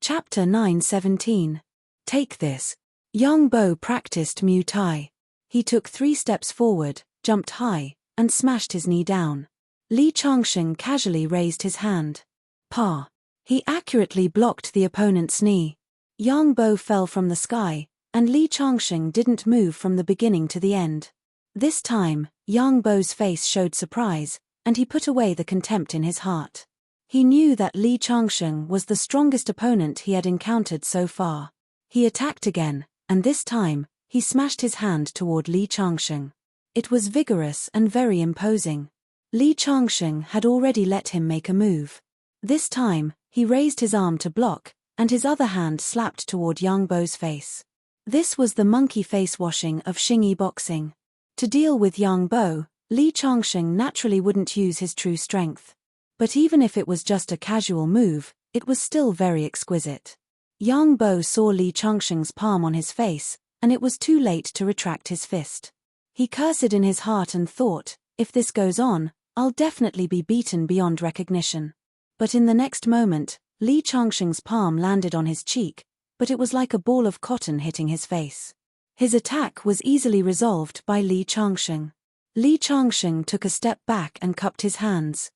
Chapter 9:17. Take this. Young Bo practiced Muay Thai. He took 3 steps forward, jumped high, and smashed his knee down. Li Changsheng casually raised his hand. Pa. He accurately blocked the opponent's knee. Yang Bo fell from the sky, and Li Changsheng didn't move from the beginning to the end. This time, Yang Bo's face showed surprise, and he put away the contempt in his heart. He knew that Li Changsheng was the strongest opponent he had encountered so far. He attacked again, and this time, he smashed his hand toward Li Changsheng. It was vigorous and very imposing. Li Changsheng had already let him make a move. This time, he raised his arm to block, and his other hand slapped toward Yang Bo's face. This was the monkey face washing of Xingyi boxing. To deal with Yang Bo, Li Changsheng naturally wouldn't use his true strength. But even if it was just a casual move, it was still very exquisite. Yang Bo saw Li Changsheng's palm on his face, and it was too late to retract his fist. He cursed in his heart and thought, if this goes on, I'll definitely be beaten beyond recognition. But in the next moment, Li Changsheng's palm landed on his cheek, but it was like a ball of cotton hitting his face. His attack was easily resolved by Li Changsheng. Li Changsheng took a step back and cupped his hands.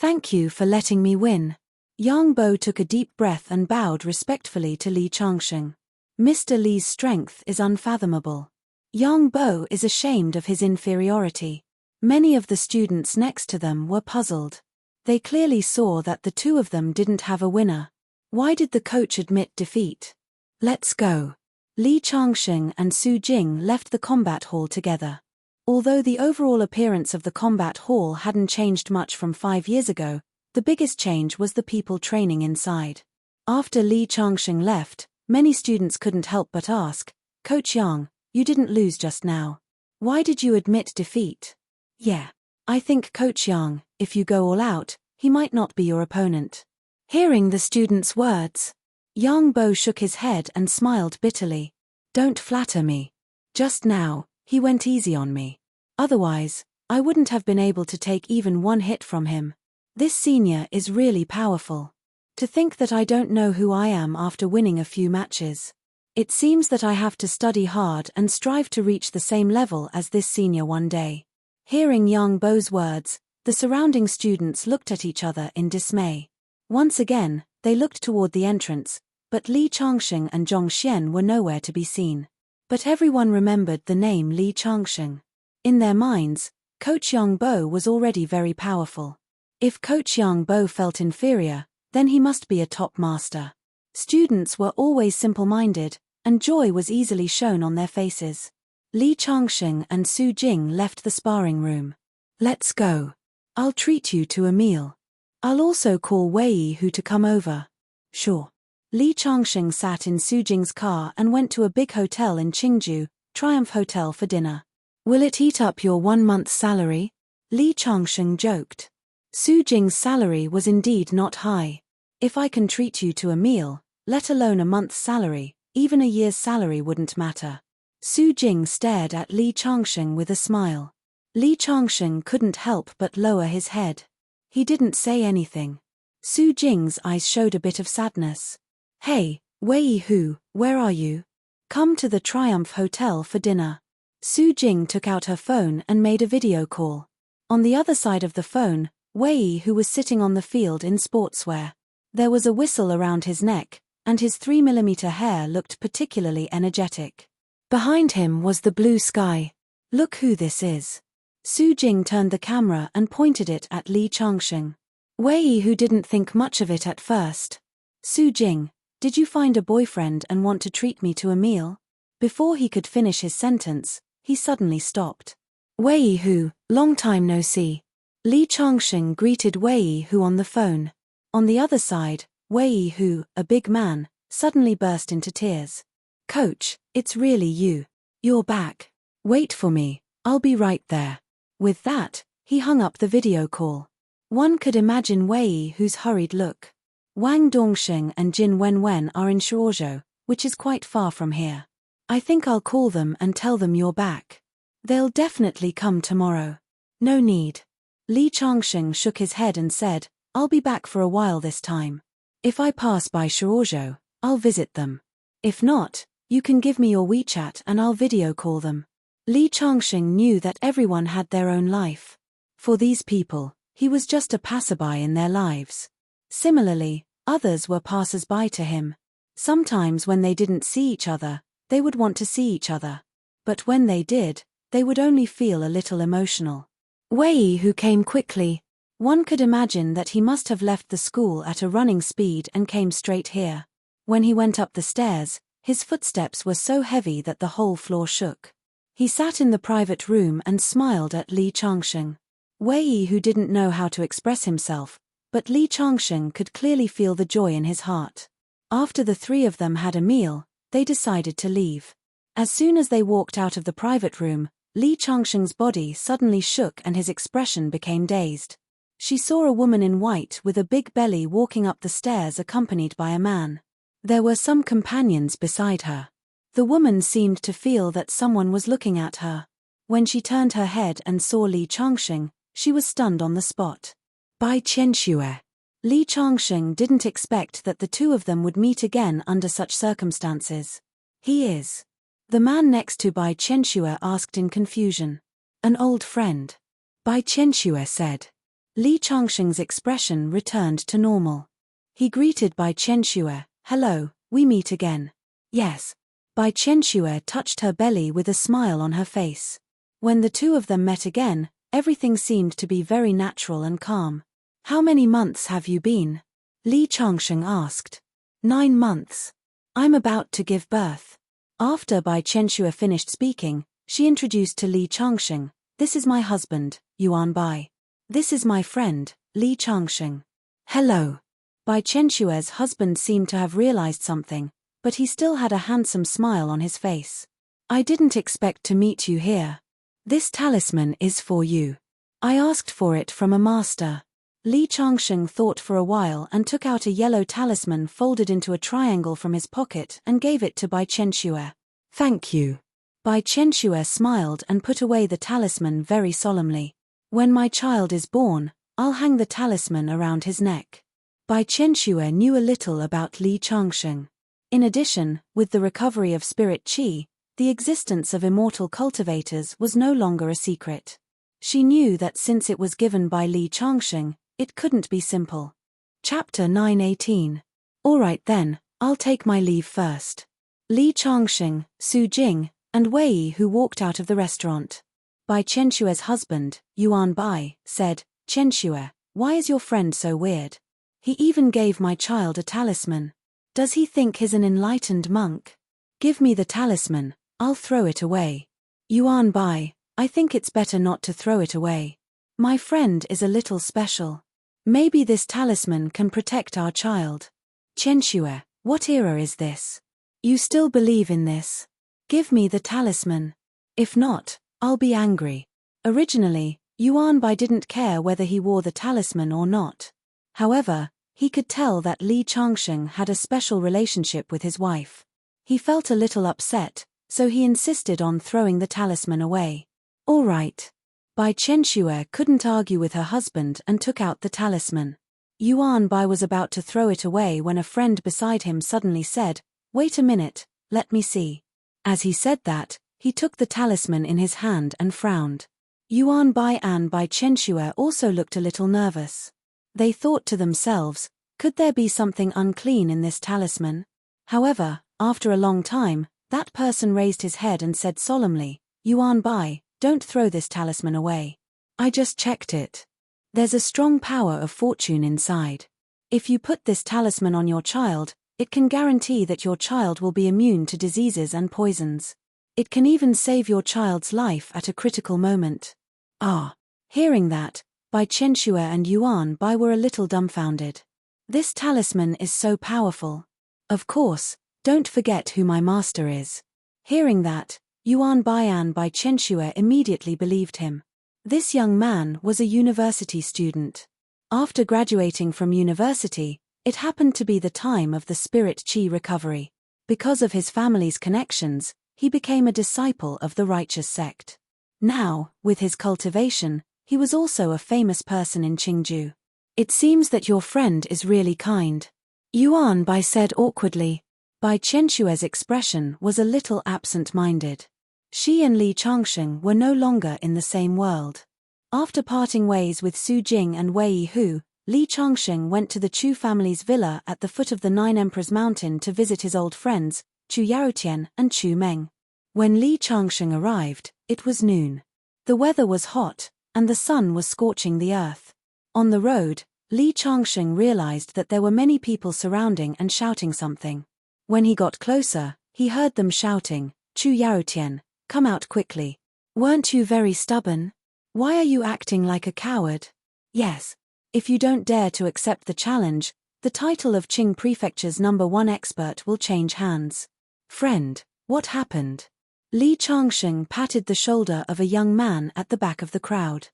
Thank you for letting me win. Yang Bo took a deep breath and bowed respectfully to Li Changsheng. Mr. Li's strength is unfathomable. Yang Bo is ashamed of his inferiority. Many of the students next to them were puzzled. They clearly saw that the two of them didn't have a winner. Why did the coach admit defeat? Let's go. Li Changsheng and Su Jing left the combat hall together. Although the overall appearance of the combat hall hadn't changed much from 5 years ago, the biggest change was the people training inside. After Li Changsheng left, many students couldn't help but ask, Coach Yang, you didn't lose just now. Why did you admit defeat? Yeah. I think Coach Yang, if you go all out, he might not be your opponent. Hearing the students' words, Yang Bo shook his head and smiled bitterly. Don't flatter me. Just now, he went easy on me. Otherwise, I wouldn't have been able to take even one hit from him. This senior is really powerful. To think that I don't know who I am after winning a few matches. It seems that I have to study hard and strive to reach the same level as this senior one day. Hearing Yang Bo's words, the surrounding students looked at each other in dismay. Once again, they looked toward the entrance, but Li Changsheng and Zhong Xian were nowhere to be seen. But everyone remembered the name Li Changsheng. In their minds, Coach Yang Bo was already very powerful. If Coach Yang Bo felt inferior, then he must be a top master. Students were always simple-minded, and joy was easily shown on their faces. Li Changsheng and Su Jing left the sparring room. Let's go. I'll treat you to a meal. I'll also call Wei Hu to come over. Sure. Li Changsheng sat in Su Jing's car and went to a big hotel in Qingju, Triumph Hotel, for dinner. Will it eat up your 1 month's salary? Li Changsheng joked. Su Jing's salary was indeed not high. If I can treat you to a meal, let alone a month's salary, even a year's salary wouldn't matter. Su Jing stared at Li Changsheng with a smile. Li Changsheng couldn't help but lower his head. He didn't say anything. Su Jing's eyes showed a bit of sadness. Hey, Wei Hu, where are you? Come to the Triumph Hotel for dinner. Su Jing took out her phone and made a video call. On the other side of the phone, Wei Hu was sitting on the field in sportswear. There was a whistle around his neck, and his 3mm hair looked particularly energetic. Behind him was the blue sky. Look who this is. Su Jing turned the camera and pointed it at Li Changsheng. Wei Hu didn't think much of it at first. Su Jing, did you find a boyfriend and want to treat me to a meal? Before he could finish his sentence, he suddenly stopped. Wei Hu, long time no see. Li Changsheng greeted Wei Hu on the phone. On the other side, Wei Hu, a big man, suddenly burst into tears. Coach, it's really you. You're back. Wait for me, I'll be right there. With that, he hung up the video call. One could imagine Wei Hu's hurried look. Wang Dongsheng and Jin Wenwen are in Shuozhou, which is quite far from here. I think I'll call them and tell them you're back. They'll definitely come tomorrow. No need. Li Changsheng shook his head and said, I'll be back for a while this time. If I pass by Shuozhou, I'll visit them. If not, you can give me your WeChat and I'll video call them. Li Changxing knew that everyone had their own life. For these people, he was just a passerby in their lives. Similarly, others were passers-by to him. Sometimes when they didn't see each other, they would want to see each other. But when they did, they would only feel a little emotional. Wei, who came quickly. One could imagine that he must have left the school at a running speed and came straight here. When he went up the stairs, his footsteps were so heavy that the whole floor shook. He sat in the private room and smiled at Li Changxing. Wei, who didn't know how to express himself, but Li Changxing could clearly feel the joy in his heart. After the three of them had a meal, they decided to leave. As soon as they walked out of the private room, Li Changxing's body suddenly shook and his expression became dazed. She saw a woman in white with a big belly walking up the stairs accompanied by a man. There were some companions beside her. The woman seemed to feel that someone was looking at her. When she turned her head and saw Li Changxing, she was stunned on the spot. Bai Qianxue. Li Changxing didn't expect that the two of them would meet again under such circumstances. He is. The man next to Bai Qianxue asked in confusion. An old friend. Bai Qianxue said. Li Changxing's expression returned to normal. He greeted Bai Qianxue. Hello, we meet again. Yes. Bai Qianxue touched her belly with a smile on her face. When the two of them met again, everything seemed to be very natural and calm. How many months have you been? Li Changxing asked. 9 months. I'm about to give birth. After Bai Qianxue finished speaking, she introduced to Li Changxing. This is my husband, Yuan Bai. This is my friend, Li Changxing. Hello. Bai Qianxue's husband seemed to have realized something, but he still had a handsome smile on his face. I didn't expect to meet you here. This talisman is for you. I asked for it from a master. Li Changxing thought for a while and took out a yellow talisman folded into a triangle from his pocket and gave it to Bai Qianxue. Thank you. Bai Qianxue smiled and put away the talisman very solemnly. When my child is born, I'll hang the talisman around his neck. Bai Qianxue knew a little about Li Changxing. In addition, with the recovery of spirit qi, the existence of immortal cultivators was no longer a secret. She knew that since it was given by Li Changxing, it couldn't be simple. Chapter 9:18. Alright then, I'll take my leave first. Li Changxing, Su Jing, and Wei, who walked out of the restaurant. Bai Qianxue's husband, Yuan Bai, said, Qianxue, why is your friend so weird? He even gave my child a talisman. Does he think he's an enlightened monk? Give me the talisman, I'll throw it away. Yuan Bai, I think it's better not to throw it away. My friend is a little special. Maybe this talisman can protect our child. Qianxue, what era is this? You still believe in this? Give me the talisman. If not, I'll be angry. Originally, Yuan Bai didn't care whether he wore the talisman or not. However, he could tell that Li Changxing had a special relationship with his wife. He felt a little upset, so he insisted on throwing the talisman away. All right. Bai Qianxue couldn't argue with her husband and took out the talisman. Yuan Bai was about to throw it away when a friend beside him suddenly said, Wait a minute, let me see. As he said that, he took the talisman in his hand and frowned. Yuan Bai and Bai Qianxue also looked a little nervous. They thought to themselves, could there be something unclean in this talisman? However, after a long time, that person raised his head and said solemnly, Yuan Bai, don't throw this talisman away. I just checked it. There's a strong power of fortune inside. If you put this talisman on your child, it can guarantee that your child will be immune to diseases and poisons. It can even save your child's life at a critical moment. Ah. Hearing that, Bai Qianxue and Yuan Bai were a little dumbfounded. This talisman is so powerful. Of course, don't forget who my master is. Hearing that, Yuan Bai and Bai Qianxue immediately believed him. This young man was a university student. After graduating from university, it happened to be the time of the spirit qi recovery. Because of his family's connections, he became a disciple of the righteous sect. Now, with his cultivation, he was also a famous person in Qingju. It seems that your friend is really kind. Yuan Bai said awkwardly. Bai Qianshue's expression was a little absent-minded. She and Li Changsheng were no longer in the same world. After parting ways with Su Jing and Wei Hu, Li Changsheng went to the Chu family's villa at the foot of the Nine Emperors Mountain to visit his old friends, Chu Yarotian and Chu Meng. When Li Changsheng arrived, it was noon. The weather was hot, and the sun was scorching the earth. On the road, Li Changsheng realized that there were many people surrounding and shouting something. When he got closer, he heard them shouting, "Chu Yarotian, come out quickly. Weren't you very stubborn? Why are you acting like a coward? Yes. If you don't dare to accept the challenge, the title of Qing Prefecture's #1 expert will change hands." "Friend, what happened?" Li Changsheng patted the shoulder of a young man at the back of the crowd.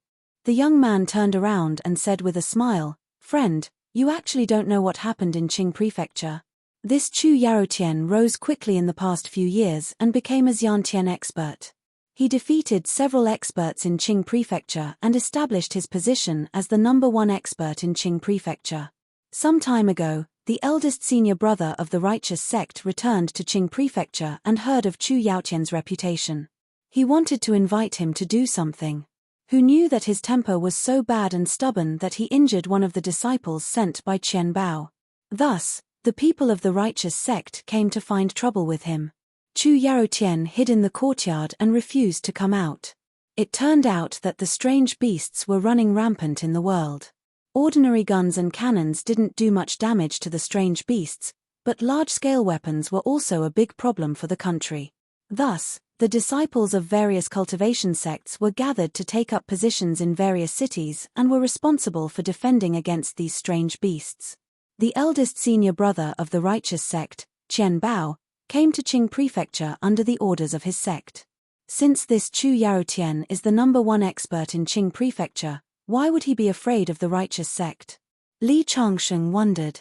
The young man turned around and said with a smile, "Friend, you actually don't know what happened in Qing Prefecture. This Chu Yarotian rose quickly in the past few years and became a Xiantian expert. He defeated several experts in Qing Prefecture and established his position as the #1 expert in Qing Prefecture. Some time ago, the eldest senior brother of the righteous sect returned to Qing Prefecture and heard of Chu Yaotian's reputation. He wanted to invite him to do something. Who knew that his temper was so bad and stubborn that he injured one of the disciples sent by Qian Bao. Thus, the people of the righteous sect came to find trouble with him. Chu Yarotian hid in the courtyard and refused to come out. It turned out that the strange beasts were running rampant in the world. Ordinary guns and cannons didn't do much damage to the strange beasts, but large-scale weapons were also a big problem for the country. Thus, the disciples of various cultivation sects were gathered to take up positions in various cities and were responsible for defending against these strange beasts. The eldest senior brother of the righteous sect, Qian Bao, came to Qing Prefecture under the orders of his sect. Since this Chu Yarotian is the #1 expert in Qing Prefecture, why would he be afraid of the righteous sect? Li Changsheng wondered.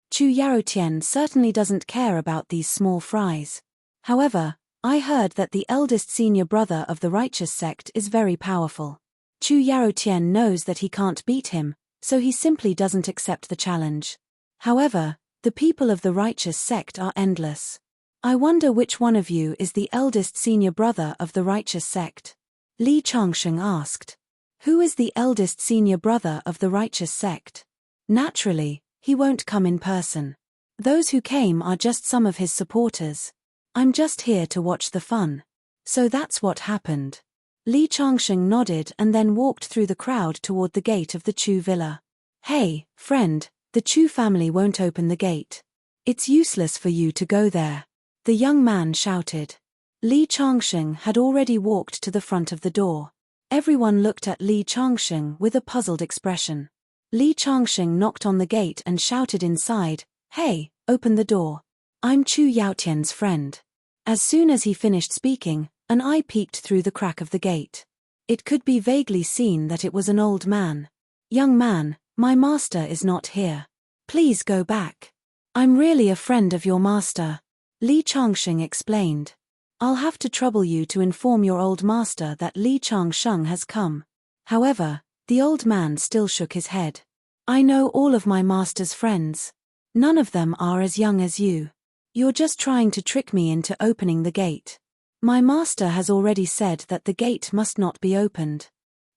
Chu Yarotian certainly doesn't care about these small fries. However, I heard that the eldest senior brother of the righteous sect is very powerful. Chu Yarotian knows that he can't beat him, so he simply doesn't accept the challenge. However, the people of the righteous sect are endless. I wonder which one of you is the eldest senior brother of the righteous sect? Li Changsheng asked. Who is the eldest senior brother of the righteous sect? Naturally, he won't come in person. Those who came are just some of his supporters. I'm just here to watch the fun. So that's what happened. Li Changsheng nodded and then walked through the crowd toward the gate of the Chu villa. Hey, friend, the Chu family won't open the gate. It's useless for you to go there. The young man shouted. Li Changsheng had already walked to the front of the door. Everyone looked at Li Changsheng with a puzzled expression. Li Changsheng knocked on the gate and shouted inside, "Hey, open the door. I'm Chu Yaotian's friend." As soon as he finished speaking, an eye peeked through the crack of the gate. It could be vaguely seen that it was an old man. "Young man, my master is not here. Please go back. I'm really a friend of your master," Li Changsheng explained. "I'll have to trouble you to inform your old master that Li Changsheng has come." However, the old man still shook his head. "I know all of my master's friends. None of them are as young as you. You're just trying to trick me into opening the gate. My master has already said that the gate must not be opened.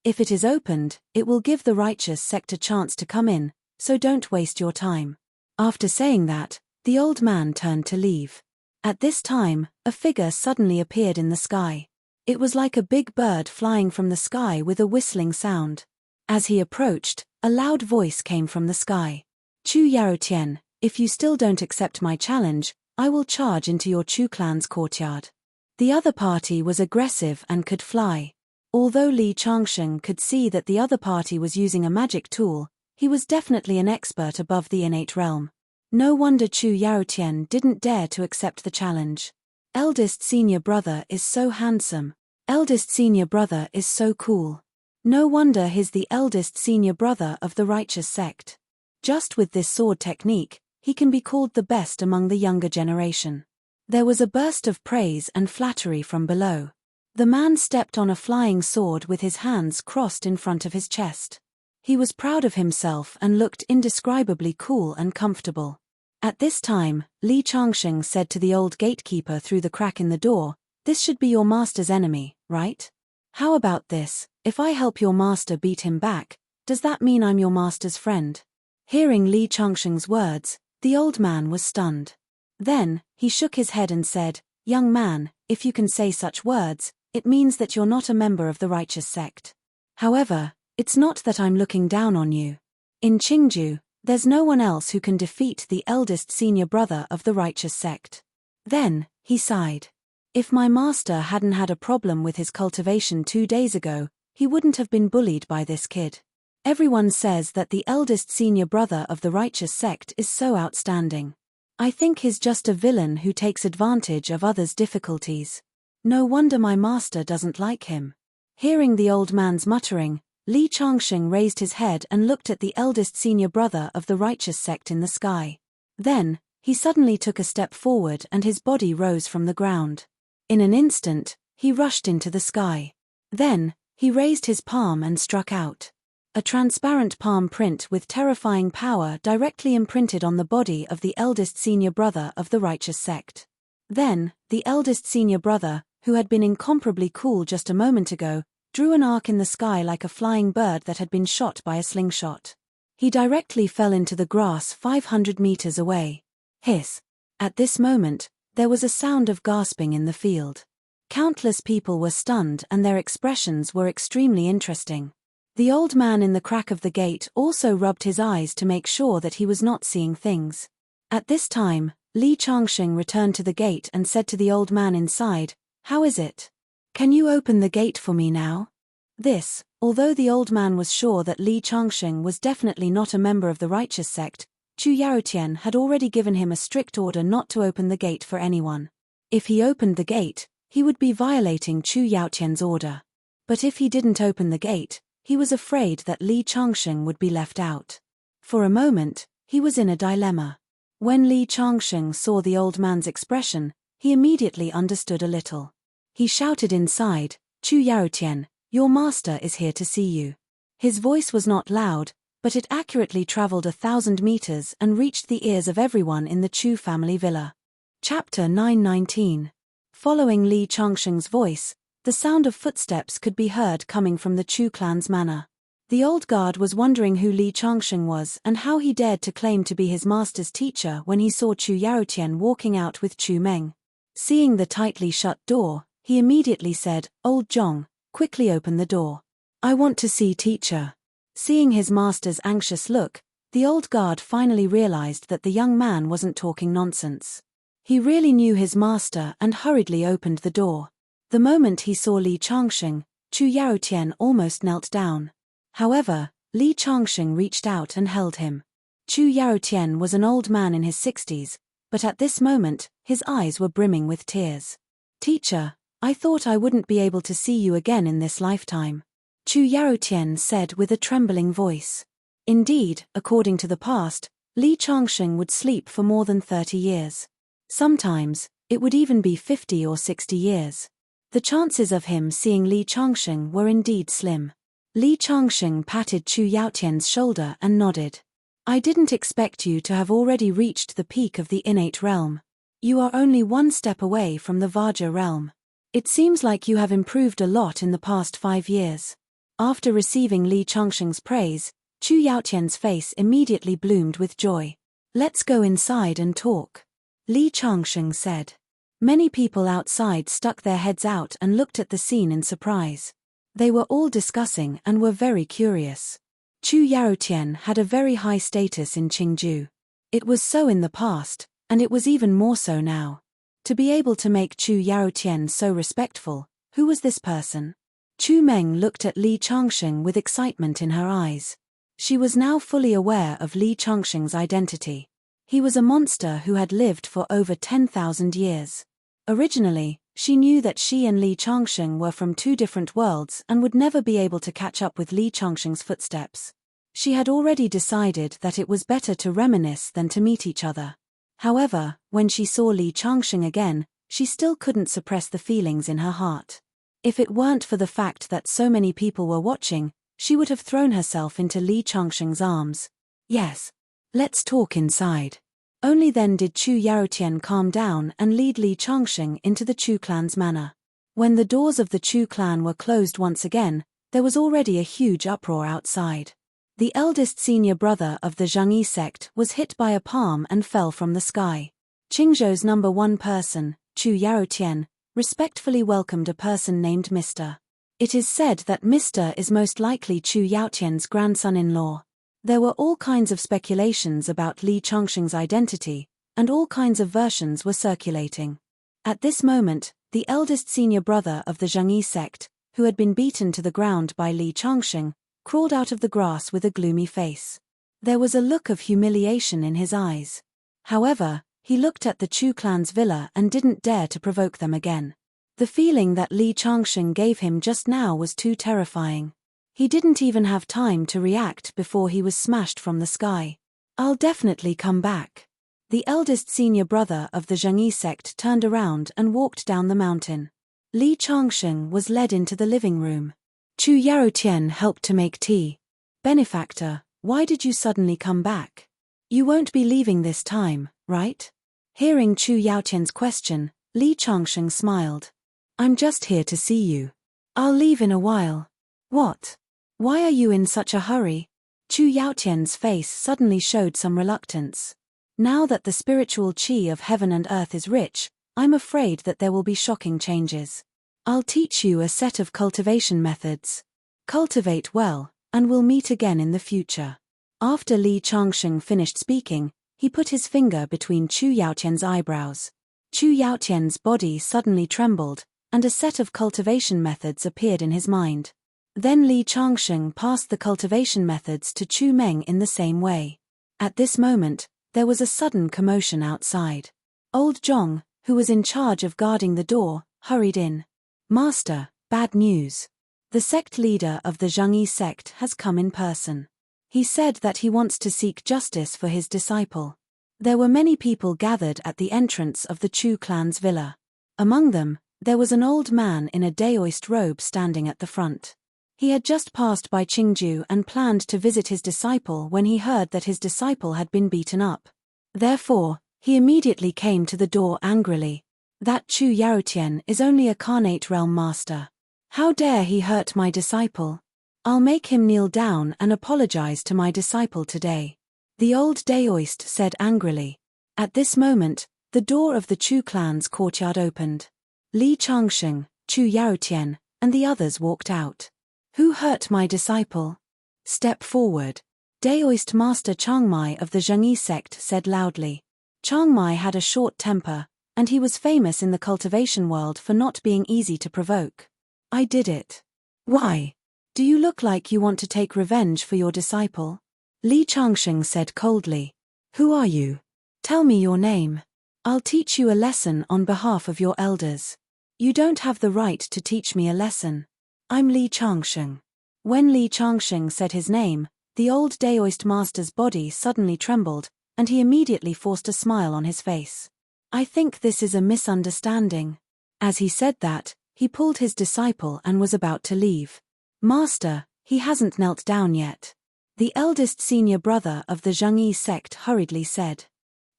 If it is opened, it will give the righteous sect a chance to come in, so don't waste your time." After saying that, the old man turned to leave. At this time, a figure suddenly appeared in the sky. It was like a big bird flying from the sky with a whistling sound. As he approached, a loud voice came from the sky. "Chu Yarotian, if you still don't accept my challenge, I will charge into your Chu clan's courtyard." The other party was aggressive and could fly. Although Li Changsheng could see that the other party was using a magic tool, he was definitely an expert above the innate realm. No wonder Chu Yaotian didn't dare to accept the challenge. Eldest senior brother is so handsome. Eldest senior brother is so cool. No wonder he's the eldest senior brother of the righteous sect. Just with this sword technique, he can be called the best among the younger generation. There was a burst of praise and flattery from below. The man stepped on a flying sword with his hands crossed in front of his chest. He was proud of himself and looked indescribably cool and comfortable. At this time, Li Changsheng said to the old gatekeeper through the crack in the door, "This should be your master's enemy, right? How about this? If I help your master beat him back, does that mean I'm your master's friend?" Hearing Li Changsheng's words, the old man was stunned. Then, he shook his head and said, "Young man, if you can say such words, it means that you're not a member of the righteous sect. However, it's not that I'm looking down on you. In Qingju, there's no one else who can defeat the eldest senior brother of the righteous sect." Then, he sighed. If my master hadn't had a problem with his cultivation 2 days ago, he wouldn't have been bullied by this kid. Everyone says that the eldest senior brother of the righteous sect is so outstanding. I think he's just a villain who takes advantage of others' difficulties. No wonder my master doesn't like him. Hearing the old man's muttering, Li Changsheng raised his head and looked at the eldest senior brother of the righteous sect in the sky. Then, he suddenly took a step forward and his body rose from the ground. In an instant, he rushed into the sky. Then, he raised his palm and struck out. A transparent palm print with terrifying power directly imprinted on the body of the eldest senior brother of the righteous sect. Then, the eldest senior brother, who had been incomparably cool just a moment ago, drew an arc in the sky like a flying bird that had been shot by a slingshot. He directly fell into the grass 500 meters away. Hiss! At this moment, there was a sound of gasping in the field. Countless people were stunned and their expressions were extremely interesting. The old man in the crack of the gate also rubbed his eyes to make sure that he was not seeing things. At this time, Li Changsheng returned to the gate and said to the old man inside, "How is it? Can you open the gate for me now?" This, although the old man was sure that Li Changsheng was definitely not a member of the righteous sect, Chu Yaotian had already given him a strict order not to open the gate for anyone. If he opened the gate, he would be violating Chu Yaotian's order. But if he didn't open the gate, he was afraid that Li Changsheng would be left out. For a moment, he was in a dilemma. When Li Changsheng saw the old man's expression, he immediately understood a little. He shouted inside, "Chu Yaotian, your master is here to see you." His voice was not loud, but it accurately traveled 1,000 meters and reached the ears of everyone in the Chu family villa. Chapter 919. Following Li Changsheng's voice, the sound of footsteps could be heard coming from the Chu clan's manor. The old guard was wondering who Li Changsheng was and how he dared to claim to be his master's teacher when he saw Chu Yaotian walking out with Chu Meng. Seeing the tightly shut door, he immediately said, "Old Zhong, quickly open the door. I want to see teacher." Seeing his master's anxious look, the old guard finally realized that the young man wasn't talking nonsense. He really knew his master and hurriedly opened the door. The moment he saw Li Changsheng, Chu Yaotian almost knelt down. However, Li Changsheng reached out and held him. Chu Yaotian was an old man in his 60s, but at this moment, his eyes were brimming with tears. "Teacher, I thought I wouldn't be able to see you again in this lifetime," Chu Yaotian said with a trembling voice. Indeed, according to the past, Li Changsheng would sleep for more than 30 years. Sometimes, it would even be 50 or 60 years. The chances of him seeing Li Changsheng were indeed slim. Li Changsheng patted Chu Yaotian's shoulder and nodded. "I didn't expect you to have already reached the peak of the innate realm. You are only one step away from the Vajra realm. It seems like you have improved a lot in the past 5 years." After receiving Li Changsheng's praise, Chu Yaotian's face immediately bloomed with joy. "Let's go inside and talk," Li Changsheng said. Many people outside stuck their heads out and looked at the scene in surprise. They were all discussing and were very curious. Chu Yaotian had a very high status in Qingju. It was so in the past, and it was even more so now. To be able to make Chu Yaotian so respectful, who was this person? Chu Meng looked at Li Changsheng with excitement in her eyes. She was now fully aware of Li Changsheng's identity. He was a monster who had lived for over 10,000 years. Originally, she knew that she and Li Changsheng were from 2 different worlds and would never be able to catch up with Li Changsheng's footsteps. She had already decided that it was better to reminisce than to meet each other. However, when she saw Li Changsheng again, she still couldn't suppress the feelings in her heart. If it weren't for the fact that so many people were watching, she would have thrown herself into Li Changsheng's arms. "Yes. Let's talk inside." Only then did Chu Yaotian calm down and lead Li Changsheng into the Chu clan's manor. When the doors of the Chu clan were closed once again, there was already a huge uproar outside. The eldest senior brother of the Zhangyi sect was hit by a palm and fell from the sky. Qingzhou's number one person, Chu Yaotian, respectfully welcomed a person named Mr. It is said that Mr. is most likely Chu Yaotian's grandson-in-law. There were all kinds of speculations about Li Changsheng's identity, and all kinds of versions were circulating. At this moment, the eldest senior brother of the Zhangyi sect, who had been beaten to the ground by Li Changsheng, crawled out of the grass with a gloomy face. There was a look of humiliation in his eyes. However, he looked at the Chu clan's villa and didn't dare to provoke them again. The feeling that Li Changsheng gave him just now was too terrifying. He didn't even have time to react before he was smashed from the sky. I'll definitely come back. The eldest senior brother of the Zhangyi sect turned around and walked down the mountain. Li Changsheng was led into the living room. Chu Yaotian helped to make tea. Benefactor, why did you suddenly come back? You won't be leaving this time, right? Hearing Chu Yaotian's question, Li Changsheng smiled. I'm just here to see you. I'll leave in a while. What? Why are you in such a hurry? Chu Yaotian's face suddenly showed some reluctance. Now that the spiritual qi of heaven and earth is rich, I'm afraid that there will be shocking changes. I'll teach you a set of cultivation methods. Cultivate well, and we'll meet again in the future. After Li Changsheng finished speaking, he put his finger between Chu Yaotian's eyebrows. Chu Yaotian's body suddenly trembled, and a set of cultivation methods appeared in his mind. Then Li Changsheng passed the cultivation methods to Chu Meng in the same way. At this moment, there was a sudden commotion outside. Old Zhong, who was in charge of guarding the door, hurried in. Master, bad news. The sect leader of the Zhangyi sect has come in person. He said that he wants to seek justice for his disciple. There were many people gathered at the entrance of the Chu clan's villa. Among them, there was an old man in a Daoist robe standing at the front. He had just passed by Qingzhou and planned to visit his disciple when he heard that his disciple had been beaten up. Therefore, he immediately came to the door angrily. That Chu Yaotian is only a Carnate Realm master. How dare he hurt my disciple? I'll make him kneel down and apologize to my disciple today. The old Daoist said angrily. At this moment, the door of the Chu clan's courtyard opened. Li Changsheng, Chu Yaotian, and the others walked out. Who hurt my disciple? Step forward. Daoist Master Changmai of the Zhangyi sect said loudly. Changmai had a short temper, and he was famous in the cultivation world for not being easy to provoke. I did it. Why? Do you look like you want to take revenge for your disciple? Li Changsheng said coldly. Who are you? Tell me your name. I'll teach you a lesson on behalf of your elders. You don't have the right to teach me a lesson. I'm Li Changsheng. When Li Changsheng said his name, the old Daoist master's body suddenly trembled, and he immediately forced a smile on his face. I think this is a misunderstanding. As he said that, he pulled his disciple and was about to leave. Master, he hasn't knelt down yet. The eldest senior brother of the Zhangyi sect hurriedly said.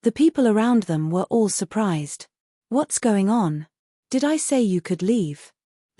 The people around them were all surprised. What's going on? Did I say you could leave?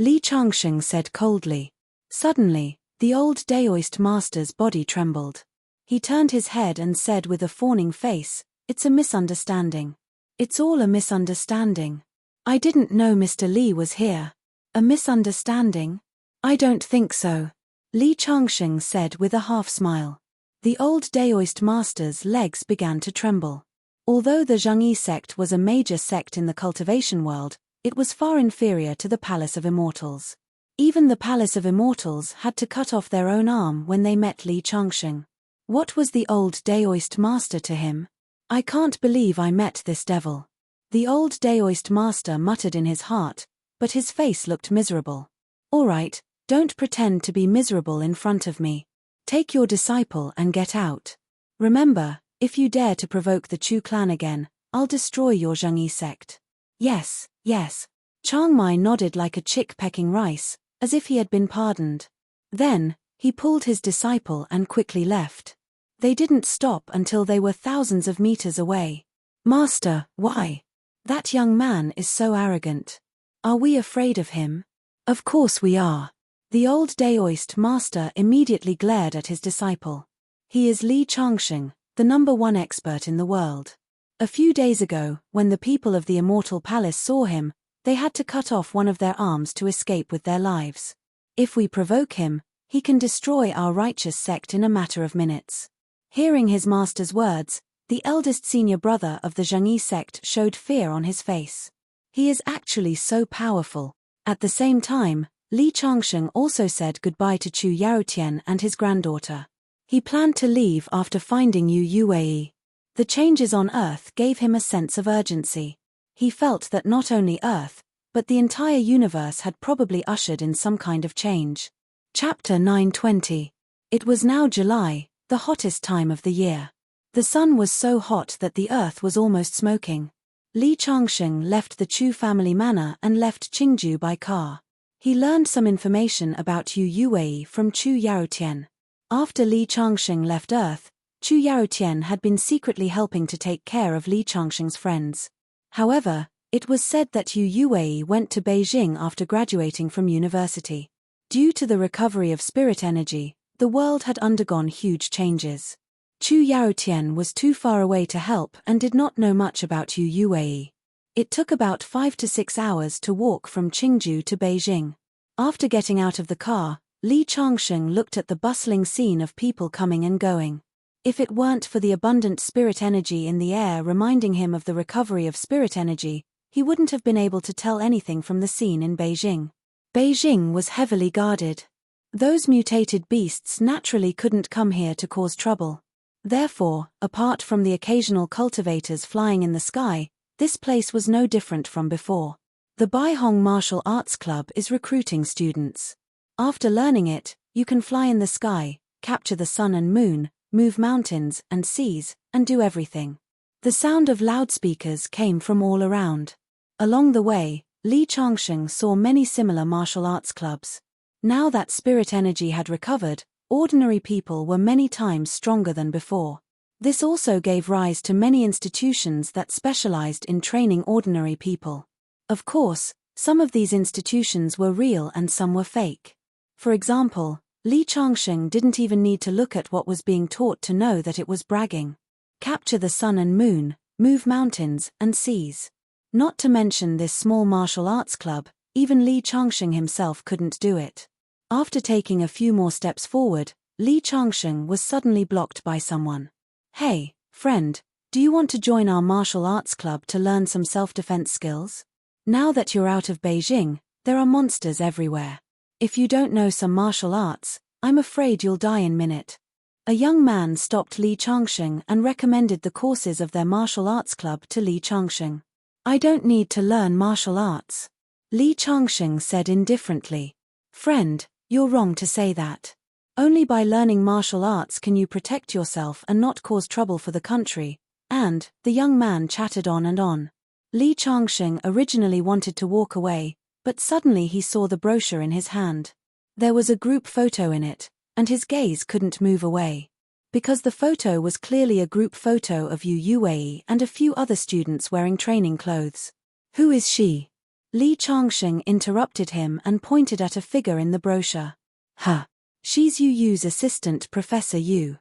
Li Changsheng said coldly. Suddenly, the old Daoist master's body trembled. He turned his head and said with a fawning face, It's a misunderstanding. It's all a misunderstanding. I didn't know Mr. Li was here. A misunderstanding? I don't think so. Li Changsheng said with a half-smile. The old Daoist master's legs began to tremble. Although the Zhangyi sect was a major sect in the cultivation world, it was far inferior to the Palace of Immortals. Even the Palace of Immortals had to cut off their own arm when they met Li Changsheng. What was the old Daoist master to him? I can't believe I met this devil. The old Daoist master muttered in his heart, but his face looked miserable. All right, don't pretend to be miserable in front of me. Take your disciple and get out. Remember, if you dare to provoke the Chu clan again, I'll destroy your Zhangyi sect. Yes, yes. Changmai nodded like a chick pecking rice, as if he had been pardoned. Then, he pulled his disciple and quickly left. They didn't stop until they were thousands of meters away. Master, why? That young man is so arrogant. Are we afraid of him? Of course we are. The old Daoist master immediately glared at his disciple. He is Li Changsheng, the #1 expert in the world. A few days ago, when the people of the Immortal Palace saw him, they had to cut off one of their arms to escape with their lives. If we provoke him, he can destroy our righteous sect in a matter of minutes. Hearing his master's words, the eldest senior brother of the Zhengyi sect showed fear on his face. He is actually so powerful. At the same time, Li Changsheng also said goodbye to Chu Yaotian and his granddaughter. He planned to leave after finding Yu Yuei. The changes on Earth gave him a sense of urgency. He felt that not only Earth, but the entire universe had probably ushered in some kind of change. Chapter 920. It was now July, the hottest time of the year. The sun was so hot that the earth was almost smoking. Li Changsheng left the Chu family manor and left Qingju by car. He learned some information about Yu Yuei from Chu Yaotian. After Li Changsheng left Earth, Chu Yaotian had been secretly helping to take care of Li Changsheng's friends. However, it was said that Yu Yuei went to Beijing after graduating from university. Due to the recovery of spirit energy, the world had undergone huge changes. Chu Yaotian was too far away to help and did not know much about Yu Yuei. It took about 5 to 6 hours to walk from Qingju to Beijing. After getting out of the car, Li Changsheng looked at the bustling scene of people coming and going. If it weren't for the abundant spirit energy in the air reminding him of the recovery of spirit energy, he wouldn't have been able to tell anything from the scene in Beijing. Beijing was heavily guarded. Those mutated beasts naturally couldn't come here to cause trouble. Therefore, apart from the occasional cultivators flying in the sky, this place was no different from before. The Baihong Martial Arts Club is recruiting students. After learning it, you can fly in the sky, capture the sun and moon, move mountains and seas, and do everything. The sound of loudspeakers came from all around. Along the way, Li Changsheng saw many similar martial arts clubs. Now that spirit energy had recovered, ordinary people were many times stronger than before. This also gave rise to many institutions that specialized in training ordinary people. Of course, some of these institutions were real and some were fake. For example, Li Changsheng didn't even need to look at what was being taught to know that it was bragging. Capture the sun and moon, move mountains and seas. Not to mention this small martial arts club, even Li Changsheng himself couldn't do it. After taking a few more steps forward, Li Changsheng was suddenly blocked by someone. Hey, friend, do you want to join our martial arts club to learn some self-defense skills? Now that you're out of Beijing, there are monsters everywhere. If you don't know some martial arts, I'm afraid you'll die in a minute. A young man stopped Li Changsheng and recommended the courses of their martial arts club to Li Changsheng. I don't need to learn martial arts. Li Changsheng said indifferently. Friend, you're wrong to say that. Only by learning martial arts can you protect yourself and not cause trouble for the country. And, the young man chattered on and on. Li Changsheng originally wanted to walk away, but suddenly he saw the brochure in his hand. There was a group photo in it, and his gaze couldn't move away. Because the photo was clearly a group photo of Yu Yuei and a few other students wearing training clothes. Who is she? Li Changsheng interrupted him and pointed at a figure in the brochure. Huh. She's Yu Yu's assistant, Professor Yu.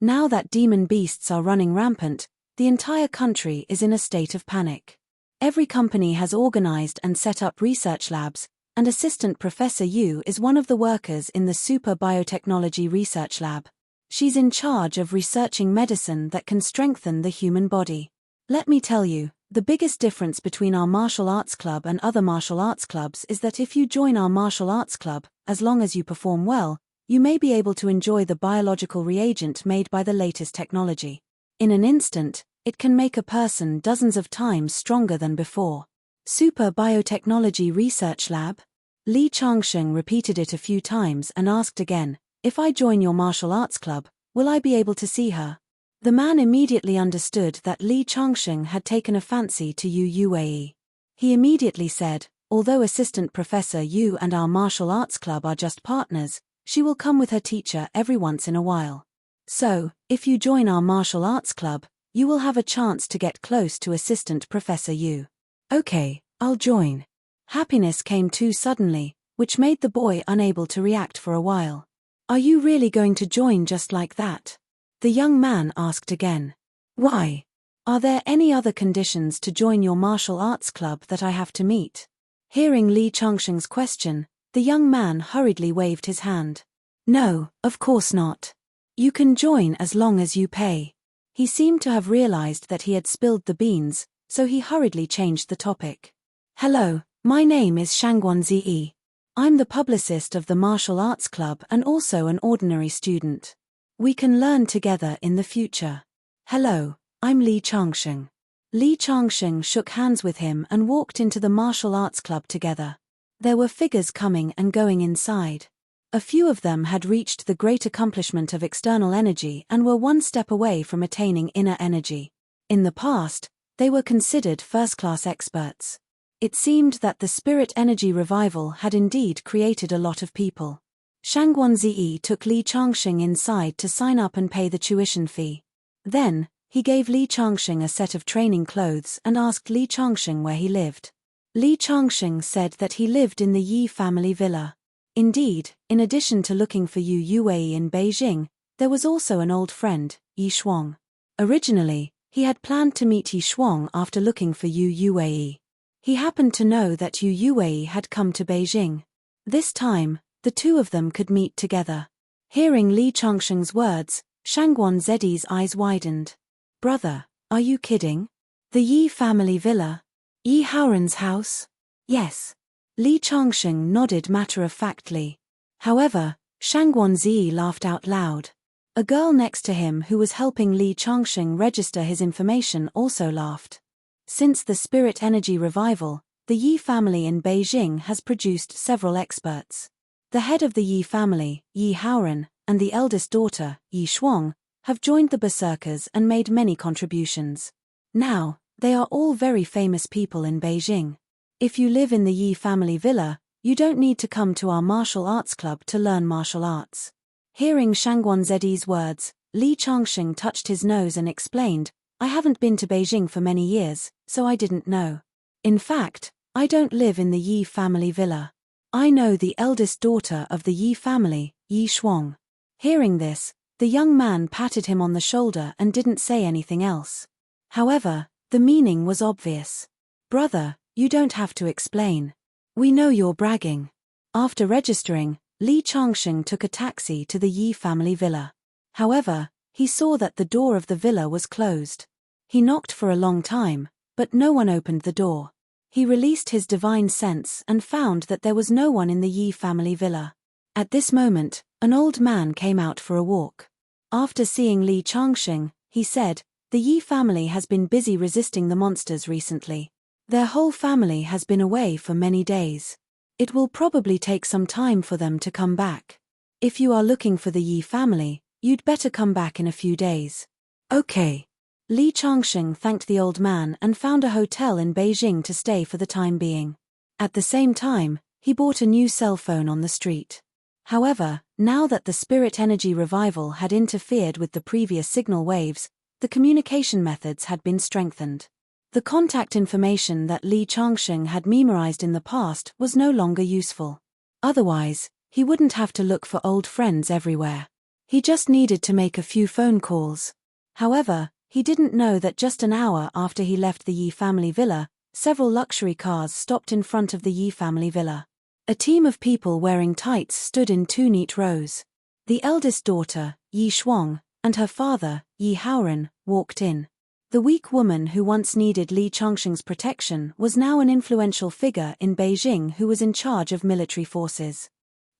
Now that demon beasts are running rampant, the entire country is in a state of panic. Every company has organized and set up research labs, and Assistant Professor Yu is one of the workers in the Super Biotechnology Research Lab. She's in charge of researching medicine that can strengthen the human body. Let me tell you, the biggest difference between our martial arts club and other martial arts clubs is that if you join our martial arts club, as long as you perform well, you may be able to enjoy the biological reagent made by the latest technology. In an instant, it can make a person dozens of times stronger than before. Super Biotechnology Research Lab? Li Changsheng repeated it a few times and asked again, if I join your martial arts club, will I be able to see her? The man immediately understood that Li Changsheng had taken a fancy to Yu Yuei. He immediately said, although Assistant Professor Yu and our martial arts club are just partners, she will come with her teacher every once in a while. So, if you join our martial arts club, you will have a chance to get close to Assistant Professor Yu. Okay, I'll join. Happiness came too suddenly, which made the boy unable to react for a while. Are you really going to join just like that? The young man asked again. Why? Are there any other conditions to join your martial arts club that I have to meet? Hearing Li Changsheng's question, the young man hurriedly waved his hand. No, of course not. You can join as long as you pay. He seemed to have realized that he had spilled the beans, so he hurriedly changed the topic. Hello, my name is Shangguan Ziyi. I'm the publicist of the martial arts club and also an ordinary student. We can learn together in the future. Hello, I'm Li Changsheng. Li Changsheng shook hands with him and walked into the martial arts club together. There were figures coming and going inside. A few of them had reached the great accomplishment of external energy and were one step away from attaining inner energy. In the past, they were considered first-class experts. It seemed that the spirit energy revival had indeed created a lot of people. Shangguan Ziyi took Li Changsheng inside to sign up and pay the tuition fee. Then, he gave Li Changsheng a set of training clothes and asked Li Changsheng where he lived. Li Changsheng said that he lived in the Yi family villa. Indeed, in addition to looking for Yu Yuwei in Beijing, there was also an old friend, Yi Shuang. Originally, he had planned to meet Yi Shuang after looking for Yu Yuwei. He happened to know that Yu Yuwei had come to Beijing. This time, the two of them could meet together. Hearing Li Changsheng's words, Shangguan Ziyi's eyes widened. Brother, are you kidding? The Yi family villa? Yi Haoren's house? Yes. Li Changsheng nodded matter-of-factly. However, Shangguan Ziyi laughed out loud. A girl next to him who was helping Li Changsheng register his information also laughed. Since the spirit energy revival, the Yi family in Beijing has produced several experts. The head of the Yi family, Yi Haoren, and the eldest daughter, Yi Shuang, have joined the berserkers and made many contributions. Now, they are all very famous people in Beijing. If you live in the Yi family villa, you don't need to come to our martial arts club to learn martial arts. Hearing Shangguan Ziyi's words, Li Changsheng touched his nose and explained, I haven't been to Beijing for many years, so I didn't know. In fact, I don't live in the Yi family villa. I know the eldest daughter of the Yi family, Yi Shuang. Hearing this, the young man patted him on the shoulder and didn't say anything else. However, the meaning was obvious. Brother, you don't have to explain. We know you're bragging. After registering, Li Changsheng took a taxi to the Yi family villa. However, he saw that the door of the villa was closed. He knocked for a long time, but no one opened the door. He released his divine sense and found that there was no one in the Yi family villa. At this moment, an old man came out for a walk. After seeing Li Changsheng, he said, the Yi family has been busy resisting the monsters recently. Their whole family has been away for many days. It will probably take some time for them to come back. If you are looking for the Yi family, you'd better come back in a few days. Okay. Li Changsheng thanked the old man and found a hotel in Beijing to stay for the time being. At the same time, he bought a new cell phone on the street. However, now that the spirit energy revival had interfered with the previous signal waves, the communication methods had been strengthened. The contact information that Li Changsheng had memorized in the past was no longer useful. Otherwise, he wouldn't have to look for old friends everywhere. He just needed to make a few phone calls. However, he didn't know that just an hour after he left the Yi family villa, several luxury cars stopped in front of the Yi family villa. A team of people wearing tights stood in two neat rows. The eldest daughter, Yi Shuang, and her father, Yi Haoren, walked in. The weak woman who once needed Li Changsheng's protection was now an influential figure in Beijing who was in charge of military forces.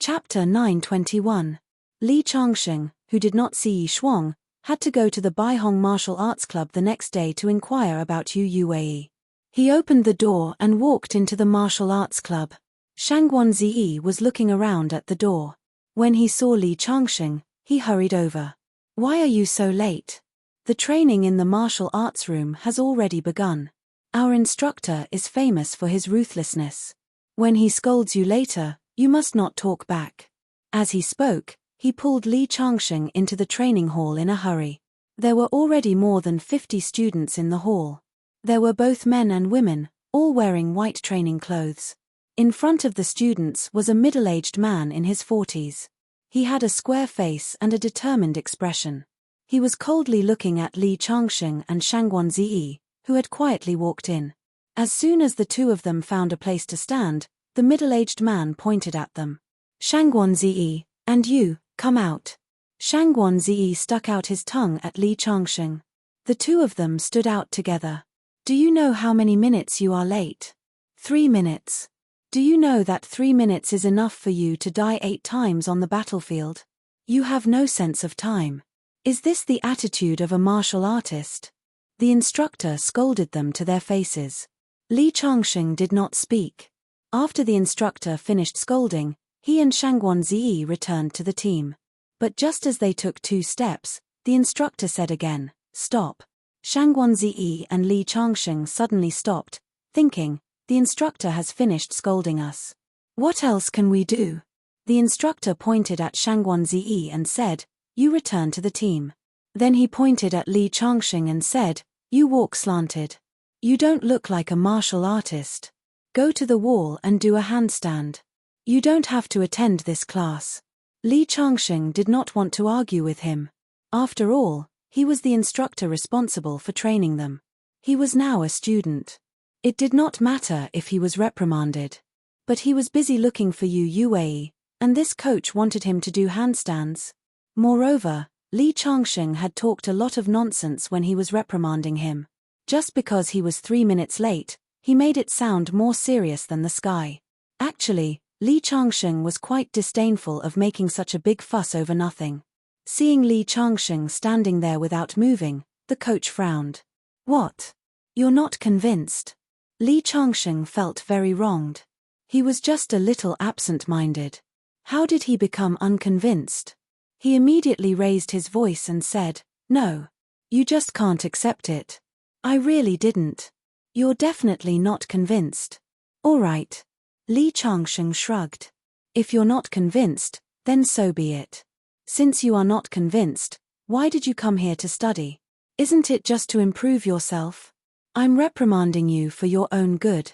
Chapter 921. Li Changsheng, who did not see Yi Shuang, had to go to the Baihong Martial Arts Club the next day to inquire about Yu Yuwei. He opened the door and walked into the martial arts club. Shangguan Ziyi was looking around at the door. When he saw Li Changsheng, he hurried over. Why are you so late? The training in the martial arts room has already begun. Our instructor is famous for his ruthlessness. When he scolds you later, you must not talk back. As he spoke, he pulled Li Changsheng into the training hall in a hurry. There were already more than 50 students in the hall. There were both men and women, all wearing white training clothes. In front of the students was a middle-aged man in his 40s. He had a square face and a determined expression. He was coldly looking at Li Changsheng and Shangguan Ziyi, who had quietly walked in. As soon as the two of them found a place to stand, the middle-aged man pointed at them. Shangguan Ziyi, and you, come out. Shangguan Ziyi stuck out his tongue at Li Changsheng. The two of them stood out together. Do you know how many minutes you are late? 3 minutes. Do you know that 3 minutes is enough for you to die 8 times on the battlefield? You have no sense of time. Is this the attitude of a martial artist? The instructor scolded them to their faces. Li Changsheng did not speak. After the instructor finished scolding, he and Shangguan Ziyi returned to the team. But just as they took 2 steps, the instructor said again, "Stop." Shangguan Ziyi and Li Changsheng suddenly stopped, thinking, the instructor has finished scolding us. What else can we do? The instructor pointed at Shangguan Ziyi and said, "You return to the team." Then he pointed at Li Changsheng and said, "You walk slanted. You don't look like a martial artist. Go to the wall and do a handstand. You don't have to attend this class." Li Changsheng did not want to argue with him. After all, he was the instructor responsible for training them. He was now a student. It did not matter if he was reprimanded. But he was busy looking for Yu Wei, and this coach wanted him to do handstands. Moreover, Li Changsheng had talked a lot of nonsense when he was reprimanding him. Just because he was 3 minutes late, he made it sound more serious than the sky. Actually, Li Changsheng was quite disdainful of making such a big fuss over nothing. Seeing Li Changsheng standing there without moving, the coach frowned. What? You're not convinced? Li Changsheng felt very wronged. He was just a little absent-minded. How did he become unconvinced? He immediately raised his voice and said, "No. You just can't accept it. I really didn't. You're definitely not convinced." "All right." Li Changsheng shrugged. "If you're not convinced, then so be it. Since you are not convinced, why did you come here to study? Isn't it just to improve yourself? I'm reprimanding you for your own good.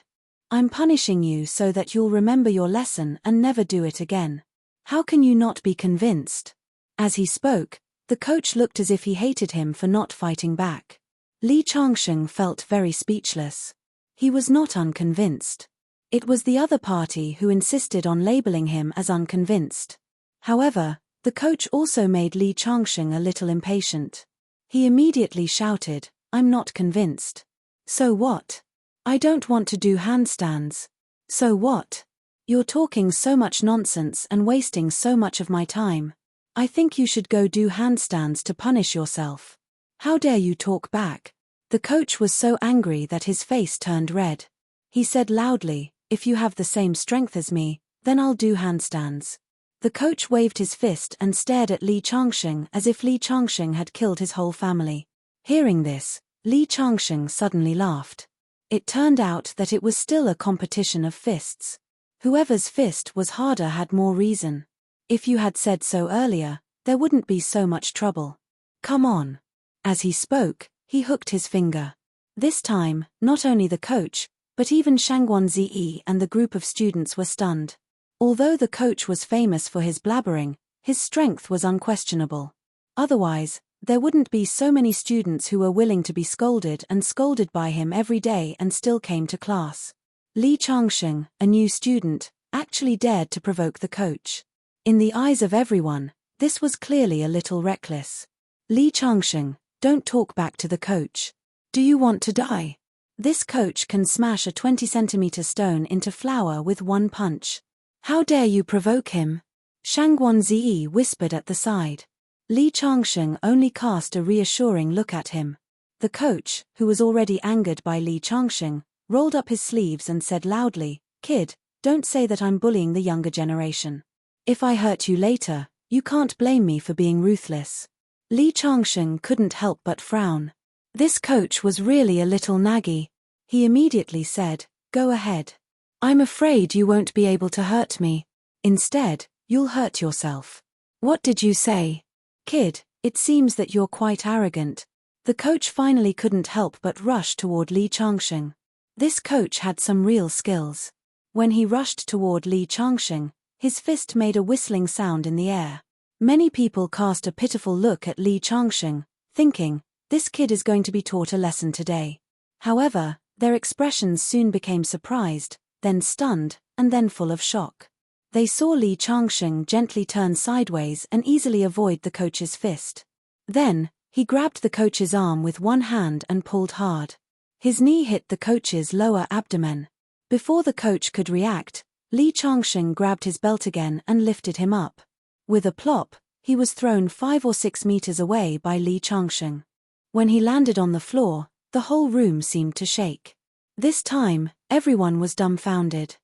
I'm punishing you so that you'll remember your lesson and never do it again. How can you not be convinced?" As he spoke, the coach looked as if he hated him for not fighting back. Li Changsheng felt very speechless. He was not unconvinced. It was the other party who insisted on labeling him as unconvinced. However, the coach also made Li Changsheng a little impatient. He immediately shouted, "I'm not convinced." "So what? I don't want to do handstands." "So what? You're talking so much nonsense and wasting so much of my time. I think you should go do handstands to punish yourself. How dare you talk back?" The coach was so angry that his face turned red. He said loudly, "If you have the same strength as me, then I'll do handstands." The coach waved his fist and stared at Li Changsheng as if Li Changsheng had killed his whole family. Hearing this, Li Changsheng suddenly laughed. It turned out that it was still a competition of fists. Whoever's fist was harder had more reason. If you had said so earlier, there wouldn't be so much trouble. Come on. As he spoke, he hooked his finger. This time, not only the coach, but even Shangguan Ziyi and the group of students were stunned. Although the coach was famous for his blabbering, his strength was unquestionable. Otherwise, there wouldn't be so many students who were willing to be scolded and scolded by him every day and still came to class. Li Changsheng, a new student, actually dared to provoke the coach. In the eyes of everyone, this was clearly a little reckless. Li Changsheng, don't talk back to the coach. Do you want to die? This coach can smash a 20-centimeter stone into flour with one punch. How dare you provoke him? Shangguan Ziyi whispered at the side. Li Changsheng only cast a reassuring look at him. The coach, who was already angered by Li Changsheng, rolled up his sleeves and said loudly, "Kid, don't say that I'm bullying the younger generation. If I hurt you later, you can't blame me for being ruthless." Li Changsheng couldn't help but frown. This coach was really a little naggy. He immediately said, "Go ahead. I'm afraid you won't be able to hurt me. Instead, you'll hurt yourself." "What did you say?" "Kid, It seems that you're quite arrogant. The coach finally couldn't help but rush toward Li Changsheng. This coach had some real skills. When he rushed toward Li Changsheng, his fist made a whistling sound in the air. Many people cast a pitiful look at Li Changsheng, thinking, this kid is going to be taught a lesson today. However, their expressions soon became surprised, then stunned, and then full of shock. They saw Li Changsheng gently turn sideways and easily avoid the coach's fist. Then, he grabbed the coach's arm with one hand and pulled hard. His knee hit the coach's lower abdomen. Before the coach could react, Li Changsheng grabbed his belt again and lifted him up. With a plop, he was thrown 5 or 6 meters away by Li Changsheng. When he landed on the floor, the whole room seemed to shake. This time, everyone was dumbfounded.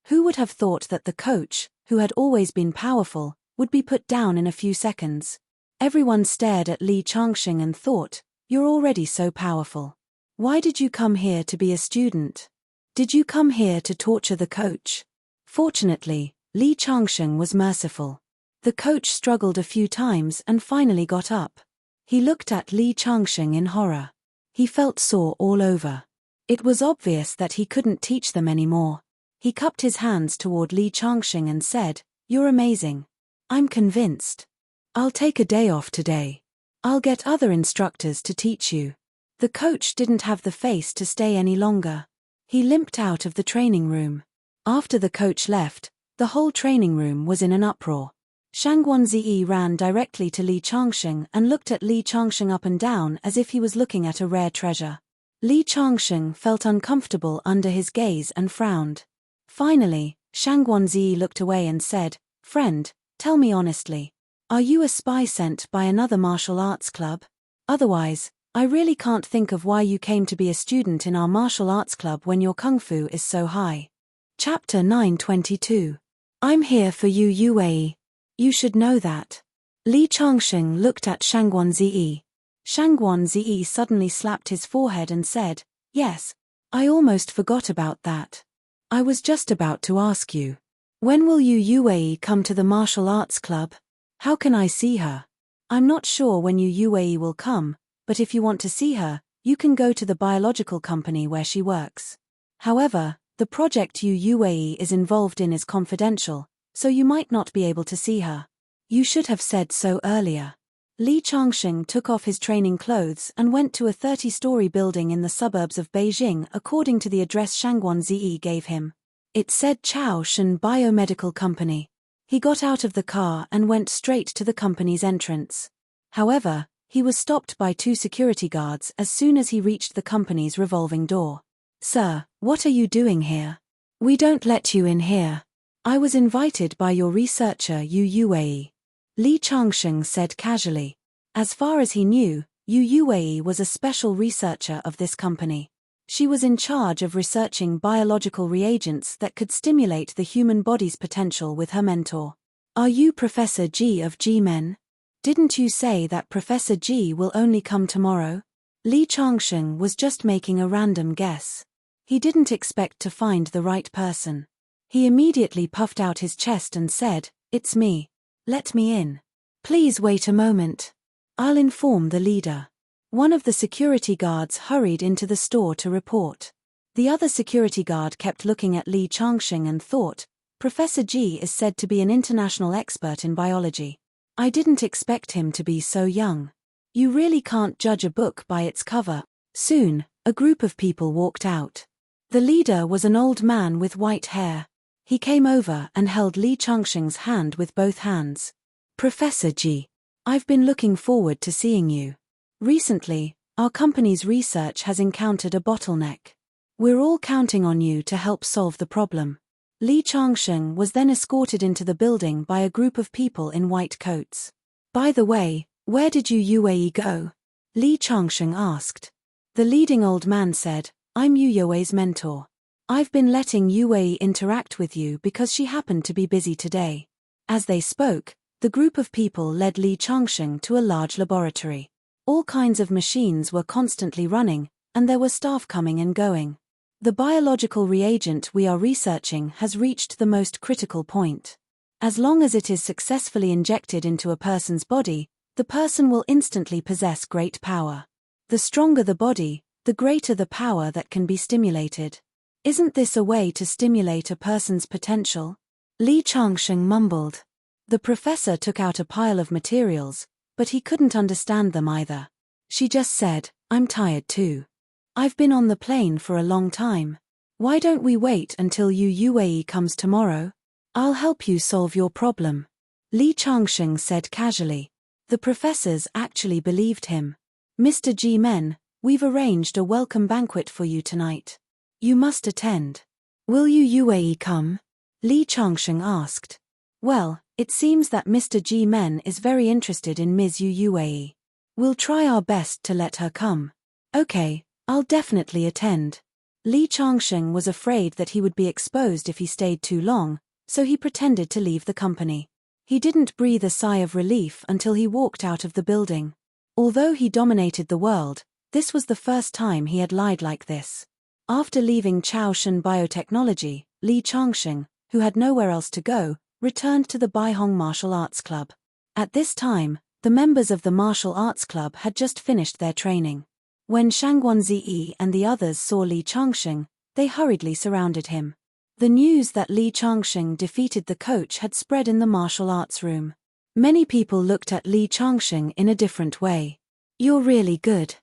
Who would have thought that the coach, who had always been powerful, would be put down in a few seconds? Everyone stared at Li Changsheng and thought, you're already so powerful. Why did you come here to be a student? Did you come here to torture the coach? Fortunately, Li Changsheng was merciful. The coach struggled a few times and finally got up. He looked at Li Changsheng in horror. He felt sore all over. It was obvious that he couldn't teach them anymore. He cupped his hands toward Li Changsheng and said, you're amazing. I'm convinced. I'll take a day off today. I'll get other instructors to teach you. The coach didn't have the face to stay any longer. He limped out of the training room. After the coach left, the whole training room was in an uproar. Shangguanzi ran directly to Li Changsheng and looked at Li Changsheng up and down as if he was looking at a rare treasure. Li Changsheng felt uncomfortable under his gaze and frowned. Finally, Shangguanzi looked away and said, friend, tell me honestly, are you a spy sent by another martial arts club? Otherwise, I really can't think of why you came to be a student in our martial arts club when your kung fu is so high. Chapter 922. I'm here for you, Yue. You should know that. Li Changsheng looked at Shangguanzi. Shangguanzi suddenly slapped his forehead and said, yes, I almost forgot about that. I was just about to ask you. When will you Yue come to the martial arts club? How can I see her? I'm not sure when you Yue will come, but if you want to see her, you can go to the biological company where she works. However, the project you Yue is involved in is confidential, so you might not be able to see her. You should have said so earlier. Li Changsheng took off his training clothes and went to a 30-story building in the suburbs of Beijing according to the address Shangguanzi gave him. It said Chao Shen Biomedical Company. He got out of the car and went straight to the company's entrance. However, he was stopped by 2 security guards as soon as he reached the company's revolving door. Sir, what are you doing here? We don't let you in here. I was invited by your researcher Yu Yue. Li Changsheng said casually. As far as he knew, Yu Yue was a special researcher of this company. She was in charge of researching biological reagents that could stimulate the human body's potential with her mentor. Are you Professor G of G-Men? Didn't you say that Professor G will only come tomorrow? Li Changsheng was just making a random guess. He didn't expect to find the right person. He immediately puffed out his chest and said, it's me. Let me in. Please wait a moment. I'll inform the leader. One of the security guards hurried into the store to report. The other security guard kept looking at Li Changsheng and thought, Professor G is said to be an international expert in biology. I didn't expect him to be so young. You really can't judge a book by its cover. Soon, a group of people walked out. The leader was an old man with white hair. He came over and held Li Changsheng's hand with both hands. Professor G, I've been looking forward to seeing you. Recently, our company's research has encountered a bottleneck. We're all counting on you to help solve the problem. Li Changsheng was then escorted into the building by a group of people in white coats. By the way, where did you Yue go? Li Changsheng asked. The leading old man said, I'm Yu Yue's mentor. I've been letting Yue interact with you because she happened to be busy today. As they spoke, the group of people led Li Changsheng to a large laboratory. All kinds of machines were constantly running, and there were staff coming and going. The biological reagent we are researching has reached the most critical point. As long as it is successfully injected into a person's body, the person will instantly possess great power. The stronger the body, the greater the power that can be stimulated. Isn't this a way to stimulate a person's potential? Li Changsheng mumbled. The professor took out a pile of materials, but he couldn't understand them either. She just said, I'm tired too. I've been on the plane for a long time. Why don't we wait until UAE comes tomorrow? I'll help you solve your problem. Li Changsheng said casually. The professors actually believed him. Mr. G. Men, we've arranged a welcome banquet for you tonight. You must attend. Will you UAE come? Li Changsheng asked. Well, it seems that Mr. G. Men is very interested in Ms. UAE. We'll try our best to let her come. Okay, I'll definitely attend. Li Changsheng was afraid that he would be exposed if he stayed too long, so he pretended to leave the company. He didn't breathe a sigh of relief until he walked out of the building. Although he dominated the world, this was the first time he had lied like this. After leaving Chaoshan Biotechnology, Li Changsheng, who had nowhere else to go, returned to the Baihong Martial Arts Club. At this time, the members of the Martial Arts Club had just finished their training. When Shangguan Ziyi and the others saw Li Changsheng, they hurriedly surrounded him. The news that Li Changsheng defeated the coach had spread in the martial arts room. Many people looked at Li Changsheng in a different way. You're really good.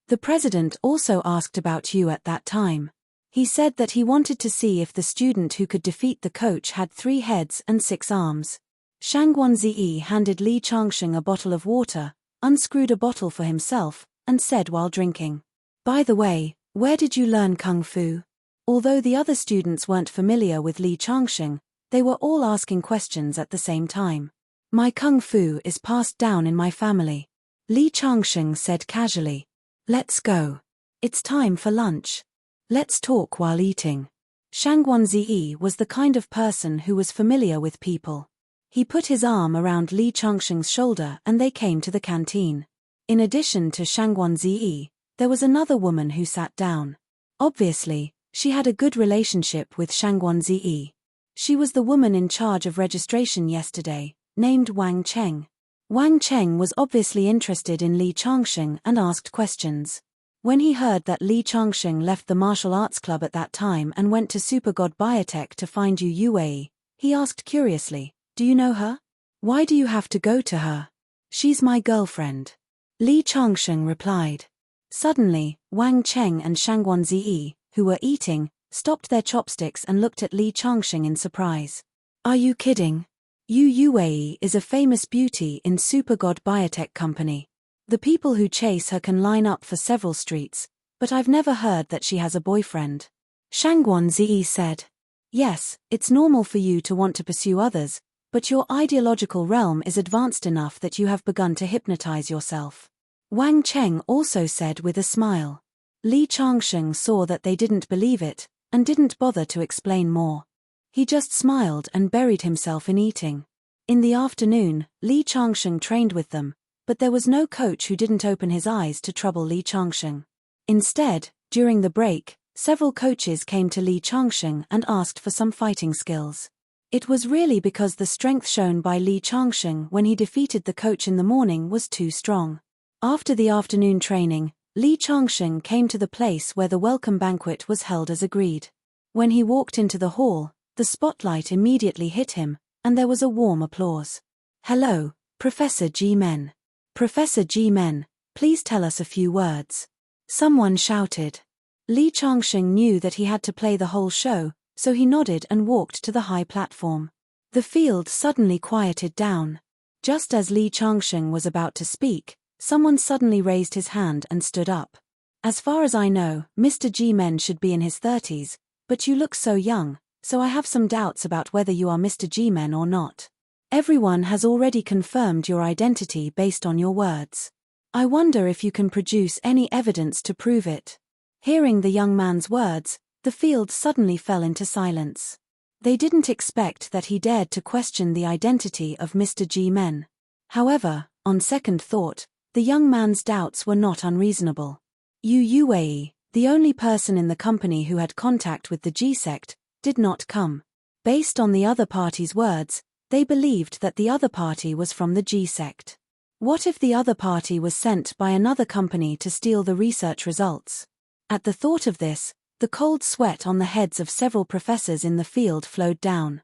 The president also asked about you at that time. He said that he wanted to see if the student who could defeat the coach had 3 heads and 6 arms. Shangguan Ziyi handed Li Changsheng a bottle of water, unscrewed a bottle for himself, and said while drinking, By the way, where did you learn Kung Fu? Although the other students weren't familiar with Li Changsheng, they were all asking questions at the same time. My Kung Fu is passed down in my family. Li Changsheng said casually. Let's go. It's time for lunch. Let's talk while eating. Shangguan Ziyi was the kind of person who was familiar with people. He put his arm around Li Changsheng's shoulder and they came to the canteen. In addition to Shangguan Ziyi, there was another woman who sat down. Obviously, she had a good relationship with Shangguan Ziyi. She was the woman in charge of registration yesterday, named Wang Cheng. Wang Cheng was obviously interested in Li Changsheng and asked questions. When he heard that Li Changsheng left the martial arts club at that time and went to Super God Biotech to find UAE, he asked curiously, Do you know her? Why do you have to go to her? She's my girlfriend. Li Changsheng replied. Suddenly, Wang Cheng and Shangguan Ziyi, who were eating, stopped their chopsticks and looked at Li Changsheng in surprise. Are you kidding? UAE is a famous beauty in Super God Biotech Company. The people who chase her can line up for several streets, but I've never heard that she has a boyfriend. Shangguan Ziyi said. Yes, it's normal for you to want to pursue others, but your ideological realm is advanced enough that you have begun to hypnotize yourself. Wang Cheng also said with a smile. Li Changsheng saw that they didn't believe it, and didn't bother to explain more. He just smiled and buried himself in eating. In the afternoon, Li Changsheng trained with them, but there was no coach who didn't open his eyes to trouble Li Changsheng. Instead, during the break, several coaches came to Li Changsheng and asked for some fighting skills. It was really because the strength shown by Li Changsheng when he defeated the coach in the morning was too strong. After the afternoon training, Li Changsheng came to the place where the welcome banquet was held as agreed. When he walked into the hall, the spotlight immediately hit him, and there was a warm applause. Hello, Professor G. Men. Professor G. Men, please tell us a few words. Someone shouted. Li Changsheng knew that he had to play the whole show, so he nodded and walked to the high platform. The field suddenly quieted down. Just as Li Changsheng was about to speak, someone suddenly raised his hand and stood up. As far as I know, Mr. G. Men should be in his 30s, but you look so young, so I have some doubts about whether you are Mr. G. Men or not. Everyone has already confirmed your identity based on your words. I wonder if you can produce any evidence to prove it. Hearing the young man's words, the field suddenly fell into silence. They didn't expect that he dared to question the identity of Mr. G. Men. However, on second thought, the young man's doubts were not unreasonable. UAE, the only person in the company who had contact with the G sect, did not come. Based on the other party's words, they believed that the other party was from the G sect. What if the other party was sent by another company to steal the research results? At the thought of this, the cold sweat on the heads of several professors in the field flowed down.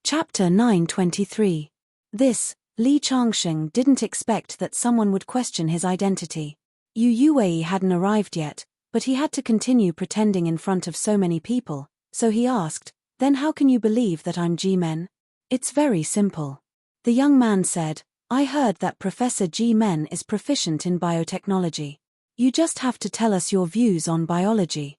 Chapter 923. Li Changsheng didn't expect that someone would question his identity. Yu Yuwei hadn't arrived yet, but he had to continue pretending in front of so many people, so he asked, "Then how can you believe that I'm G-Men?" "It's very simple." The young man said, "I heard that Professor G-Men is proficient in biotechnology. You just have to tell us your views on biology."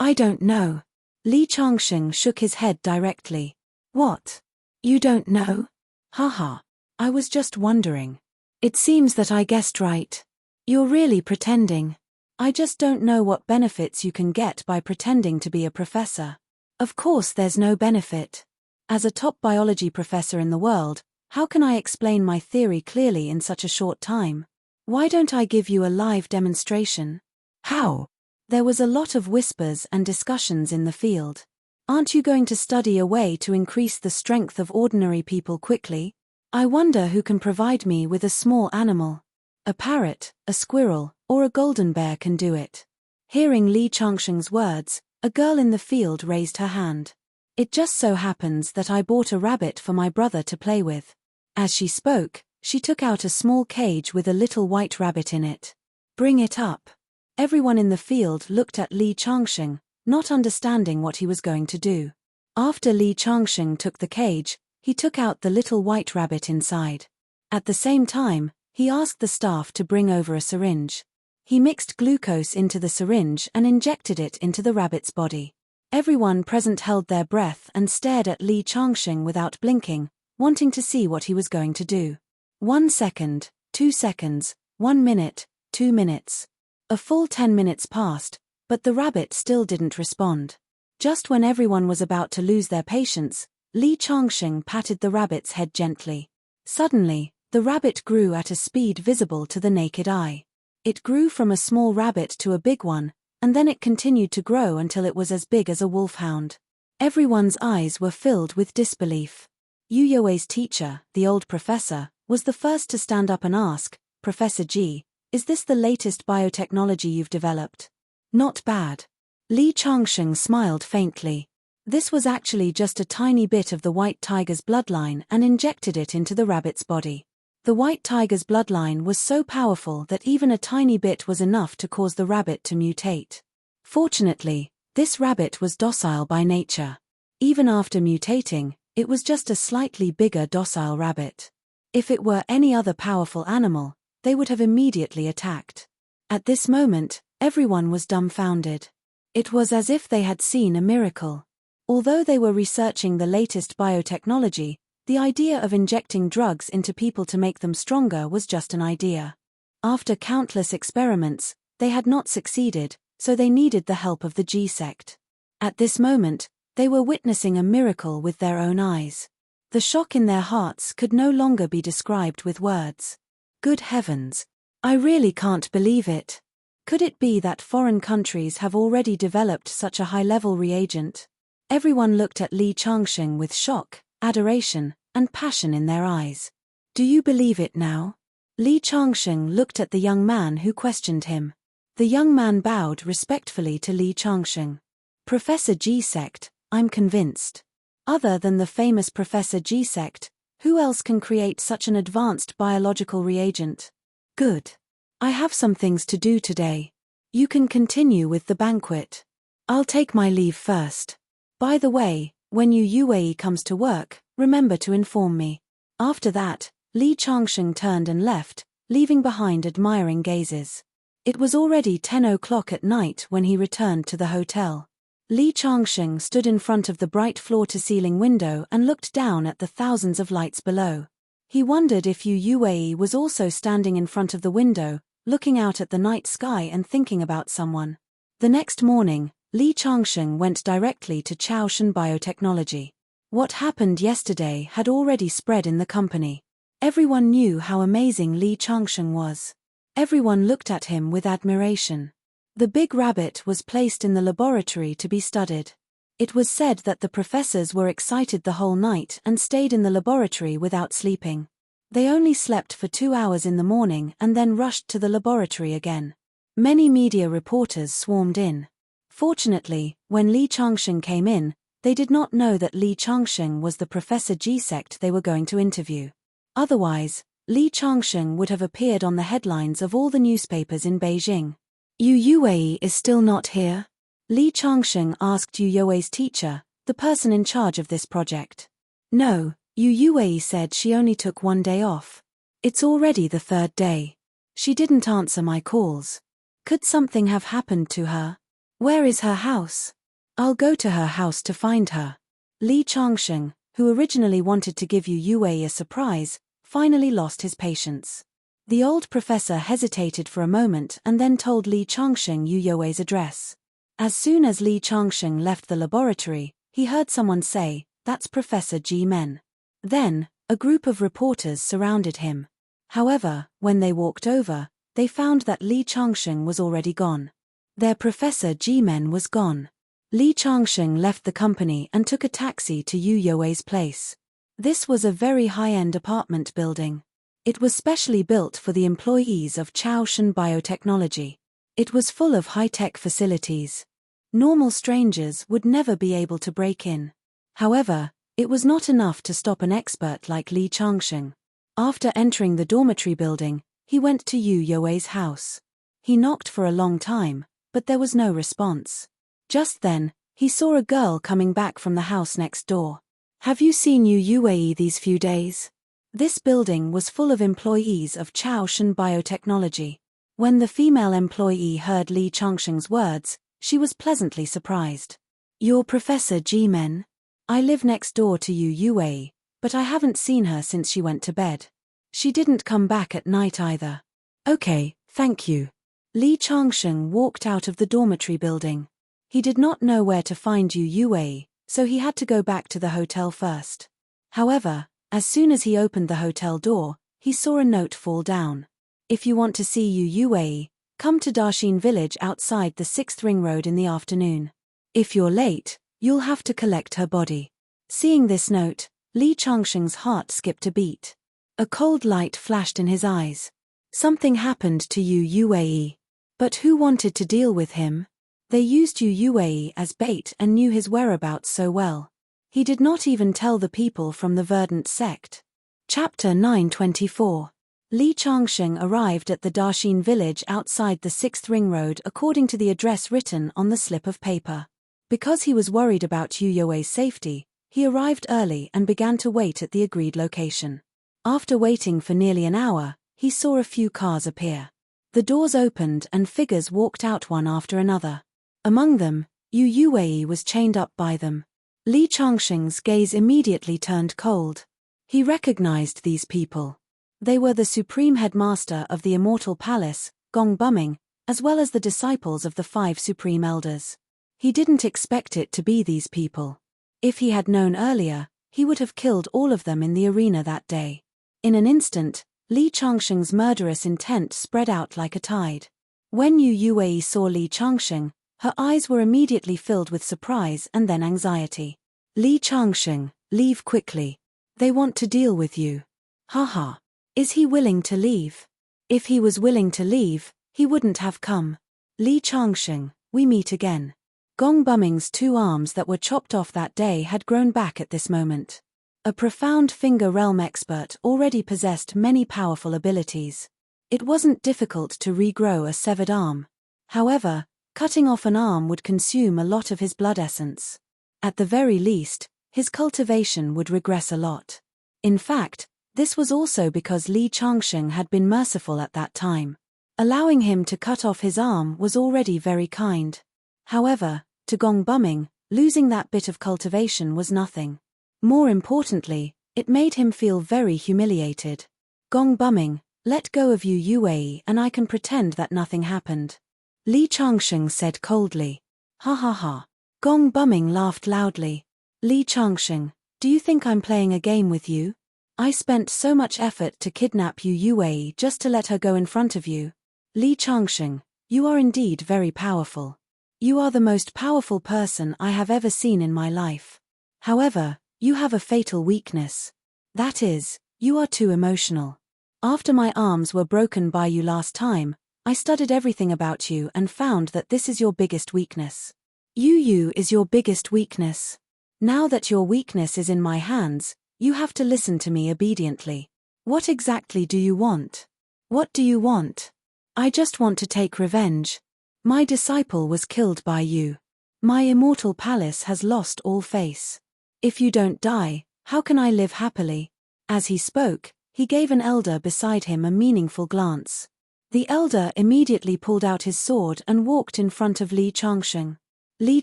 I don't know." Li Changsheng shook his head directly. "What? You don't know?" "Haha. I was just wondering. It seems that I guessed right. You're really pretending. I just don't know what benefits you can get by pretending to be a professor." "Of course there's no benefit. As a top biology professor in the world, how can I explain my theory clearly in such a short time? Why don't I give you a live demonstration?" "How?" There was a lot of whispers and discussions in the field. "Aren't you going to study a way to increase the strength of ordinary people quickly? I wonder who can provide me with a small animal. A parrot, a squirrel, or a golden bear can do it." Hearing Li Changsheng's words, a girl in the field raised her hand. "It just so happens that I bought a rabbit for my brother to play with." As she spoke, she took out a small cage with a little white rabbit in it. "Bring it up." Everyone in the field looked at Li Changsheng, not understanding what he was going to do. After Li Changsheng took the cage, he took out the little white rabbit inside. At the same time, he asked the staff to bring over a syringe. He mixed glucose into the syringe and injected it into the rabbit's body. Everyone present held their breath and stared at Li Changsheng without blinking, wanting to see what he was going to do. 1 second, 2 seconds, 1 minute, 2 minutes. A full 10 minutes passed, but the rabbit still didn't respond. Just when everyone was about to lose their patience, Li Changsheng patted the rabbit's head gently. Suddenly, the rabbit grew at a speed visible to the naked eye. It grew from a small rabbit to a big one, and then it continued to grow until it was as big as a wolfhound. Everyone's eyes were filled with disbelief. Yu Yuwei's teacher, the old professor, was the first to stand up and ask, "Professor G, is this the latest biotechnology you've developed?" "Not bad." Li Changsheng smiled faintly. This was actually just a tiny bit of the white tiger's bloodline and injected it into the rabbit's body. The white tiger's bloodline was so powerful that even a tiny bit was enough to cause the rabbit to mutate. Fortunately, this rabbit was docile by nature. Even after mutating, it was just a slightly bigger docile rabbit. If it were any other powerful animal, they would have immediately attacked. At this moment, everyone was dumbfounded. It was as if they had seen a miracle. Although they were researching the latest biotechnology, the idea of injecting drugs into people to make them stronger was just an idea. After countless experiments, they had not succeeded, so they needed the help of the G-sect. At this moment, they were witnessing a miracle with their own eyes. The shock in their hearts could no longer be described with words. Good heavens! I really can't believe it. Could it be that foreign countries have already developed such a high-level reagent? Everyone looked at Li Changsheng with shock, adoration, and passion in their eyes. "Do you believe it now?" Li Changsheng looked at the young man who questioned him. The young man bowed respectfully to Li Changsheng. "Professor G-sect, I'm convinced. Other than the famous Professor G-sect, who else can create such an advanced biological reagent?" "Good. I have some things to do today. You can continue with the banquet. I'll take my leave first. By the way, when Yu Yuwei comes to work, remember to inform me." After that, Li Changsheng turned and left, leaving behind admiring gazes. It was already 10 o'clock at night when he returned to the hotel. Li Changsheng stood in front of the bright floor-to-ceiling window and looked down at the thousands of lights below. He wondered if Yu Yuwei was also standing in front of the window, looking out at the night sky and thinking about someone. The next morning, Li Changsheng went directly to Chaoshan Biotechnology. What happened yesterday had already spread in the company. Everyone knew how amazing Li Changsheng was. Everyone looked at him with admiration. The big rabbit was placed in the laboratory to be studied. It was said that the professors were excited the whole night and stayed in the laboratory without sleeping. They only slept for 2 hours in the morning and then rushed to the laboratory again. Many media reporters swarmed in. Fortunately, when Li Changsheng came in, they did not know that Li Changsheng was the Professor G sect they were going to interview. Otherwise, Li Changsheng would have appeared on the headlines of all the newspapers in Beijing. Yu Yuwei is still not here? Li Changsheng asked Yu Yuwei's teacher, the person in charge of this project. No, Yu Yuwei said she only took 1 day off. It's already the 3rd day. She didn't answer my calls. Could something have happened to her? Where is her house? I'll go to her house to find her. Li Changsheng, who originally wanted to give Yu Yuwei a surprise, finally lost his patience. The old professor hesitated for a moment and then told Li Changsheng Yu Yuwei's address. As soon as Li Changsheng left the laboratory, he heard someone say, "That's Professor G Men." Then, a group of reporters surrounded him. However, when they walked over, they found that Li Changsheng was already gone. Their Professor G Men was gone. Li Changsheng left the company and took a taxi to Yu Yuwei's place. This was a very high-end apartment building. It was specially built for the employees of Chaoshan Biotechnology. It was full of high-tech facilities. Normal strangers would never be able to break in. However, it was not enough to stop an expert like Li Changsheng. After entering the dormitory building, he went to Yu Yuwei's house. He knocked for a long time, but there was no response. Just then, he saw a girl coming back from the house next door. "Have you seen Yu Yuwei these few days?" This building was full of employees of Chaoshan Biotechnology. When the female employee heard Li Changsheng's words, she was pleasantly surprised. "You're Professor G Men? I live next door to Yu Yuwei, but I haven't seen her since she went to bed. She didn't come back at night either." "Okay, thank you." Li Changsheng walked out of the dormitory building. He did not know where to find Yu Yuwei, so he had to go back to the hotel first. However, as soon as he opened the hotel door, he saw a note fall down. "If you want to see Yu Yuwei, come to Daxin village outside the 6th ring road in the afternoon. If you're late, you'll have to collect her body." Seeing this note, Li Changsheng's heart skipped a beat. A cold light flashed in his eyes. Something happened to Yu Yuwei. But who wanted to deal with him? They used Yu Yuwei as bait and knew his whereabouts so well. He did not even tell the people from the Verdant sect. Chapter 924. Li Changsheng arrived at the Daxin village outside the 6th ring road according to the address written on the slip of paper. Because he was worried about Yu Yuwei's safety, he arrived early and began to wait at the agreed location. After waiting for nearly an hour, he saw a few cars appear. The doors opened and figures walked out one after another. Among them, Yu Yuwei was chained up by them. Li Changsheng's gaze immediately turned cold. He recognized these people. They were the supreme headmaster of the Immortal Palace, Gong Buming, as well as the disciples of the 5 supreme elders. He didn't expect it to be these people. If he had known earlier, he would have killed all of them in the arena that day. In an instant, Li Changsheng's murderous intent spread out like a tide. When Yu Yuwei saw Li Changsheng, her eyes were immediately filled with surprise and then anxiety. "Li Changsheng, leave quickly. They want to deal with you." "Haha. Is he willing to leave?" "If he was willing to leave, he wouldn't have come." "Li Changsheng, we meet again." Gong Buming's 2 arms that were chopped off that day had grown back at this moment. A profound finger realm expert already possessed many powerful abilities. It wasn't difficult to regrow a severed arm. However, cutting off an arm would consume a lot of his blood essence. At the very least, his cultivation would regress a lot. In fact, this was also because Li Changsheng had been merciful at that time. Allowing him to cut off his arm was already very kind. However, to Gong Buming, losing that bit of cultivation was nothing. More importantly, it made him feel very humiliated. "Gong Buming, let go of Yu Yuwei and I can pretend that nothing happened." Li Changsheng said coldly. "Ha ha ha." Gong Buming laughed loudly. "Li Changsheng, do you think I'm playing a game with you? I spent so much effort to kidnap Yu Yuwei just to let her go in front of you. Li Changsheng, you are indeed very powerful. You are the most powerful person I have ever seen in my life. However, you have a fatal weakness. That is, You are too emotional. After my arms were broken by you last time, I studied everything about you and found that this is your biggest weakness. You is your biggest weakness. Now that your weakness is in my hands, you have to listen to me obediently. What exactly do you want? What do you want? I just want to take revenge. My disciple was killed by you. My immortal palace has lost all face. If you don't die, how can I live happily? As he spoke, he gave an elder beside him a meaningful glance. The elder immediately pulled out his sword and walked in front of Li Changsheng. Li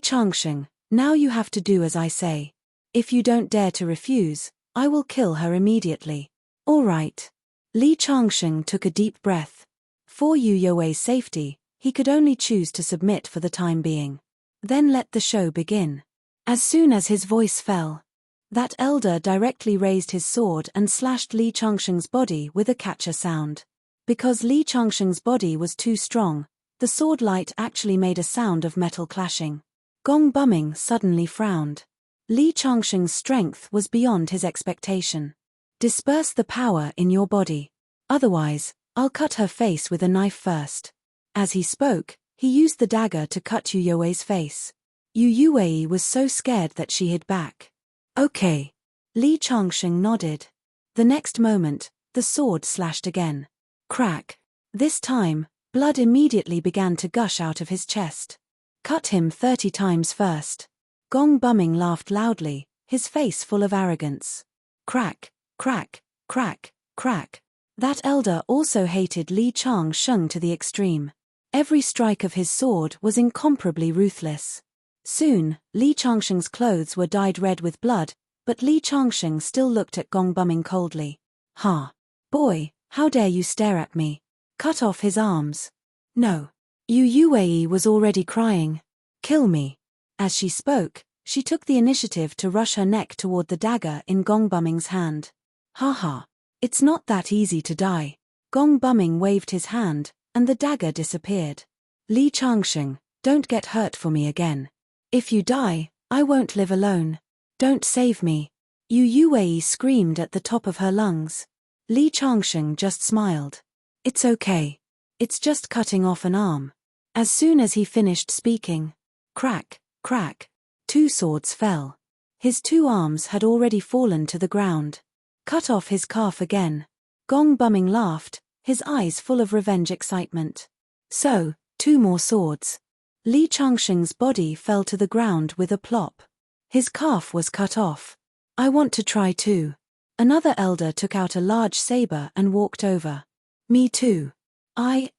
Changsheng, now you have to do as I say. If you don't dare to refuse, I will kill her immediately. All right. Li Changsheng took a deep breath. For Yu Youwei's safety, he could only choose to submit for the time being. Then let the show begin. As soon as his voice fell, that elder directly raised his sword and slashed Li Changsheng's body with a catcher sound. Because Li Changsheng's body was too strong, the sword light actually made a sound of metal clashing. Gong Buming suddenly frowned. Li Changsheng's strength was beyond his expectation. Disperse the power in your body. Otherwise, I'll cut her face with a knife first. As he spoke, he used the dagger to cut Yu Youwei's face. Yu Youwei was so scared that she hid back. Okay. Li Changsheng nodded. The next moment, the sword slashed again. Crack. This time, blood immediately began to gush out of his chest. Cut him 30 times first. Gong Buming laughed loudly, his face full of arrogance. Crack, crack, crack, crack. That elder also hated Li Changsheng to the extreme. Every strike of his sword was incomparably ruthless. Soon, Li Changsheng's clothes were dyed red with blood, but Li Changsheng still looked at Gong Buming coldly. Ha! Boy, how dare you stare at me? Cut off his arms. No. Yu Youwei was already crying. Kill me. As she spoke, she took the initiative to rush her neck toward the dagger in Gong Buming's hand. Ha ha. It's not that easy to die. Gong Buming waved his hand, and the dagger disappeared. Li Changsheng, don't get hurt for me again. If you die, I won't live alone. Don't save me. Yu Youwei screamed at the top of her lungs. Li Changsheng just smiled. It's okay. It's just cutting off an arm. As soon as he finished speaking, crack, crack, 2 swords fell. His 2 arms had already fallen to the ground. Cut off his calf again. Gong Buming laughed, his eyes full of revenge excitement. So, 2 more swords. Li Changsheng's body fell to the ground with a plop. His calf was cut off. I want to try too. Another elder took out a large saber and walked over. Me too. The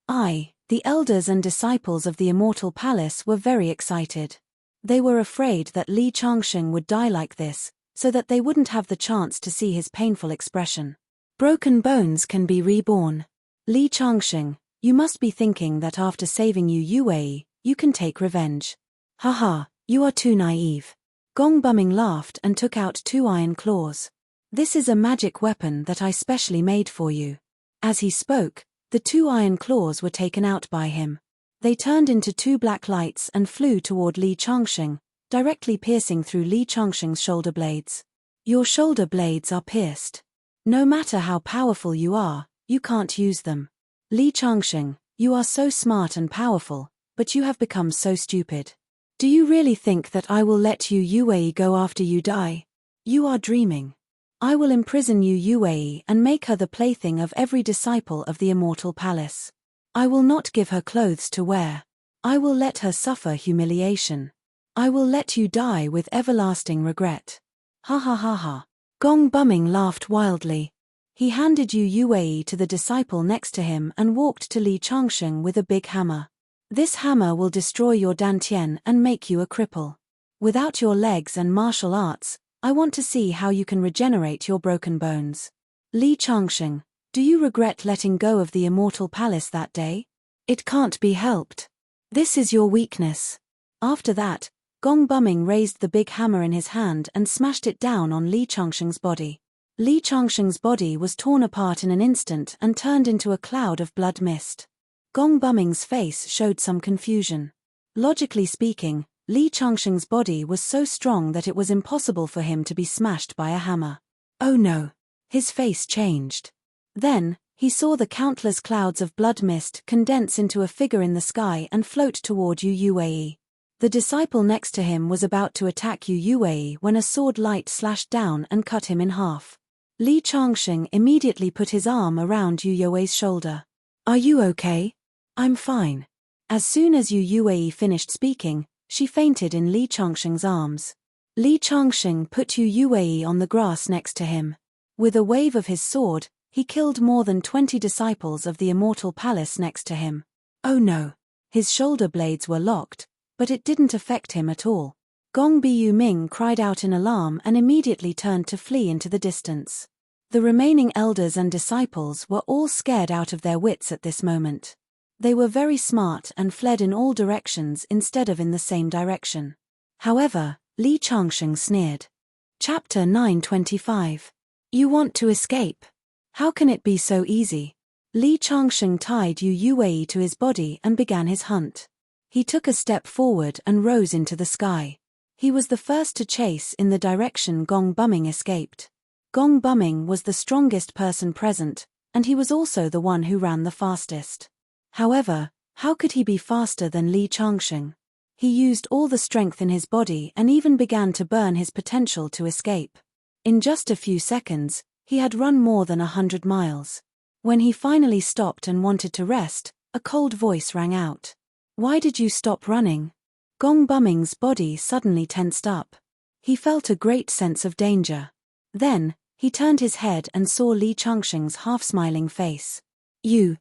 elders and disciples of the Immortal Palace were very excited. They were afraid that Li Changsheng would die like this, so that they wouldn't have the chance to see his painful expression. Broken bones can be reborn. Li Changsheng, you must be thinking that after saving Yu Youwei, you can take revenge. Haha, you are too naive. Gong Buming laughed and took out 2 iron claws. This is a magic weapon that I specially made for you. As he spoke, the 2 iron claws were taken out by him. They turned into 2 black lights and flew toward Li Changsheng, directly piercing through Li Changsheng's shoulder blades. Your shoulder blades are pierced. No matter how powerful you are, you can't use them. Li Changsheng, you are so smart and powerful, but you have become so stupid. Do you really think that I will let Yu Youwei go after you die? You are dreaming. I will imprison Yu Youwei and make her the plaything of every disciple of the Immortal Palace. I will not give her clothes to wear. I will let her suffer humiliation. I will let you die with everlasting regret. Ha ha ha ha. Gong Buming laughed wildly. He handed Yu Youwei to the disciple next to him and walked to Li Changsheng with a big hammer. This hammer will destroy your dantian and make you a cripple. Without your legs and martial arts, I want to see how you can regenerate your broken bones. Li Changsheng, do you regret letting go of the Immortal Palace that day? It can't be helped. This is your weakness. After that, Gong Buming raised the big hammer in his hand and smashed it down on Li Changsheng's body. Li Changsheng's body was torn apart in an instant and turned into a cloud of blood mist. Gong Buming's face showed some confusion. Logically speaking, Li Changsheng's body was so strong that it was impossible for him to be smashed by a hammer. Oh no. His face changed. Then, he saw the countless clouds of blood mist condense into a figure in the sky and float toward Yu. The disciple next to him was about to attack Yu when a sword light slashed down and cut him in half. Li Changsheng immediately put his arm around Yu's shoulder. "Are you okay?" "I'm fine." As soon as Yu finished speaking, she fainted in Li Changsheng's arms. Li Changsheng put Yu on the grass next to him. With a wave of his sword, he killed more than 20 disciples of the immortal palace next to him. Oh no! His shoulder blades were locked, but it didn't affect him at all. Gong Biu Ming cried out in alarm and immediately turned to flee into the distance. The remaining elders and disciples were all scared out of their wits at this moment. They were very smart and fled in all directions instead of in the same direction. However, Li Changsheng sneered. Chapter 925. You want to escape? How can it be so easy? Li Changsheng tied Yu to his body and began his hunt. He took a step forward and rose into the sky. He was the first to chase in the direction Gong Buming escaped. Gong Buming was the strongest person present, and he was also the one who ran the fastest. However, how could he be faster than Li Changsheng? He used all the strength in his body and even began to burn his potential to escape. In just a few seconds, he had run more than 100 miles. When he finally stopped and wanted to rest, a cold voice rang out. "Why did you stop running?" Gong Buming's body suddenly tensed up. He felt a great sense of danger. Then, he turned his head and saw Li Changsheng's half-smiling face. You,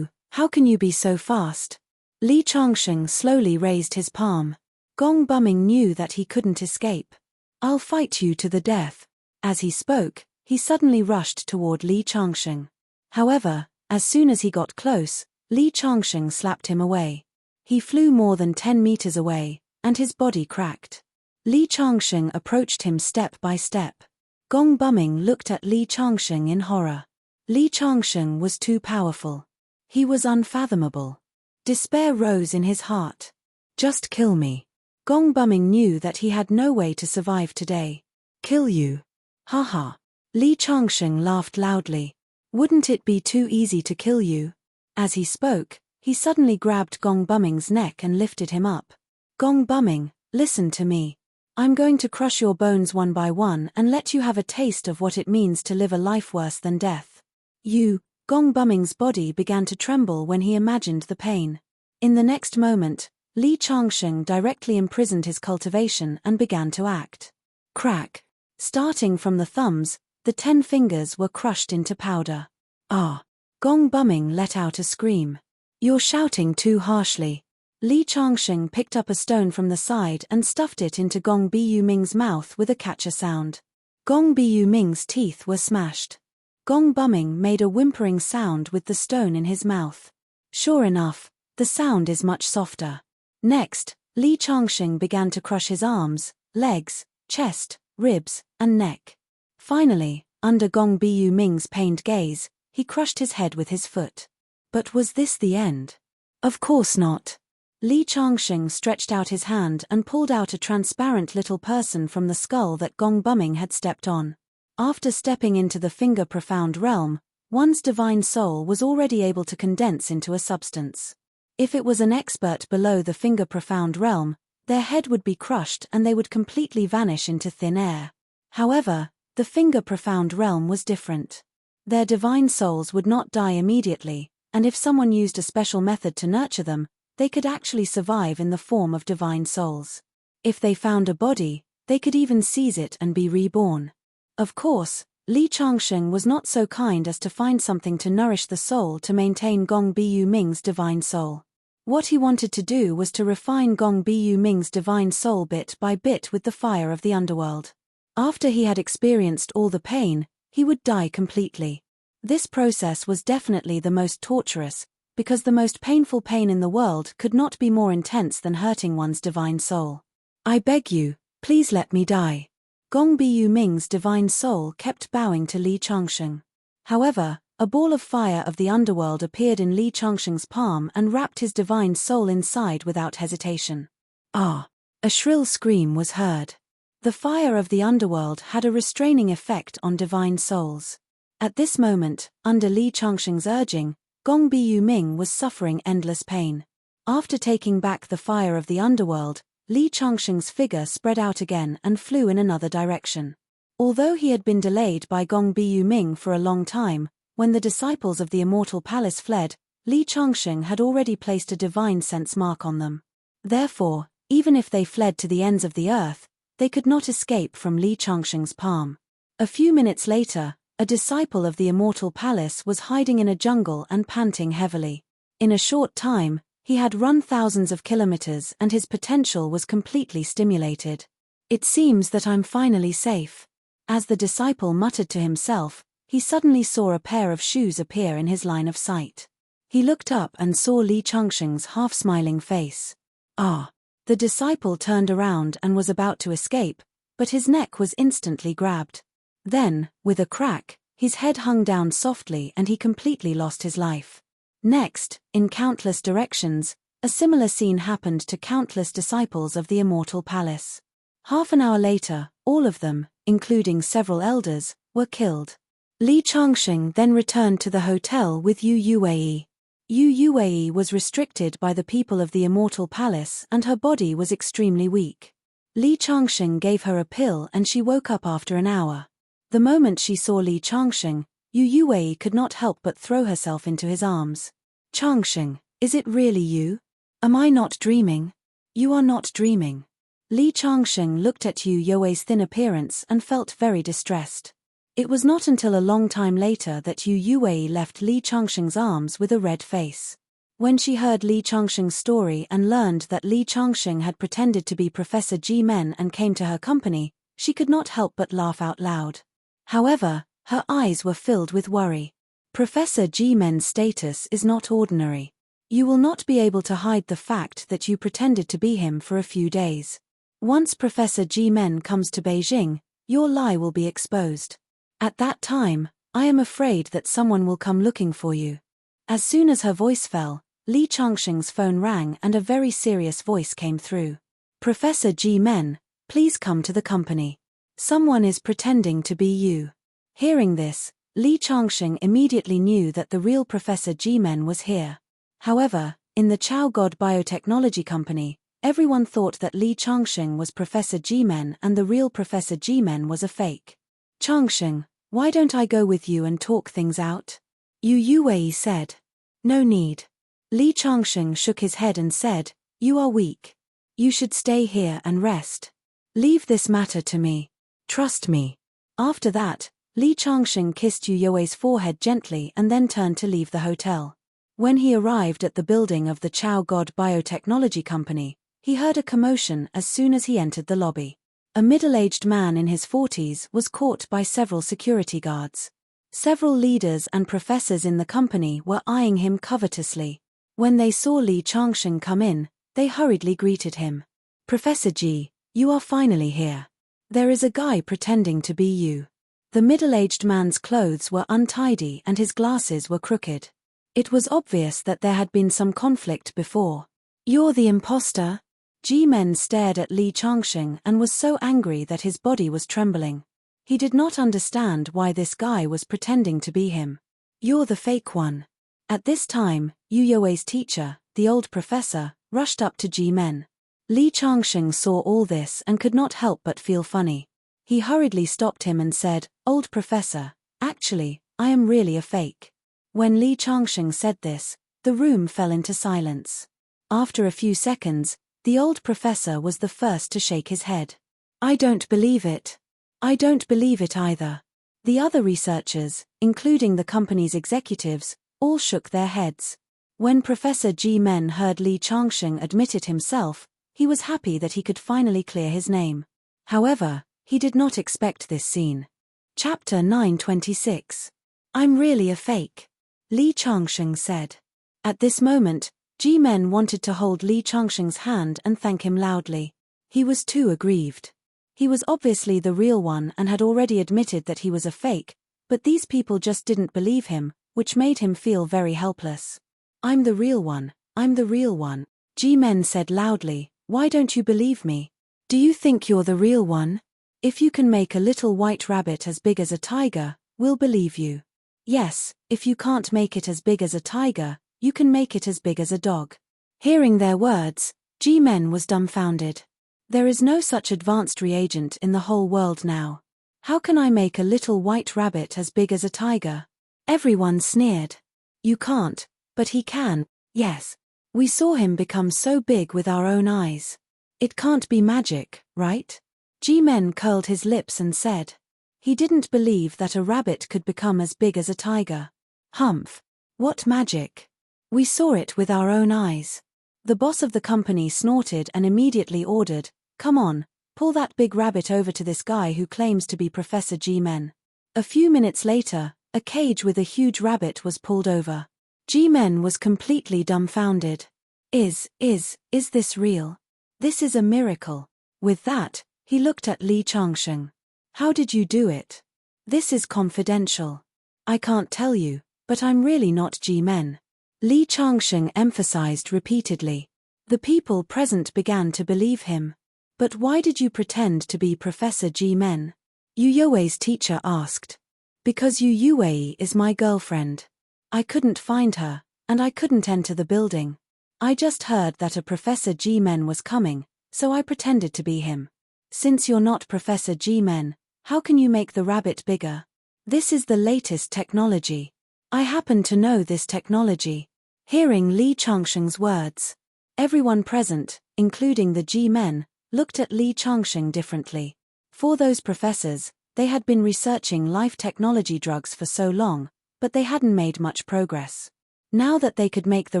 how can you be so fast?" Li Changsheng slowly raised his palm. Gong Buming knew that he couldn't escape. "I'll fight you to the death." As he spoke, he suddenly rushed toward Li Changsheng. However, as soon as he got close, Li Changsheng slapped him away. He flew more than 10 meters away, and his body cracked. Li Changsheng approached him step by step. Gong Buming looked at Li Changsheng in horror. Li Changsheng was too powerful. He was unfathomable. Despair rose in his heart. "Just kill me." Gong Buming knew that he had no way to survive today. "Kill you? Haha." Li Changsheng laughed loudly. "Wouldn't it be too easy to kill you?" As he spoke, he suddenly grabbed Gong Buming's neck and lifted him up. "Gong Buming, listen to me. I'm going to crush your bones one by one and let you have a taste of what it means to live a life worse than death." Gong Buming's body began to tremble when he imagined the pain. In the next moment, Li Changsheng directly imprisoned his cultivation and began to act. Crack! Starting from the thumbs, the 10 fingers were crushed into powder. "Ah!" Gong Buming let out a scream. "You're shouting too harshly." Li Changsheng picked up a stone from the side and stuffed it into Gong Biu Ming's mouth with a catcher sound. Gong Biu Ming's teeth were smashed. Gong Buming made a whimpering sound with the stone in his mouth. Sure enough, the sound is much softer. Next, Li Changsheng began to crush his arms, legs, chest, ribs, and neck. Finally, under Gong Biu Ming's pained gaze, he crushed his head with his foot. But was this the end? Of course not. Li Changsheng stretched out his hand and pulled out a transparent little person from the skull that Gong Buming had stepped on. After stepping into the finger profound realm, one's divine soul was already able to condense into a substance. If it was an expert below the finger profound realm, their head would be crushed and they would completely vanish into thin air. However, the finger profound realm was different. Their divine souls would not die immediately, and if someone used a special method to nurture them, they could actually survive in the form of divine souls. If they found a body, they could even seize it and be reborn. Of course, Li Changsheng was not so kind as to find something to nourish the soul to maintain Gong Biu Ming's divine soul. What he wanted to do was to refine Gong Biu Ming's divine soul bit by bit with the fire of the underworld. After he had experienced all the pain, he would die completely. This process was definitely the most torturous, because the most painful pain in the world could not be more intense than hurting one's divine soul. "I beg you, please let me die." Gong Biu Ming's divine soul kept bowing to Li Changsheng. However, a ball of fire of the underworld appeared in Li Changsheng's palm and wrapped his divine soul inside without hesitation. "Ah!" A shrill scream was heard. The fire of the underworld had a restraining effect on divine souls. At this moment, under Li Changsheng's urging, Gong Biu Ming was suffering endless pain. After taking back the fire of the underworld, Li Changsheng's figure spread out again and flew in another direction. Although he had been delayed by Gong Biu Ming for a long time, when the disciples of the Immortal Palace fled, Li Changsheng had already placed a divine sense mark on them. Therefore, even if they fled to the ends of the earth, they could not escape from Li Changsheng's palm. A few minutes later, a disciple of the Immortal Palace was hiding in a jungle and panting heavily. In a short time, he had run thousands of kilometers and his potential was completely stimulated. It seems that I'm finally safe. As the disciple muttered to himself, he suddenly saw a pair of shoes appear in his line of sight. He looked up and saw Li Changsheng's half-smiling face. Ah! The disciple turned around and was about to escape, but his neck was instantly grabbed. Then, with a crack, his head hung down softly and he completely lost his life. Next, in countless directions, a similar scene happened to countless disciples of the Immortal Palace. Half an hour later, all of them, including several elders, were killed. Li Changsheng then returned to the hotel with Yu Yuwei. Yu Yuwei was restricted by the people of the Immortal Palace and her body was extremely weak. Li Changsheng gave her a pill and she woke up after an hour. The moment she saw Li Changsheng, Yu Yuwei could not help but throw herself into his arms. Changsheng, is it really you? Am I not dreaming? You are not dreaming. Li Changsheng looked at Yu Yuwei's thin appearance and felt very distressed. It was not until a long time later that Yu Yuwei left Li Changsheng's arms with a red face. When she heard Li Changsheng's story and learned that Li Changsheng had pretended to be Professor Ji Men and came to her company, she could not help but laugh out loud. However, her eyes were filled with worry. Professor Ji Men's status is not ordinary. You will not be able to hide the fact that you pretended to be him for a few days. Once Professor Ji Men comes to Beijing, your lie will be exposed. At that time, I am afraid that someone will come looking for you. As soon as her voice fell, Li Changsheng's phone rang and a very serious voice came through. Professor Ji Men, please come to the company. Someone is pretending to be you. Hearing this, Li Changsheng immediately knew that the real Professor Ji Men was here. However, in the Chao God Biotechnology Company, everyone thought that Li Changsheng was Professor Ji Men and the real Professor Ji Men was a fake. Changsheng, why don't I go with you and talk things out? Yu Yuwei said. No need. Li Changsheng shook his head and said, you are weak. You should stay here and rest. Leave this matter to me. Trust me. After that, Li Changsheng kissed Yu Yuwei's forehead gently and then turned to leave the hotel. When he arrived at the building of the Chao God Biotechnology Company, he heard a commotion as soon as he entered the lobby. A middle-aged man in his 40s was caught by several security guards. Several leaders and professors in the company were eyeing him covetously. When they saw Li Changsheng come in, they hurriedly greeted him. Professor Ji, you are finally here. There is a guy pretending to be you. The middle-aged man's clothes were untidy and his glasses were crooked. It was obvious that there had been some conflict before. You're the imposter? Ji Men stared at Li Changsheng and was so angry that his body was trembling. He did not understand why this guy was pretending to be him. You're the fake one. At this time, Yu Yuwei's teacher, the old professor, rushed up to Ji Men. Li Changsheng saw all this and could not help but feel funny. He hurriedly stopped him and said, Old professor, actually, I am really a fake. When Li Changsheng said this, the room fell into silence. After a few seconds, the old professor was the first to shake his head. I don't believe it. I don't believe it either. The other researchers, including the company's executives, all shook their heads. When Professor Ji Men heard Li Changsheng admit it himself, he was happy that he could finally clear his name. However, he did not expect this scene. Chapter 926. I'm really a fake. Li Changsheng said. At this moment, Ji Men wanted to hold Li Changsheng's hand and thank him loudly. He was too aggrieved. He was obviously the real one and had already admitted that he was a fake, but these people just didn't believe him, which made him feel very helpless. I'm the real one, I'm the real one, Ji Men said loudly. Why don't you believe me? Do you think you're the real one? If you can make a little white rabbit as big as a tiger, we'll believe you. Yes, if you can't make it as big as a tiger, you can make it as big as a dog. Hearing their words, G-Men was dumbfounded. There is no such advanced reagent in the whole world now. How can I make a little white rabbit as big as a tiger? Everyone sneered. You can't, but he can. Yes. We saw him become so big with our own eyes. It can't be magic, right? G-Men curled his lips and said. He didn't believe that a rabbit could become as big as a tiger. Humph. What magic? We saw it with our own eyes. The boss of the company snorted and immediately ordered, "Come on, pull that big rabbit over to this guy who claims to be Professor G-Men." A few minutes later, a cage with a huge rabbit was pulled over. G-Men was completely dumbfounded. Is this real? This is a miracle. With that, he looked at Li Changsheng. How did you do it? This is confidential. I can't tell you, but I'm really not G-Men. Li Changsheng emphasized repeatedly. The people present began to believe him. But why did you pretend to be Professor G-Men? Yu Yue's teacher asked. Because Yu Yue is my girlfriend. I couldn't find her, and I couldn't enter the building. I just heard that a Professor G-Men was coming, so I pretended to be him. Since you're not Professor G-Men, how can you make the rabbit bigger? This is the latest technology. I happen to know this technology. Hearing Li Changsheng's words, everyone present, including the G-Men, looked at Li Changsheng differently. For those professors, they had been researching life technology drugs for so long, but they hadn't made much progress. Now that they could make the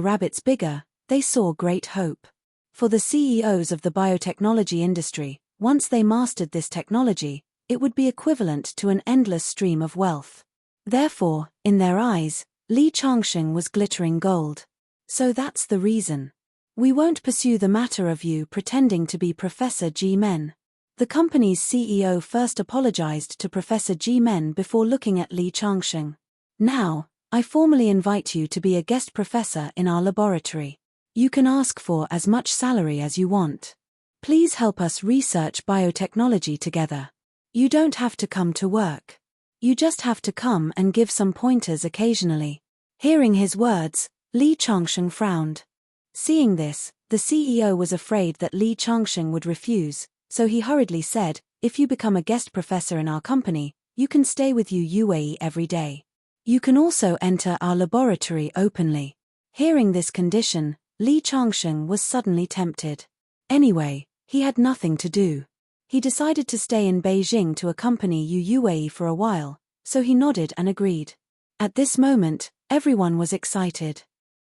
rabbits bigger, they saw great hope. For the CEOs of the biotechnology industry, once they mastered this technology, it would be equivalent to an endless stream of wealth. Therefore, in their eyes, Li Changsheng was glittering gold. So that's the reason. We won't pursue the matter of you pretending to be Professor G-Men. The company's CEO first apologized to Professor G-Men before looking at Li Changsheng. Now, I formally invite you to be a guest professor in our laboratory. You can ask for as much salary as you want. Please help us research biotechnology together. You don't have to come to work. You just have to come and give some pointers occasionally. Hearing his words, Li Changsheng frowned. Seeing this, the CEO was afraid that Li Changsheng would refuse, so he hurriedly said, "If you become a guest professor in our company, you can stay with Yu Yue every day. You can also enter our laboratory openly." Hearing this condition, Li Changsheng was suddenly tempted. Anyway, he had nothing to do. He decided to stay in Beijing to accompany Yu Yue for a while, so he nodded and agreed. At this moment, everyone was excited.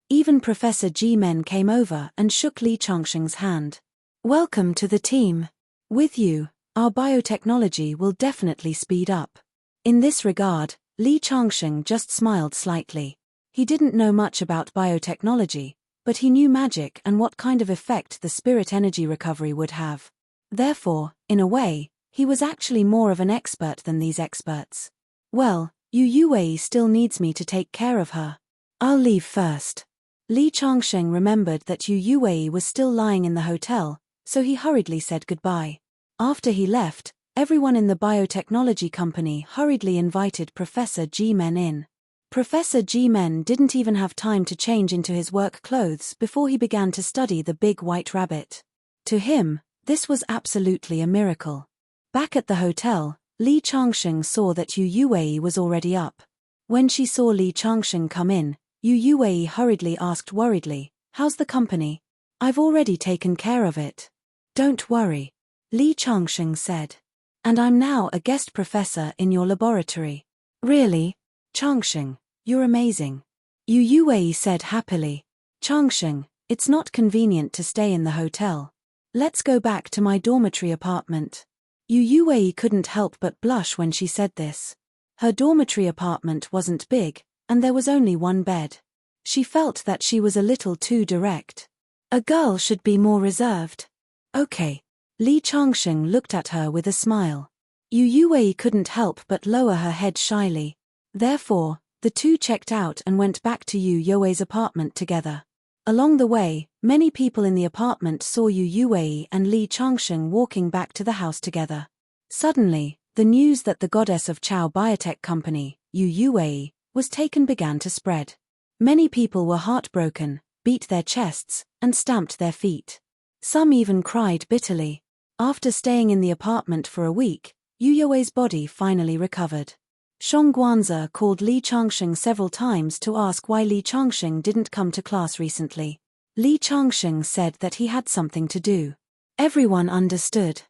Even Professor G-Men came over and shook Li Changsheng's hand. "Welcome to the team. With you, our biotechnology will definitely speed up." In this regard, Li Changsheng just smiled slightly. He didn't know much about biotechnology, but he knew magic and what kind of effect the spirit energy recovery would have. Therefore, in a way, he was actually more of an expert than these experts. "Well, Yu Yue still needs me to take care of her. I'll leave first." Li Changsheng remembered that Yu Yue was still lying in the hotel, so he hurriedly said goodbye. After he left, everyone in the biotechnology company hurriedly invited Professor G-Men in. Professor G-Men didn't even have time to change into his work clothes before he began to study the big white rabbit. To him, this was absolutely a miracle. Back at the hotel, Li Changsheng saw that Yu Yue was already up. When she saw Li Changsheng come in, Yu Yue hurriedly asked worriedly, "How's the company?" "I've already taken care of it. Don't worry," Li Changsheng said. "And I'm now a guest professor in your laboratory." "Really? Changsheng, you're amazing," Yu Yue said happily. "Changsheng, it's not convenient to stay in the hotel. Let's go back to my dormitory apartment." Yu Yue couldn't help but blush when she said this. Her dormitory apartment wasn't big, and there was only one bed. She felt that she was a little too direct. A girl should be more reserved. "Okay." Li Changsheng looked at her with a smile. Yu Yue couldn't help but lower her head shyly. Therefore, the two checked out and went back to Yu Yue's apartment together. Along the way, many people in the apartment saw Yu Yue and Li Changsheng walking back to the house together. Suddenly, the news that the goddess of Chao Biotech Company, Yu Yue, was taken began to spread. Many people were heartbroken, beat their chests, and stamped their feet. Some even cried bitterly. After staying in the apartment for a week, Yu Yue's body finally recovered. Shang Guanzi called Li Changsheng several times to ask why Li Changsheng didn't come to class recently. Li Changsheng said that he had something to do. Everyone understood.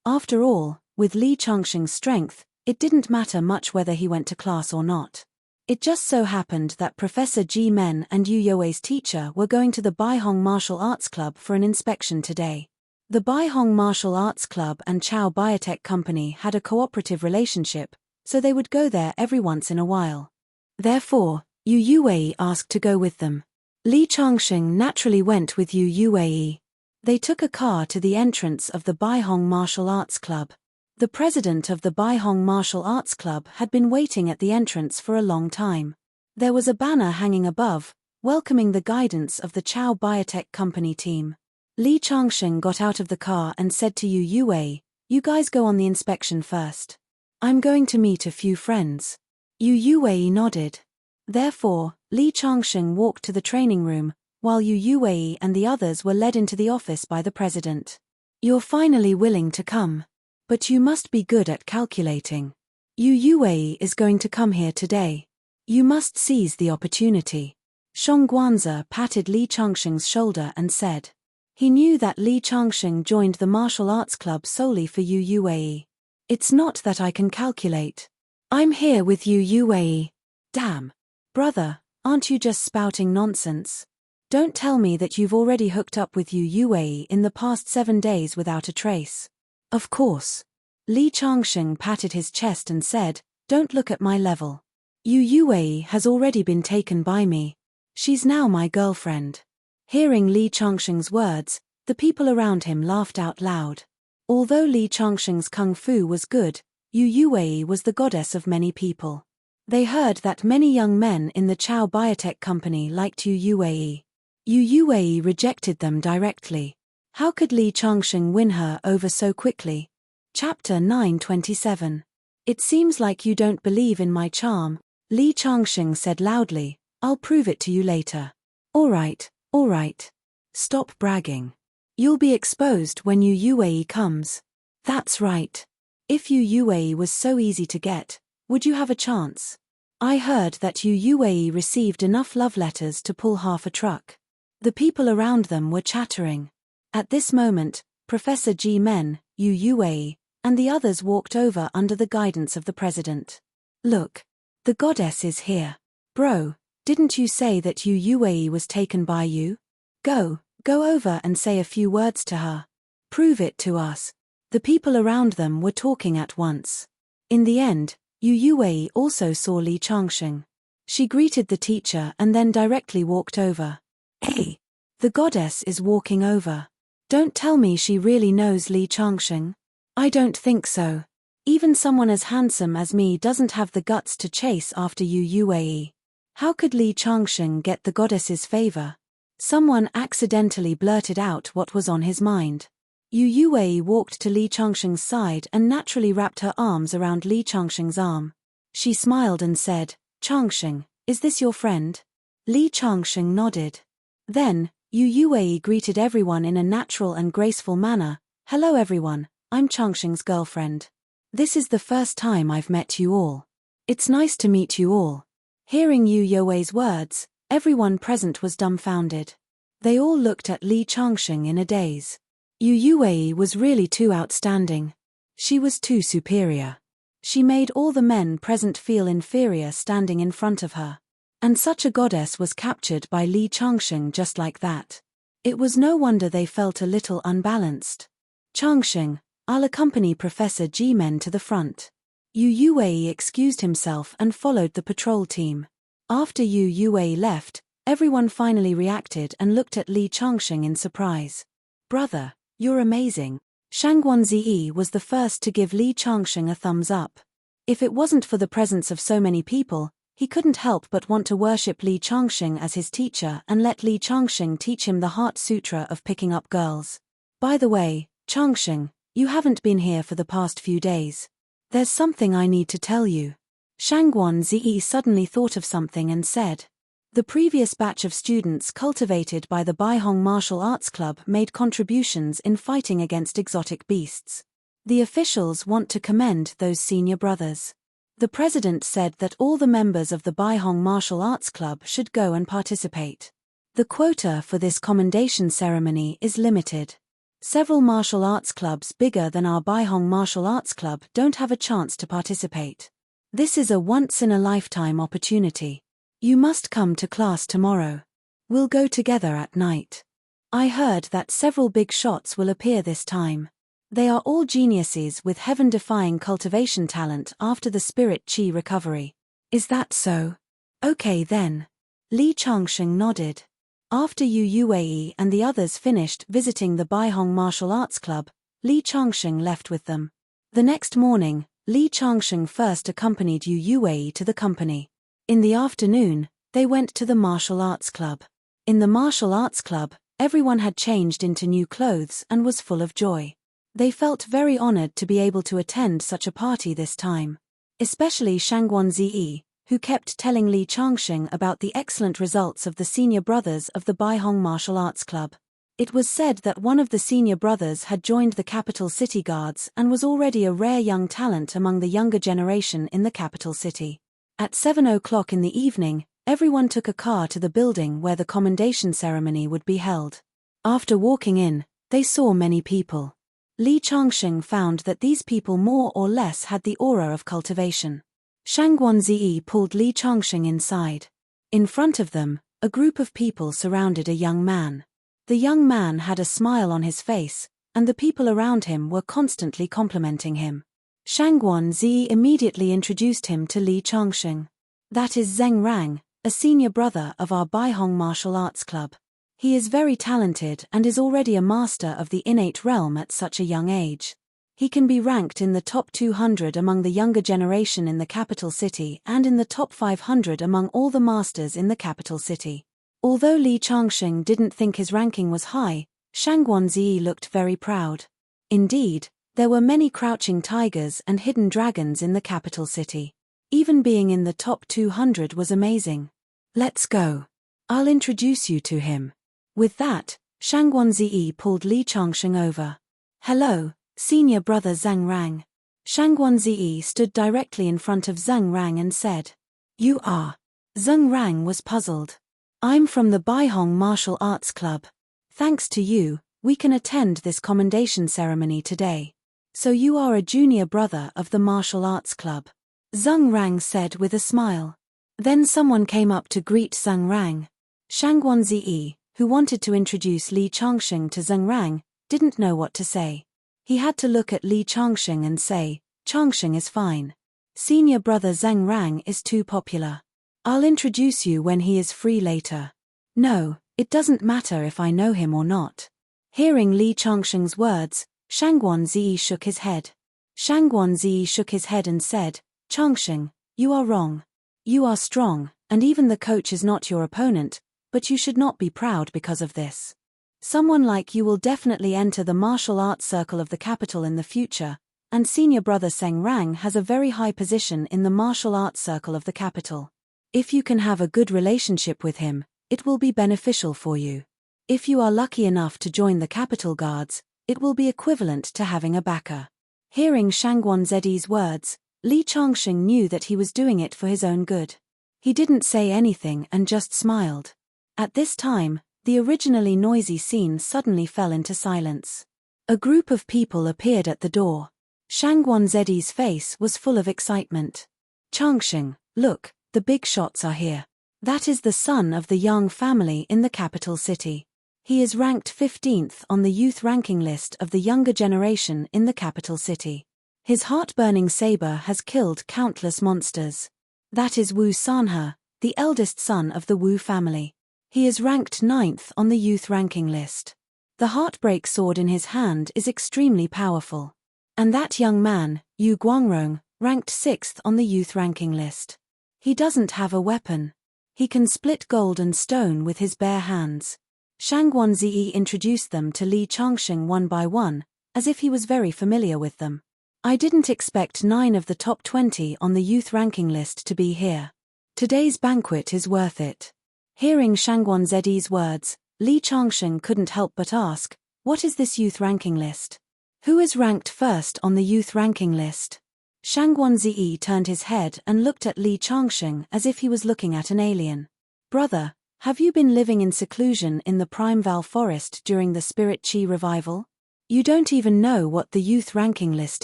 After all, with Li Changsheng's strength, it didn't matter much whether he went to class or not. It just so happened that Professor Ji Men and Yu Yue's teacher were going to the Baihong Martial Arts Club for an inspection today. The Baihong Martial Arts Club and Chao Biotech Company had a cooperative relationship, so they would go there every once in a while. Therefore, Yu Yue asked to go with them. Li Changsheng naturally went with Yu Yue. They took a car to the entrance of the Baihong Martial Arts Club. The president of the Baihong Martial Arts Club had been waiting at the entrance for a long time. There was a banner hanging above, welcoming the guidance of the Chao Biotech Company team. Li Changsheng got out of the car and said to Yu Yue, "You guys go on the inspection first. I'm going to meet a few friends." Yu Yue nodded. Therefore, Li Changsheng walked to the training room, while Yu Yue and the others were led into the office by the president. "You're finally willing to come. But you must be good at calculating. Yu Yue is going to come here today. You must seize the opportunity." Shang Guanzi patted Li Changsheng's shoulder and said. He knew that Li Changsheng joined the martial arts club solely for Yu Yue. "It's not that I can calculate. I'm here with Yu Yue." "Damn. Brother, aren't you just spouting nonsense? Don't tell me that you've already hooked up with Yu Yue in the past 7 days without a trace." "Of course." Li Changsheng patted his chest and said, "Don't look at my level. Yu Yue has already been taken by me. She's now my girlfriend." Hearing Li Changsheng's words, the people around him laughed out loud. Although Li Changsheng's kung fu was good, Yu Yue was the goddess of many people. They heard that many young men in the Chao Biotech Company liked Yu Yue. Yu Yue rejected them directly. How could Li Changsheng win her over so quickly? Chapter 927. "It seems like you don't believe in my charm," Li Changsheng said loudly. "I'll prove it to you later." All right. Stop bragging. You'll be exposed when Yu Yue comes." "That's right. If Yu Yue was so easy to get, would you have a chance? I heard that Yu Yue received enough love letters to pull half a truck." The people around them were chattering. At this moment, Professor Ji Men, Yu Yue, and the others walked over under the guidance of the president. "Look. The goddess is here. Bro, didn't you say that Yu Yue was taken by you? Go over and say a few words to her. Prove it to us." The people around them were talking at once. In the end, Yu Yue also saw Li Changsheng. She greeted the teacher and then directly walked over. "Hey! The goddess is walking over. Don't tell me she really knows Li Changsheng." "I don't think so. Even someone as handsome as me doesn't have the guts to chase after Yu Yue. How could Li Changsheng get the goddess's favor?" Someone accidentally blurted out what was on his mind. Yu Yue walked to Li Changsheng's side and naturally wrapped her arms around Li Changsheng's arm. She smiled and said, "Changsheng, is this your friend?" Li Changsheng nodded. Then, Yu Yue greeted everyone in a natural and graceful manner. "Hello everyone, I'm Changsheng's girlfriend. This is the first time I've met you all. It's nice to meet you all." Hearing Yu Yue's words, everyone present was dumbfounded. They all looked at Li Changsheng in a daze. Yu Yue was really too outstanding. She was too superior. She made all the men present feel inferior standing in front of her. And such a goddess was captured by Li Changsheng just like that. It was no wonder they felt a little unbalanced. "Changsheng, I'll accompany Professor Ji Men to the front." Yu Yue excused himself and followed the patrol team. After Yu Yue left, everyone finally reacted and looked at Li Changsheng in surprise. "Brother, you're amazing." Shang Guanzi was the first to give Li Changsheng a thumbs up. If it wasn't for the presence of so many people, he couldn't help but want to worship Li Changsheng as his teacher and let Li Changsheng teach him the Heart Sutra of picking up girls. "By the way, Changsheng, you haven't been here for the past few days. There's something I need to tell you." Shangguan Zi suddenly thought of something and said, "The previous batch of students cultivated by the Baihong Martial Arts Club made contributions in fighting against exotic beasts. The officials want to commend those senior brothers. The president said that all the members of the Baihong Martial Arts Club should go and participate. The quota for this commendation ceremony is limited. Several martial arts clubs bigger than our Baihong Martial Arts Club don't have a chance to participate. This is a once-in-a-lifetime opportunity. You must come to class tomorrow. We'll go together at night. I heard that several big shots will appear this time. They are all geniuses with heaven-defying cultivation talent after the spirit chi recovery. Is that so? Okay then." Li Changsheng nodded. After Yu Yuei and the others finished visiting the Baihong Martial Arts Club, Li Changsheng left with them. The next morning, Li Changsheng first accompanied Yu Yuei to the company. In the afternoon, they went to the Martial Arts Club. In the Martial Arts Club, everyone had changed into new clothes and was full of joy. They felt very honored to be able to attend such a party this time. Especially Shangguan Zi, who kept telling Li Changsheng about the excellent results of the senior brothers of the Baihong Martial Arts Club. It was said that one of the senior brothers had joined the capital city guards and was already a rare young talent among the younger generation in the capital city. At 7 o'clock in the evening, everyone took a car to the building where the commendation ceremony would be held. After walking in, they saw many people. Li Changsheng found that these people more or less had the aura of cultivation. Shangguan Zi pulled Li Changsheng inside. In front of them, a group of people surrounded a young man. The young man had a smile on his face, and the people around him were constantly complimenting him. Shangguan Zi immediately introduced him to Li Changsheng. "That is Zheng Rang, a senior brother of our Baihong Martial Arts Club. He is very talented and is already a master of the innate realm at such a young age. He can be ranked in the top 200 among the younger generation in the capital city and in the top 500 among all the masters in the capital city." Although Li Changsheng didn't think his ranking was high, Shangguan Zi looked very proud. Indeed, there were many crouching tigers and hidden dragons in the capital city. Even being in the top 200 was amazing. "Let's go. I'll introduce you to him." With that, Shangguan Zi pulled Li Changsheng over. "Hello, senior brother Zheng Rang." Shangguan Zi stood directly in front of Zheng Rang and said, "You are?" Zheng Rang was puzzled. "I'm from the Baihong Martial Arts Club. Thanks to you, we can attend this commendation ceremony today. So you are a junior brother of the Martial Arts Club," Zheng Rang said with a smile. Then someone came up to greet Zheng Rang. Shangguan Zi, who wanted to introduce Li Changsheng to Zheng Rang, didn't know what to say. He had to look at Li Changsheng and say, "Changsheng is fine. Senior brother Zheng Rang is too popular. I'll introduce you when he is free later." "No, it doesn't matter if I know him or not." Hearing Li Changsheng's words, Shangguan Zi shook his head. Shangguan Zi shook his head and said, "Changsheng, you are wrong. You are strong, and even the coach is not your opponent, but you should not be proud because of this. Someone like you will definitely enter the martial arts circle of the capital in the future, and senior brother Zheng Rang has a very high position in the martial arts circle of the capital. If you can have a good relationship with him, it will be beneficial for you. If you are lucky enough to join the capital guards, it will be equivalent to having a backer." Hearing Shangguan Zi's words, Li Changsheng knew that he was doing it for his own good. He didn't say anything and just smiled. At this time, the originally noisy scene suddenly fell into silence. A group of people appeared at the door. Shangguan Zi's face was full of excitement. "Changsheng, look, the big shots are here. That is the son of the Yang family in the capital city. He is ranked 15th on the youth ranking list of the younger generation in the capital city. His heart-burning saber has killed countless monsters. That is Wu Sanhe, the eldest son of the Wu family. He is ranked 9th on the youth ranking list. The heartbreak sword in his hand is extremely powerful. And that young man, Yu Guangrong, ranked 6th on the youth ranking list. He doesn't have a weapon. He can split gold and stone with his bare hands." Shangguan Zi introduced them to Li Changsheng one by one, as if he was very familiar with them. I didn't expect 9 of the top 20 on the youth ranking list to be here. Today's banquet is worth it. Hearing Shangguan Zi's words, Li Changsheng couldn't help but ask, what is this youth ranking list? Who is ranked first on the youth ranking list? Shangguan Zi turned his head and looked at Li Changsheng as if he was looking at an alien. Brother, have you been living in seclusion in the Prime Val Forest during the Spirit Chi revival? You don't even know what the youth ranking list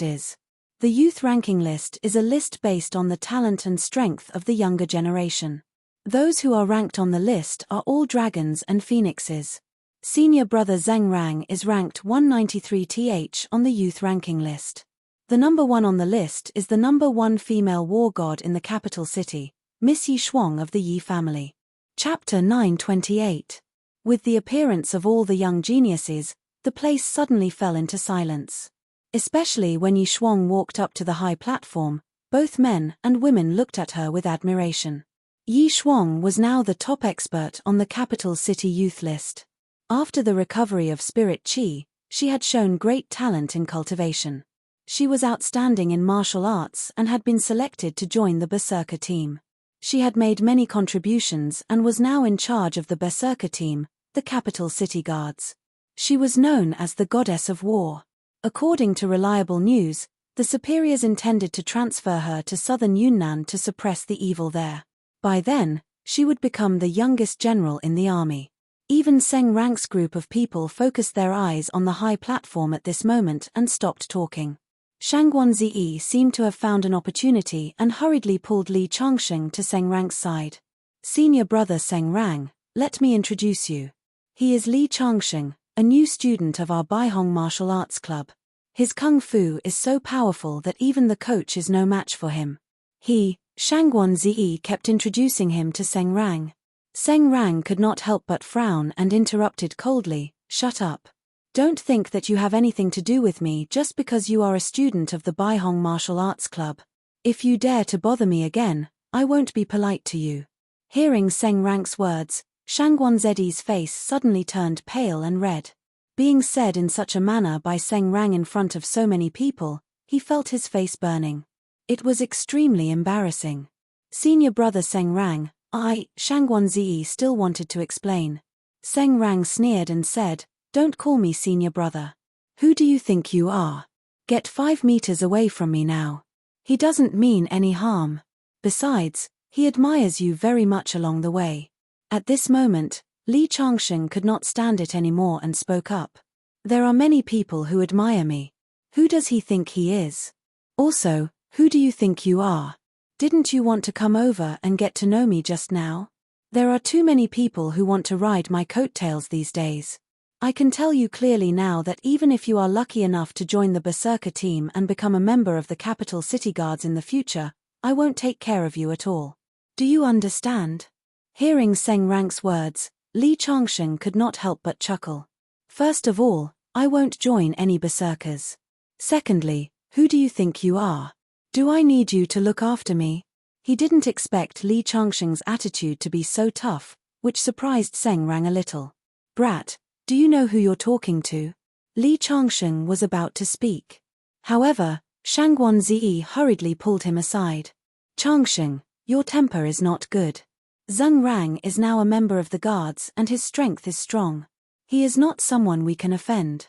is. The youth ranking list is a list based on the talent and strength of the younger generation. Those who are ranked on the list are all dragons and phoenixes. Senior brother Zheng Rang is ranked 193th on the youth ranking list. The number 1 on the list is the number 1 female war god in the capital city, Miss Yi Shuang of the Yi family. Chapter 928. With the appearance of all the young geniuses, the place suddenly fell into silence. Especially when Yi Shuang walked up to the high platform, both men and women looked at her with admiration. Yi Shuang was now the top expert on the capital city youth list. After the recovery of Spirit Chi, she had shown great talent in cultivation. She was outstanding in martial arts and had been selected to join the Berserker team. She had made many contributions and was now in charge of the Berserker team, the capital city guards. She was known as the Goddess of War. According to reliable news, the superiors intended to transfer her to southern Yunnan to suppress the evil there. By then, she would become the youngest general in the army. Even Zheng Rang's group of people focused their eyes on the high platform at this moment and stopped talking. Shangguan Zi seemed to have found an opportunity and hurriedly pulled Li Changsheng to Zheng Rang's side. Senior brother Zheng Rang, let me introduce you. He is Li Changsheng, a new student of our Baihong Martial Arts Club. His kung fu is so powerful that even the coach is no match for him. Shangguan Zi kept introducing him to Zheng Rang. Zheng Rang could not help but frown and interrupted coldly, shut up. Don't think that you have anything to do with me just because you are a student of the Baihong Martial Arts Club. If you dare to bother me again, I won't be polite to you. Hearing Zheng Rang's words, Shangguan Zi's face suddenly turned pale and red. Being said in such a manner by Zheng Rang in front of so many people, he felt his face burning. It was extremely embarrassing. Senior brother Zheng Rang, Shangguan Zi still wanted to explain. Zheng Rang sneered and said, don't call me senior brother. Who do you think you are? Get 5 meters away from me now. He doesn't mean any harm. Besides, he admires you very much along the way. At this moment, Li Changsheng could not stand it anymore and spoke up. There are many people who admire me. Who does he think he is? Also, who do you think you are? Didn't you want to come over and get to know me just now? There are too many people who want to ride my coattails these days. I can tell you clearly now that even if you are lucky enough to join the Berserker team and become a member of the capital city guards in the future, I won't take care of you at all. Do you understand? Hearing Zheng Rang's words, Li Changsheng could not help but chuckle. First of all, I won't join any berserkers. Secondly, who do you think you are? Do I need you to look after me? He didn't expect Li Changsheng's attitude to be so tough, which surprised Zheng Rang a little. Brat, do you know who you're talking to? Li Changsheng was about to speak. However, Shangguan Zi hurriedly pulled him aside. Changsheng, your temper is not good. Zheng Rang is now a member of the guards and his strength is strong. He is not someone we can offend.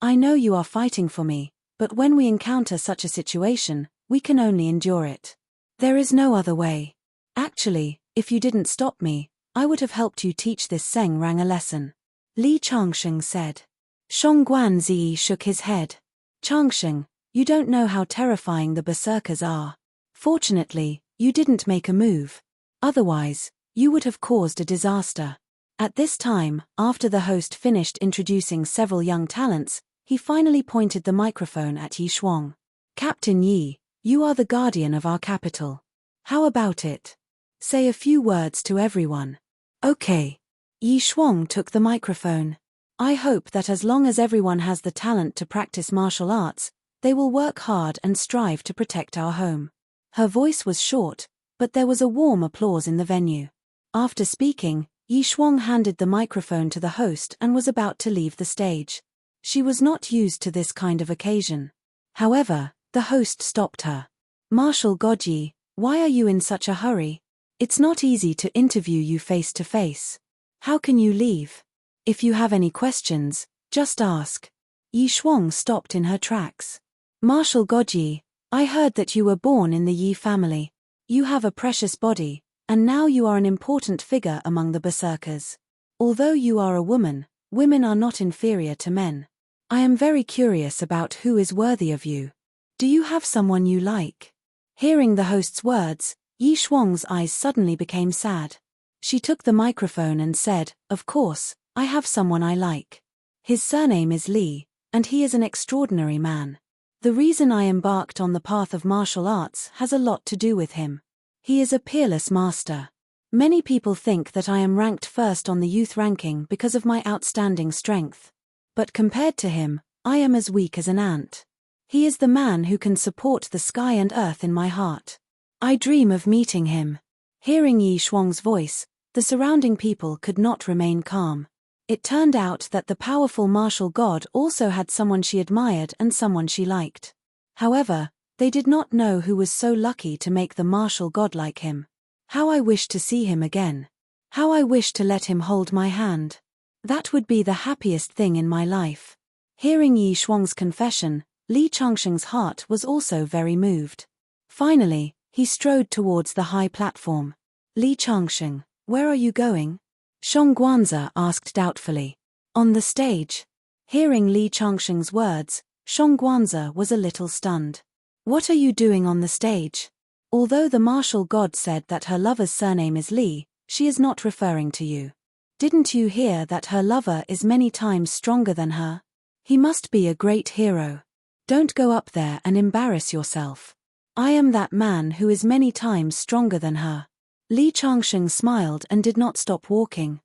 I know you are fighting for me, but when we encounter such a situation, we can only endure it. There is no other way. Actually, if you didn't stop me, I would have helped you teach this Zheng Rang a lesson. Li Changsheng said. Shangguan Zi shook his head. Changsheng, you don't know how terrifying the berserkers are. Fortunately, you didn't make a move. Otherwise, you would have caused a disaster. At this time, after the host finished introducing several young talents, he finally pointed the microphone at Yi Shuang. Captain Yi, you are the guardian of our capital. How about it? Say a few words to everyone. Okay. Yi Shuang took the microphone. I hope that as long as everyone has the talent to practice martial arts, they will work hard and strive to protect our home. Her voice was short, but there was a warm applause in the venue. After speaking, Yi Shuang handed the microphone to the host and was about to leave the stage. She was not used to this kind of occasion. However, The host stopped her. Marshal Godyi, why are you in such a hurry? It's not easy to interview you face to face. How can you leave? If you have any questions, just ask. Yi Shuang stopped in her tracks. Marshal Godyi, I heard that you were born in the Yi family. You have a precious body, and now you are an important figure among the berserkers. Although you are a woman, women are not inferior to men. I am very curious about who is worthy of you. Do you have someone you like? Hearing the host's words, Yi Shuang's eyes suddenly became sad. She took the microphone and said, of course, I have someone I like. His surname is Li, and he is an extraordinary man. The reason I embarked on the path of martial arts has a lot to do with him. He is a peerless master. Many people think that I am ranked first on the youth ranking because of my outstanding strength. But compared to him, I am as weak as an ant. He is the man who can support the sky and earth in my heart. I dream of meeting him. Hearing Yi Shuang's voice, the surrounding people could not remain calm. It turned out that the powerful martial god also had someone she admired and someone she liked. However, they did not know who was so lucky to make the martial god like him. How I wish to see him again. How I wish to let him hold my hand. That would be the happiest thing in my life. Hearing Yi Shuang's confession, Li Changsheng's heart was also very moved. Finally, he strode towards the high platform. Li Changsheng, where are you going? Shang Guanzi asked doubtfully. On the stage. Hearing Li Changsheng's words, Shang Guanzi was a little stunned. What are you doing on the stage? Although the martial god said that her lover's surname is Li, she is not referring to you. Didn't you hear that her lover is many times stronger than her? He must be a great hero. Don't go up there and embarrass yourself. I am that man who is many times stronger than her. Li Changsheng smiled and did not stop walking.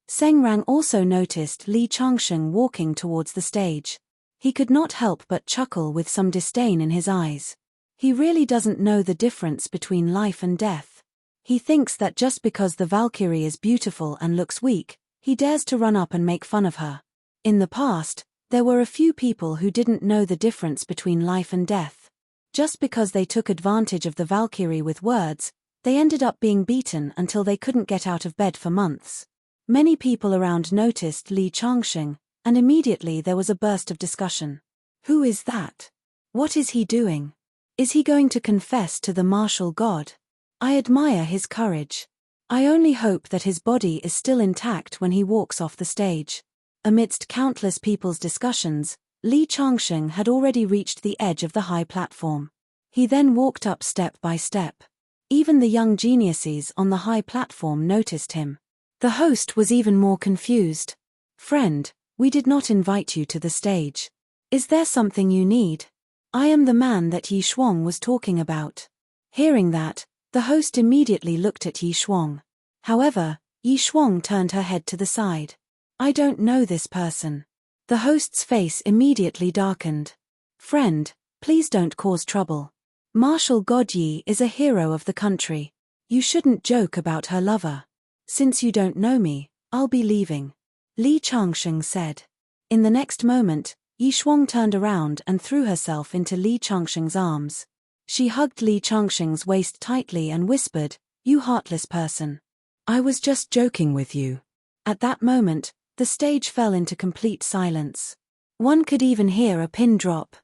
Seng Rang also noticed Li Changsheng walking towards the stage. He could not help but chuckle with some disdain in his eyes. He really doesn't know the difference between life and death. He thinks that just because the Valkyrie is beautiful and looks weak, he dares to run up and make fun of her. In the past, there were a few people who didn't know the difference between life and death. Just because they took advantage of the Valkyrie with words, they ended up being beaten until they couldn't get out of bed for months. Many people around noticed Li Changsheng, and immediately there was a burst of discussion. Who is that? What is he doing? Is he going to confess to the martial god? I admire his courage. I only hope that his body is still intact when he walks off the stage. Amidst countless people's discussions, Li Changsheng had already reached the edge of the high platform. He then walked up step by step. Even the young geniuses on the high platform noticed him. The host was even more confused. Friend, we did not invite you to the stage. Is there something you need? I am the man that Yi Shuang was talking about. Hearing that, the host immediately looked at Yi Shuang. However, Yi Shuang turned her head to the side. I don't know this person. The host's face immediately darkened. Friend, please don't cause trouble. Marshal Godyi is a hero of the country. You shouldn't joke about her lover. Since you don't know me, I'll be leaving. Li Changsheng said. In the next moment, Yi Shuang turned around and threw herself into Li Changsheng's arms. She hugged Li Changsheng's waist tightly and whispered, You heartless person. I was just joking with you. At that moment, the stage fell into complete silence. One could even hear a pin drop.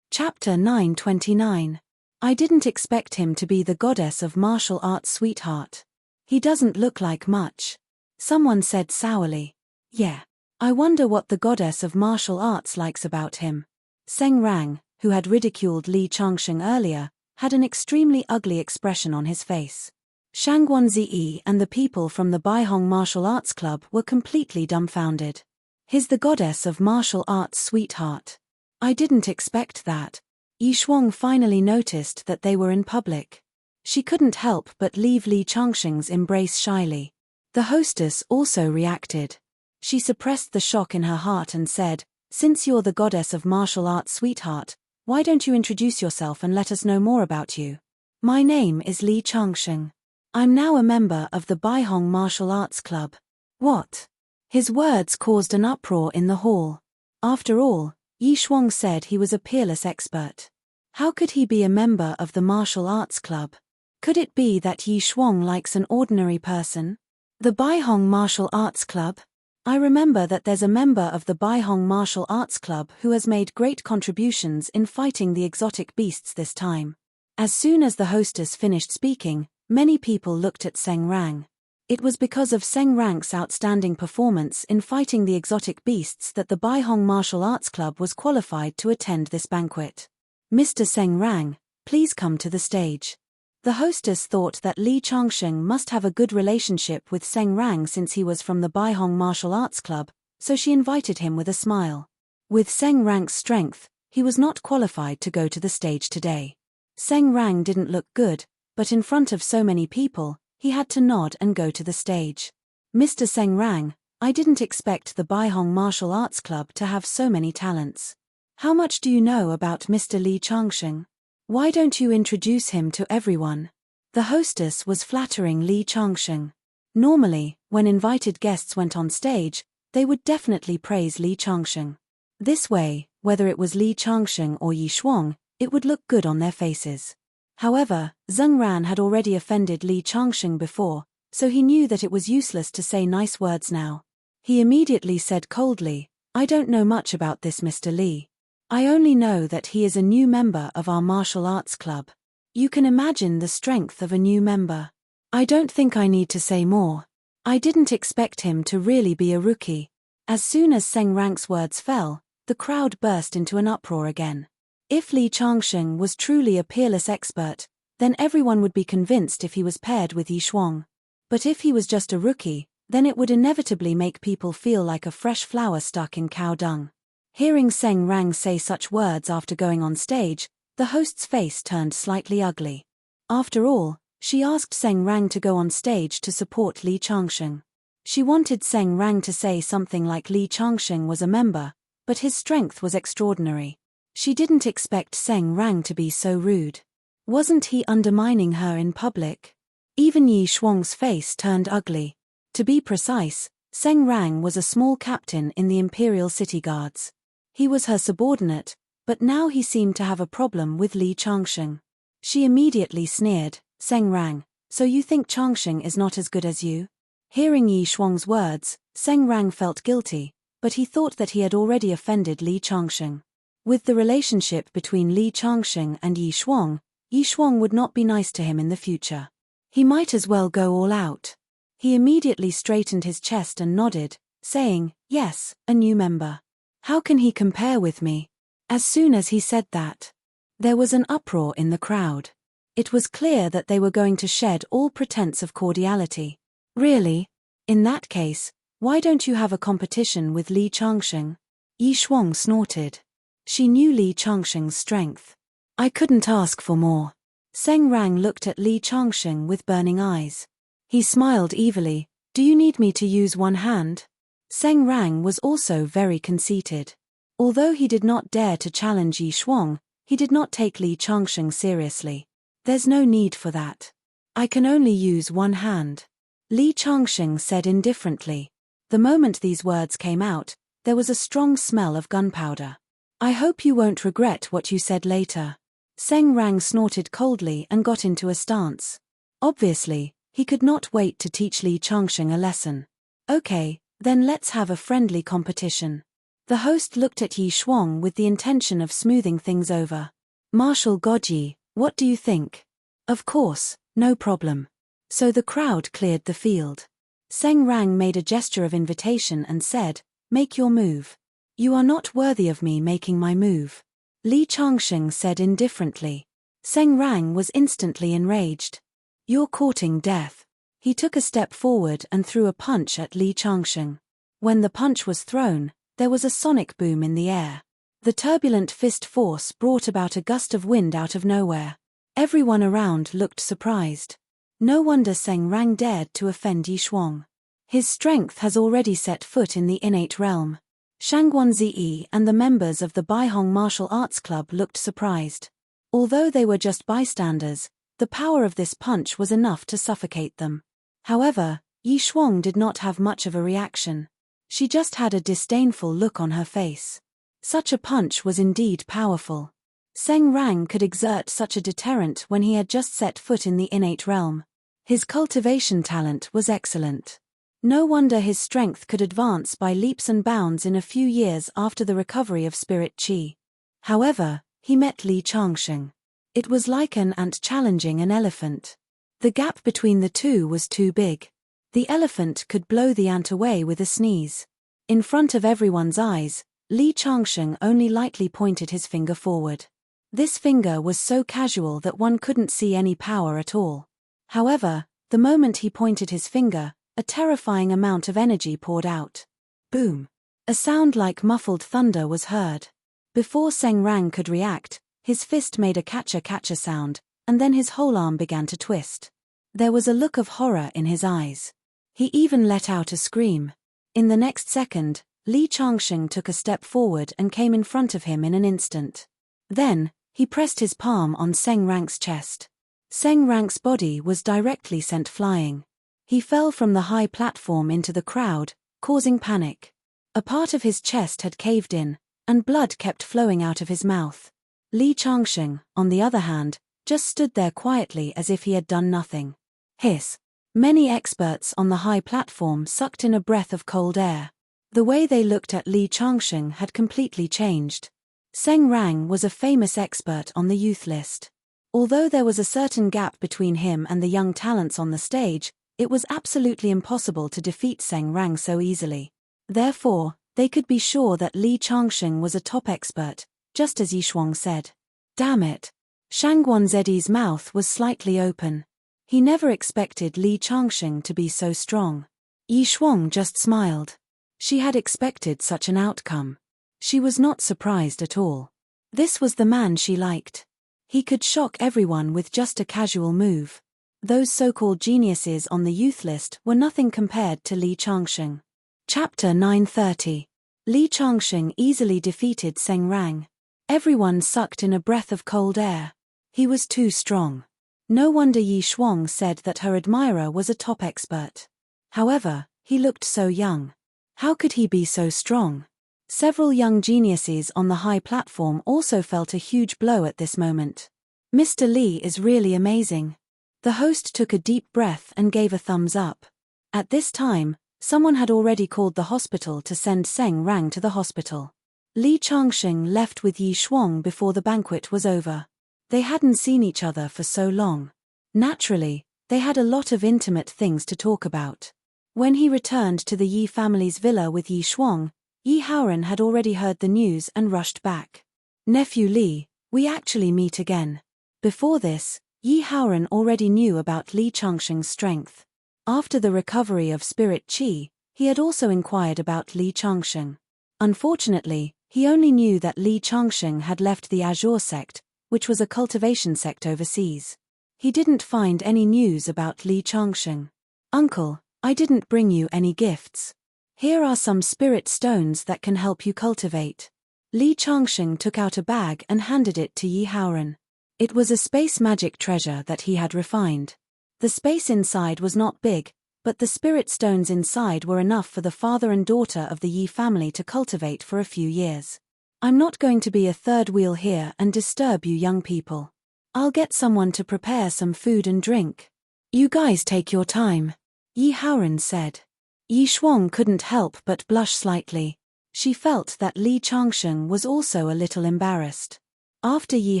Chapter 929. I didn't expect him to be the goddess of martial arts sweetheart. He doesn't look like much. Someone said sourly. Yeah. I wonder what the goddess of martial arts likes about him. Seng Rang, who had ridiculed Li Changsheng earlier, had an extremely ugly expression on his face. Shang Guanzi and the people from the Baihong Martial Arts Club were completely dumbfounded. He's the goddess of martial arts sweetheart. I didn't expect that. Yi Shuang finally noticed that they were in public. She couldn't help but leave Li Changsheng's embrace shyly. The hostess also reacted. She suppressed the shock in her heart and said, Since you're the goddess of martial arts sweetheart, why don't you introduce yourself and let us know more about you? My name is Li Changsheng. I'm now a member of the Baihong Martial Arts Club. What? His words caused an uproar in the hall. After all, Yi Shuang said he was a peerless expert. How could he be a member of the martial arts club? Could it be that Yi Shuang likes an ordinary person? The Baihong Martial Arts Club? I remember that there's a member of the Baihong Martial Arts Club who has made great contributions in fighting the exotic beasts this time. As soon as the hostess finished speaking, many people looked at Seng Rang. It was because of Seng Rang's outstanding performance in fighting the exotic beasts that the Baihong Martial Arts Club was qualified to attend this banquet. Mr. Seng Rang, please come to the stage. The hostess thought that Li Changsheng must have a good relationship with Seng Rang since he was from the Baihong Martial Arts Club, so she invited him with a smile. With Seng Rang's strength, he was not qualified to go to the stage today. Seng Rang didn't look good, but in front of so many people, he had to nod and go to the stage. Mr. Seng Rang, I didn't expect the Baihong Martial Arts Club to have so many talents. How much do you know about Mr. Li Changsheng? Why don't you introduce him to everyone? The hostess was flattering Li Changsheng. Normally, when invited guests went on stage, they would definitely praise Li Changsheng. This way, whether it was Li Changsheng or Yi Shuang, it would look good on their faces. However, Zheng Ran had already offended Li Changsheng before, so he knew that it was useless to say nice words now. He immediately said coldly, I don't know much about this Mr. Li. I only know that he is a new member of our martial arts club. You can imagine the strength of a new member. I don't think I need to say more. I didn't expect him to really be a rookie. As soon as Seng Rang's words fell, the crowd burst into an uproar again. If Li Changsheng was truly a peerless expert, then everyone would be convinced if he was paired with Yi Shuang. But if he was just a rookie, then it would inevitably make people feel like a fresh flower stuck in cow dung. Hearing Seng Rang say such words after going on stage, the host's face turned slightly ugly. After all, she asked Seng Rang to go on stage to support Li Changsheng. She wanted Seng Rang to say something like Li Changsheng was a member, but his strength was extraordinary. She didn't expect Seng Rang to be so rude. Wasn't he undermining her in public? Even Yi Shuang's face turned ugly. To be precise, Seng Rang was a small captain in the Imperial City Guards. He was her subordinate, but now he seemed to have a problem with Li Changsheng. She immediately sneered, Seng Rang, so you think Changsheng is not as good as you? Hearing Yi Shuang's words, Seng Rang felt guilty, but he thought that he had already offended Li Changsheng. With the relationship between Li Changsheng and Yi Shuang would not be nice to him in the future. He might as well go all out. He immediately straightened his chest and nodded, saying, yes, a new member. How can he compare with me? As soon as he said that, there was an uproar in the crowd. It was clear that they were going to shed all pretense of cordiality. Really? In that case, why don't you have a competition with Li Changsheng? Yi Shuang snorted. She knew Li Changsheng's strength. I couldn't ask for more. Seng Rang looked at Li Changsheng with burning eyes. He smiled evilly. Do you need me to use one hand? Seng Rang was also very conceited. Although he did not dare to challenge Yi Shuang, he did not take Li Changsheng seriously. There's no need for that. I can only use one hand. Li Changsheng said indifferently. The moment these words came out, there was a strong smell of gunpowder. I hope you won't regret what you said later. Seng Rang snorted coldly and got into a stance. Obviously, he could not wait to teach Li Changsheng a lesson. Okay, then let's have a friendly competition. The host looked at Yi Shuang with the intention of smoothing things over. Marshal Godji, what do you think? Of course, no problem. So the crowd cleared the field. Seng Rang made a gesture of invitation and said, make your move. You are not worthy of me making my move. Li Changsheng said indifferently. Seng Rang was instantly enraged. You're courting death. He took a step forward and threw a punch at Li Changsheng. When the punch was thrown, there was a sonic boom in the air. The turbulent fist force brought about a gust of wind out of nowhere. Everyone around looked surprised. No wonder Seng Rang dared to offend Yi Shuang. His strength has already set foot in the innate realm. Shangguan Ziyi and the members of the Baihong Martial Arts Club looked surprised. Although they were just bystanders, the power of this punch was enough to suffocate them. However, Yi Shuang did not have much of a reaction. She just had a disdainful look on her face. Such a punch was indeed powerful. Seng Rang could exert such a deterrent when he had just set foot in the innate realm. His cultivation talent was excellent. No wonder his strength could advance by leaps and bounds in a few years after the recovery of spirit qi. However, he met Li Changsheng. It was like an ant challenging an elephant. The gap between the two was too big. The elephant could blow the ant away with a sneeze. In front of everyone's eyes, Li Changsheng only lightly pointed his finger forward. This finger was so casual that one couldn't see any power at all. However, the moment he pointed his finger, a terrifying amount of energy poured out. Boom! A sound like muffled thunder was heard. Before Seng Rang could react, his fist made a catcher-catcher sound, and then his whole arm began to twist. There was a look of horror in his eyes. He even let out a scream. In the next second, Li Changsheng took a step forward and came in front of him in an instant. Then, he pressed his palm on Seng Rang's chest. Seng Rang's body was directly sent flying. He fell from the high platform into the crowd, causing panic. A part of his chest had caved in, and blood kept flowing out of his mouth. Li Changsheng, on the other hand, just stood there quietly as if he had done nothing. Hiss! Many experts on the high platform sucked in a breath of cold air. The way they looked at Li Changsheng had completely changed. Seng Rang was a famous expert on the youth list. Although there was a certain gap between him and the young talents on the stage, it was absolutely impossible to defeat Seng Rang so easily. Therefore, they could be sure that Li Changsheng was a top expert, just as Yi Shuang said. Damn it! Shangguan Zedi's mouth was slightly open. He never expected Li Changsheng to be so strong. Yi Shuang just smiled. She had expected such an outcome. She was not surprised at all. This was the man she liked. He could shock everyone with just a casual move. Those so-called geniuses on the youth list were nothing compared to Li Changsheng. Chapter 930. Li Changsheng easily defeated Seng Rang. Everyone sucked in a breath of cold air. He was too strong. No wonder Yi Shuang said that her admirer was a top expert. However, he looked so young. How could he be so strong? Several young geniuses on the high platform also felt a huge blow at this moment. Mr. Li is really amazing. The host took a deep breath and gave a thumbs up. At this time, someone had already called the hospital to send Seng Rang to the hospital. Li Changsheng left with Yi Shuang before the banquet was over. They hadn't seen each other for so long. Naturally, they had a lot of intimate things to talk about. When he returned to the Yi family's villa with Yi Shuang, Yi Haoran had already heard the news and rushed back. Nephew Li, we actually meet again. Before this, Yi Haoran already knew about Li Changsheng's strength. After the recovery of spirit qi, he had also inquired about Li Changsheng. Unfortunately, he only knew that Li Changsheng had left the Azure sect, which was a cultivation sect overseas. He didn't find any news about Li Changsheng. Uncle, I didn't bring you any gifts. Here are some spirit stones that can help you cultivate. Li Changsheng took out a bag and handed it to Yi Haoran. It was a space magic treasure that he had refined. The space inside was not big, but the spirit stones inside were enough for the father and daughter of the Yi family to cultivate for a few years. I'm not going to be a third wheel here and disturb you young people. I'll get someone to prepare some food and drink. You guys take your time, Yi Haoran said. Yi Shuang couldn't help but blush slightly. She felt that Li Changsheng was also a little embarrassed. After Yi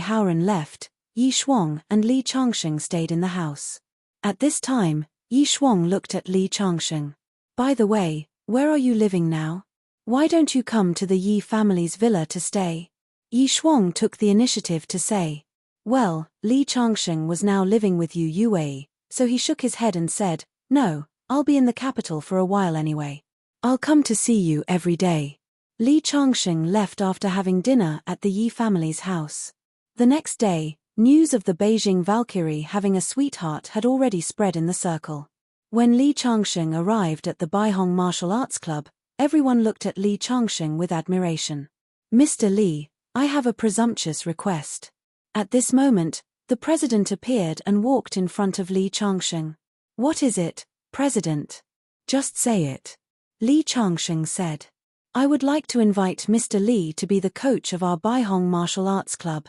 Haoran left, Yi Shuang and Li Changsheng stayed in the house. At this time, Yi Shuang looked at Li Changsheng. By the way, where are you living now? Why don't you come to the Yi family's villa to stay? Yi Shuang took the initiative to say. Well, Li Changsheng was now living with Yu Yue, so he shook his head and said, No, I'll be in the capital for a while anyway. I'll come to see you every day. Li Changsheng left after having dinner at the Yi family's house. The next day, news of the Beijing Valkyrie having a sweetheart had already spread in the circle. When Li Changsheng arrived at the Baihong Martial Arts Club, everyone looked at Li Changsheng with admiration. Mr. Li, I have a presumptuous request. At this moment, the president appeared and walked in front of Li Changsheng. What is it, President? Just say it. Li Changsheng said. I would like to invite Mr. Li to be the coach of our Baihong Martial Arts Club.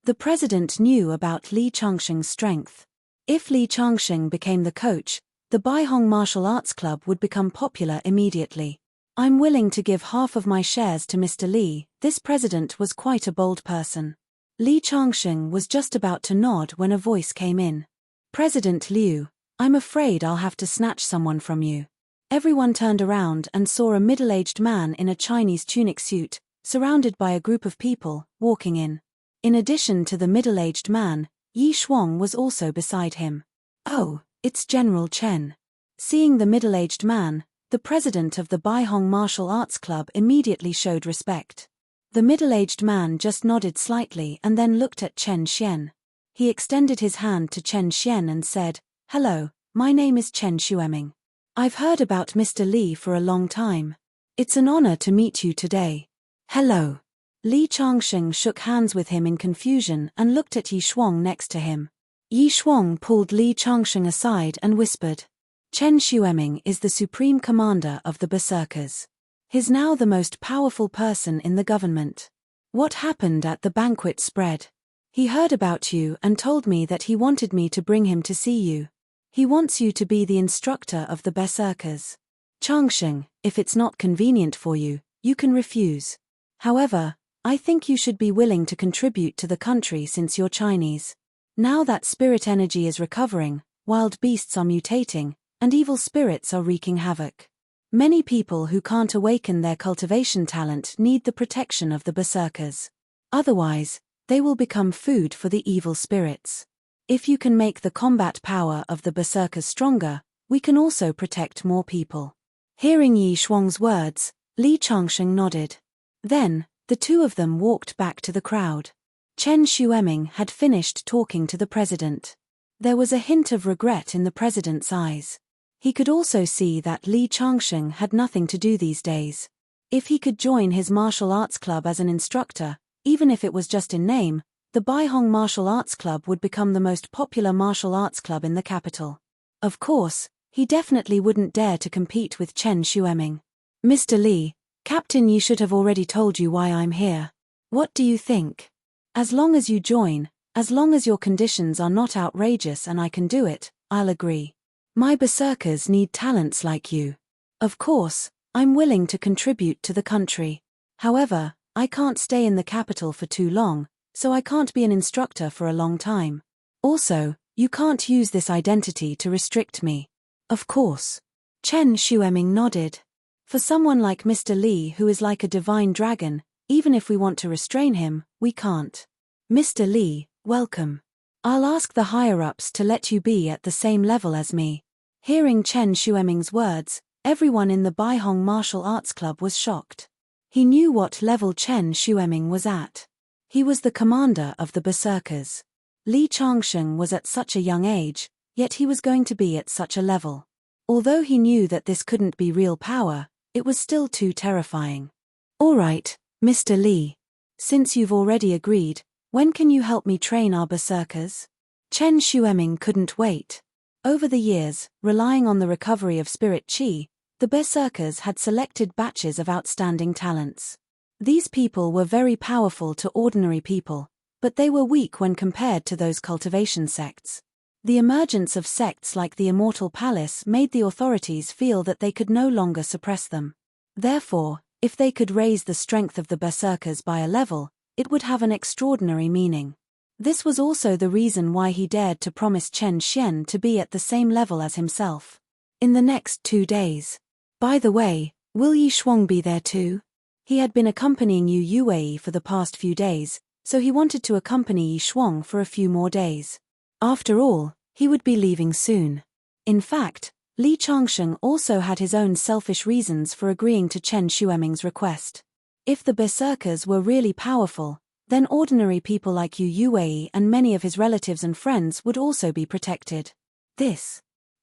The president knew about Li Changsheng's strength. If Li Changsheng became the coach, the Baihong Martial Arts Club would become popular immediately. I'm willing to give half of my shares to Mr. Li. This president was quite a bold person. Li Changsheng was just about to nod when a voice came in. President Liu, I'm afraid I'll have to snatch someone from you. Everyone turned around and saw a middle-aged man in a Chinese tunic suit, surrounded by a group of people, walking in. In addition to the middle-aged man, Yi Shuang was also beside him. Oh, it's General Chen. Seeing the middle-aged man, the president of the Baihong Martial Arts Club immediately showed respect. The middle-aged man just nodded slightly and then looked at Chen Xian. He extended his hand to Chen Xian and said, "Hello, my name is Chen Xueming. I've heard about Mr. Li for a long time. It's an honor to meet you today." "Hello." Li Changsheng shook hands with him in confusion and looked at Yi Shuang next to him. Yi Shuang pulled Li Changsheng aside and whispered, "Chen Xueming is the supreme commander of the Berserkers. He's now the most powerful person in the government. What happened at the banquet spread. He heard about you and told me that he wanted me to bring him to see you. He wants you to be the instructor of the Berserkers. Changsheng, if it's not convenient for you, you can refuse. However, I think you should be willing to contribute to the country since you're Chinese. Now that spirit energy is recovering, wild beasts are mutating, and evil spirits are wreaking havoc. Many people who can't awaken their cultivation talent need the protection of the Berserkers. Otherwise, they will become food for the evil spirits. If you can make the combat power of the Berserkers stronger, we can also protect more people." Hearing Yi Shuang's words, Li Changsheng nodded. Then, the two of them walked back to the crowd. Chen Xueming had finished talking to the president. There was a hint of regret in the president's eyes. He could also see that Li Changsheng had nothing to do these days. If he could join his martial arts club as an instructor, even if it was just in name, the Baihong Martial Arts Club would become the most popular martial arts club in the capital. Of course, he definitely wouldn't dare to compete with Chen Xueming. "Mr. Li, Captain Yi should have already told you why I'm here. What do you think? As long as you join, as long as your conditions are not outrageous and I can do it, I'll agree. My Berserkers need talents like you. Of course, I'm willing to contribute to the country. However, I can't stay in the capital for too long, so I can't be an instructor for a long time. Also, you can't use this identity to restrict me." "Of course." Chen Xueming nodded. "For someone like Mr. Li who is like a divine dragon, even if we want to restrain him, we can't. Mr. Li, welcome. I'll ask the higher-ups to let you be at the same level as me." Hearing Chen Xueming's words, everyone in the Baihong Martial Arts Club was shocked. He knew what level Chen Xueming was at. He was the commander of the Berserkers. Li Changsheng was at such a young age, yet he was going to be at such a level. Although he knew that this couldn't be real power, it was still too terrifying. "All right, Mr. Li. Since you've already agreed, when can you help me train our Berserkers?" Chen Xueming couldn't wait. Over the years, relying on the recovery of spirit qi, the Berserkers had selected batches of outstanding talents. These people were very powerful to ordinary people, but they were weak when compared to those cultivation sects. The emergence of sects like the Immortal Palace made the authorities feel that they could no longer suppress them. Therefore, if they could raise the strength of the Berserkers by a level, it would have an extraordinary meaning. This was also the reason why he dared to promise Chen Xian to be at the same level as himself. In the next 2 days. "By the way, will Yi Shuang be there too?" He had been accompanying Yu Yuei for the past few days, so he wanted to accompany Yi Shuang for a few more days. After all, he would be leaving soon. In fact, Li Changsheng also had his own selfish reasons for agreeing to Chen Xueming's request. If the Berserkers were really powerful, then ordinary people like Yu Yuei and many of his relatives and friends would also be protected.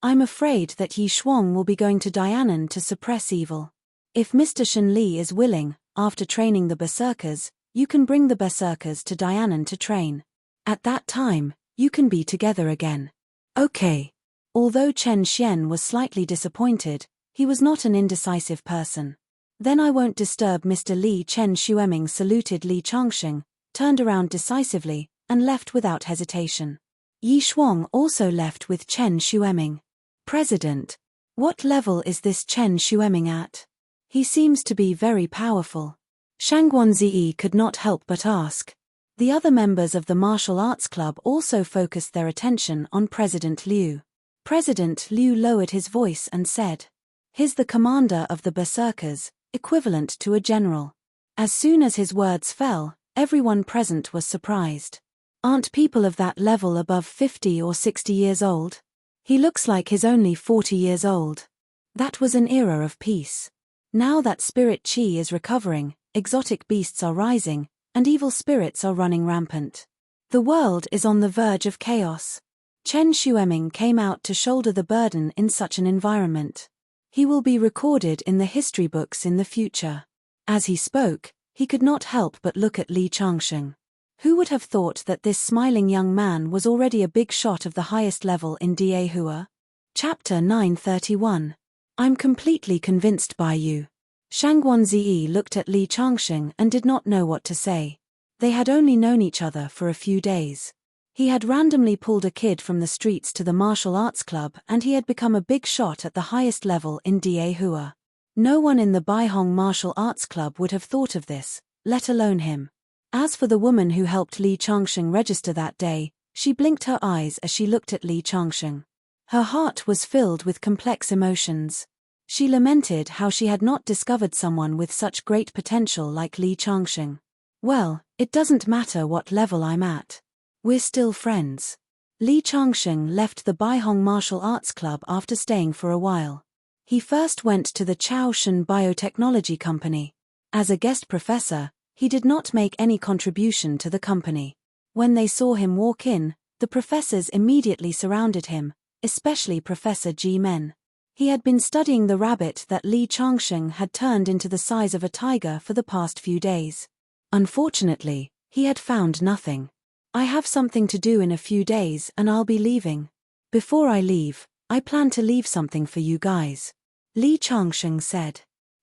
I'm afraid that Yi Shuang will be going to Dianan to suppress evil. If Mr. Shen Li is willing, after training the Berserkers, you can bring the Berserkers to Dianan to train. At that time, you can be together again. Okay. Although Chen Xian was slightly disappointed, he was not an indecisive person. "Then I won't disturb Mr. Li." Chen Xueming saluted Li Changsheng, turned around decisively, and left without hesitation. Yi Shuang also left with Chen Xueming. President. What level is this Chen Xueming at? He seems to be very powerful. Shang Guanzi could not help but ask. The other members of the martial arts club also focused their attention on President Liu. President Liu lowered his voice and said, "He's the commander of the berserkers, equivalent to a general." As soon as his words fell, everyone present was surprised. Aren't people of that level above 50 or 60 years old? He looks like he's only 40 years old. That was an era of peace. Now that spirit qi is recovering, exotic beasts are rising, and evil spirits are running rampant. The world is on the verge of chaos. Chen Xueming came out to shoulder the burden in such an environment. He will be recorded in the history books in the future. As he spoke, he could not help but look at Li Changsheng. Who would have thought that this smiling young man was already a big shot of the highest level in Dahua? Chapter 931. I'm completely convinced by you. Shang Guanzi looked at Li Changsheng and did not know what to say. They had only known each other for a few days. He had randomly pulled a kid from the streets to the martial arts club and he had become a big shot at the highest level in Dahua. No one in the Baihong martial arts club would have thought of this, let alone him. As for the woman who helped Li Changsheng register that day, she blinked her eyes as she looked at Li Changsheng. Her heart was filled with complex emotions. She lamented how she had not discovered someone with such great potential like Li Changsheng. Well, it doesn't matter what level I'm at. We're still friends. Li Changsheng left the Baihong Martial Arts Club after staying for a while. He first went to the Chaoshan Biotechnology Company. As a guest professor, he did not make any contribution to the company. When they saw him walk in, the professors immediately surrounded him, especially Professor Ji Men. He had been studying the rabbit that Li Changsheng had turned into the size of a tiger for the past few days. Unfortunately, he had found nothing. I have something to do in a few days and I'll be leaving. Before I leave, I plan to leave something for you guys. Li Changsheng said.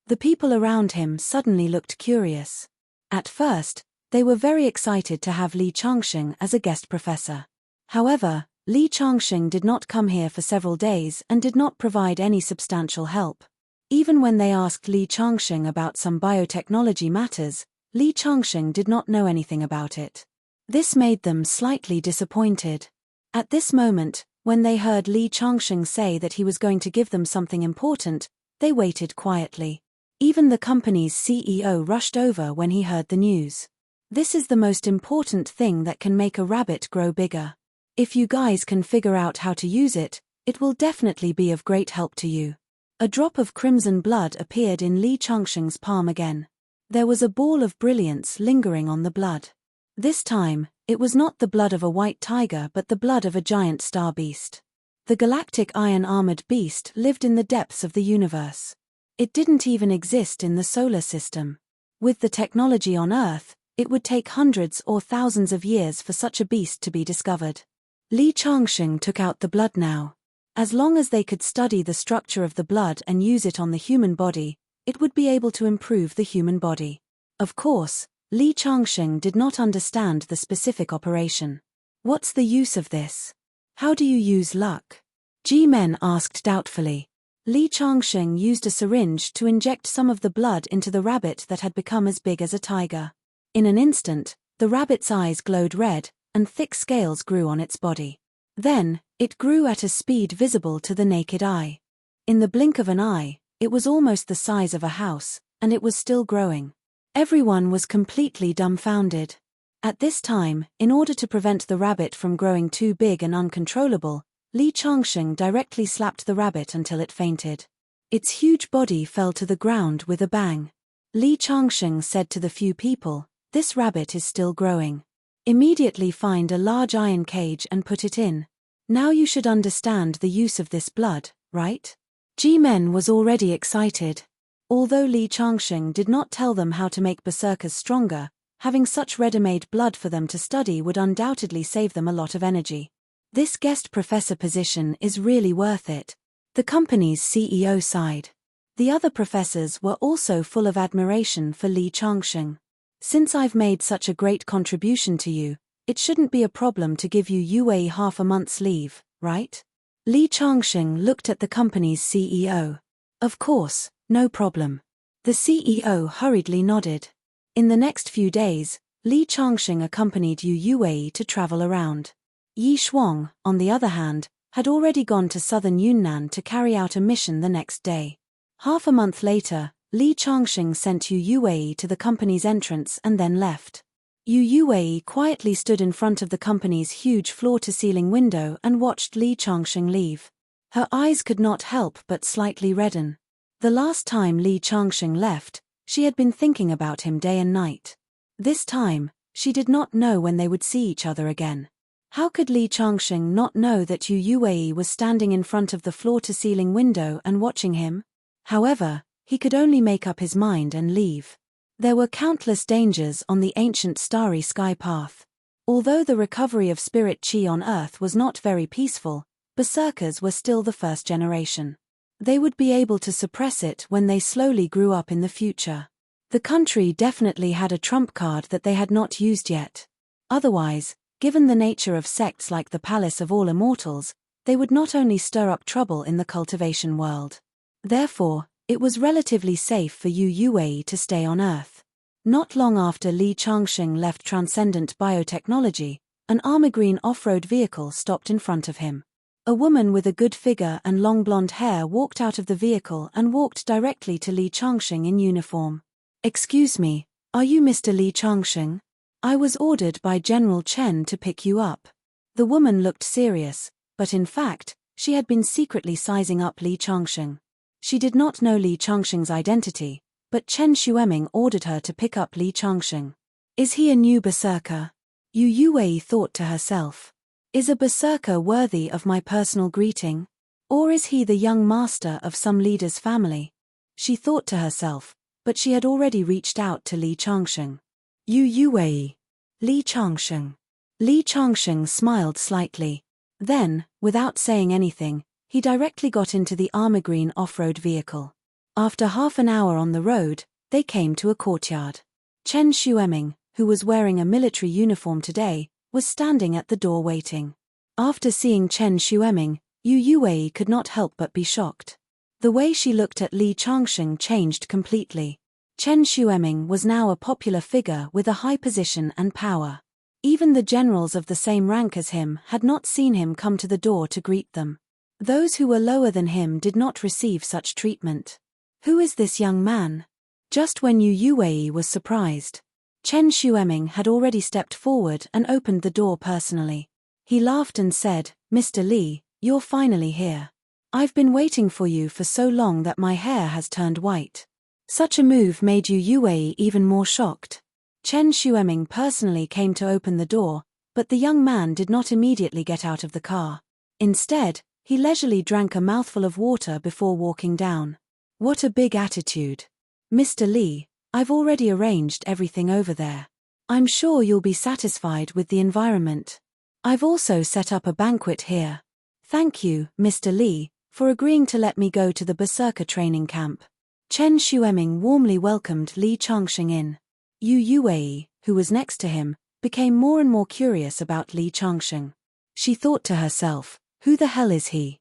The people around him suddenly looked curious. At first, they were very excited to have Li Changsheng as a guest professor. However, Li Changsheng did not come here for several days and did not provide any substantial help. Even when they asked Li Changsheng about some biotechnology matters, Li Changsheng did not know anything about it. This made them slightly disappointed. At this moment, when they heard Li Changsheng say that he was going to give them something important, they waited quietly. Even the company's CEO rushed over when he heard the news. This is the most important thing that can make a rabbit grow bigger. If you guys can figure out how to use it, it will definitely be of great help to you. A drop of crimson blood appeared in Li Changsheng's palm again. There was a ball of brilliance lingering on the blood. This time, it was not the blood of a white tiger but the blood of a giant star beast. The galactic iron-armored beast lived in the depths of the universe. It didn't even exist in the solar system. With the technology on Earth, it would take hundreds or thousands of years for such a beast to be discovered. Li Changsheng took out the blood now. As long as they could study the structure of the blood and use it on the human body, it would be able to improve the human body. Of course, Li Changsheng did not understand the specific operation. What's the use of this? How do you use luck? Ji Men asked doubtfully. Li Changsheng used a syringe to inject some of the blood into the rabbit that had become as big as a tiger. In an instant, the rabbit's eyes glowed red, and thick scales grew on its body. Then, it grew at a speed visible to the naked eye. In the blink of an eye, it was almost the size of a house, and it was still growing. Everyone was completely dumbfounded. At this time, in order to prevent the rabbit from growing too big and uncontrollable, Li Changsheng directly slapped the rabbit until it fainted. Its huge body fell to the ground with a bang. Li Changsheng said to the few people, "This rabbit is still growing. Immediately find a large iron cage and put it in. Now you should understand the use of this blood, right?" Ji Men was already excited. Although Li Changsheng did not tell them how to make berserkers stronger, having such ready-made blood for them to study would undoubtedly save them a lot of energy. This guest professor position is really worth it. The company's CEO sighed. The other professors were also full of admiration for Li Changsheng. Since I've made such a great contribution to you, It shouldn't be a problem to give you UA half a month's leave, right? Li Changsheng looked at the company's CEO. Of course, no problem. The CEO hurriedly nodded. In the next few days, Li Changsheng accompanied Yu Yue to travel around. Yi Shuang, on the other hand, had already gone to southern Yunnan to carry out a mission the next day. Half a month later, Li Changsheng sent Yu Yue to the company's entrance and then left. Yu Yue quietly stood in front of the company's huge floor-to-ceiling window and watched Li Changsheng leave. Her eyes could not help but slightly redden. The last time Li Changsheng left, she had been thinking about him day and night. This time, she did not know when they would see each other again. How could Li Changsheng not know that Yu Yue was standing in front of the floor-to-ceiling window and watching him? However, he could only make up his mind and leave. There were countless dangers on the ancient starry sky path. Although the recovery of spirit chi on Earth was not very peaceful, berserkers were still the first generation. They would be able to suppress it when they slowly grew up in the future. The country definitely had a trump card that they had not used yet. Otherwise, given the nature of sects like the Palace of All Immortals, they would not only stir up trouble in the cultivation world. Therefore, it was relatively safe for Yu Yue to stay on Earth. Not long after Li Changsheng left Transcendent Biotechnology, an armor-green off-road vehicle stopped in front of him. A woman with a good figure and long blonde hair walked out of the vehicle and walked directly to Li Changsheng in uniform. "Excuse me, are you Mr. Li Changsheng? I was ordered by General Chen to pick you up." The woman looked serious, but in fact, she had been secretly sizing up Li Changsheng. She did not know Li Changsheng's identity, but Chen Xueming ordered her to pick up Li Changsheng. Is he a new berserker? Yu Yue thought to herself. Is a berserker worthy of my personal greeting? Or is he the young master of some leader's family? She thought to herself, but she had already reached out to Li Changsheng. Yu Yue. Li Changsheng. Li Changsheng smiled slightly. Then, without saying anything, he directly got into the armor-green off-road vehicle. After half an hour on the road, they came to a courtyard. Chen Xueming, who was wearing a military uniform today, was standing at the door waiting. After seeing Chen Xueming, Yu Yue could not help but be shocked. The way she looked at Li Changsheng changed completely. Chen Xueming was now a popular figure with a high position and power. Even the generals of the same rank as him had not seen him come to the door to greet them. Those who were lower than him did not receive such treatment. Who is this young man? Just when Yu Yue was surprised, Chen Xueming had already stepped forward and opened the door personally. He laughed and said, "Mr. Li, you're finally here. I've been waiting for you for so long that my hair has turned white." Such a move made Yu Yue even more shocked. Chen Xueming personally came to open the door, but the young man did not immediately get out of the car. Instead, he leisurely drank a mouthful of water before walking down. What a big attitude. "Mr. Li, I've already arranged everything over there. I'm sure you'll be satisfied with the environment. I've also set up a banquet here. Thank you, Mr. Li, for agreeing to let me go to the Berserker training camp." Chen Xueming warmly welcomed Li Changsheng in. Yu Yue, who was next to him, became more and more curious about Li Changsheng. She thought to herself, who the hell is he?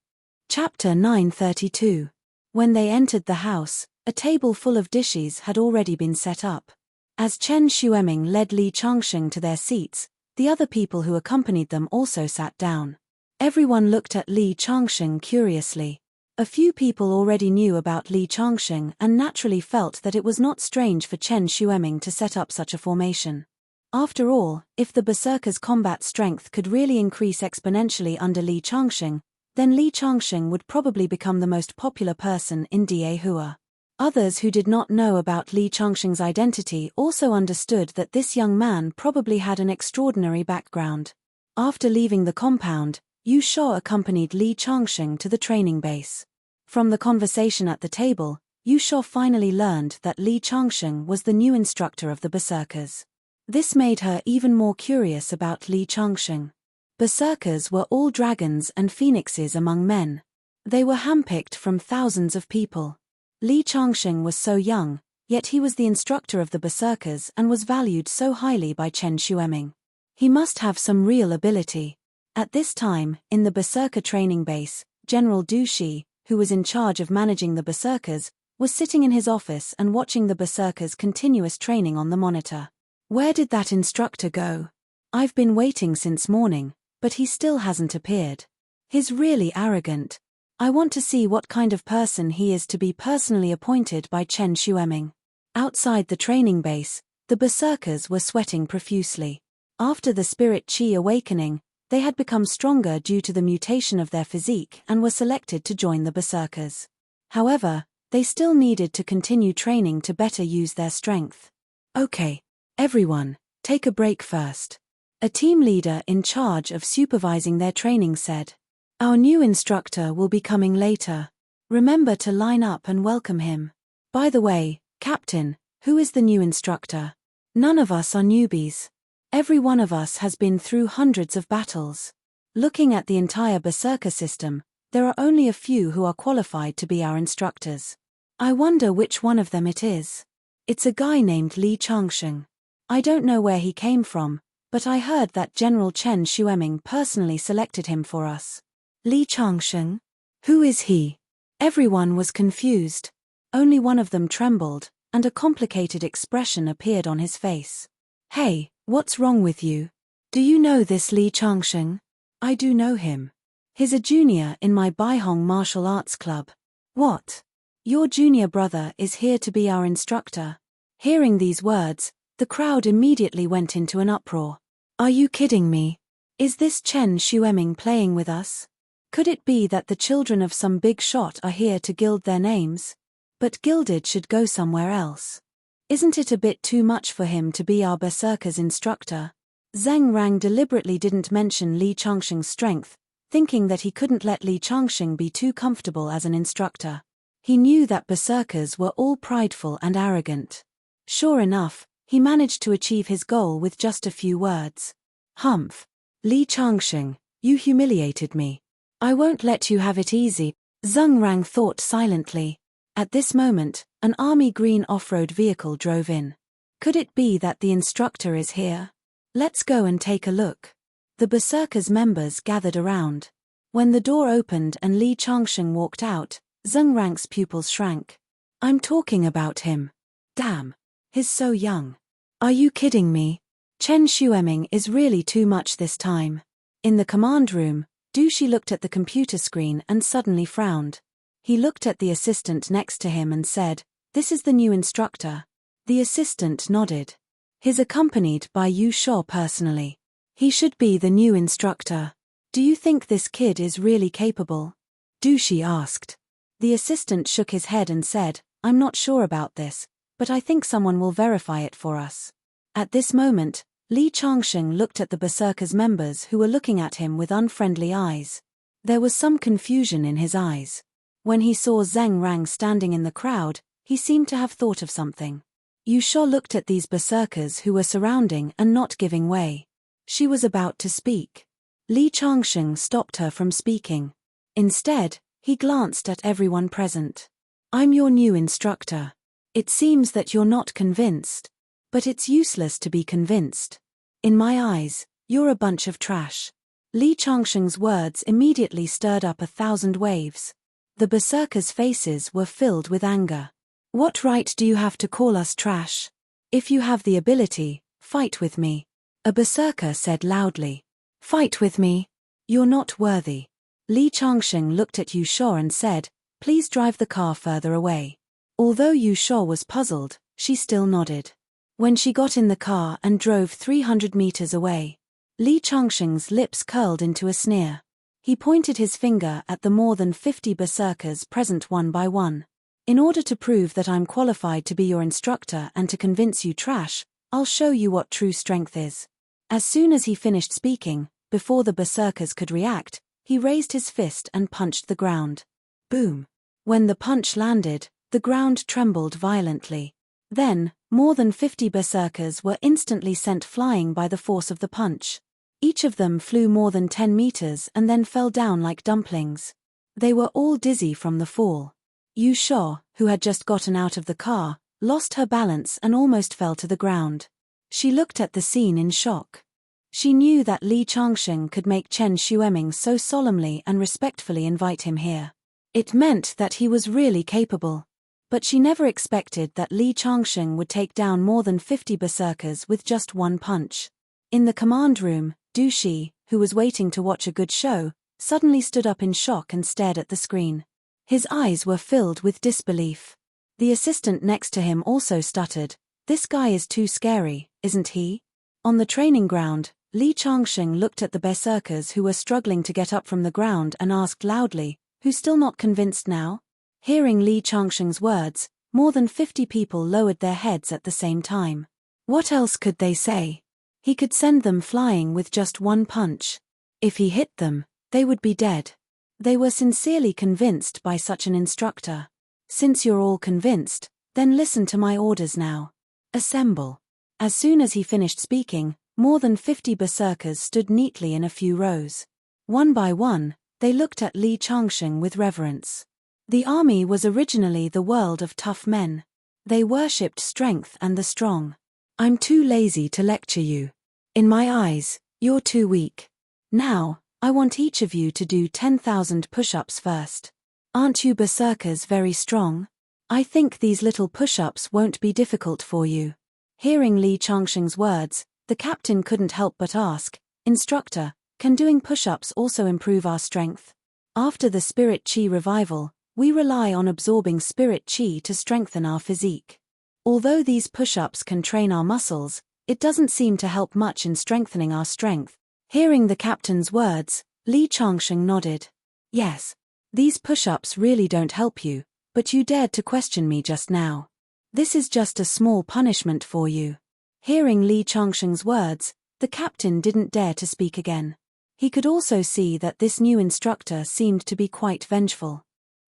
Chapter 932. When they entered the house, a table full of dishes had already been set up. As Chen Xueming led Li Changsheng to their seats, the other people who accompanied them also sat down. Everyone looked at Li Changsheng curiously. A few people already knew about Li Changsheng and naturally felt that it was not strange for Chen Xueming to set up such a formation. After all, if the Berserker's combat strength could really increase exponentially under Li Changsheng, then Li Changsheng would probably become the most popular person in Daehua. Others who did not know about Li Changsheng's identity also understood that this young man probably had an extraordinary background. After leaving the compound, Yu Shou accompanied Li Changsheng to the training base. From the conversation at the table, Yu Shou finally learned that Li Changsheng was the new instructor of the Berserkers. This made her even more curious about Li Changsheng. Berserkers were all dragons and phoenixes among men. They were handpicked from thousands of people. Li Changsheng was so young, yet he was the instructor of the Berserkers and was valued so highly by Chen Xueming. He must have some real ability. At this time, in the Berserker training base, General Du Shi, who was in charge of managing the Berserkers, was sitting in his office and watching the Berserkers' continuous training on the monitor. Where did that instructor go? I've been waiting since morning, but he still hasn't appeared. He's really arrogant. I want to see what kind of person he is to be personally appointed by Chen Xueming. Outside the training base, the Berserkers were sweating profusely. After the spirit Qi awakening, they had become stronger due to the mutation of their physique and were selected to join the Berserkers. However, they still needed to continue training to better use their strength. Okay, everyone, take a break first. A team leader in charge of supervising their training said. Our new instructor will be coming later. Remember to line up and welcome him. By the way, Captain, who is the new instructor? None of us are newbies. Every one of us has been through hundreds of battles. Looking at the entire Berserker system, there are only a few who are qualified to be our instructors. I wonder which one of them it is. It's a guy named Li Changsheng. I don't know where he came from, but I heard that General Chen Xueming personally selected him for us. Li Changsheng? Who is he? Everyone was confused. Only one of them trembled, and a complicated expression appeared on his face. Hey, what's wrong with you? Do you know this Li Changsheng? I do know him. He's a junior in my Baihong martial arts club. What? Your junior brother is here to be our instructor. Hearing these words, the crowd immediately went into an uproar. Are you kidding me? Is this Chen Xueming playing with us? Could it be that the children of some big shot are here to gild their names? But gilded should go somewhere else. Isn't it a bit too much for him to be our Berserker's instructor? Zheng Rang deliberately didn't mention Li Changsheng's strength, thinking that he couldn't let Li Changsheng be too comfortable as an instructor. He knew that Berserkers were all prideful and arrogant. Sure enough, he managed to achieve his goal with just a few words. Humph. Li Changsheng, you humiliated me. I won't let you have it easy, Zheng Rang thought silently. At this moment, an army green off-road vehicle drove in. Could it be that the instructor is here? Let's go and take a look. The Berserkers members gathered around. When the door opened and Li Changsheng walked out, Zheng Rang's pupils shrank. I'm talking about him. Damn. He's so young. Are you kidding me? Chen Xueming is really too much this time. In the command room, Du Shi looked at the computer screen and suddenly frowned. He looked at the assistant next to him and said, "This is the new instructor." The assistant nodded. He's accompanied by Yu Shao personally. He should be the new instructor. Do you think this kid is really capable? Du Shi asked. The assistant shook his head and said, I'm not sure about this, but I think someone will verify it for us. At this moment, Li Changsheng looked at the Berserkers members who were looking at him with unfriendly eyes. There was some confusion in his eyes. When he saw Zheng Rang standing in the crowd, he seemed to have thought of something. Yu Shao looked at these Berserkers who were surrounding and not giving way. She was about to speak. Li Changsheng stopped her from speaking. Instead, he glanced at everyone present. I'm your new instructor. It seems that you're not convinced. But it's useless to be convinced. In my eyes, you're a bunch of trash. Li Changsheng's words immediately stirred up 1,000 waves. The Berserkers' faces were filled with anger. What right do you have to call us trash? If you have the ability, fight with me. A Berserker said loudly. Fight with me? You're not worthy. Li Changsheng looked at Yu Shao and said, please drive the car further away. Although Yu Shao was puzzled, she still nodded. When she got in the car and drove 300 meters away, Li Changsheng's lips curled into a sneer. He pointed his finger at the more than 50 Berserkers present one by one. In order to prove that I'm qualified to be your instructor and to convince you trash, I'll show you what true strength is. As soon as he finished speaking, before the Berserkers could react, he raised his fist and punched the ground. Boom. When the punch landed, the ground trembled violently. Then, more than 50 Berserkers were instantly sent flying by the force of the punch. Each of them flew more than 10 meters and then fell down like dumplings. They were all dizzy from the fall. Yu Shao, who had just gotten out of the car, lost her balance and almost fell to the ground. She looked at the scene in shock. She knew that Li Changsheng could make Chen Xueming so solemnly and respectfully invite him here. It meant that he was really capable. But she never expected that Li Changsheng would take down more than 50 berserkers with just one punch. In the command room, Du Shi, who was waiting to watch a good show, suddenly stood up in shock and stared at the screen. His eyes were filled with disbelief. The assistant next to him also stuttered. "This guy is too scary, isn't he?" On the training ground, Li Changsheng looked at the berserkers who were struggling to get up from the ground and asked loudly, "Who's still not convinced now?" Hearing Li Changsheng's words, more than 50 people lowered their heads at the same time. What else could they say? He could send them flying with just one punch. If he hit them, they would be dead. They were sincerely convinced by such an instructor. "Since you're all convinced, then listen to my orders now. Assemble." As soon as he finished speaking, more than 50 berserkers stood neatly in a few rows. One by one, they looked at Li Changsheng with reverence. The army was originally the world of tough men. They worshipped strength and the strong. "I'm too lazy to lecture you. In my eyes, you're too weak. Now, I want each of you to do 10,000 push-ups first. Aren't you berserkers very strong? I think these little push-ups won't be difficult for you." Hearing Li Changsheng's words, the captain couldn't help but ask, "Instructor, can doing push-ups also improve our strength?" After the spirit chi revival, we rely on absorbing spirit chi to strengthen our physique. Although these push-ups can train our muscles, it doesn't seem to help much in strengthening our strength. Hearing the captain's words, Li Changsheng nodded. "Yes. These push-ups really don't help you, but you dared to question me just now. This is just a small punishment for you." Hearing Li Changsheng's words, the captain didn't dare to speak again. He could also see that this new instructor seemed to be quite vengeful.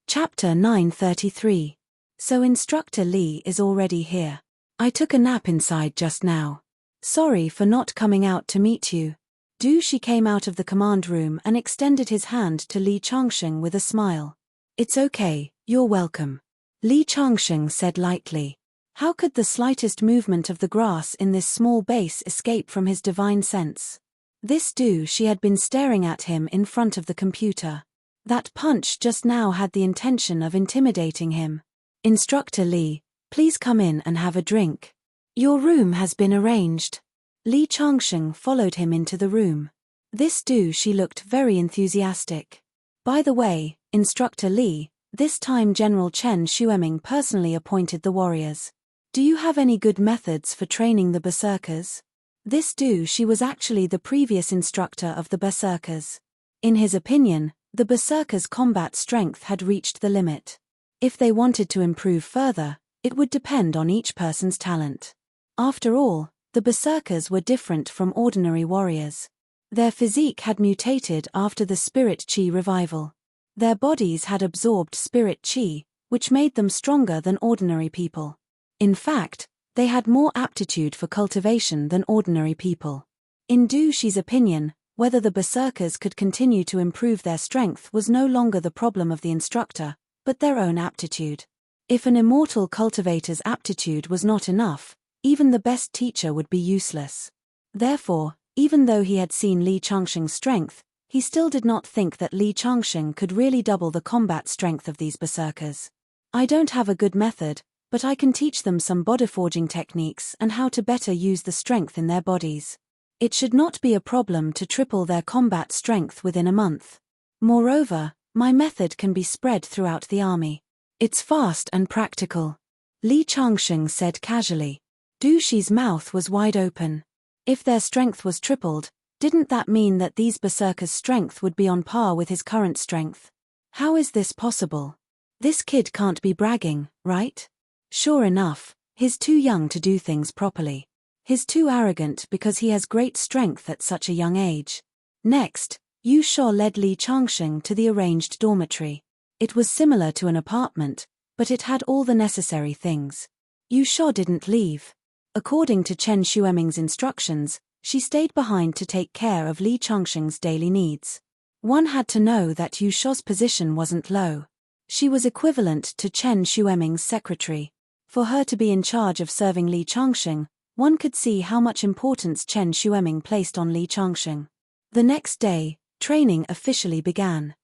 Chapter 933. So Instructor Li is already here. I took a nap inside just now. Sorry for not coming out to meet you. Du Shi came out of the command room and extended his hand to Li Changsheng with a smile. "It's okay, you're welcome," Li Changsheng said lightly. How could the slightest movement of the grass in this small base escape from his divine sense? This Du Shi had been staring at him in front of the computer. That punch just now had the intention of intimidating him. "Instructor Li, please come in and have a drink. Your room has been arranged." Li Changsheng followed him into the room. This Du Shi looked very enthusiastic. "By the way, Instructor Li, this time General Chen Xueming personally appointed the warriors. Do you have any good methods for training the berserkers?" This Du Shi was actually the previous instructor of the berserkers. In his opinion, the berserkers' combat strength had reached the limit. If they wanted to improve further, it would depend on each person's talent. After all, the berserkers were different from ordinary warriors. Their physique had mutated after the spirit chi revival. Their bodies had absorbed spirit chi, which made them stronger than ordinary people. In fact, they had more aptitude for cultivation than ordinary people. In Du Shi's opinion, whether the berserkers could continue to improve their strength was no longer the problem of the instructor, but their own aptitude. If an immortal cultivator's aptitude was not enough, even the best teacher would be useless. Therefore, even though he had seen Li Changsheng's strength, he still did not think that Li Changsheng could really double the combat strength of these berserkers. "I don't have a good method, but I can teach them some bodyforging techniques and how to better use the strength in their bodies. It should not be a problem to triple their combat strength within a month. Moreover, my method can be spread throughout the army. It's fast and practical," Li Changsheng said casually. Du Shi's mouth was wide open. If their strength was tripled, didn't that mean that these berserkers' strength would be on par with his current strength? How is this possible? This kid can't be bragging, right? Sure enough, he's too young to do things properly. He's too arrogant because he has great strength at such a young age. Next, Yu Shuo led Li Changsheng to the arranged dormitory. It was similar to an apartment, but it had all the necessary things. Yu Shuo didn't leave. According to Chen Xueming's instructions, she stayed behind to take care of Li Changsheng's daily needs. One had to know that Yu Shuo's position wasn't low. She was equivalent to Chen Xueming's secretary. For her to be in charge of serving Li Changsheng, one could see how much importance Chen Xueming placed on Li Changsheng. The next day, training officially began.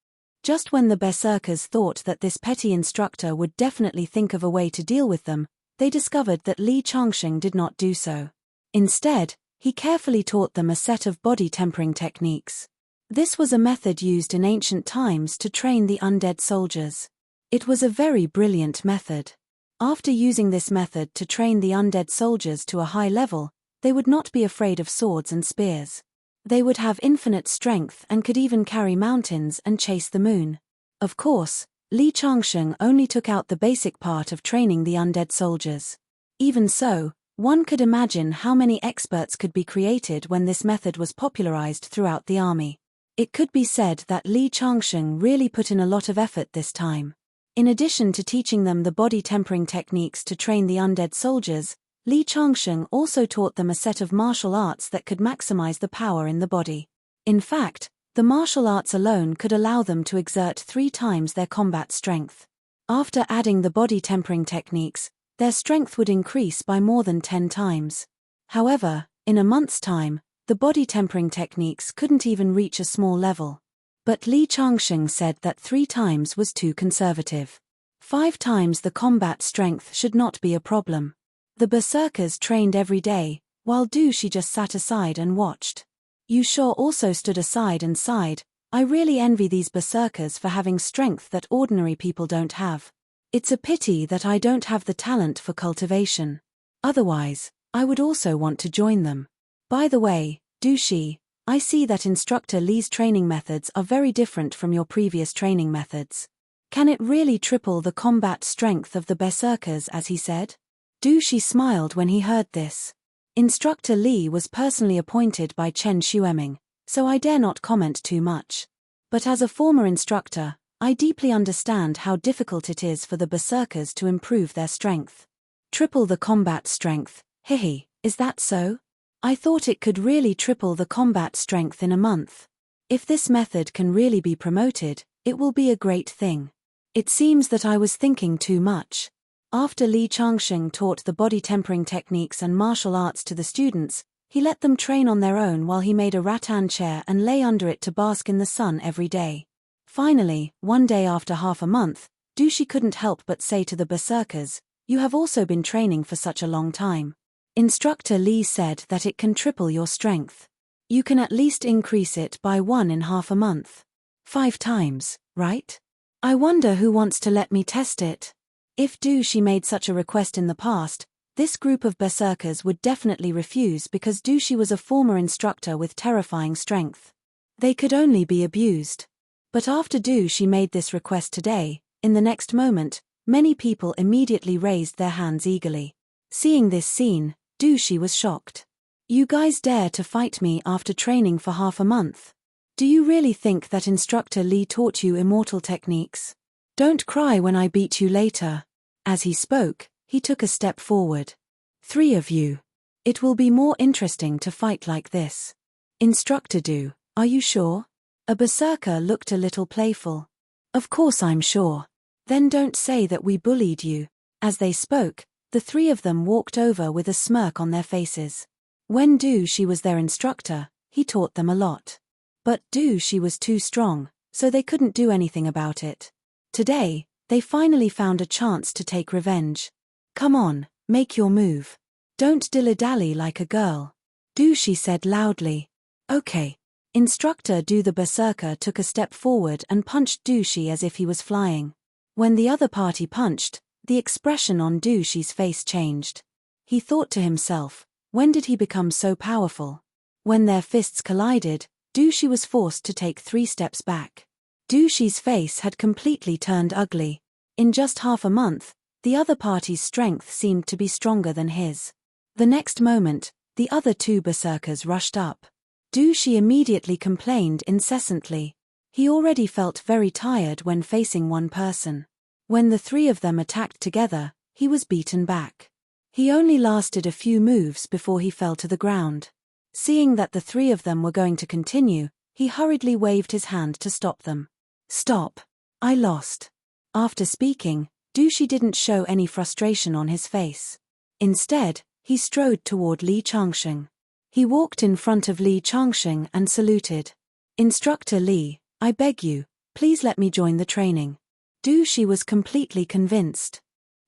Just when the berserkers thought that this petty instructor would definitely think of a way to deal with them, they discovered that Li Changsheng did not do so. Instead, he carefully taught them a set of body tempering techniques. This was a method used in ancient times to train the undead soldiers. It was a very brilliant method. After using this method to train the undead soldiers to a high level, they would not be afraid of swords and spears. They would have infinite strength and could even carry mountains and chase the moon. Of course, Li Changsheng only took out the basic part of training the undead soldiers. Even so, one could imagine how many experts could be created when this method was popularized throughout the army. It could be said that Li Changsheng really put in a lot of effort this time. In addition to teaching them the body tempering techniques to train the undead soldiers, Li Changsheng also taught them a set of martial arts that could maximize the power in the body. In fact, the martial arts alone could allow them to exert 3 times their combat strength. After adding the body tempering techniques, their strength would increase by more than 10 times. However, in a month's time, the body tempering techniques couldn't even reach a small level. But Li Changsheng said that 3 times was too conservative. 5 times the combat strength should not be a problem. The berserkers trained every day, while Du Shi just sat aside and watched. Yu Shuo also stood aside and sighed. I really envy these berserkers for having strength that ordinary people don't have. It's a pity that I don't have the talent for cultivation. Otherwise, I would also want to join them. By the way, Du Shi, I see that Instructor Li's training methods are very different from your previous training methods. Can it really triple the combat strength of the berserkers as he said? Du Shi smiled when he heard this. Instructor Li was personally appointed by Chen Xueming, so I dare not comment too much. But as a former instructor, I deeply understand how difficult it is for the berserkers to improve their strength. Triple the combat strength, hihi, is that so? I thought it could really triple the combat strength in a month. If this method can really be promoted, it will be a great thing. It seems that I was thinking too much. After Li Changsheng taught the body tempering techniques and martial arts to the students, he let them train on their own while he made a rattan chair and lay under it to bask in the sun every day. Finally, one day after half a month, Du Shi couldn't help but say to the berserkers, "You have also been training for such a long time. Instructor Li said that it can triple your strength. You can at least increase it by 1 in half a month. 5 times, right? I wonder who wants to let me test it." If Du Shi made such a request in the past, this group of berserkers would definitely refuse because Du Shi was a former instructor with terrifying strength. They could only be abused. But after Du Shi made this request today, in the next moment, many people immediately raised their hands eagerly. Seeing this scene, Du Shi was shocked. "You guys dare to fight me after training for half a month? Do you really think that Instructor Li taught you immortal techniques? Don't cry when I beat you later." As he spoke, he took a step forward. "3 of you. It will be more interesting to fight like this. Instructor Du, are you sure?" A berserker looked a little playful. "Of course I'm sure. Then don't say that we bullied you." As they spoke, the 3 of them walked over with a smirk on their faces. When Du Shi was their instructor, he taught them a lot. But Du Shi was too strong, so they couldn't do anything about it. Today, they finally found a chance to take revenge. "Come on, make your move. Don't dilly-dally like a girl," Du Shi said loudly. "Okay." Instructor Du the berserker took a step forward and punched Du Shi as if he was flying. When the other party punched, the expression on Du Shi's face changed. He thought to himself, when did he become so powerful? When their fists collided, Du Shi was forced to take 3 steps back. Du Shi's face had completely turned ugly. In just half a month, the other party's strength seemed to be stronger than his. The next moment, the other 2 berserkers rushed up. Du Shi immediately complained incessantly. He already felt very tired when facing one person. When the 3 of them attacked together, he was beaten back. He only lasted a few moves before he fell to the ground. Seeing that the 3 of them were going to continue, he hurriedly waved his hand to stop them. "Stop. I lost." After speaking, Du Shi didn't show any frustration on his face. Instead, He strode toward Li Changsheng. He walked in front of Li Changsheng and saluted. "Instructor Li, I beg you, please let me join the training." Du Shi was completely convinced.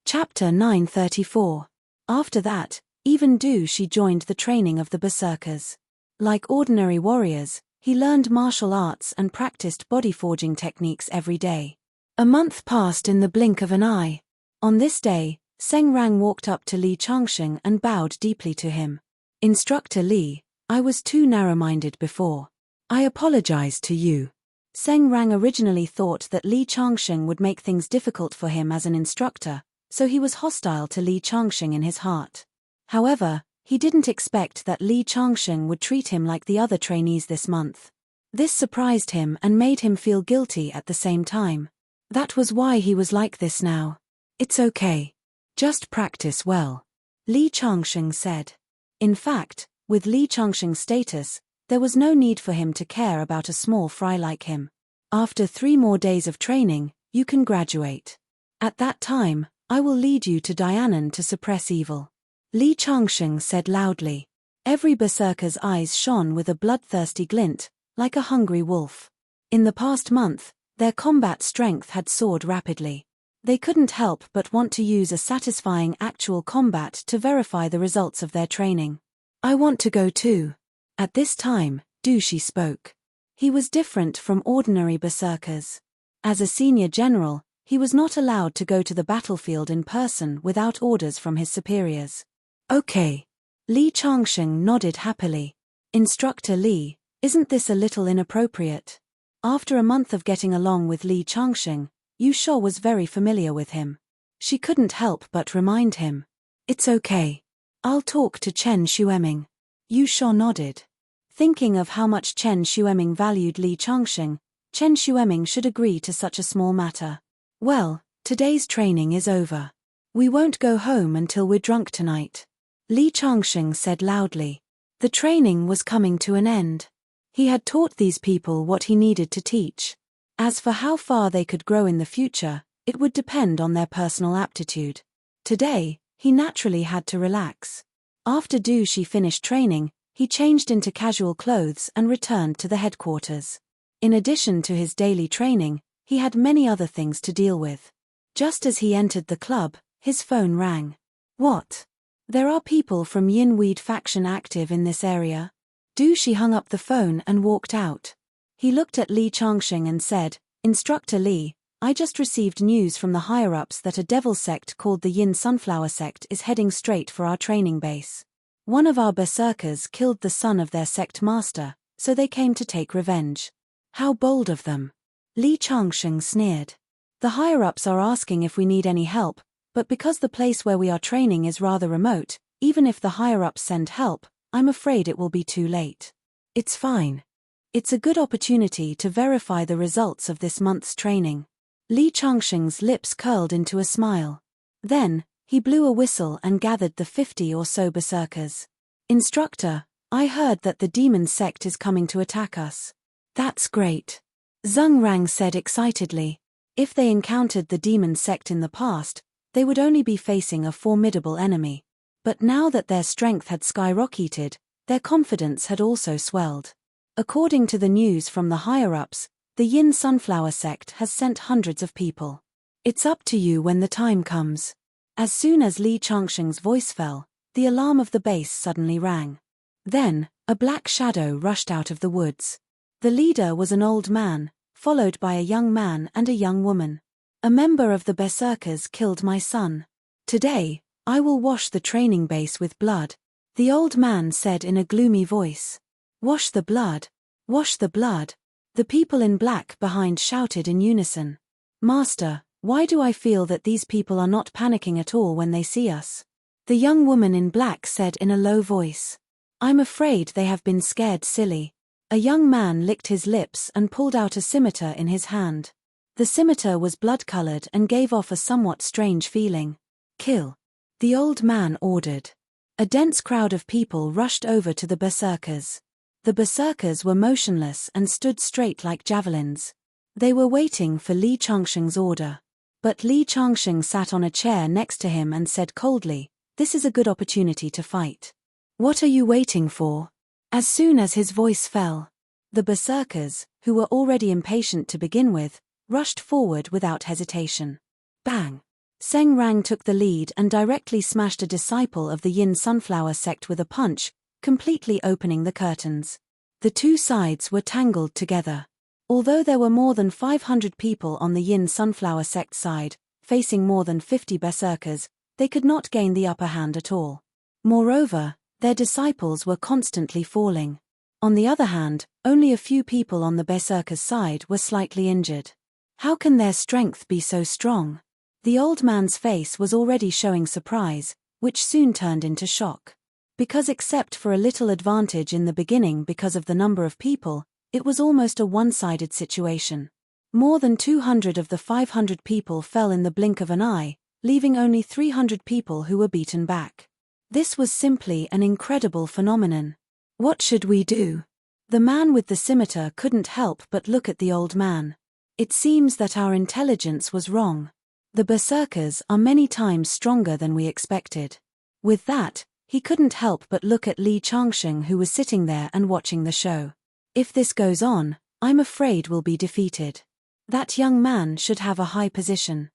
Chapter 934. After that, even Du Shi joined the training of the berserkers. Like ordinary warriors, he learned martial arts and practiced body forging techniques every day. A month passed in the blink of an eye. On this day, Seng Rang walked up to Li Changsheng and bowed deeply to him. "Instructor Li, I was too narrow-minded before. I apologize to you." Seng Rang originally thought that Li Changsheng would make things difficult for him as an instructor, so he was hostile to Li Changsheng in his heart. However, he didn't expect that Li Changsheng would treat him like the other trainees this month. This surprised him and made him feel guilty at the same time. That was why he was like this now. "It's okay. Just practice well," Li Changsheng said. In fact, with Li Changsheng's status, there was no need for him to care about a small fry like him. "After 3 more days of training, you can graduate. At that time, I will lead you to Dianan to suppress evil," Li Changsheng said loudly. Every berserker's eyes shone with a bloodthirsty glint, like a hungry wolf. In the past month, their combat strength had soared rapidly. They couldn't help but want to use a satisfying actual combat to verify the results of their training. "I want to go too." At this time, Du Shi spoke. He was different from ordinary berserkers. As a senior general, he was not allowed to go to the battlefield in person without orders from his superiors. "Okay." Li Changsheng nodded happily. "Instructor Li, isn't this a little inappropriate?" After a month of getting along with Li Changsheng, Yu Shuo was very familiar with him. She couldn't help but remind him. "It's okay. I'll talk to Chen Xueming." Yu Shuo nodded. Thinking of how much Chen Xueming valued Li Changsheng, Chen Xueming should agree to such a small matter. "Well, today's training is over. We won't go home until we're drunk tonight," Li Changsheng said loudly. The training was coming to an end. He had taught these people what he needed to teach. As for how far they could grow in the future, it would depend on their personal aptitude. Today, he naturally had to relax. After Du Shi finished training, he changed into casual clothes and returned to the headquarters. In addition to his daily training, he had many other things to deal with. Just as he entered the club, his phone rang. "What? There are people from Yin Weed faction active in this area?" Du Shi hung up the phone and walked out. He looked at Li Changsheng and said, "Instructor Li, I just received news from the higher-ups that a devil sect called the Yin Sunflower sect is heading straight for our training base. One of our berserkers killed the son of their sect master, so they came to take revenge." "How bold of them," Li Changsheng sneered. "The higher-ups are asking if we need any help, but because the place where we are training is rather remote, even if the higher-ups send help, I'm afraid it will be too late." "It's fine. It's a good opportunity to verify the results of this month's training." Li Changsheng's lips curled into a smile. Then, he blew a whistle and gathered the 50 or so berserkers. "Instructor, I heard that the demon sect is coming to attack us." "That's great," Zheng Rang said excitedly. If they encountered the demon sect in the past, they would only be facing a formidable enemy. But now that their strength had skyrocketed, their confidence had also swelled. According to the news from the higher-ups, the Yin Sunflower sect has sent hundreds of people. "It's up to you when the time comes." As soon as Li Changsheng's voice fell, the alarm of the base suddenly rang. Then, a black shadow rushed out of the woods. The leader was an old man, followed by a young man and a young woman. "A member of the berserkers killed my son. Today, I will wash the training base with blood," the old man said in a gloomy voice. "Wash the blood. Wash the blood." The people in black behind shouted in unison. "Master, why do I feel that these people are not panicking at all when they see us?" The young woman in black said in a low voice. "I'm afraid they have been scared silly." A young man licked his lips and pulled out a scimitar in his hand. The scimitar was blood-colored and gave off a somewhat strange feeling. "Kill," the old man ordered. A dense crowd of people rushed over to the berserkers. The berserkers were motionless and stood straight like javelins. They were waiting for Li Changsheng's order. But Li Changsheng sat on a chair next to him and said coldly, This is a good opportunity to fight. What are you waiting for? As soon as his voice fell, the berserkers, who were already impatient to begin with, rushed forward without hesitation. Bang! Seng Rang took the lead and directly smashed a disciple of the Yin Sunflower sect with a punch, completely opening the curtains. The two sides were tangled together. Although there were more than 500 people on the Yin Sunflower sect side, facing more than 50 berserkers, they could not gain the upper hand at all. Moreover, their disciples were constantly falling. On the other hand, only a few people on the berserkers' side were slightly injured. How can their strength be so strong? The old man's face was already showing surprise, which soon turned into shock. Because except for a little advantage in the beginning because of the number of people, it was almost a one-sided situation. More than 200 of the 500 people fell in the blink of an eye, leaving only 300 people who were beaten back. This was simply an incredible phenomenon. What should we do? The man with the scimitar couldn't help but look at the old man. It seems that our intelligence was wrong. The berserkers are many times stronger than we expected. With that, he couldn't help but look at Li Changsheng, who was sitting there and watching the show. If this goes on, I'm afraid we'll be defeated. That young man should have a high position.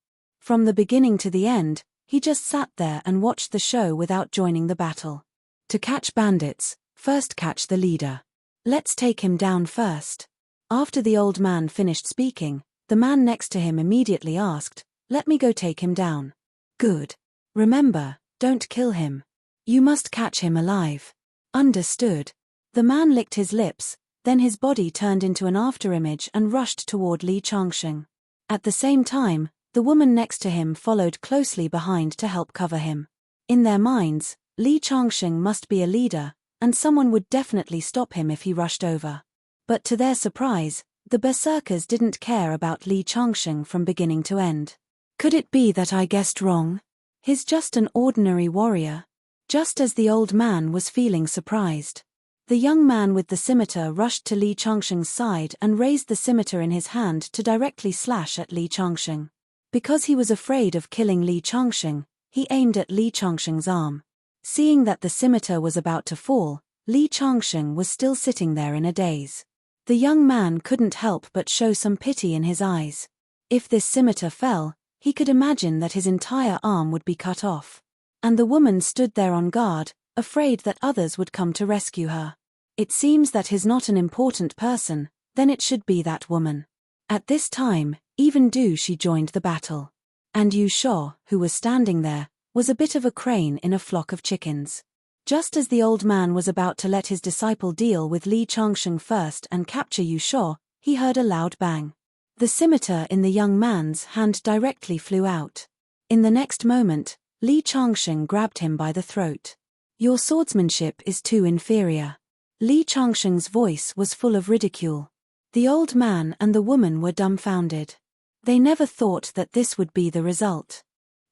From the beginning to the end, he just sat there and watched the show without joining the battle. To catch bandits, first catch the leader. Let's take him down first. After the old man finished speaking, the man next to him immediately asked, "Let me go take him down." Good. Remember, don't kill him. You must catch him alive. Understood. The man licked his lips, then his body turned into an afterimage and rushed toward Li Changsheng. At the same time, the woman next to him followed closely behind to help cover him. In their minds, Li Changsheng must be a leader, and someone would definitely stop him if he rushed over. But to their surprise, the berserkers didn't care about Li Changsheng from beginning to end. Could it be that I guessed wrong? He's just an ordinary warrior. Just as the old man was feeling surprised, the young man with the scimitar rushed to Li Changsheng's side and raised the scimitar in his hand to directly slash at Li Changsheng. Because he was afraid of killing Li Changsheng, he aimed at Li Changsheng's arm. Seeing that the scimitar was about to fall, Li Changsheng was still sitting there in a daze. The young man couldn't help but show some pity in his eyes. If this scimitar fell, he could imagine that his entire arm would be cut off. And the woman stood there on guard, afraid that others would come to rescue her. It seems that he's not an important person, then it should be that woman. At this time, even Du Shi joined the battle. And Yu Shao, who was standing there, was a bit of a crane in a flock of chickens. Just as the old man was about to let his disciple deal with Li Changsheng first and capture Yu Shao, he heard a loud bang. The scimitar in the young man's hand directly flew out. In the next moment, Li Changsheng grabbed him by the throat. Your swordsmanship is too inferior. Li Changsheng's voice was full of ridicule. The old man and the woman were dumbfounded. They never thought that this would be the result.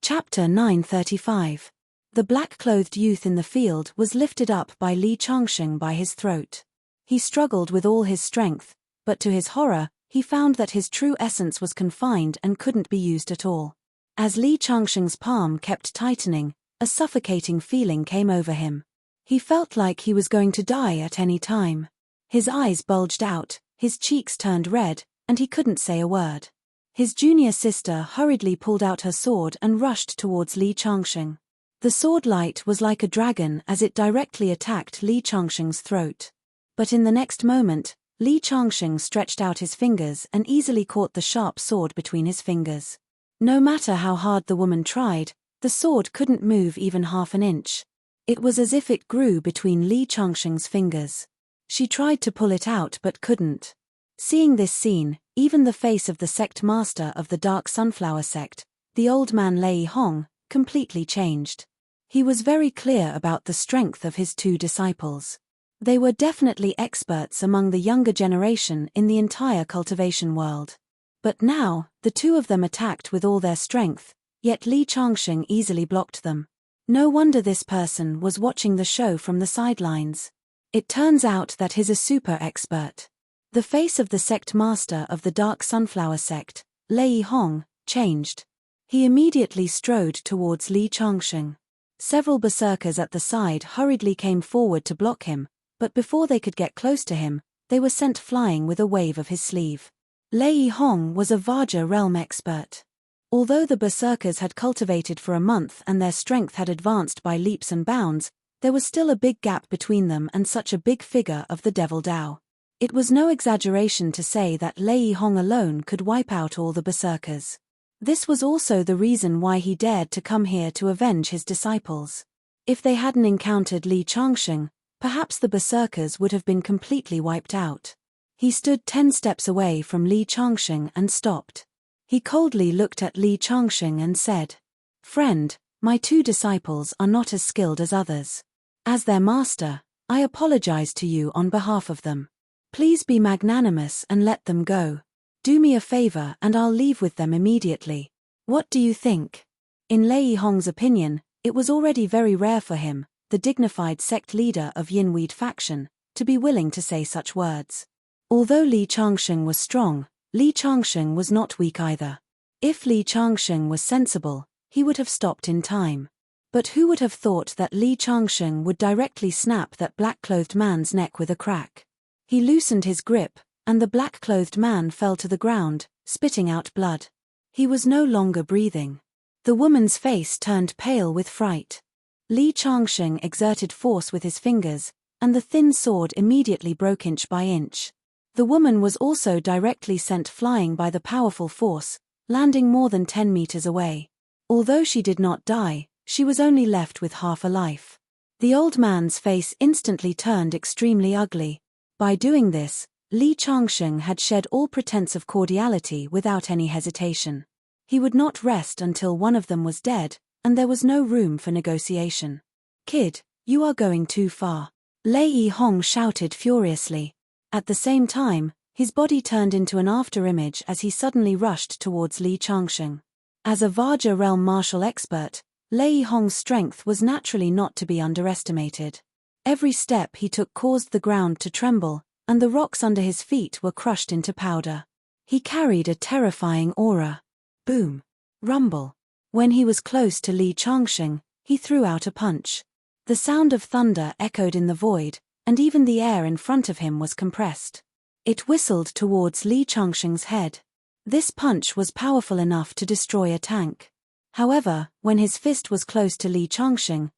Chapter 935. The black-clothed youth in the field was lifted up by Li Changsheng by his throat. He struggled with all his strength, but to his horror, he found that his true essence was confined and couldn't be used at all. As Li Changsheng's palm kept tightening, a suffocating feeling came over him. He felt like he was going to die at any time. His eyes bulged out, his cheeks turned red, and he couldn't say a word. His junior sister hurriedly pulled out her sword and rushed towards Li Changsheng. The sword light was like a dragon as it directly attacked Li Changsheng's throat. But in the next moment, Li Changsheng stretched out his fingers and easily caught the sharp sword between his fingers. No matter how hard the woman tried, the sword couldn't move even half an inch. It was as if it grew between Li Changsheng's fingers. She tried to pull it out but couldn't. Seeing this scene, even the face of the sect master of the Dark Sunflower sect, the old man Lei Hong, completely changed. He was very clear about the strength of his two disciples. They were definitely experts among the younger generation in the entire cultivation world. But now, the two of them attacked with all their strength, yet Li Changsheng easily blocked them. No wonder this person was watching the show from the sidelines. It turns out that he's a super expert. The face of the sect master of the Dark Sunflower sect, Lei Hong, changed. He immediately strode towards Li Changsheng. Several berserkers at the side hurriedly came forward to block him, but before they could get close to him, they were sent flying with a wave of his sleeve. Lei Hong was a Vajra realm expert. Although the berserkers had cultivated for a month and their strength had advanced by leaps and bounds, there was still a big gap between them and such a big figure of the Devil Dao. It was no exaggeration to say that Lei Hong alone could wipe out all the berserkers. This was also the reason why he dared to come here to avenge his disciples. If they hadn't encountered Li Changsheng, perhaps the berserkers would have been completely wiped out. He stood 10 steps away from Li Changsheng and stopped. He coldly looked at Li Changsheng and said, "Friend, my 2 disciples are not as skilled as others. As their master, I apologize to you on behalf of them. Please be magnanimous and let them go. Do me a favor and I'll leave with them immediately. What do you think?" In Lei Hong's opinion, it was already very rare for him, the dignified sect leader of Yinweed faction, to be willing to say such words. Although Li Changsheng was strong, Li Changsheng was not weak either. If Li Changsheng was sensible, he would have stopped in time. But who would have thought that Li Changsheng would directly snap that black-clothed man's neck with a crack? He loosened his grip, and the black-clothed man fell to the ground, spitting out blood. He was no longer breathing. The woman's face turned pale with fright. Li Changsheng exerted force with his fingers, and the thin sword immediately broke inch by inch. The woman was also directly sent flying by the powerful force, landing more than 10 meters away. Although she did not die, she was only left with half a life. The old man's face instantly turned extremely ugly. By doing this, Li Changsheng had shed all pretense of cordiality without any hesitation. He would not rest until one of them was dead, and there was no room for negotiation. "Kid, you are going too far," Lei Hong shouted furiously. At the same time, his body turned into an after-image as he suddenly rushed towards Li Changsheng. As a Vajra realm martial expert, Lei Hong's strength was naturally not to be underestimated. Every step he took caused the ground to tremble, and the rocks under his feet were crushed into powder. He carried a terrifying aura. Boom. Rumble. When he was close to Li Changsheng, he threw out a punch. The sound of thunder echoed in the void, and even the air in front of him was compressed. It whistled towards Li Changsheng's head. This punch was powerful enough to destroy a tank. However, when his fist was close to Li Changsheng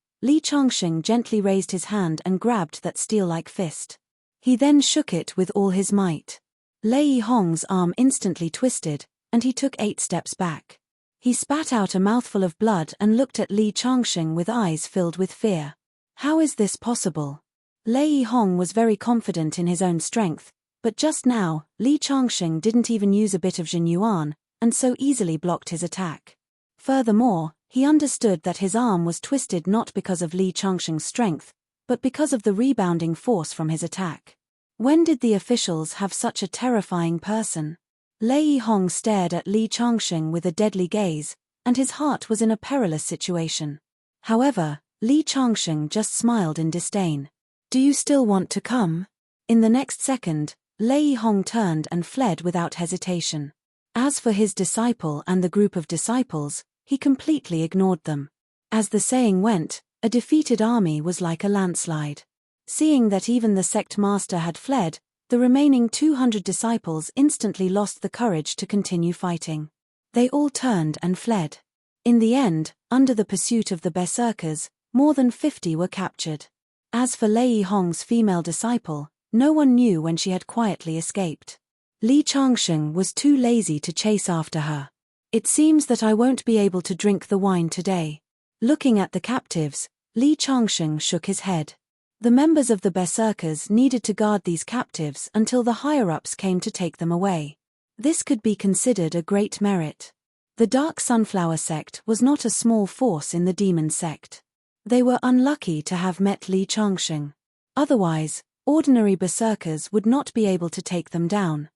gently raised his hand and grabbed that steel-like fist. He then shook it with all his might. Lei Hong's arm instantly twisted, and he took 8 steps back. He spat out a mouthful of blood and looked at Li Changsheng with eyes filled with fear. How is this possible? Lei Hong was very confident in his own strength, but just now, Li Changsheng didn't even use a bit of Jin Yuan, and so easily blocked his attack. Furthermore, he understood that his arm was twisted not because of Li Changsheng's strength, but because of the rebounding force from his attack. When did the officials have such a terrifying person? Lei Hong stared at Li Changsheng with a deadly gaze, and his heart was in a perilous situation. However, Li Changsheng just smiled in disdain. "Do you still want to come?" In the next second, Lei Hong turned and fled without hesitation. As for his disciple and the group of disciples, he completely ignored them. As the saying went, a defeated army was like a landslide. Seeing that even the sect master had fled, the remaining 200 disciples instantly lost the courage to continue fighting. They all turned and fled. In the end, under the pursuit of the berserkers, more than 50 were captured. As for Lei Hong's female disciple, no one knew when she had quietly escaped. Li Changsheng was too lazy to chase after her. "It seems that I won't be able to drink the wine today." Looking at the captives, Li Changsheng shook his head. The members of the berserkers needed to guard these captives until the higher-ups came to take them away. This could be considered a great merit. The Dark Sunflower sect was not a small force in the demon sect. They were unlucky to have met Li Changsheng. Otherwise, ordinary berserkers would not be able to take them down.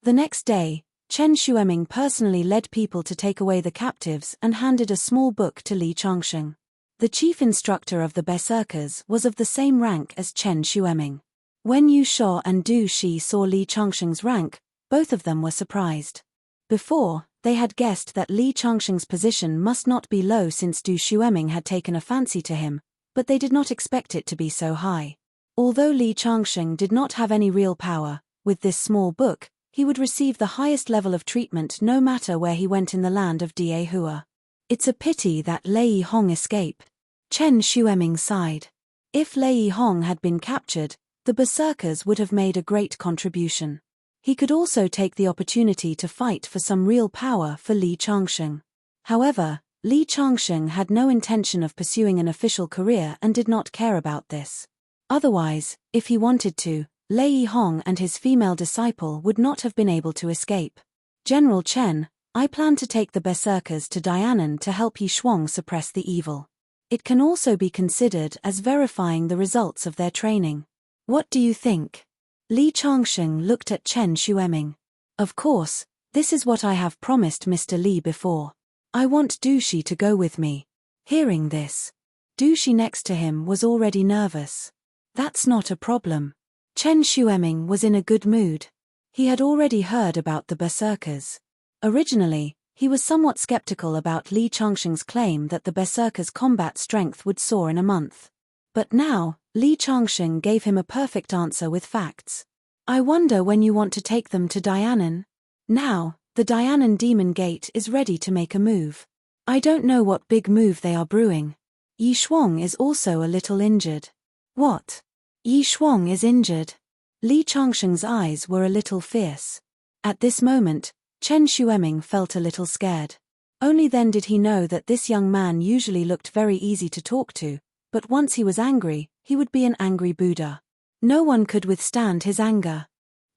The next day, Chen Xueming personally led people to take away the captives and handed a small book to Li Changsheng. The chief instructor of the berserkers was of the same rank as Chen Xueming. When Yu Shuo and Du Shi saw Li Changsheng's rank, both of them were surprised. Before, They had guessed that Li Changsheng's position must not be low since Du Xueming had taken a fancy to him, but they did not expect it to be so high. Although Li Changsheng did not have any real power, with this small book, he would receive the highest level of treatment no matter where he went in the land of Diehua. It's a pity that Lei Hong escaped. Chen Xueming sighed. If Lei Hong had been captured, the berserkers would have made a great contribution. He could also take the opportunity to fight for some real power for Li Changsheng. However, Li Changsheng had no intention of pursuing an official career and did not care about this. Otherwise, if he wanted to, Lei Hong and his female disciple would not have been able to escape. General Chen, I plan to take the berserkers to Dianan to help Yi Shuang suppress the evil. It can also be considered as verifying the results of their training. What do you think? Li Changsheng looked at Chen Xueming. Of course, this is what I have promised Mr. Li before. I want Du Shi to go with me. Hearing this, Du Shi next to him was already nervous. That's not a problem. Chen Xueming was in a good mood. He had already heard about the berserkers. Originally, he was somewhat skeptical about Li Changsheng's claim that the berserkers' combat strength would soar in a month. But now, Li Changsheng gave him a perfect answer with facts. I wonder when you want to take them to Dianan? Now, the Dianan Demon Gate is ready to make a move. I don't know what big move they are brewing. Yi Shuang is also a little injured. What? Yi Shuang is injured? Li Changsheng's eyes were a little fierce. At this moment, Chen Xueming felt a little scared. Only then did he know that this young man usually looked very easy to talk to, but once he was angry, he would be an angry Buddha. No one could withstand his anger.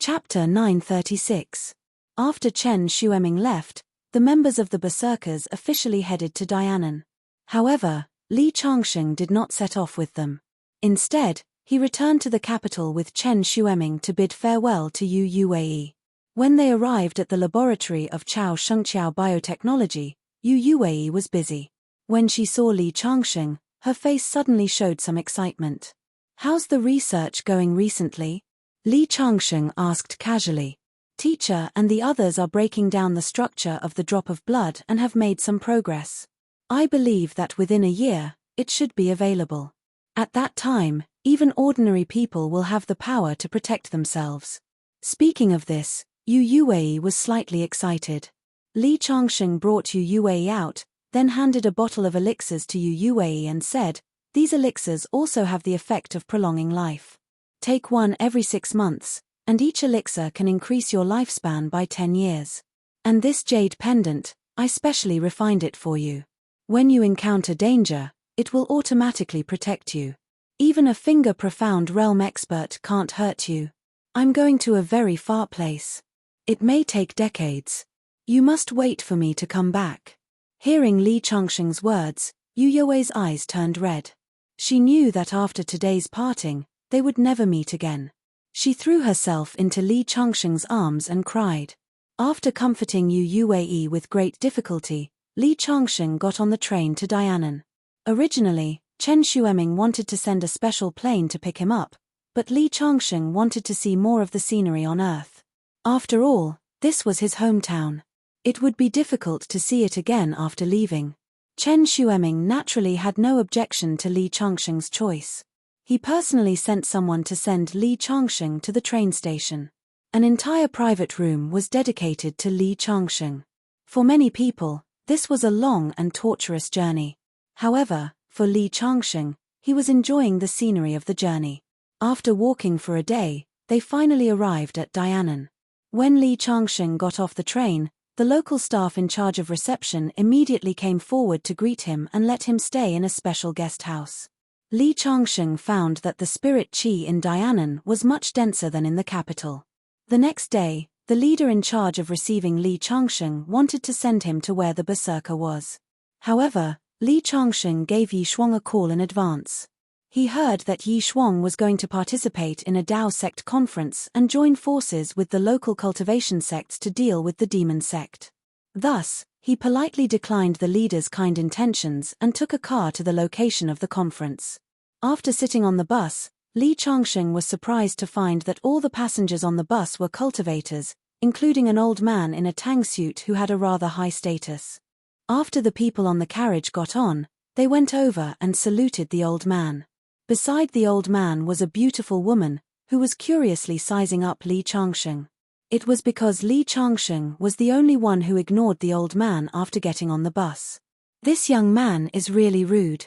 Chapter 936. After Chen Xueming left, the members of the berserkers officially headed to Dianan. However, Li Changsheng did not set off with them. Instead, he returned to the capital with Chen Xueming to bid farewell to Yu Yuwei. When they arrived at the laboratory of Chao Shengqiao Biotechnology, Yu Yuwei was busy. When she saw Li Changsheng, her face suddenly showed some excitement. How's the research going recently? Li Changsheng asked casually. Teacher and the others are breaking down the structure of the drop of blood and have made some progress. I believe that within a year, it should be available. At that time, even ordinary people will have the power to protect themselves. Speaking of this, Yu Yuwei was slightly excited. Li Changsheng brought Yu Yuwei out, then handed a bottle of elixirs to Yu Yuwei and said, these elixirs also have the effect of prolonging life. Take one every 6 months, and each elixir can increase your lifespan by 10 years. And this jade pendant, I specially refined it for you. When you encounter danger, it will automatically protect you. Even a finger-profound realm expert can't hurt you. I'm going to a very far place. It may take decades. You must wait for me to come back. Hearing Li Changsheng's words, Yu Yuwei's eyes turned red. She knew that after today's parting, they would never meet again. She threw herself into Li Changsheng's arms and cried. After comforting Yu Yuwei with great difficulty, Li Changsheng got on the train to Dianan. Originally, Chen Xueming wanted to send a special plane to pick him up, but Li Changsheng wanted to see more of the scenery on Earth. After all, this was his hometown. It would be difficult to see it again after leaving. Chen Xueming naturally had no objection to Li Changsheng's choice. He personally sent someone to send Li Changsheng to the train station. An entire private room was dedicated to Li Changsheng. For many people, this was a long and torturous journey. However, for Li Changsheng, he was enjoying the scenery of the journey. After walking for a day, they finally arrived at Dianan. When Li Changsheng got off the train, the local staff in charge of reception immediately came forward to greet him and let him stay in a special guest house. Li Changsheng found that the spirit qi in Dianan was much denser than in the capital. The next day, the leader in charge of receiving Li Changsheng wanted to send him to where the berserker was. However, Li Changsheng gave Yi Shuang a call in advance. He heard that Yi Shuang was going to participate in a Dao sect conference and join forces with the local cultivation sects to deal with the demon sect. Thus, he politely declined the leader's kind intentions and took a car to the location of the conference. After sitting on the bus, Li Changsheng was surprised to find that all the passengers on the bus were cultivators, including an old man in a tang suit who had a rather high status. After the people on the carriage got on, they went over and saluted the old man. Beside the old man was a beautiful woman, who was curiously sizing up Li Changsheng. It was because Li Changsheng was the only one who ignored the old man after getting on the bus. This young man is really rude.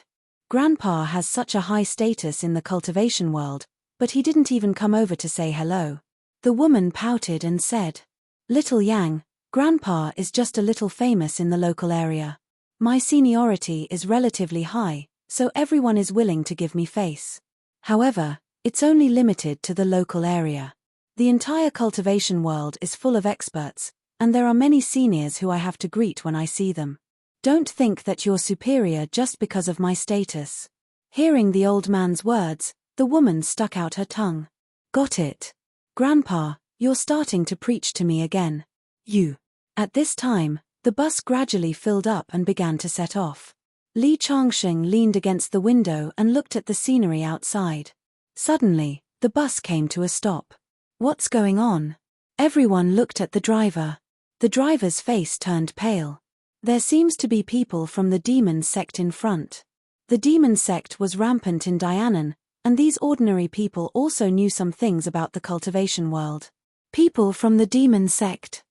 Grandpa has such a high status in the cultivation world, but he didn't even come over to say hello. The woman pouted and said, "Little Yang, Grandpa is just a little famous in the local area. My seniority is relatively high, so everyone is willing to give me face. However, it's only limited to the local area. The entire cultivation world is full of experts, and there are many seniors who I have to greet when I see them. Don't think that you're superior just because of my status." Hearing the old man's words, the woman stuck out her tongue. "Got it. Grandpa, you're starting to preach to me again. You." At this time, the bus gradually filled up and began to set off. Li Changsheng leaned against the window and looked at the scenery outside. Suddenly, the bus came to a stop. "What's going on?" Everyone looked at the driver. The driver's face turned pale. "There seems to be people from the demon sect in front." The demon sect was rampant in Dianan, and these ordinary people also knew some things about the cultivation world. People from the demon sect.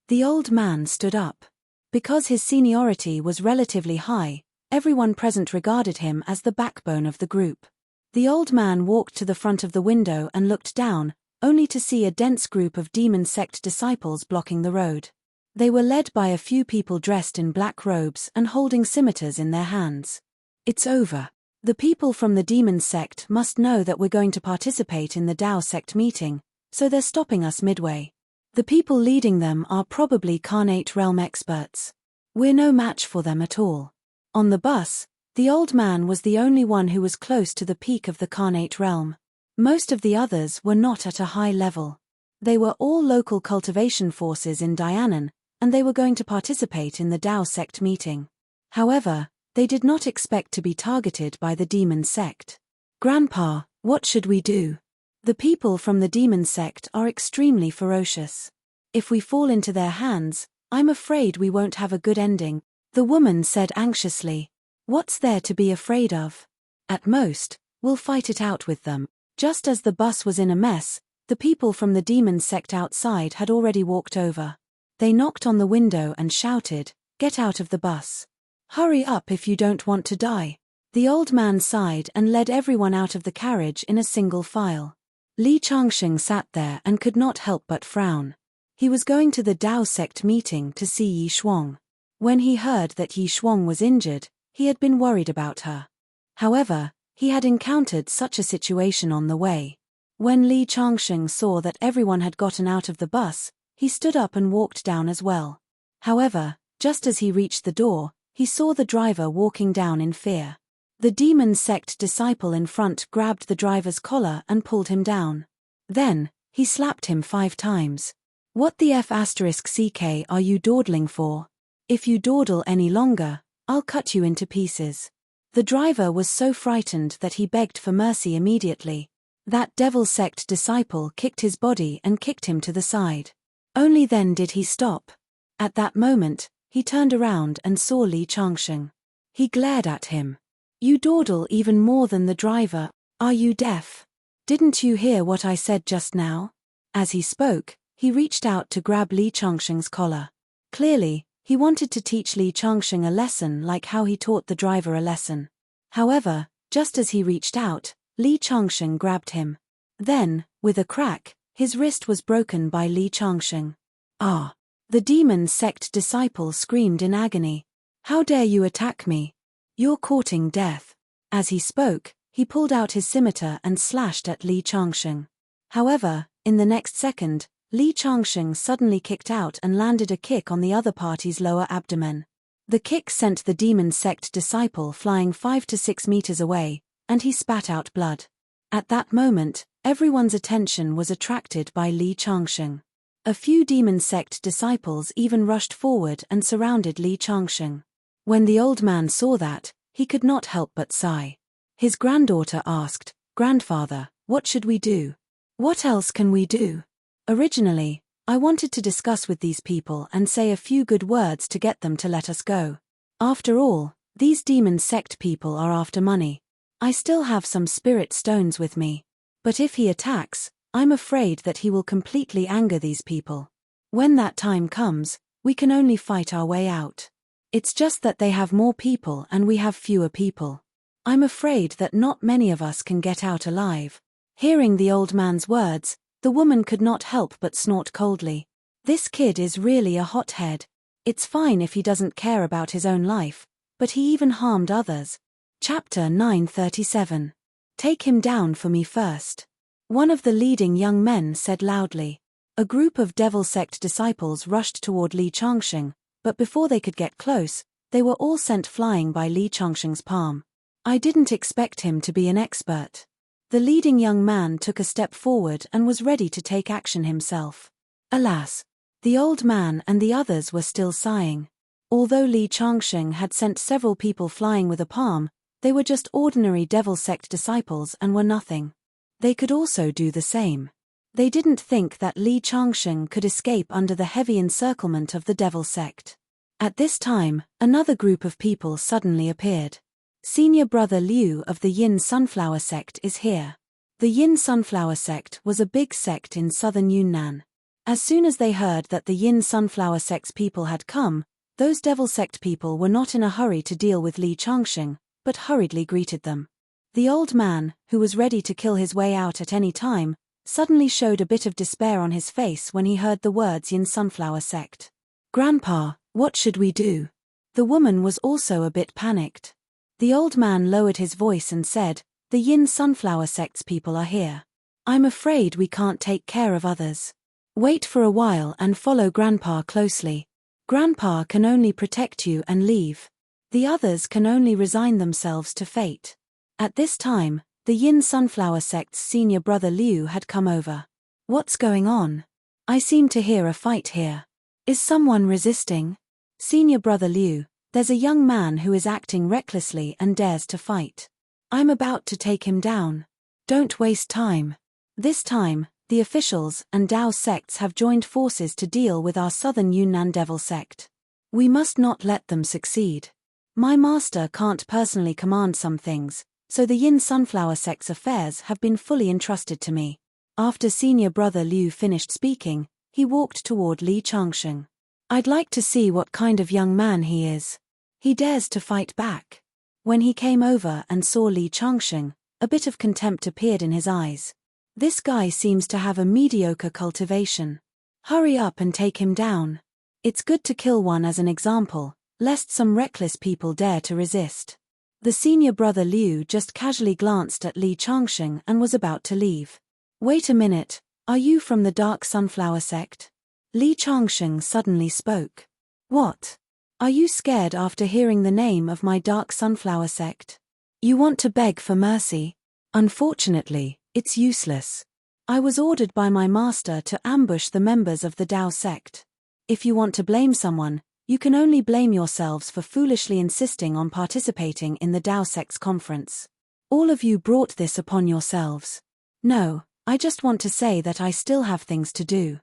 The old man stood up. Because his seniority was relatively high, everyone present regarded him as the backbone of the group. The old man walked to the front of the window and looked down, only to see a dense group of demon sect disciples blocking the road. They were led by a few people dressed in black robes and holding scimitars in their hands. "It's over. The people from the demon sect must know that we're going to participate in the Dao sect meeting, so they're stopping us midway. The people leading them are probably Carnate Realm experts. We're no match for them at all." On the bus, the old man was the only one who was close to the peak of the Carnate Realm. Most of the others were not at a high level. They were all local cultivation forces in Dianan, and they were going to participate in the Dao sect meeting. However, they did not expect to be targeted by the demon sect. "Grandpa, what should we do? The people from the demon sect are extremely ferocious. If we fall into their hands, I'm afraid we won't have a good ending," the woman said anxiously. "What's there to be afraid of? At most, we'll fight it out with them." Just as the bus was in a mess, the people from the demon sect outside had already walked over. They knocked on the window and shouted, "Get out of the bus. Hurry up if you don't want to die." The old man sighed and led everyone out of the carriage in a single file. Li Changsheng sat there and could not help but frown. He was going to the Dao sect meeting to see Yi Shuang. When he heard that Yi Shuang was injured, he had been worried about her. However, he had encountered such a situation on the way. When Li Changsheng saw that everyone had gotten out of the bus, he stood up and walked down as well. However, just as he reached the door, he saw the driver walking down in fear. The demon sect disciple in front grabbed the driver's collar and pulled him down. Then, he slapped him 5 times. "What the F***ck are you dawdling for? If you dawdle any longer, I'll cut you into pieces." The driver was so frightened that he begged for mercy immediately. That devil sect disciple kicked his body and kicked him to the side. Only then did he stop. At that moment, he turned around and saw Li Changsheng. He glared at him. "You dawdle even more than the driver. Are you deaf? Didn't you hear what I said just now?" As he spoke, he reached out to grab Li Changsheng's collar. Clearly, he wanted to teach Li Changsheng a lesson like how he taught the driver a lesson. However, just as he reached out, Li Changsheng grabbed him. Then, with a crack, his wrist was broken by Li Changsheng. "Ah!" The demon sect disciple screamed in agony. "How dare you attack me? You're courting death." As he spoke, he pulled out his scimitar and slashed at Li Changsheng. However, in the next second, Li Changsheng suddenly kicked out and landed a kick on the other party's lower abdomen. The kick sent the demon sect disciple flying 5 to 6 meters away, and he spat out blood. At that moment, everyone's attention was attracted by Li Changsheng. A few demon sect disciples even rushed forward and surrounded Li Changsheng. When the old man saw that, he could not help but sigh. His granddaughter asked, "Grandfather, what should we do?" "What else can we do? Originally, I wanted to discuss with these people and say a few good words to get them to let us go. After all, these demon sect people are after money. I still have some spirit stones with me. But if he attacks, I'm afraid that he will completely anger these people. When that time comes, we can only fight our way out. It's just that they have more people and we have fewer people. I'm afraid that not many of us can get out alive. Hearing the old man's words, the woman could not help but snort coldly. This kid is really a hothead. It's fine if he doesn't care about his own life, but he even harmed others. Chapter 937. Take him down for me first. One of the leading young men said loudly. A group of devil sect disciples rushed toward Li Changsheng, but before they could get close, they were all sent flying by Li Changsheng's palm. I didn't expect him to be an expert. The leading young man took a step forward and was ready to take action himself. Alas! The old man and the others were still sighing. Although Li Changsheng had sent several people flying with a palm, they were just ordinary devil sect disciples and were nothing. They could also do the same. They didn't think that Li Changsheng could escape under the heavy encirclement of the devil sect. At this time, another group of people suddenly appeared. Senior brother Liu of the Yin Sunflower sect is here. The Yin Sunflower sect was a big sect in southern Yunnan. As soon as they heard that the Yin Sunflower sect's people had come, those devil sect people were not in a hurry to deal with Li Changsheng, but hurriedly greeted them. The old man, who was ready to kill his way out at any time, suddenly showed a bit of despair on his face when he heard the words Yin Sunflower sect. Grandpa, what should we do? The woman was also a bit panicked. The old man lowered his voice and said, the Yin Sunflower sect's people are here. I'm afraid we can't take care of others. Wait for a while and follow Grandpa closely. Grandpa can only protect you and leave. The others can only resign themselves to fate. At this time, the Yin Sunflower sect's senior brother Liu had come over. What's going on? I seem to hear a fight here. Is someone resisting? Senior brother Liu, there's a young man who is acting recklessly and dares to fight. I'm about to take him down. Don't waste time. This time, the officials and Dao sects have joined forces to deal with our southern Yunnan devil sect. We must not let them succeed. My master can't personally command some things, so the Yin Sunflower sect's affairs have been fully entrusted to me. After senior brother Liu finished speaking, he walked toward Li Changsheng. I'd like to see what kind of young man he is. He dares to fight back. When he came over and saw Li Changsheng, a bit of contempt appeared in his eyes. This guy seems to have a mediocre cultivation. Hurry up and take him down. It's good to kill one as an example, lest some reckless people dare to resist. The senior brother Liu just casually glanced at Li Changsheng and was about to leave. Wait a minute, are you from the Dark Sunflower sect? Li Changsheng suddenly spoke. What? Are you scared after hearing the name of my Dark Sunflower sect? You want to beg for mercy? Unfortunately, it's useless. I was ordered by my master to ambush the members of the Dao sect. If you want to blame someone, you can only blame yourselves for foolishly insisting on participating in the Dao sect's conference. All of you brought this upon yourselves. No, I just want to say that I still have things to do.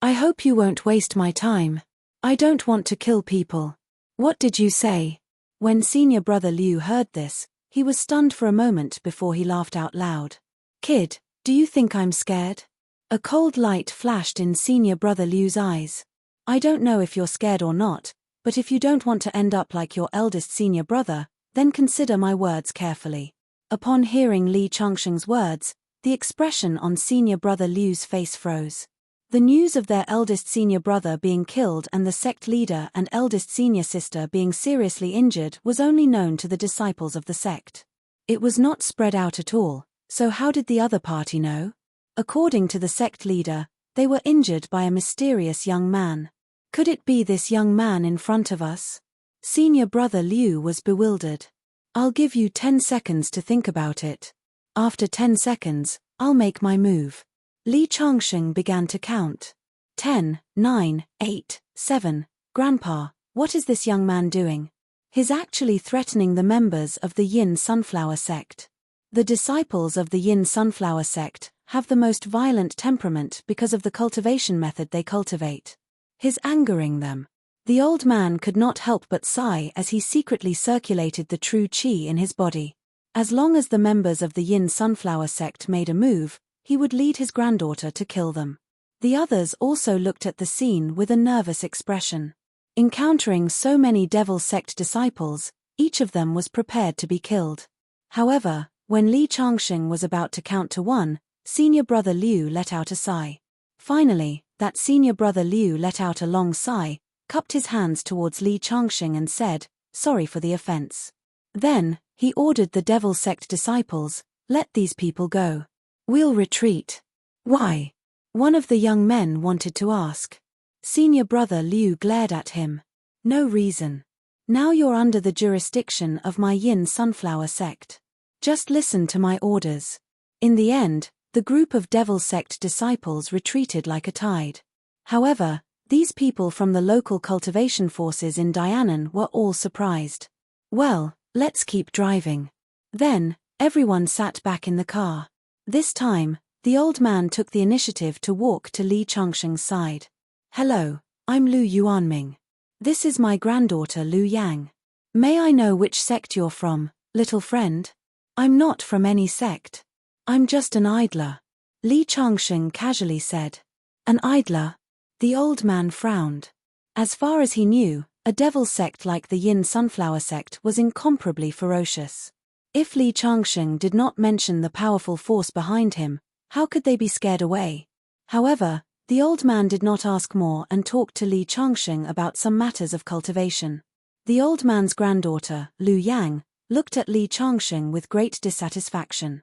I hope you won't waste my time. I don't want to kill people. What did you say? When senior brother Liu heard this, he was stunned for a moment before he laughed out loud. Kid, do you think I'm scared? A cold light flashed in senior brother Liu's eyes. I don't know if you're scared or not, but if you don't want to end up like your eldest senior brother, then consider my words carefully. Upon hearing Li Changsheng's words, the expression on senior brother Liu's face froze. The news of their eldest senior brother being killed and the sect leader and eldest senior sister being seriously injured was only known to the disciples of the sect. It was not spread out at all, so how did the other party know? According to the sect leader, they were injured by a mysterious young man. Could it be this young man in front of us? Senior brother Liu was bewildered. I'll give you 10 seconds to think about it. After 10 seconds, I'll make my move. Li Changsheng began to count. 10, 9, 8, 7. Grandpa, what is this young man doing? He's actually threatening the members of the Yin Sunflower sect. The disciples of the Yin Sunflower sect have the most violent temperament because of the cultivation method they cultivate. His angering them. The old man could not help but sigh as he secretly circulated the true qi in his body. As long as the members of the Yin Sunflower sect made a move, he would lead his granddaughter to kill them. The others also looked at the scene with a nervous expression. Encountering so many devil sect disciples, each of them was prepared to be killed. However, when Li Changsheng was about to count to 1, senior brother Liu let out a sigh. Finally, that senior brother Liu let out a long sigh, cupped his hands towards Li Changsheng and said, "Sorry for the offense." Then, he ordered the devil sect disciples, "Let these people go. We'll retreat." "Why?" one of the young men wanted to ask. Senior brother Liu glared at him. "No reason. Now you're under the jurisdiction of my Yin Sunflower sect. Just listen to my orders." In the end, the group of devil sect disciples retreated like a tide. However, these people from the local cultivation forces in Dianan were all surprised. "Well, let's keep driving." Then, everyone sat back in the car. This time, the old man took the initiative to walk to Li Changsheng's side. "Hello, I'm Lu Yuanming. This is my granddaughter Lu Yang. May I know which sect you're from, little friend?" "I'm not from any sect. I'm just an idler," Li Changsheng casually said. "An idler?" The old man frowned. As far as he knew, a devil sect like the Yin Sunflower sect was incomparably ferocious. If Li Changsheng did not mention the powerful force behind him, how could they be scared away? However, the old man did not ask more and talked to Li Changsheng about some matters of cultivation. The old man's granddaughter, Lu Yang, looked at Li Changsheng with great dissatisfaction.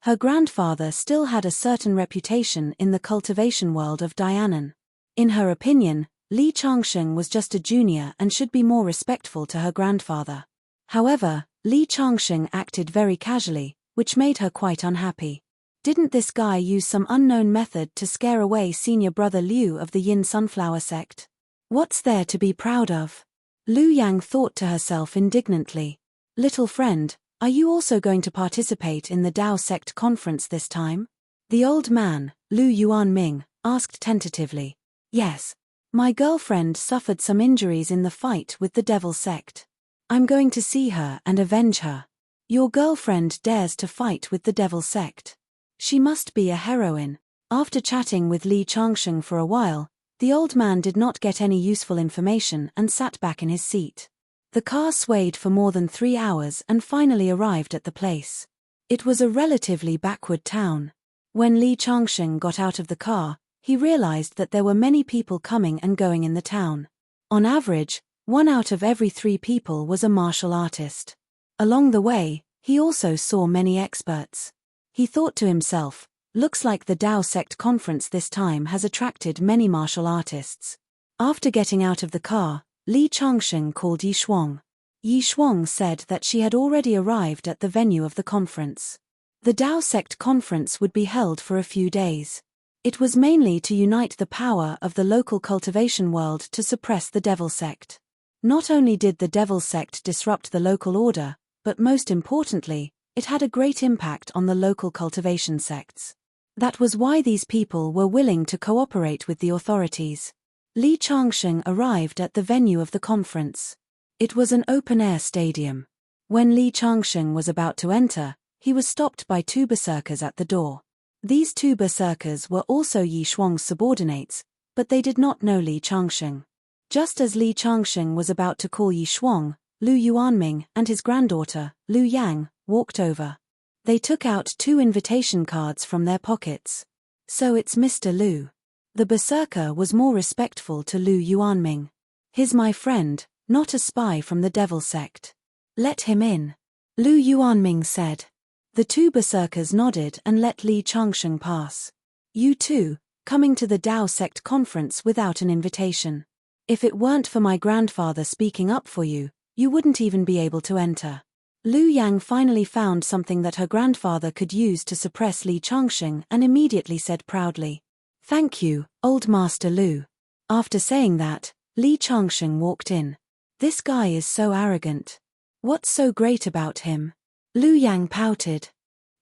Her grandfather still had a certain reputation in the cultivation world of Dianan. In her opinion, Li Changsheng was just a junior and should be more respectful to her grandfather. However, Li Changsheng acted very casually, which made her quite unhappy. Didn't this guy use some unknown method to scare away senior brother Liu of the Yin Sunflower sect? What's there to be proud of? Lu Yang thought to herself indignantly. "Little friend, are you also going to participate in the Dao sect conference this time?" The old man, Lu Yuanming, asked tentatively. "Yes. My girlfriend suffered some injuries in the fight with the devil sect. I'm going to see her and avenge her." "Your girlfriend dares to fight with the devil sect. She must be a heroine." After chatting with Li Changsheng for a while, the old man did not get any useful information and sat back in his seat. The car swayed for more than 3 hours and finally arrived at the place. It was a relatively backward town. When Li Changsheng got out of the car, he realized that there were many people coming and going in the town. On average, 1 out of every 3 people was a martial artist. Along the way, he also saw many experts. He thought to himself, "Looks like the Dao sect conference this time has attracted many martial artists." After getting out of the car, Li Changsheng called Yi Shuang. Yi Shuang said that she had already arrived at the venue of the conference. The Dao sect conference would be held for a few days. It was mainly to unite the power of the local cultivation world to suppress the devil sect. Not only did the devil sect disrupt the local order, but most importantly, it had a great impact on the local cultivation sects. That was why these people were willing to cooperate with the authorities. Li Changsheng arrived at the venue of the conference. It was an open-air stadium. When Li Changsheng was about to enter, he was stopped by 2 berserkers at the door. These 2 berserkers were also Yi Shuang's subordinates, but they did not know Li Changsheng. Just as Li Changsheng was about to call Yi Shuang, Lu Yuanming and his granddaughter, Lu Yang, walked over. They took out 2 invitation cards from their pockets. "So it's Mr. Lu." The berserker was more respectful to Lu Yuanming. "He's my friend, not a spy from the devil sect." "Let him in," Lu Yuanming said. The 2 berserkers nodded and let Li Changsheng pass. "You too, coming to the Dao sect conference without an invitation. If it weren't for my grandfather speaking up for you, you wouldn't even be able to enter." Lu Yang finally found something that her grandfather could use to suppress Li Changsheng and immediately said proudly, "Thank you, old Master Lu." After saying that, Li Changsheng walked in. "This guy is so arrogant. What's so great about him?" Lu Yang pouted.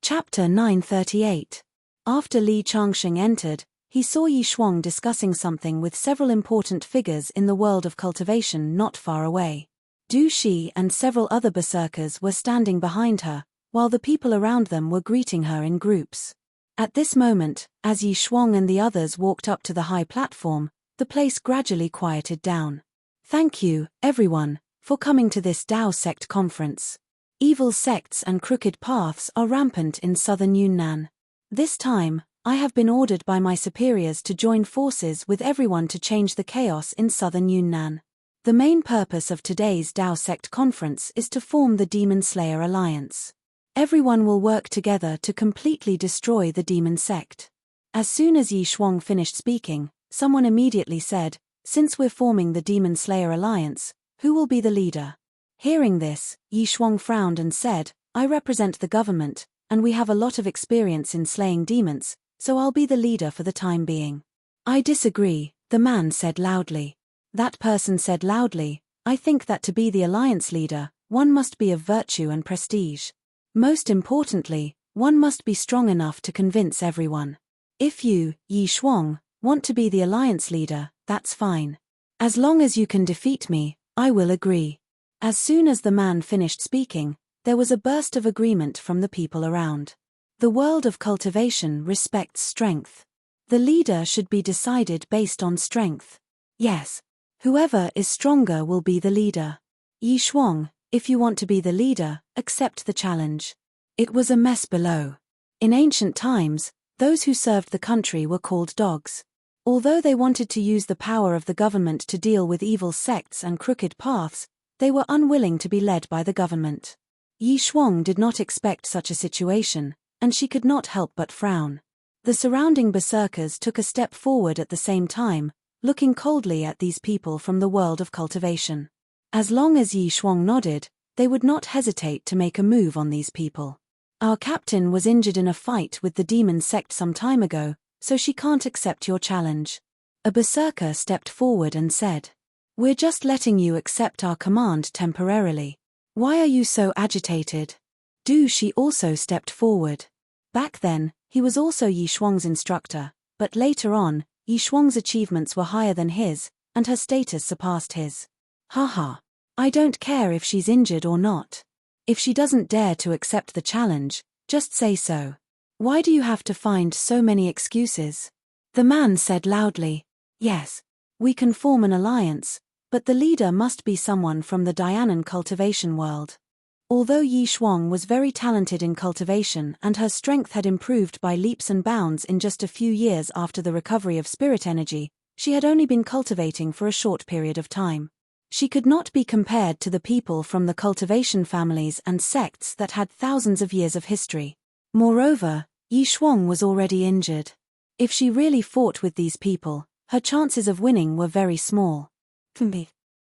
Chapter 938. After Li Changsheng entered, he saw Yi Shuang discussing something with several important figures in the world of cultivation not far away. Du Shi and several other berserkers were standing behind her, while the people around them were greeting her in groups. At this moment, as Yi Shuang and the others walked up to the high platform, the place gradually quieted down. Thank you, everyone, for coming to this Dao sect conference. Evil sects and crooked paths are rampant in southern Yunnan. This time, I have been ordered by my superiors to join forces with everyone to change the chaos in southern Yunnan. The main purpose of today's Dao sect conference is to form the Demon Slayer Alliance. Everyone will work together to completely destroy the demon sect. As soon as Yi Shuang finished speaking, someone immediately said, "Since we're forming the Demon Slayer Alliance, who will be the leader?" Hearing this, Yi Shuang frowned and said, "I represent the government, and we have a lot of experience in slaying demons, so I'll be the leader for the time being." "I disagree," the man said loudly. That person said loudly, "I think that to be the alliance leader, one must be of virtue and prestige. Most importantly, one must be strong enough to convince everyone. If you, Yi Shuang, want to be the alliance leader, that's fine. As long as you can defeat me, I will agree." As soon as the man finished speaking, there was a burst of agreement from the people around. The world of cultivation respects strength. The leader should be decided based on strength. Yes. Whoever is stronger will be the leader. Yi Shuang, if you want to be the leader, accept the challenge. It was a mess below. In ancient times, those who served the country were called dogs. Although they wanted to use the power of the government to deal with evil sects and crooked paths, they were unwilling to be led by the government. Yi Shuang did not expect such a situation, and she could not help but frown. The surrounding berserkers took a step forward at the same time, looking coldly at these people from the world of cultivation. As long as Yi Shuang nodded, they would not hesitate to make a move on these people. "Our captain was injured in a fight with the demon sect some time ago, so she can't accept your challenge." A berserker stepped forward and said, "We're just letting you accept our command temporarily. Why are you so agitated?" Du Shi also stepped forward. Back then, he was also Yi Shuang's instructor, but later on, Yi Shuang's achievements were higher than his, and her status surpassed his. "Haha. I don't care if she's injured or not. If she doesn't dare to accept the challenge, just say so. Why do you have to find so many excuses?" The man said loudly, "Yes. We can form an alliance, but the leader must be someone from the Dianan cultivation world." Although Yi Shuang was very talented in cultivation and her strength had improved by leaps and bounds in just a few years after the recovery of spirit energy, she had only been cultivating for a short period of time. She could not be compared to the people from the cultivation families and sects that had thousands of years of history. Moreover, Yi Shuang was already injured. If she really fought with these people, her chances of winning were very small.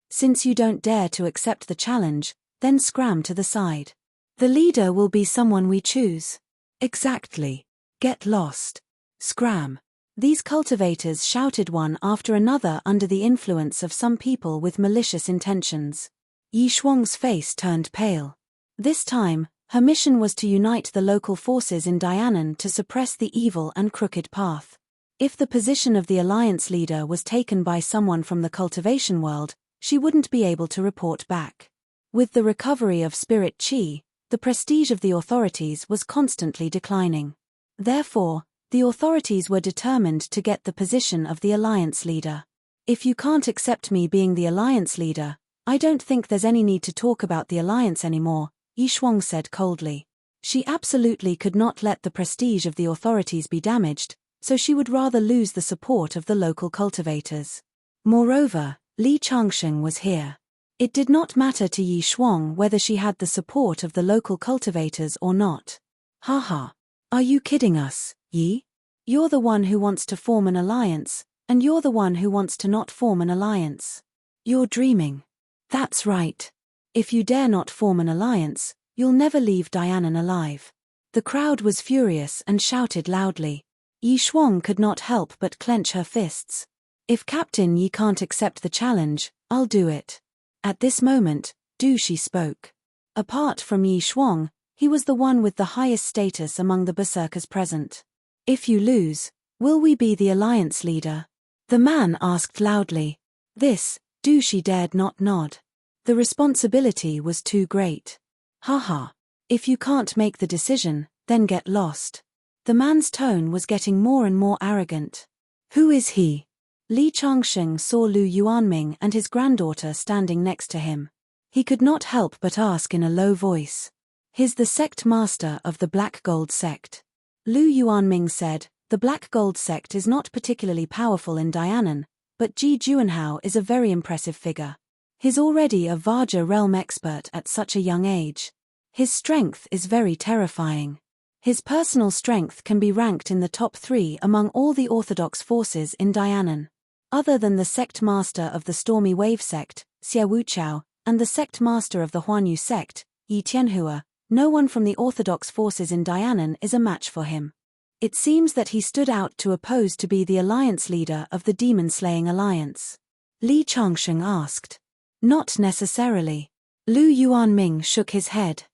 "Since you don't dare to accept the challenge, then scram to the side. The leader will be someone we choose." "Exactly. Get lost. Scram." These cultivators shouted one after another under the influence of some people with malicious intentions. Yi Shuang's face turned pale. This time, her mission was to unite the local forces in Dianan to suppress the evil and crooked path. If the position of the alliance leader was taken by someone from the cultivation world, she wouldn't be able to report back. With the recovery of spirit qi, the prestige of the authorities was constantly declining. Therefore, the authorities were determined to get the position of the alliance leader. "If you can't accept me being the alliance leader, I don't think there's any need to talk about the alliance anymore," Yi Shuang said coldly. She absolutely could not let the prestige of the authorities be damaged, so she would rather lose the support of the local cultivators. Moreover, Li Changsheng was here. It did not matter to Yi Shuang whether she had the support of the local cultivators or not. "Haha. Are you kidding us, Yi? You're the one who wants to form an alliance, and you're the one who wants to not form an alliance. You're dreaming." "That's right. If you dare not form an alliance, you'll never leave Dianan alive." The crowd was furious and shouted loudly. Yi Shuang could not help but clench her fists. "If Captain Yi can't accept the challenge, I'll do it." At this moment, Du Shi spoke. Apart from Yi Shuang, he was the one with the highest status among the berserkers present. If you lose, will we be the alliance leader? The man asked loudly. This, Dushi dared not nod. The responsibility was too great. Haha. If you can't make the decision, then get lost. The man's tone was getting more and more arrogant. Who is he? Li Changsheng saw Lu Yuanming and his granddaughter standing next to him. He could not help but ask in a low voice. He's the sect master of the Black Gold sect. Lu Yuanming said, the Black Gold sect is not particularly powerful in Dianan, but Ji Juanhao is a very impressive figure. He's already a Vajra realm expert at such a young age. His strength is very terrifying. His personal strength can be ranked in the top 3 among all the orthodox forces in Dianan. Other than the sect master of the Stormy Wave sect, Xie Wuchao, and the sect master of the Huanyu sect, Yi Tianhua, no one from the orthodox forces in Dianan is a match for him. It seems that he stood out to oppose to be the alliance leader of the demon-slaying alliance. Li Changsheng asked. Not necessarily. Lu Yuanming shook his head.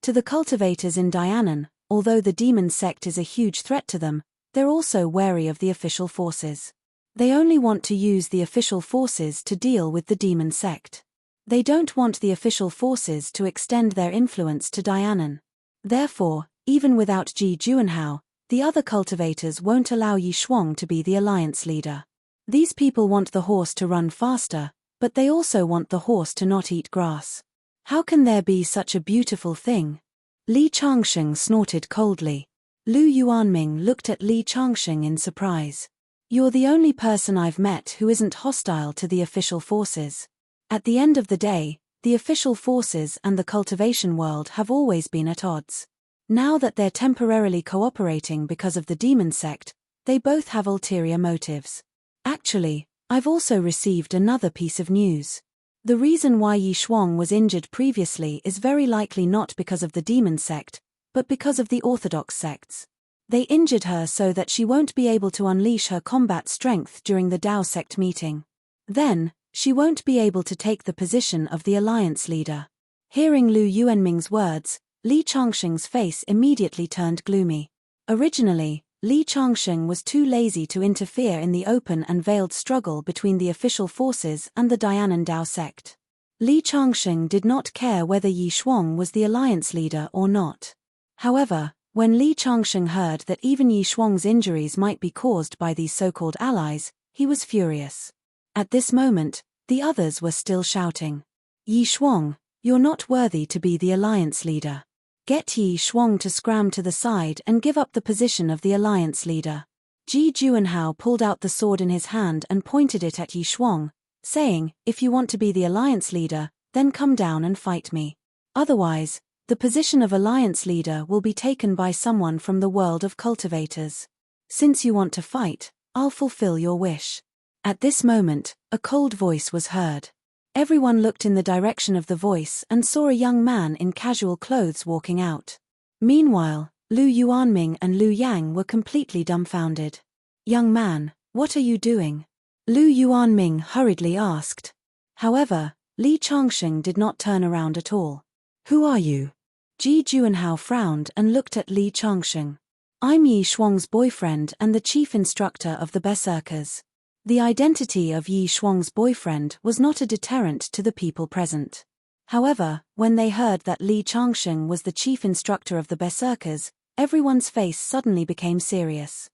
To the cultivators in Dianan, although the demon sect is a huge threat to them, they're also wary of the official forces. They only want to use the official forces to deal with the demon sect. They don't want the official forces to extend their influence to Dianan. Therefore, even without Ji Juanhao, the other cultivators won't allow Yi Shuang to be the alliance leader. These people want the horse to run faster, but they also want the horse to not eat grass. How can there be such a beautiful thing? Li Changsheng snorted coldly. Lu Yuanming looked at Li Changsheng in surprise. You're the only person I've met who isn't hostile to the official forces. At the end of the day, the official forces and the cultivation world have always been at odds. Now that they're temporarily cooperating because of the demon sect, they both have ulterior motives. Actually, I've also received another piece of news. The reason why Yi Shuang was injured previously is very likely not because of the demon sect, but because of the orthodox sects. They injured her so that she won't be able to unleash her combat strength during the Dao sect meeting. Then, she won't be able to take the position of the alliance leader. Hearing Lu Yuanming's words, Li Changsheng's face immediately turned gloomy. Originally, Li Changsheng was too lazy to interfere in the open and veiled struggle between the official forces and the Dianan Dao sect. Li Changsheng did not care whether Yi Shuang was the alliance leader or not. However, when Li Changsheng heard that even Yi Shuang's injuries might be caused by these so-called allies, he was furious. At this moment, the others were still shouting. Yi Shuang, you're not worthy to be the alliance leader. Get Yi Shuang to scram to the side and give up the position of the alliance leader. Ji Juanhao pulled out the sword in his hand and pointed it at Yi Shuang, saying, if you want to be the alliance leader, then come down and fight me. Otherwise, the position of alliance leader will be taken by someone from the world of cultivators. Since you want to fight, I'll fulfill your wish. At this moment, a cold voice was heard. Everyone looked in the direction of the voice and saw a young man in casual clothes walking out. Meanwhile, Lu Yuanming and Lu Yang were completely dumbfounded. Young man, what are you doing? Lu Yuanming hurriedly asked. However, Li Changsheng did not turn around at all. Who are you? Ji Juanhao frowned and looked at Li Changsheng. I'm Yi Shuang's boyfriend and the chief instructor of the Berserkers. The identity of Yi Shuang's boyfriend was not a deterrent to the people present. However, when they heard that Li Changsheng was the chief instructor of the Berserkers, everyone's face suddenly became serious.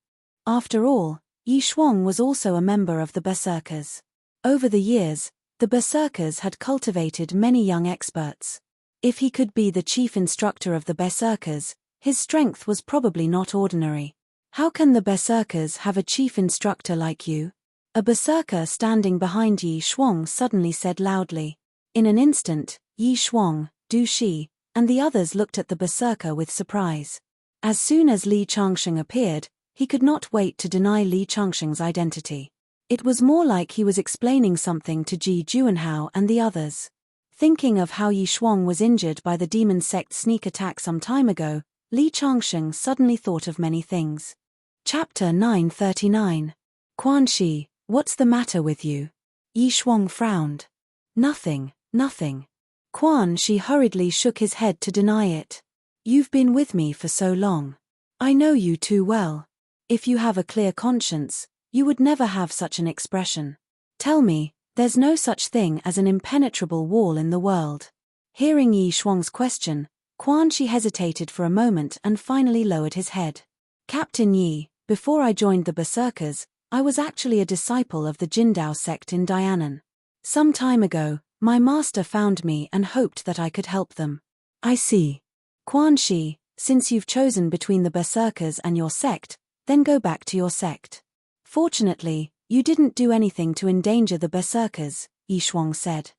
After all, Yi Shuang was also a member of the Berserkers. Over the years, the Berserkers had cultivated many young experts. If he could be the chief instructor of the Berserkers, his strength was probably not ordinary. How can the Berserkers have a chief instructor like you? A berserker standing behind Yi Shuang suddenly said loudly. In an instant, Yi Shuang, Du Shi, and the others looked at the berserker with surprise. As soon as Li Changsheng appeared, he could not wait to deny Li Changsheng's identity. It was more like he was explaining something to Ji Juanhao and the others. Thinking of how Yi Shuang was injured by the demon sect sneak attack some time ago, Li Changsheng suddenly thought of many things. Chapter 939. Quan Shi, what's the matter with you? Yi Shuang frowned. Nothing. Quan Shi hurriedly shook his head to deny it. You've been with me for so long. I know you too well. If you have a clear conscience, you would never have such an expression. Tell me, there's no such thing as an impenetrable wall in the world. Hearing Yi Shuang's question, Quan Shi hesitated for a moment and finally lowered his head. Captain Yi, before I joined the Berserkers, I was actually a disciple of the Jindao sect in Dianan. Some time ago, my master found me and hoped that I could help them. I see. Quan Shi, since you've chosen between the Berserkers and your sect, then go back to your sect. Fortunately, you didn't do anything to endanger the Berserkers, Yi Shuang said.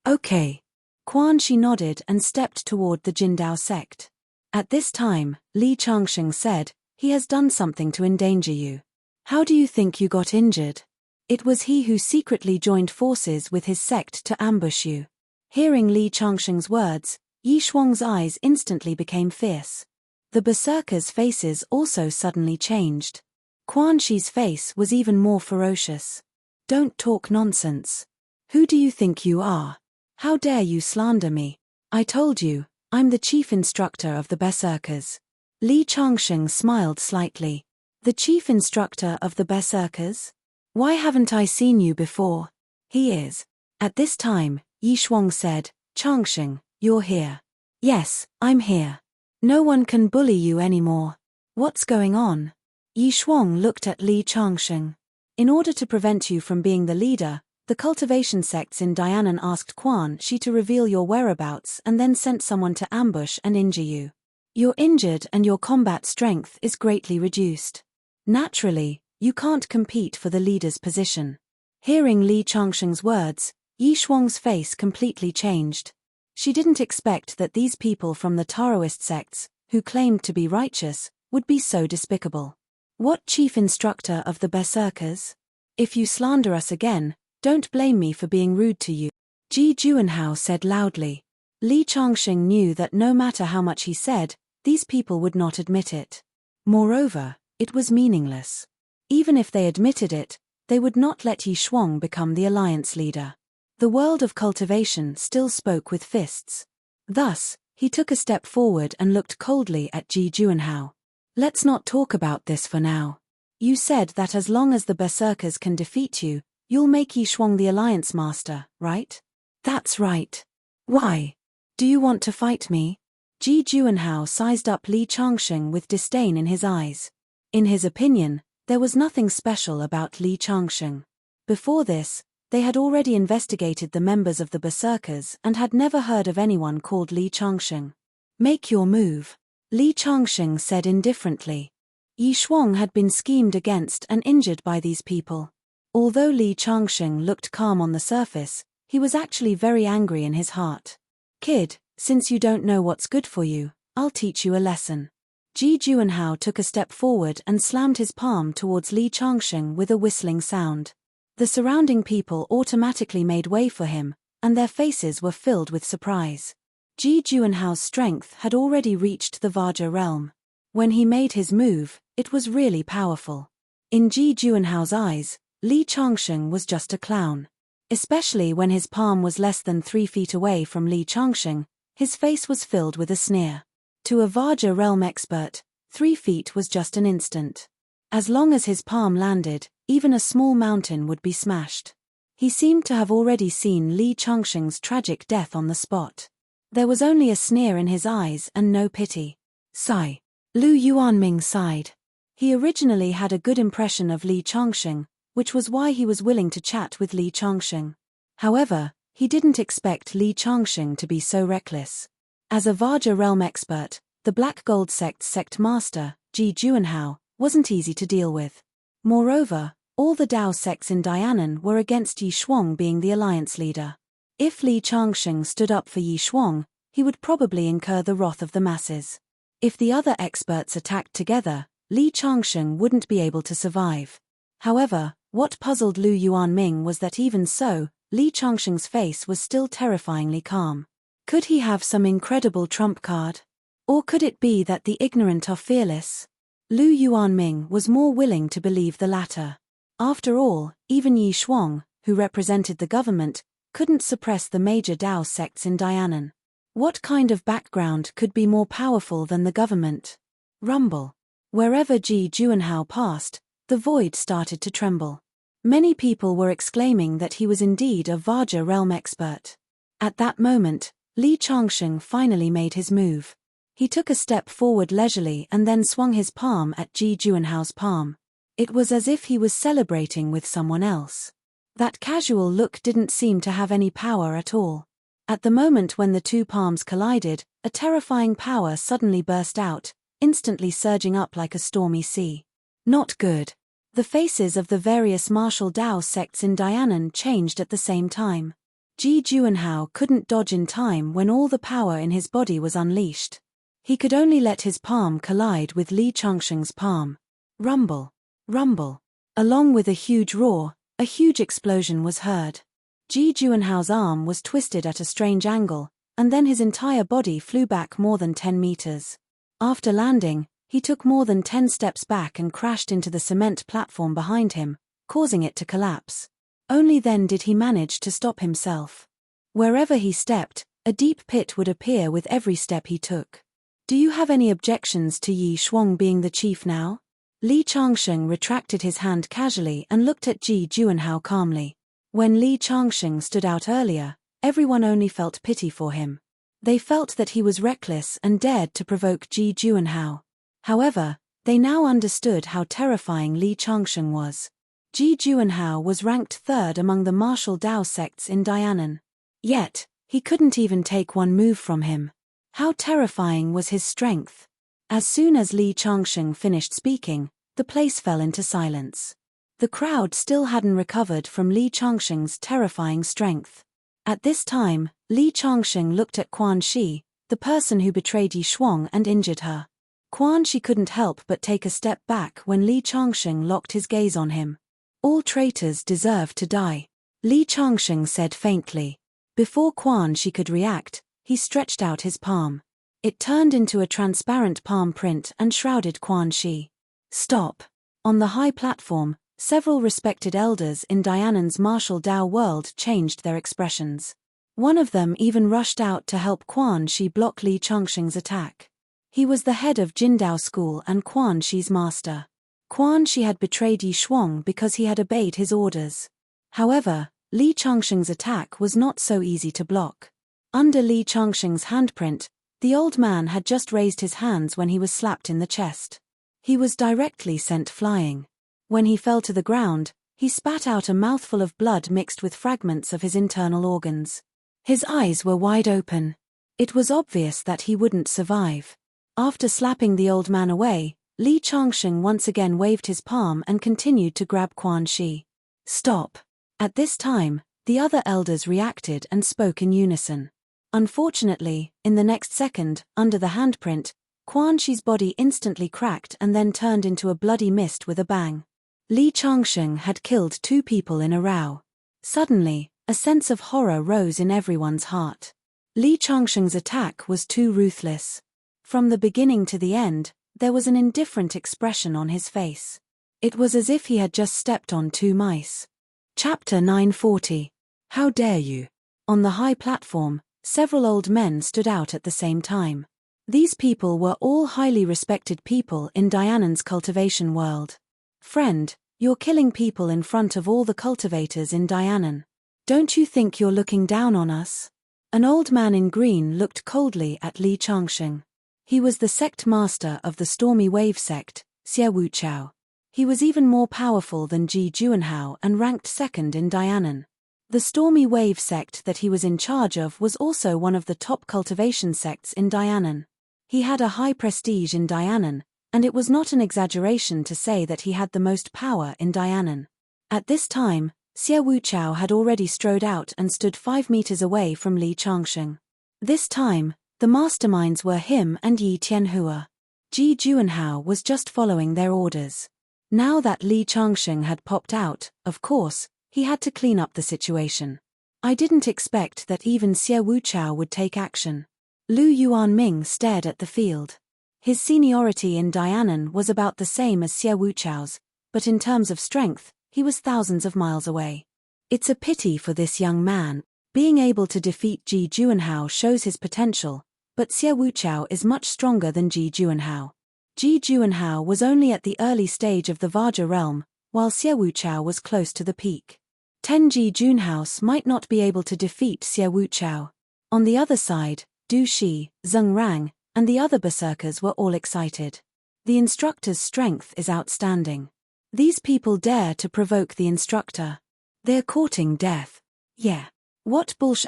Okay. Quan Shi nodded and stepped toward the Jindao sect. At this time, Li Changsheng said, he has done something to endanger you. How do you think you got injured? It was he who secretly joined forces with his sect to ambush you. Hearing Li Changsheng's words, Yi Shuang's eyes instantly became fierce. The Berserkers' faces also suddenly changed. Quan Shi's face was even more ferocious. Don't talk nonsense. Who do you think you are? How dare you slander me? I told you, I'm the chief instructor of the Berserkers. Li Changsheng smiled slightly. The chief instructor of the Berserkers? Why haven't I seen you before? He is. At this time, Yi Shuang said, Changsheng, you're here. Yes, I'm here. No one can bully you anymore. What's going on? Yi Shuang looked at Li Changsheng. In order to prevent you from being the leader, the cultivation sects in Dianan asked Quan Shi to reveal your whereabouts and then sent someone to ambush and injure you. You're injured and your combat strength is greatly reduced. Naturally, you can't compete for the leader's position. Hearing Li Changsheng's words, Yi Shuang's face completely changed. She didn't expect that these people from the Taoist sects, who claimed to be righteous, would be so despicable. What chief instructor of the Berserkers? If you slander us again, don't blame me for being rude to you. Ji Juanhao said loudly. Li Changsheng knew that no matter how much he said, these people would not admit it. Moreover, it was meaningless. Even if they admitted it, they would not let Yi Shuang become the alliance leader. The world of cultivation still spoke with fists. Thus, he took a step forward and looked coldly at Ji Juanhao. Let's not talk about this for now. You said that as long as the Berserkers can defeat you, you'll make Yi Shuang the alliance master, right? That's right. Why? Do you want to fight me? Ji Juanhao sized up Li Changsheng with disdain in his eyes. In his opinion, there was nothing special about Li Changsheng. Before this, they had already investigated the members of the Berserkers and had never heard of anyone called Li Changsheng. Make your move, Li Changsheng said indifferently. Yi Shuang had been schemed against and injured by these people. Although Li Changsheng looked calm on the surface, he was actually very angry in his heart. Kid, since you don't know what's good for you, I'll teach you a lesson. Ji Juanhao took a step forward and slammed his palm towards Li Changsheng with a whistling sound. The surrounding people automatically made way for him, and their faces were filled with surprise. Ji Juanhao's strength had already reached the Vajra realm. When he made his move, it was really powerful. In Ji Juanhao's eyes, Li Changsheng was just a clown. Especially when his palm was less than 3 feet away from Li Changsheng, his face was filled with a sneer. To a Vajra realm expert, 3 feet was just an instant. As long as his palm landed, even a small mountain would be smashed. He seemed to have already seen Li Changsheng's tragic death on the spot. There was only a sneer in his eyes and no pity. Sigh. Lu Yuanming sighed. He originally had a good impression of Li Changsheng, which was why he was willing to chat with Li Changsheng. However, he didn't expect Li Changsheng to be so reckless. As a Vajra realm expert, the Black Gold sect's sect master, Ji Juanhao, wasn't easy to deal with. Moreover, all the Dao sects in Dianan were against Yi Shuang being the alliance leader. If Li Changsheng stood up for Yi Shuang, he would probably incur the wrath of the masses. If the other experts attacked together, Li Changsheng wouldn't be able to survive. However, what puzzled Lu Yuanming was that even so, Li Changsheng's face was still terrifyingly calm. Could he have some incredible trump card? Or could it be that the ignorant are fearless? Lu Yuanming was more willing to believe the latter. After all, even Yi Shuang, who represented the government, couldn't suppress the major Dao sects in Dianan. What kind of background could be more powerful than the government? Rumble. Wherever Ji Juanhao passed, the void started to tremble. Many people were exclaiming that he was indeed a Vajra realm expert. At that moment, Li Changsheng finally made his move. He took a step forward leisurely and then swung his palm at Ji Juanhao's palm. It was as if he was celebrating with someone else. That casual look didn't seem to have any power at all. At the moment when the two palms collided, a terrifying power suddenly burst out, instantly surging up like a stormy sea. Not good. The faces of the various martial Dao sects in Dianan changed at the same time. Ji Juanhao couldn't dodge in time when all the power in his body was unleashed. He could only let his palm collide with Li Changsheng's palm. Rumble. Rumble. Along with a huge roar, a huge explosion was heard. Ji Juanhao's arm was twisted at a strange angle, and then his entire body flew back more than 10 meters. After landing, he took more than 10 steps back and crashed into the cement platform behind him, causing it to collapse. Only then did he manage to stop himself. Wherever he stepped, a deep pit would appear with every step he took. Do you have any objections to Yi Shuang being the chief now? Li Changsheng retracted his hand casually and looked at Ji Juanhao calmly. When Li Changsheng stood out earlier, everyone only felt pity for him. They felt that he was reckless and dared to provoke Ji Juanhao. However, they now understood how terrifying Li Changsheng was. Ji Juanhao was ranked 3rd among the martial Dao sects in Dianan. Yet, he couldn't even take one move from him. How terrifying was his strength! As soon as Li Changsheng finished speaking, the place fell into silence. The crowd still hadn't recovered from Li Changsheng's terrifying strength. At this time, Li Changsheng looked at Quan Shi, the person who betrayed Yi Shuang and injured her. Quan Shi couldn't help but take a step back when Li Changsheng locked his gaze on him. All traitors deserve to die, Li Changsheng said faintly. Before Quan Shi could react, he stretched out his palm. It turned into a transparent palm print and shrouded Quan Shi. Stop! On the high platform, several respected elders in Dianan's martial Dao world changed their expressions. One of them even rushed out to help Quan Shi block Li Changsheng's attack. He was the head of Jindao school and Quan Shi's master. Quan Shi had betrayed Yi Shuang because he had obeyed his orders. However, Li Changsheng's attack was not so easy to block. Under Li Changsheng's handprint, the old man had just raised his hands when he was slapped in the chest. He was directly sent flying. When he fell to the ground, he spat out a mouthful of blood mixed with fragments of his internal organs. His eyes were wide open. It was obvious that he wouldn't survive. After slapping the old man away, Li Changsheng once again waved his palm and continued to grab Quan Shi. Stop! At this time, the other elders reacted and spoke in unison. Unfortunately, in the next second, under the handprint, Quan Shi's body instantly cracked and then turned into a bloody mist with a bang. Li Changsheng had killed 2 people in a row. Suddenly, a sense of horror rose in everyone's heart. Li Changsheng's attack was too ruthless. From the beginning to the end, there was an indifferent expression on his face. It was as if he had just stepped on 2 mice. Chapter 940. How dare you? On the high platform, several old men stood out at the same time. These people were all highly respected people in Dianan's cultivation world. Friend, you're killing people in front of all the cultivators in Dianan. Don't you think you're looking down on us? An old man in green looked coldly at Li Changsheng. He was the sect master of the Stormy Wave sect, Xie Wuchao. He was even more powerful than Ji Juanhao and ranked 2nd in Dianan. The Stormy Wave sect that he was in charge of was also one of the top cultivation sects in Dianan. He had a high prestige in Dianan, and it was not an exaggeration to say that he had the most power in Dianan. At this time, Xie Wuchao had already strode out and stood 5 meters away from Li Changsheng. This time, the masterminds were him and Yi Tianhua. Ji Juanhao was just following their orders. Now that Li Changsheng had popped out, of course, he had to clean up the situation. I didn't expect that even Xie Wuchao would take action. Lu Yuanming stared at the field. His seniority in Dianan was about the same as Xie Wuchao's, but in terms of strength, he was thousands of miles away. It's a pity for this young man. Being able to defeat Ji Juanhao shows his potential, but Xie Wuchao is much stronger than Ji Juanhao. Ji Juanhao was only at the early stage of the Vajra realm, while Xie Wuchao was close to the peak. Ji Junhouse might not be able to defeat Xie Wuchao. On the other side, Du Shi, Zheng Rang, and the other berserkers were all excited. The instructor's strength is outstanding. These people dare to provoke the instructor. They're courting death. Yeah. What bullsh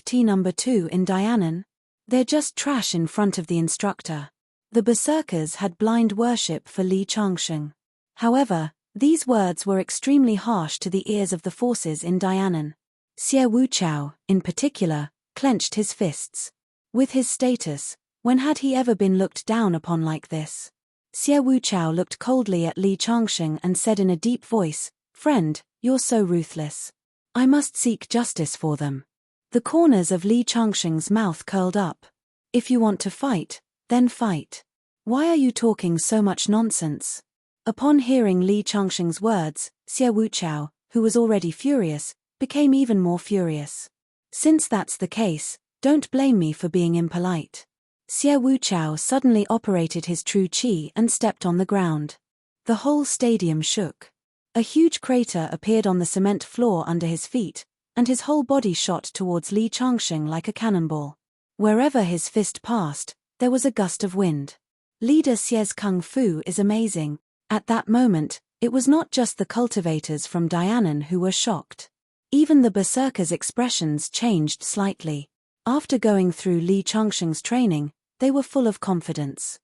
T number 2 in Dianan? They're just trash in front of the instructor. The berserkers had blind worship for Li Changsheng. However, these words were extremely harsh to the ears of the forces in Dianan. Xie Wuchao, in particular, clenched his fists. With his status, when had he ever been looked down upon like this? Xie Wuchao looked coldly at Li Changsheng and said in a deep voice, "Friend, you're so ruthless. I must seek justice for them." The corners of Li Changsheng's mouth curled up. "If you want to fight, then fight. Why are you talking so much nonsense?" Upon hearing Li Changsheng's words, Xie Wuchao, who was already furious, became even more furious. "Since that's the case, don't blame me for being impolite." Xie Wuchao suddenly operated his true qi and stepped on the ground. The whole stadium shook. A huge crater appeared on the cement floor under his feet, and his whole body shot towards Li Changsheng like a cannonball. Wherever his fist passed, there was a gust of wind. Leader Xie's kung fu is amazing. At that moment, it was not just the cultivators from Dianan who were shocked. Even the berserkers' expressions changed slightly. After going through Li Changsheng's training, they were full of confidence.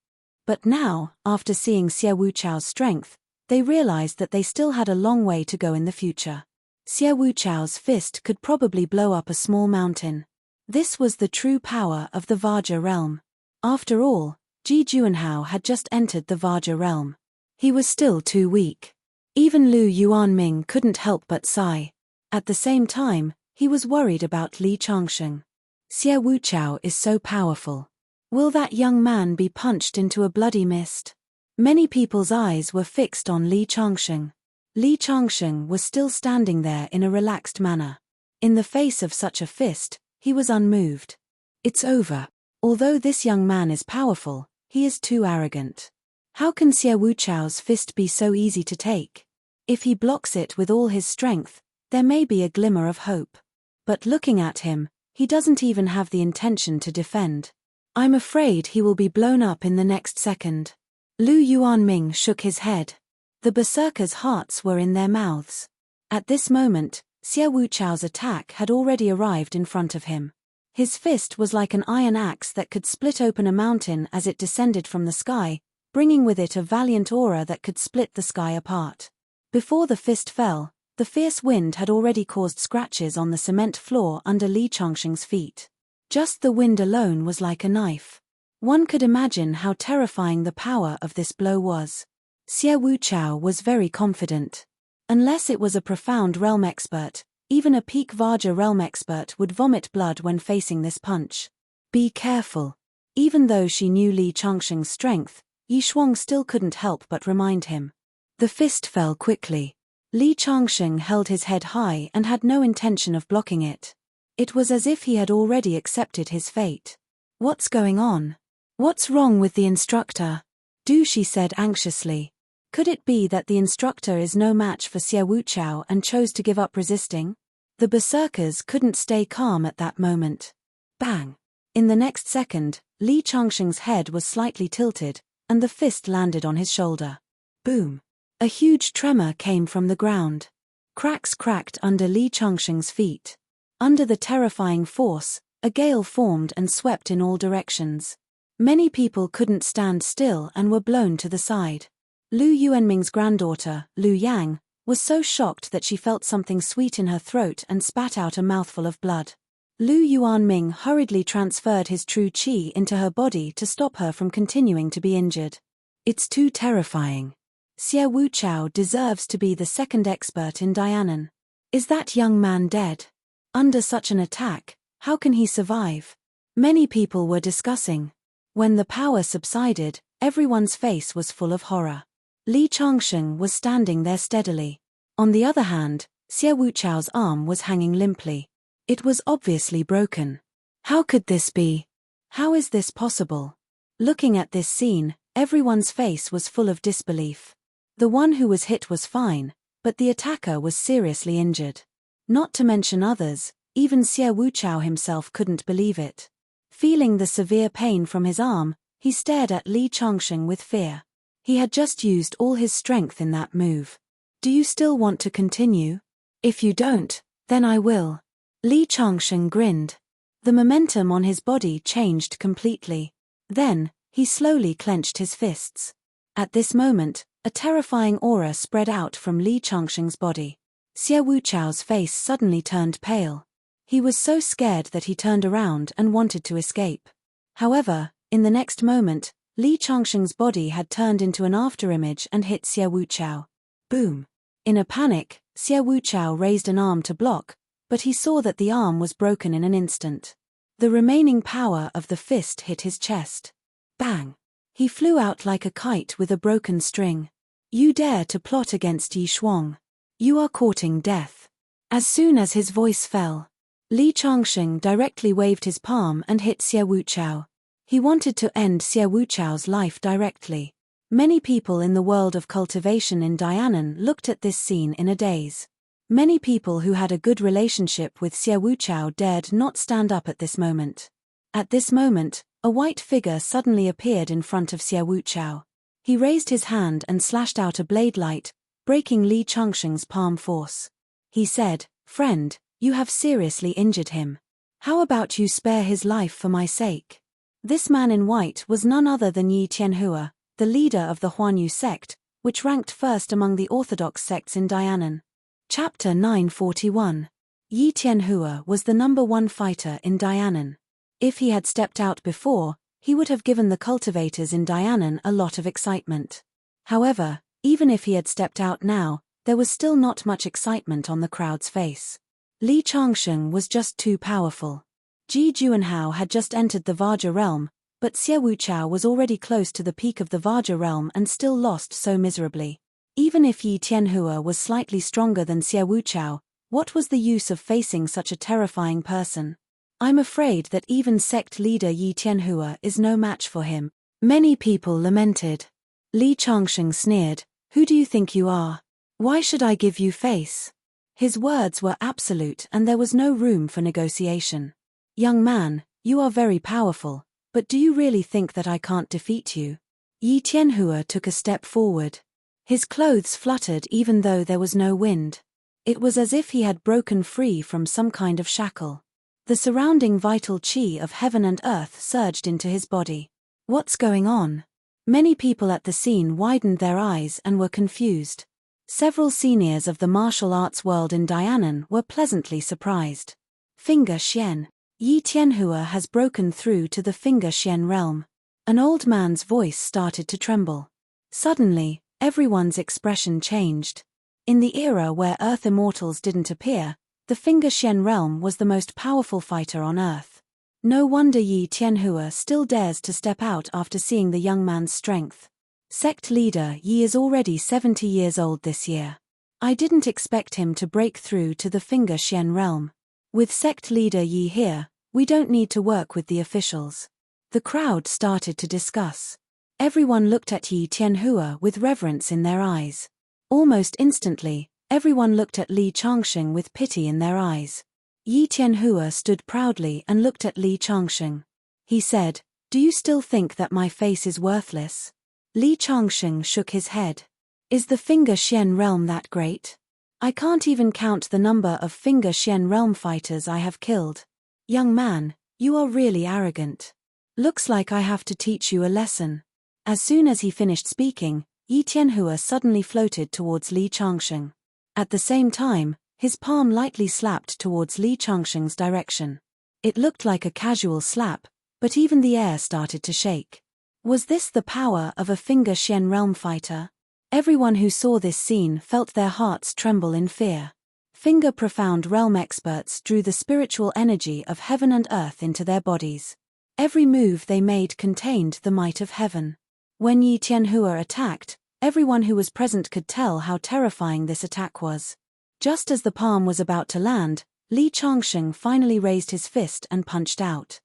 But now, after seeing Xie Wuchao's strength, they realized that they still had a long way to go in the future. Xie Wuchao's fist could probably blow up a small mountain. This was the true power of the Vajra realm. After all, Ji Juanhao had just entered the Vajra realm. He was still too weak. Even Lu Yuanming couldn't help but sigh. At the same time, he was worried about Li Changsheng. Xie Wuchao is so powerful. Will that young man be punched into a bloody mist? Many people's eyes were fixed on Li Changsheng. Li Changsheng was still standing there in a relaxed manner. In the face of such a fist, he was unmoved. It's over. Although this young man is powerful, he is too arrogant. How can Xie Wuchao's fist be so easy to take? If he blocks it with all his strength, there may be a glimmer of hope. But looking at him, he doesn't even have the intention to defend. I'm afraid he will be blown up in the next second. Lu Yuanming shook his head. The berserkers' hearts were in their mouths. At this moment, Xie Wuchao's attack had already arrived in front of him. His fist was like an iron axe that could split open a mountain as it descended from the sky, bringing with it a valiant aura that could split the sky apart. Before the fist fell, the fierce wind had already caused scratches on the cement floor under Li Changsheng's feet. Just the wind alone was like a knife. One could imagine how terrifying the power of this blow was. Xie Wuchao was very confident. Unless it was a profound realm expert, even a peak Vajra realm expert would vomit blood when facing this punch. Be careful. Even though she knew Li Changsheng's strength, Yi Shuang still couldn't help but remind him. The fist fell quickly. Li Changsheng held his head high and had no intention of blocking it. It was as if he had already accepted his fate. What's going on? What's wrong with the instructor? Du Shi said anxiously. Could it be that the instructor is no match for Xie Wuchao and chose to give up resisting? The berserkers couldn't stay calm at that moment. Bang! In the next second, Li Changsheng's head was slightly tilted, and the fist landed on his shoulder. Boom! A huge tremor came from the ground. Cracks cracked under Li Changsheng's feet. Under the terrifying force, a gale formed and swept in all directions. Many people couldn't stand still and were blown to the side. Lu Yuanming's granddaughter, Lu Yang, was so shocked that she felt something sweet in her throat and spat out a mouthful of blood. Lu Yuanming hurriedly transferred his true qi into her body to stop her from continuing to be injured. It's too terrifying. Xie Wuchao deserves to be the second expert in Dianan. Is that young man dead? Under such an attack, how can he survive? Many people were discussing. When the power subsided, everyone's face was full of horror. Li Changsheng was standing there steadily. On the other hand, Xie Wuchao's arm was hanging limply. It was obviously broken. How could this be? How is this possible? Looking at this scene, Everyone's face was full of disbelief. The one who was hit was fine, but the attacker was seriously injured. Not to mention others, even Xie Wuchao himself couldn't believe it. Feeling the severe pain from his arm, he stared at Li Changsheng with fear. He had just used all his strength in that move. Do you still want to continue? If you don't, then I will. Li Changsheng grinned. The momentum on his body changed completely. Then, he slowly clenched his fists. At this moment, a terrifying aura spread out from Li Changsheng's body. Xie Wuchao's face suddenly turned pale. He was so scared that he turned around and wanted to escape. However, in the next moment, Li Changsheng's body had turned into an afterimage and hit Xie Wuchao. Boom! In a panic, Xie Wuchao raised an arm to block, but he saw that the arm was broken in an instant. The remaining power of the fist hit his chest. Bang! He flew out like a kite with a broken string. You dare to plot against Yi Shuang. You are courting death. As soon as his voice fell, Li Changsheng directly waved his palm and hit Xie Wuchao. He wanted to end Xie Wuchao's life directly. Many people in the world of cultivation in Dianan looked at this scene in a daze. Many people who had a good relationship with Xie Wuchao dared not stand up at this moment. At this moment, a white figure suddenly appeared in front of Xie Wuchao. He raised his hand and slashed out a blade light, breaking Li Changsheng's palm force. He said, "Friend, you have seriously injured him. How about you spare his life for my sake?" This man in white was none other than Yi Tianhua, the leader of the Huanyu sect, which ranked first among the orthodox sects in Dianan. Chapter 941. Yi Tianhua was the #1 fighter in Dianan. If he had stepped out before, he would have given the cultivators in Dianan a lot of excitement. However, even if he had stepped out now, there was still not much excitement on the crowd's face. Li Changsheng was just too powerful. Ji Juanhao had just entered the Vajra realm, but Xie Wuchao was already close to the peak of the Vajra realm and still lost so miserably. Even if Yi Tianhua was slightly stronger than Xie Wuchao, what was the use of facing such a terrifying person? I'm afraid that even sect leader Yi Tianhua is no match for him. Many people lamented. Li Changsheng sneered, "Who do you think you are? Why should I give you face?" His words were absolute and there was no room for negotiation. "Young man, you are very powerful, but do you really think that I can't defeat you?" Yi Tianhua took a step forward. His clothes fluttered even though there was no wind. It was as if he had broken free from some kind of shackle. The surrounding vital qi of heaven and earth surged into his body. What's going on? Many people at the scene widened their eyes and were confused. Several seniors of the martial arts world in Dianan were pleasantly surprised. Finger Xian. Yi Tianhua has broken through to the Finger Xian realm. An old man's voice started to tremble. Suddenly, everyone's expression changed. In the era where Earth immortals didn't appear, the Finger Xian realm was the most powerful fighter on Earth. No wonder Yi Tianhua still dares to step out after seeing the young man's strength. Sect leader Yi is already 70 years old this year. I didn't expect him to break through to the Finger Xian realm. With sect leader Yi here, we don't need to work with the officials. The crowd started to discuss. Everyone looked at Yi Tianhua with reverence in their eyes. Almost instantly, everyone looked at Li Changsheng with pity in their eyes. Yi Tianhua stood proudly and looked at Li Changsheng. He said, "Do you still think that my face is worthless?" Li Changsheng shook his head. "Is the Finger Xian realm that great? I can't even count the number of Finger Xian realm fighters I have killed. Young man, you are really arrogant. Looks like I have to teach you a lesson." As soon as he finished speaking, Yi Tianhua suddenly floated towards Li Changsheng. At the same time, his palm lightly slapped towards Li Changsheng's direction. It looked like a casual slap, but even the air started to shake. Was this the power of a Finger Xian realm fighter? Everyone who saw this scene felt their hearts tremble in fear. Finger Profound realm experts drew the spiritual energy of heaven and earth into their bodies. Every move they made contained the might of heaven. When Yi Tianhua attacked, everyone who was present could tell how terrifying this attack was. Just as the palm was about to land, Li Changsheng finally raised his fist and punched out.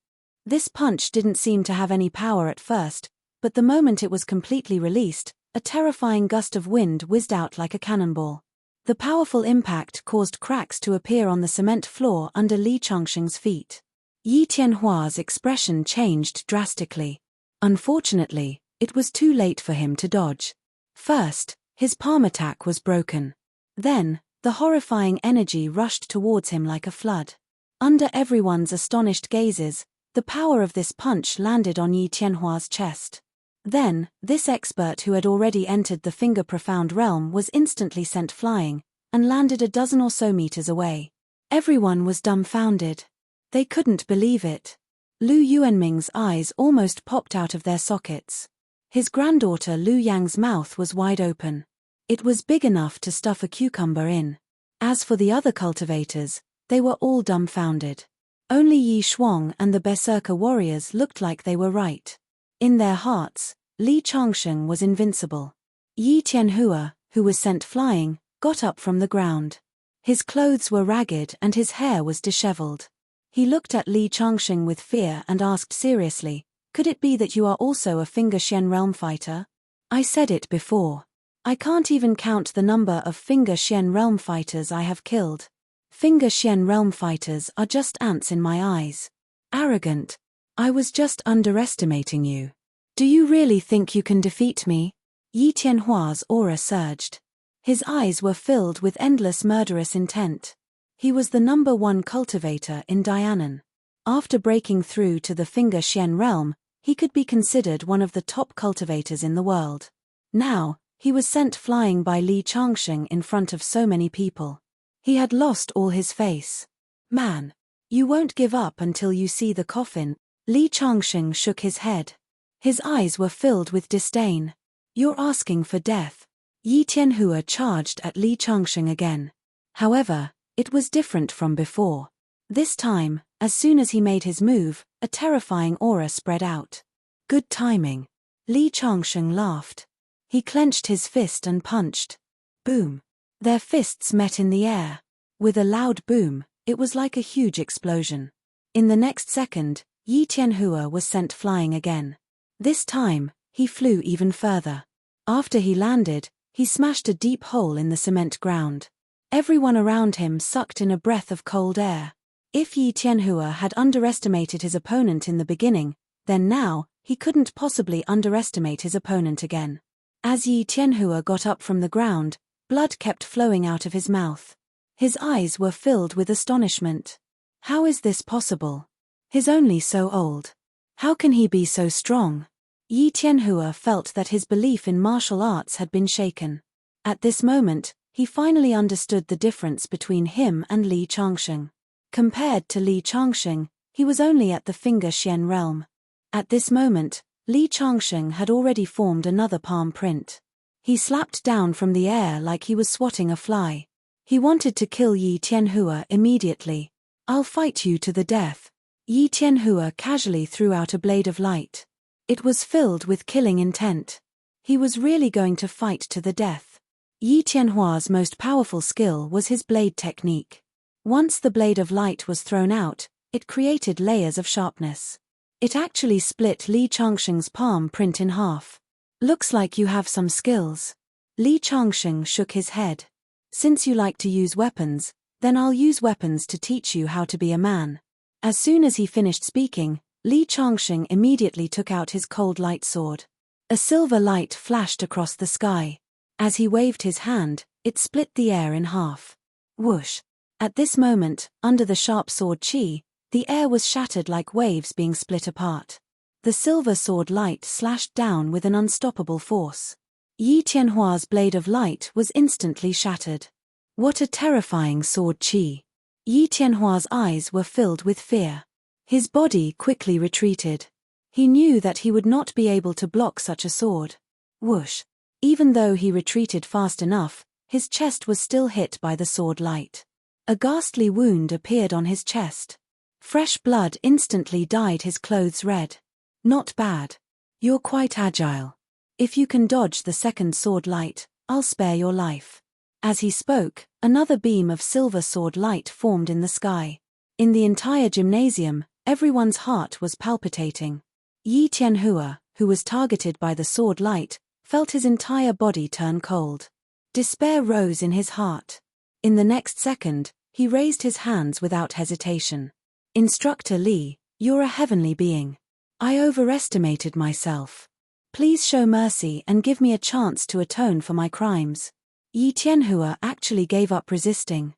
This punch didn't seem to have any power at first, but the moment it was completely released, a terrifying gust of wind whizzed out like a cannonball. The powerful impact caused cracks to appear on the cement floor under Li Changsheng's feet. Yi Tianhua's expression changed drastically. Unfortunately, it was too late for him to dodge. First, his palm attack was broken. Then, the horrifying energy rushed towards him like a flood. Under everyone's astonished gazes, the power of this punch landed on Yi Tianhua's chest. Then, this expert who had already entered the finger-profound realm was instantly sent flying, and landed a dozen or so meters away. Everyone was dumbfounded. They couldn't believe it. Lu Yuanming's eyes almost popped out of their sockets. His granddaughter Lu Yang's mouth was wide open. It was big enough to stuff a cucumber in. As for the other cultivators, they were all dumbfounded. Only Yi Shuang and the Berserker warriors looked like they were right. In their hearts, Li Changsheng was invincible. Yi Tianhua, who was sent flying, got up from the ground. His clothes were ragged and his hair was disheveled. He looked at Li Changsheng with fear and asked seriously, "Could it be that you are also a Finger Xian realm fighter?" "I said it before. I can't even count the number of Finger Xian realm fighters I have killed. Finger Xian realm fighters are just ants in my eyes." "Arrogant. I was just underestimating you. Do you really think you can defeat me?" Yi Tianhua's aura surged. His eyes were filled with endless murderous intent. He was the #1 cultivator in Dianan. After breaking through to the Finger Xian realm, he could be considered one of the top cultivators in the world. Now, he was sent flying by Li Changsheng in front of so many people. He had lost all his face. "Man, you won't give up until you see the coffin." Li Changsheng shook his head. His eyes were filled with disdain. "You're asking for death." Yi Tianhua charged at Li Changsheng again. However, it was different from before. This time, as soon as he made his move, a terrifying aura spread out. "Good timing." Li Changsheng laughed. He clenched his fist and punched. Boom. Their fists met in the air. With a loud boom, it was like a huge explosion. In the next second, Yi Tianhua was sent flying again. This time, he flew even further. After he landed, he smashed a deep hole in the cement ground. Everyone around him sucked in a breath of cold air. If Yi Tianhua had underestimated his opponent in the beginning, then now, he couldn't possibly underestimate his opponent again. As Yi Tianhua got up from the ground, blood kept flowing out of his mouth. His eyes were filled with astonishment. How is this possible? He's only so old. How can he be so strong? Yi Tianhua felt that his belief in martial arts had been shaken. At this moment, he finally understood the difference between him and Li Changsheng. Compared to Li Changsheng, he was only at the Finger Xian realm. At this moment, Li Changsheng had already formed another palm print. He slapped down from the air like he was swatting a fly. He wanted to kill Yi Tianhua immediately. "I'll fight you to the death." Yi Tianhua casually threw out a blade of light. It was filled with killing intent. He was really going to fight to the death. Yi Tianhua's most powerful skill was his blade technique. Once the blade of light was thrown out, it created layers of sharpness. It actually split Li Changsheng's palm print in half. "Looks like you have some skills." Li Changsheng shook his head. "Since you like to use weapons, then I'll use weapons to teach you how to be a man." As soon as he finished speaking, Li Changsheng immediately took out his cold light sword. A silver light flashed across the sky. As he waved his hand, it split the air in half. Whoosh! At this moment, under the sharp sword chi, the air was shattered like waves being split apart. The silver sword light slashed down with an unstoppable force. Yi Tianhua's blade of light was instantly shattered. What a terrifying sword chi! Yi Tianhua's eyes were filled with fear. His body quickly retreated. He knew that he would not be able to block such a sword. Whoosh! Even though he retreated fast enough, his chest was still hit by the sword light. A ghastly wound appeared on his chest. Fresh blood instantly dyed his clothes red. "Not bad. You're quite agile. If you can dodge the second sword light, I'll spare your life." As he spoke, another beam of silver sword light formed in the sky. In the entire gymnasium, everyone's heart was palpitating. Yi Tianhua, who was targeted by the sword light, felt his entire body turn cold. Despair rose in his heart. In the next second, he raised his hands without hesitation. Instructor Li, you're a heavenly being. I overestimated myself. Please show mercy and give me a chance to atone for my crimes. Yi Tianhua actually gave up resisting.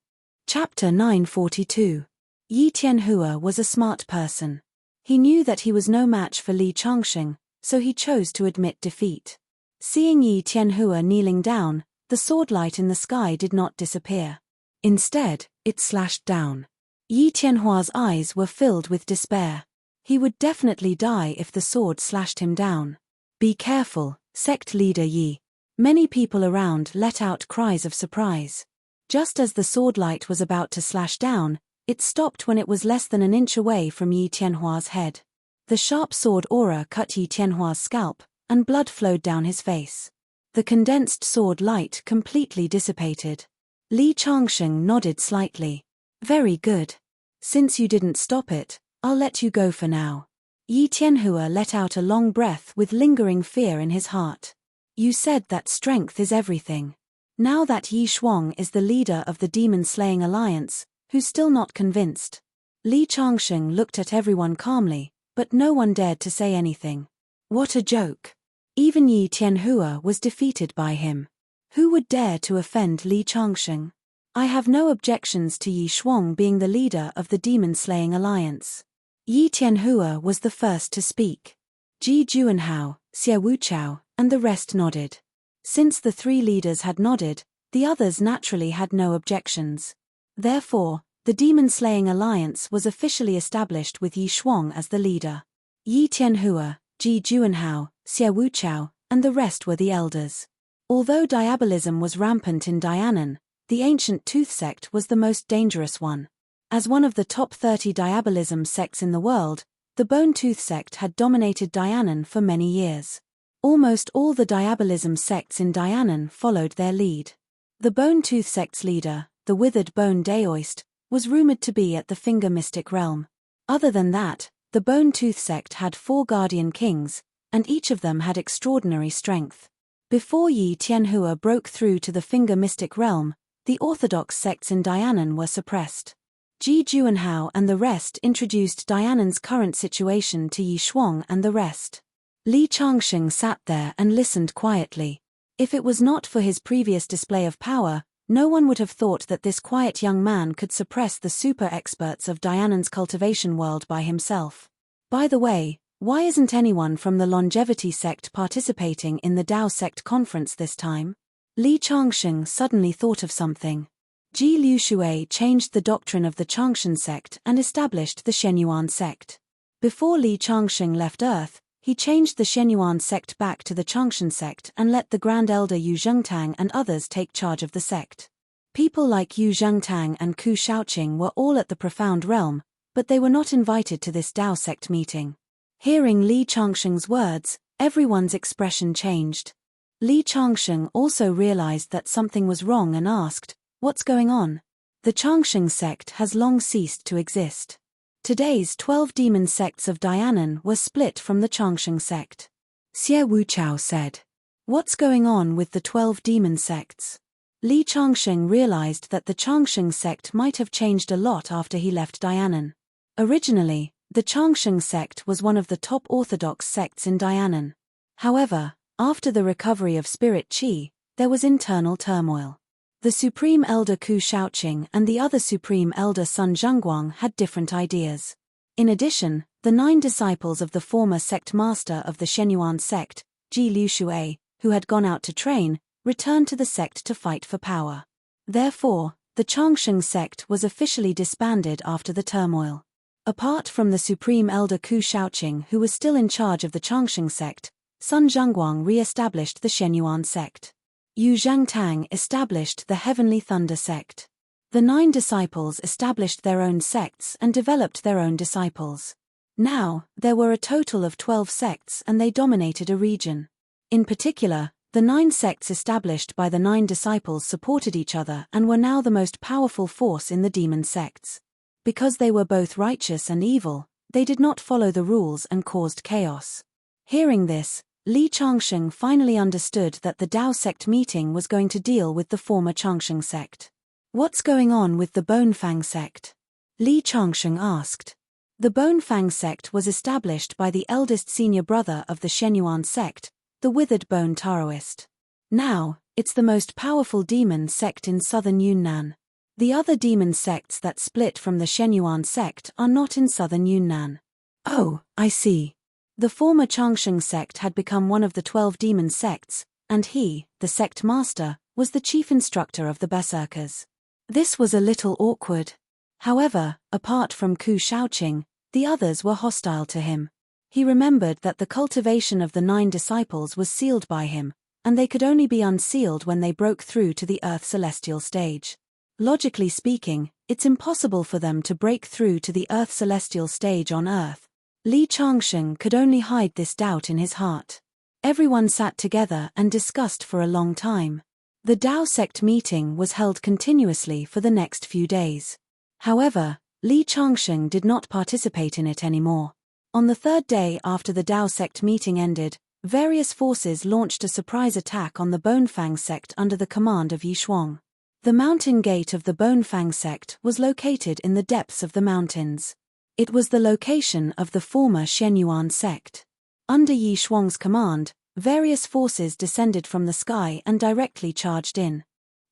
Chapter 942. Yi Tianhua was a smart person. He knew that he was no match for Li Changsheng, so he chose to admit defeat. Seeing Yi Tianhua kneeling down, the sword light in the sky did not disappear. Instead, it slashed down. Yi Tianhua's eyes were filled with despair. He would definitely die if the sword slashed him down. Be careful, sect leader Yi. Many people around let out cries of surprise. Just as the sword light was about to slash down, it stopped when it was less than an inch away from Yi Tianhua's head. The sharp sword aura cut Yi Tianhua's scalp, and blood flowed down his face. The condensed sword light completely dissipated. Li Changsheng nodded slightly. Very good. Since you didn't stop it, I'll let you go for now. Yi Tianhua let out a long breath with lingering fear in his heart. You said that strength is everything. Now that Yi Shuang is the leader of the demon-slaying alliance, who's still not convinced? Li Changsheng looked at everyone calmly, but no one dared to say anything. What a joke. Even Yi Tianhua was defeated by him. Who would dare to offend Li Changsheng? I have no objections to Yi Shuang being the leader of the demon-slaying alliance. Yi Tianhua was the first to speak. Ji Juanhao, Xie Wuchao, and the rest nodded. Since the three leaders had nodded, the others naturally had no objections. Therefore, the demon-slaying alliance was officially established with Yi Shuang as the leader. Yi Tianhua, Ji Juanhao, Xie Wuchao, and the rest were the elders. Although diabolism was rampant in Dianan, the ancient tooth sect was the most dangerous one. As one of the top 30 diabolism sects in the world, the Bone Tooth sect had dominated Dianan for many years. Almost all the diabolism sects in Dianan followed their lead. The Bone Tooth sect's leader, the Withered Bone Daoist, was rumored to be at the Finger Mystic realm. Other than that, the Bone Tooth sect had 4 guardian kings, and each of them had extraordinary strength. Before Yi Tianhua broke through to the Finger Mystic realm, the orthodox sects in Dianan were suppressed. Ji Juanhao and the rest introduced Dianan's current situation to Yi Shuang and the rest. Li Changsheng sat there and listened quietly. If it was not for his previous display of power, no one would have thought that this quiet young man could suppress the super experts of Dianan's cultivation world by himself. By the way, why isn't anyone from the longevity sect participating in the Dao sect conference this time? Li Changsheng suddenly thought of something. Ji Liushui changed the doctrine of the Changshan sect and established the Shenyuan sect. Before Li Changsheng left Earth, he changed the Shenyuan sect back to the Changshan sect and let the Grand Elder Yu Zhengtang and others take charge of the sect. People like Yu Zhengtang and Ku Shaoqing were all at the Profound Realm, but they were not invited to this Dao sect meeting. Hearing Li Changsheng's words, everyone's expression changed. Li Changsheng also realized that something was wrong and asked, "What's going on?" The Changshan sect has long ceased to exist. Today's 12 demon sects of Dianan were split from the Changshan sect. Xie Wuchao said, "What's going on with the 12 demon sects?" Li Changsheng realized that the Changshan sect might have changed a lot after he left Dianan. Originally, the Changshan sect was one of the top orthodox sects in Dianan. However, after the recovery of spirit qi, there was internal turmoil. The Supreme Elder Ku Shaoqing and the other Supreme Elder Sun Zhengguang had different ideas. In addition, the 9 disciples of the former sect master of the Shenyuan sect, Ji Liushui, who had gone out to train, returned to the sect to fight for power. Therefore, the Changshan sect was officially disbanded after the turmoil. Apart from the Supreme Elder Ku Shaoqing, who was still in charge of the Changshan sect, Sun Zhengguang re-established the Shenyuan sect. Yu Zhangtang established the Heavenly Thunder sect. The 9 disciples established their own sects and developed their own disciples. Now, there were a total of 12 sects and they dominated a region. In particular, the 9 sects established by the 9 disciples supported each other and were now the most powerful force in the demon sects. Because they were both righteous and evil, they did not follow the rules and caused chaos. Hearing this, Li Changsheng finally understood that the Dao sect meeting was going to deal with the former Changsheng sect. What's going on with the Bonefang sect? Li Changsheng asked. The Bonefang sect was established by the eldest senior brother of the Shenyuan sect, the Withered Bone Taoist. Now, it's the most powerful demon sect in southern Yunnan. The other demon sects that split from the Shenyuan sect are not in southern Yunnan. Oh, I see. The former Changsheng sect had become one of the 12 demon sects, and he, the sect master, was the chief instructor of the berserkers. This was a little awkward. However, apart from Ku Shaoqing, the others were hostile to him. He remembered that the cultivation of the 9 disciples was sealed by him, and they could only be unsealed when they broke through to the Earth celestial stage. Logically speaking, it's impossible for them to break through to the Earth celestial stage on Earth. Li Changsheng could only hide this doubt in his heart. Everyone sat together and discussed for a long time. The Dao sect meeting was held continuously for the next few days. However, Li Changsheng did not participate in it anymore. On the 3rd day after the Dao sect meeting ended, various forces launched a surprise attack on the Bonefang sect under the command of Yi Shuang. The mountain gate of the Bonefang sect was located in the depths of the mountains. It was the location of the former Shenyuan sect. Under Yi Shuang's command, various forces descended from the sky and directly charged in.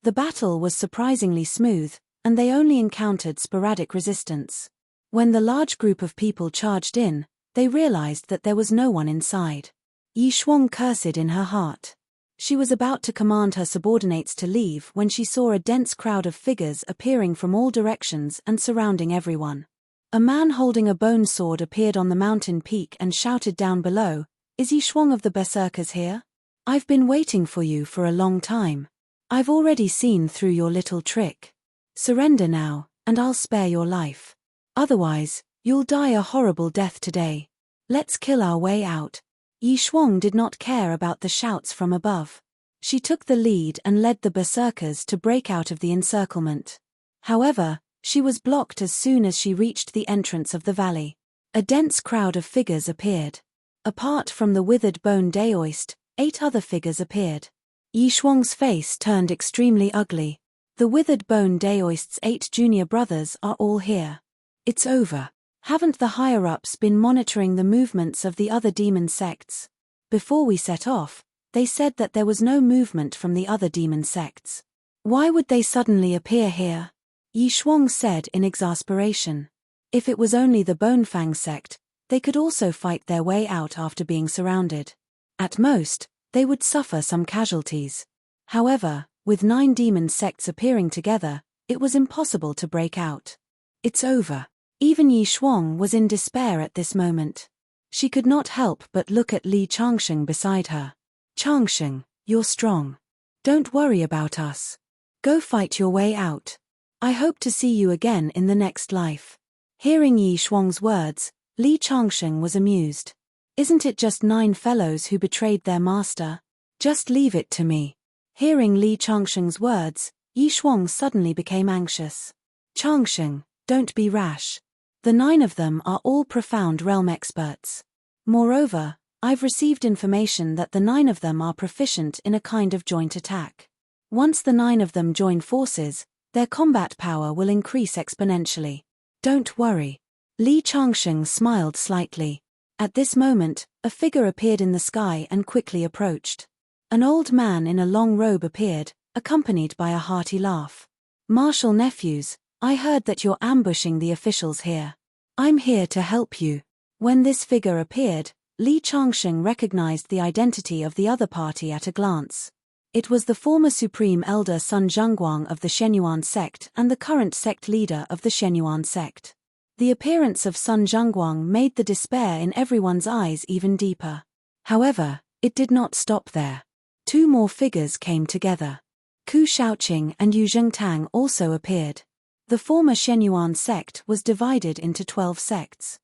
The battle was surprisingly smooth, and they only encountered sporadic resistance. When the large group of people charged in, they realized that there was no one inside. Yi Shuang cursed in her heart. She was about to command her subordinates to leave when she saw a dense crowd of figures appearing from all directions and surrounding everyone. A man holding a bone sword appeared on the mountain peak and shouted down below, "Is Yi Shuang of the berserkers here? I've been waiting for you for a long time. I've already seen through your little trick. Surrender now, and I'll spare your life. Otherwise, you'll die a horrible death today. Let's kill our way out." Yi Shuang did not care about the shouts from above. She took the lead and led the berserkers to break out of the encirclement. However, she was blocked as soon as she reached the entrance of the valley. A dense crowd of figures appeared. Apart from the Withered Bone Daoist, 8 other figures appeared. Yi Shuang's face turned extremely ugly. The Withered Bone Daoist's 8 junior brothers are all here. It's over. Haven't the higher-ups been monitoring the movements of the other demon sects? Before we set off, they said that there was no movement from the other demon sects. Why would they suddenly appear here? Yi Shuang said in exasperation. If it was only the Bonefang sect, they could also fight their way out after being surrounded. At most, they would suffer some casualties. However, with 9 demon sects appearing together, it was impossible to break out. It's over. Even Yi Shuang was in despair at this moment. She could not help but look at Li Changsheng beside her. "Changsheng, you're strong. Don't worry about us. Go fight your way out. I hope to see you again in the next life." Hearing Yi Shuang's words, Li Changsheng was amused. Isn't it just 9 fellows who betrayed their master? Just leave it to me. Hearing Li Changsheng's words, Yi Shuang suddenly became anxious. "Changsheng, don't be rash. The 9 of them are all profound realm experts. Moreover, I've received information that the 9 of them are proficient in a kind of joint attack. Once the 9 of them join forces, their combat power will increase exponentially. Don't worry." Li Changsheng smiled slightly. At this moment, a figure appeared in the sky and quickly approached. An old man in a long robe appeared, accompanied by a hearty laugh. "Marshal nephews, I heard that you're ambushing the officials here. I'm here to help you." When this figure appeared, Li Changsheng recognized the identity of the other party at a glance. It was the former Supreme Elder Sun Zhengguang of the Shenyuan sect and the current sect leader of the Shenyuan sect. The appearance of Sun Zhengguang made the despair in everyone's eyes even deeper. However, it did not stop there. 2 more figures came together. Ku Shaoqing and Yu Zhengtang also appeared. The former Shenyuan sect was divided into 12 sects.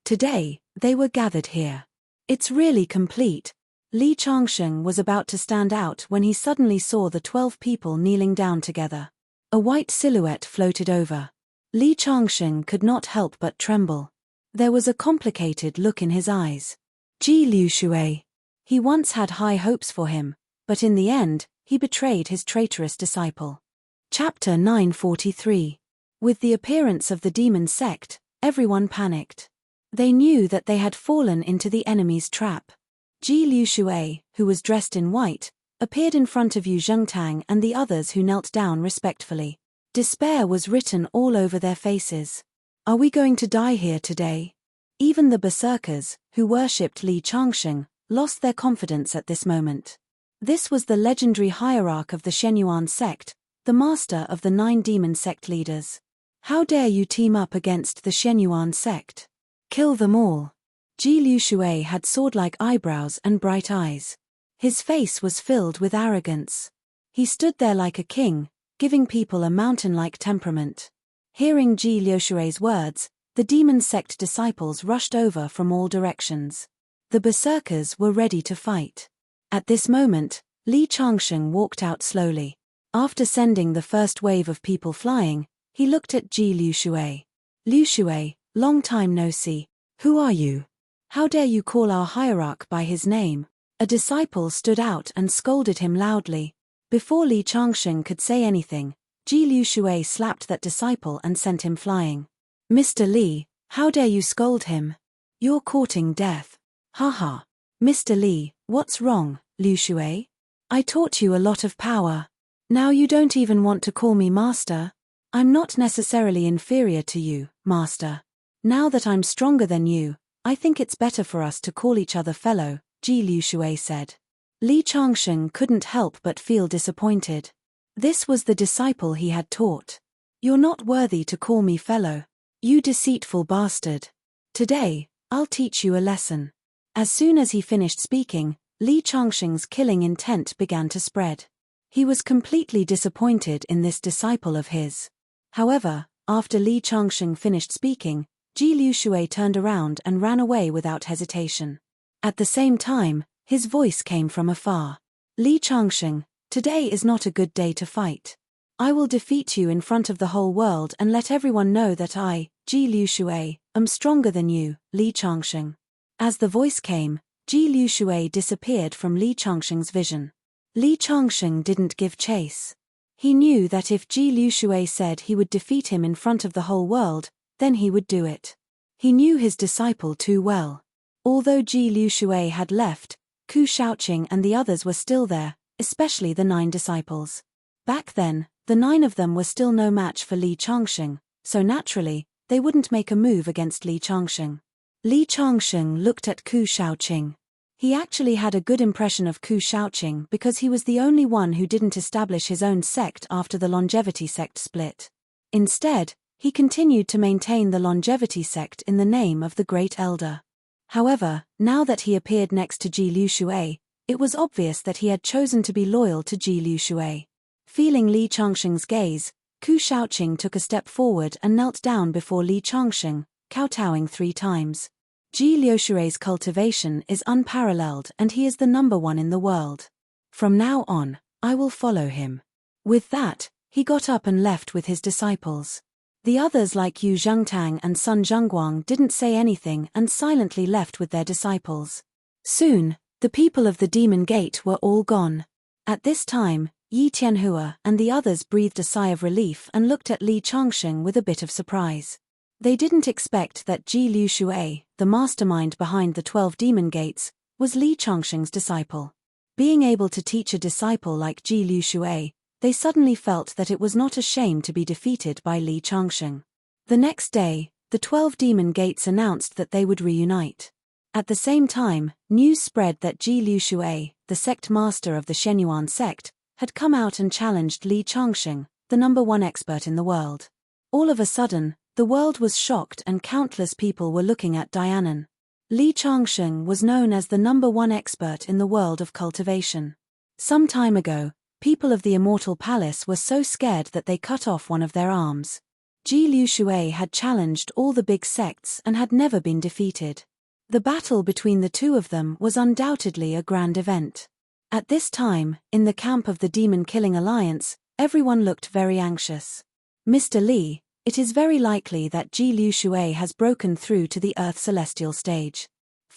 Today, they were gathered here. It's really complete. Li Changsheng was about to stand out when he suddenly saw the 12 people kneeling down together. A white silhouette floated over. Li Changsheng could not help but tremble. There was a complicated look in his eyes. Ji Liushui. He once had high hopes for him, but in the end, he betrayed his traitorous disciple. Chapter 943. With the appearance of the demon sect, everyone panicked. They knew that they had fallen into the enemy's trap. Ji Liushui, who was dressed in white, appeared in front of Yu Zhengtang and the others, who knelt down respectfully. Despair was written all over their faces. Are we going to die here today? Even the berserkers, who worshipped Li Changsheng, lost their confidence at this moment. This was the legendary hierarch of the Shenyuan sect, the master of the 9 demon sect leaders. How dare you team up against the Shenyuan sect? Kill them all. Ji Liushui had sword-like eyebrows and bright eyes. His face was filled with arrogance. He stood there like a king, giving people a mountain-like temperament. Hearing Ji Liushui's words, the demon sect disciples rushed over from all directions. The berserkers were ready to fight. At this moment, Li Changsheng walked out slowly. After sending the first wave of people flying, he looked at Ji Liushui. Liushui, long time no see. Who are you? How dare you call our hierarch by his name? A disciple stood out and scolded him loudly. Before Li Changsheng could say anything, Ji Liushui slapped that disciple and sent him flying. Mr. Li, how dare you scold him? You're courting death. Haha. Mr. Li, what's wrong, Liushui? I taught you a lot of power. Now you don't even want to call me master? I'm not necessarily inferior to you, master. Now that I'm stronger than you, I think it's better for us to call each other fellow, Ji Liushui said. Li Changsheng couldn't help but feel disappointed. This was the disciple he had taught. You're not worthy to call me fellow. You deceitful bastard. Today, I'll teach you a lesson. As soon as he finished speaking, Li Changsheng's killing intent began to spread. He was completely disappointed in this disciple of his. However, after Li Changsheng finished speaking, Ji Liushui turned around and ran away without hesitation. At the same time, his voice came from afar. Li Changsheng, today is not a good day to fight. I will defeat you in front of the whole world and let everyone know that I, Ji Liushui, am stronger than you, Li Changsheng. As the voice came, Ji Liushui disappeared from Li Changsheng's vision. Li Changsheng didn't give chase. He knew that if Ji Liushui said he would defeat him in front of the whole world, then he would do it. He knew his disciple too well. Although Ji Liushui had left, Ku Shaoqing and the others were still there, especially the 9 disciples. Back then, the 9 of them were still no match for Li Changsheng, so naturally, they wouldn't make a move against Li Changsheng. Li Changsheng looked at Ku Shaoqing. He actually had a good impression of Ku Shaoqing because he was the only one who didn't establish his own sect after the longevity sect split. Instead, he continued to maintain the longevity sect in the name of the Great Elder. However, now that he appeared next to Ji Liushui, it was obvious that he had chosen to be loyal to Ji Liushui. Feeling Li Changsheng's gaze, Ku Shaoqing took a step forward and knelt down before Li Changsheng, kowtowing 3 times. Ji Liushui's cultivation is unparalleled and he is the number 1 in the world. From now on, I will follow him. With that, he got up and left with his disciples. The others like Yu Zhengtang and Sun Zhengguang didn't say anything and silently left with their disciples. Soon, the people of the Demon Gate were all gone. At this time, Yi Tianhua and the others breathed a sigh of relief and looked at Li Changsheng with a bit of surprise. They didn't expect that Ji Liushui, the mastermind behind the 12 demon gates, was Li Changsheng's disciple. Being able to teach a disciple like Ji Liushui, they suddenly felt that it was not a shame to be defeated by Li Changsheng. The next day, the 12 demon gates announced that they would reunite. At the same time, news spread that Ji Liushui, the sect master of the Shenyuan sect, had come out and challenged Li Changsheng, the number 1 expert in the world. All of a sudden, the world was shocked and countless people were looking at Dianan. Li Changsheng was known as the number 1 expert in the world of cultivation. Some time ago, people of the Immortal Palace were so scared that they cut off one of their arms. Ji Liushui had challenged all the big sects and had never been defeated. The battle between the 2 of them was undoubtedly a grand event. At this time, in the camp of the Demon Killing Alliance, everyone looked very anxious. Mr. Li, it is very likely that Ji Liushui has broken through to the Earth Celestial stage.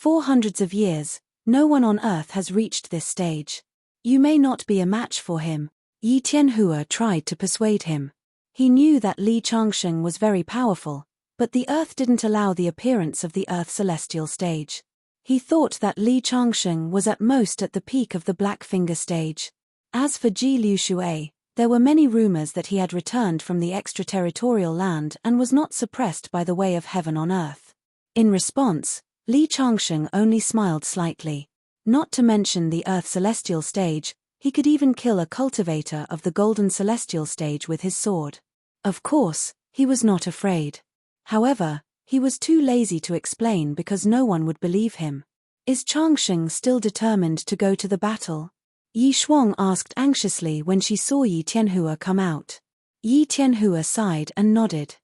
For hundreds of years, no one on earth has reached this stage. You may not be a match for him. Yi Tianhua tried to persuade him. He knew that Li Changsheng was very powerful, but the earth didn't allow the appearance of the earth celestial stage. He thought that Li Changsheng was at most at the peak of the Black Finger stage. As for Ji Liushui, there were many rumors that he had returned from the extraterritorial land and was not suppressed by the way of heaven on earth. In response, Li Changsheng only smiled slightly. Not to mention the earth celestial stage, he could even kill a cultivator of the golden celestial stage with his sword. Of course, he was not afraid. However, he was too lazy to explain because no one would believe him. Is Changsheng still determined to go to the battle? Yi Shuang asked anxiously when she saw Yi Tianhua come out. Yi Tianhua sighed and nodded.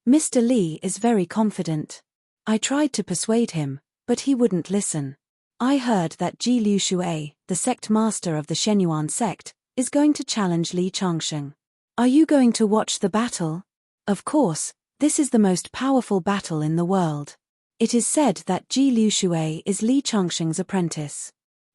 Mr. Li is very confident. I tried to persuade him, but he wouldn't listen. I heard that Ji Liushui, the sect master of the Shenyuan sect, is going to challenge Li Changsheng. Are you going to watch the battle? Of course, this is the most powerful battle in the world. It is said that Ji Liushui is Li Changsheng's apprentice.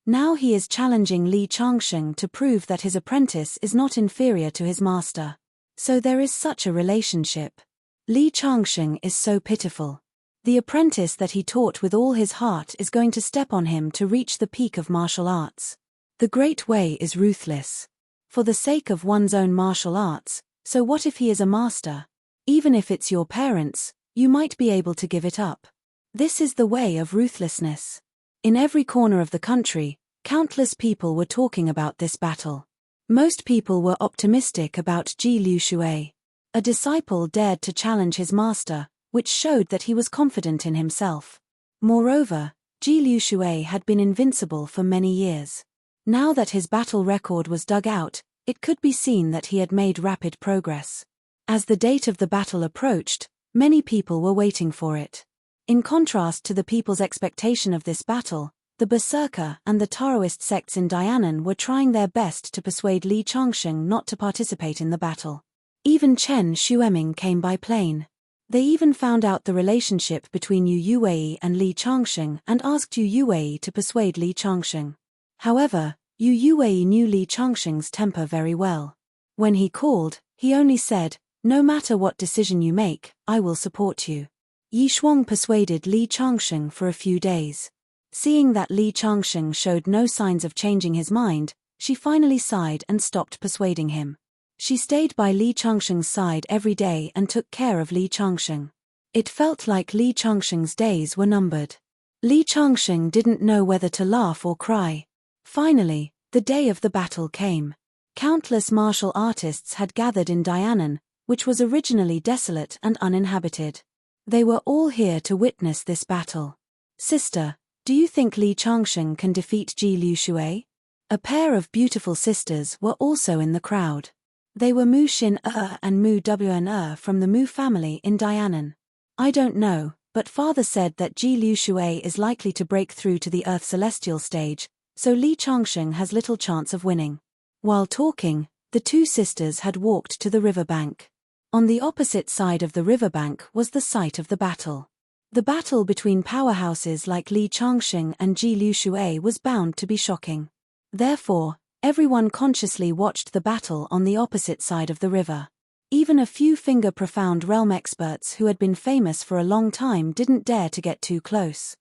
Now he is challenging Li Changsheng to prove that his apprentice is not inferior to his master. So there is such a relationship. Li Changsheng is so pitiful. The apprentice that he taught with all his heart is going to step on him to reach the peak of martial arts. The Great Way is ruthless. For the sake of one's own martial arts, so what if he is a master? Even if it's your parents, you might be able to give it up. This is the way of ruthlessness. In every corner of the country, countless people were talking about this battle. Most people were optimistic about Ji Liushui. A disciple dared to challenge his master, which showed that he was confident in himself. Moreover, Ji Liushui had been invincible for many years. Now that his battle record was dug out, it could be seen that he had made rapid progress. As the date of the battle approached, many people were waiting for it. In contrast to the people's expectation of this battle, the Berserker and the Taoist sects in Dianan were trying their best to persuade Li Changsheng not to participate in the battle. Even Chen Xueming came by plane. They even found out the relationship between Yu Yuwei and Li Changsheng and asked Yu Yuwei to persuade Li Changsheng. However, Yu Yuwei knew Li Changsheng's temper very well. When he called, he only said, "No matter what decision you make, I will support you." Yi Shuang persuaded Li Changsheng for a few days. Seeing that Li Changsheng showed no signs of changing his mind, she finally sighed and stopped persuading him. She stayed by Li Changsheng's side every day and took care of Li Changsheng. It felt like Li Changsheng's days were numbered. Li Changsheng didn't know whether to laugh or cry. Finally, the day of the battle came. Countless martial artists had gathered in Dianan, which was originally desolate and uninhabited. They were all here to witness this battle. "Sister, do you think Li Changsheng can defeat Ji Liushui?" A pair of beautiful sisters were also in the crowd. They were Mu Xin and Mu Wn from the Mu family in Dianan. "I don't know, but father said that Ji Liushui is likely to break through to the Earth Celestial stage, so Li Changsheng has little chance of winning." While talking, the two sisters had walked to the riverbank. On the opposite side of the riverbank was the site of the battle. The battle between powerhouses like Li Changsheng and Ji Liushui was bound to be shocking. Therefore, everyone consciously watched the battle on the opposite side of the river. Even a few finger-profound realm experts who had been famous for a long time didn't dare to get too close.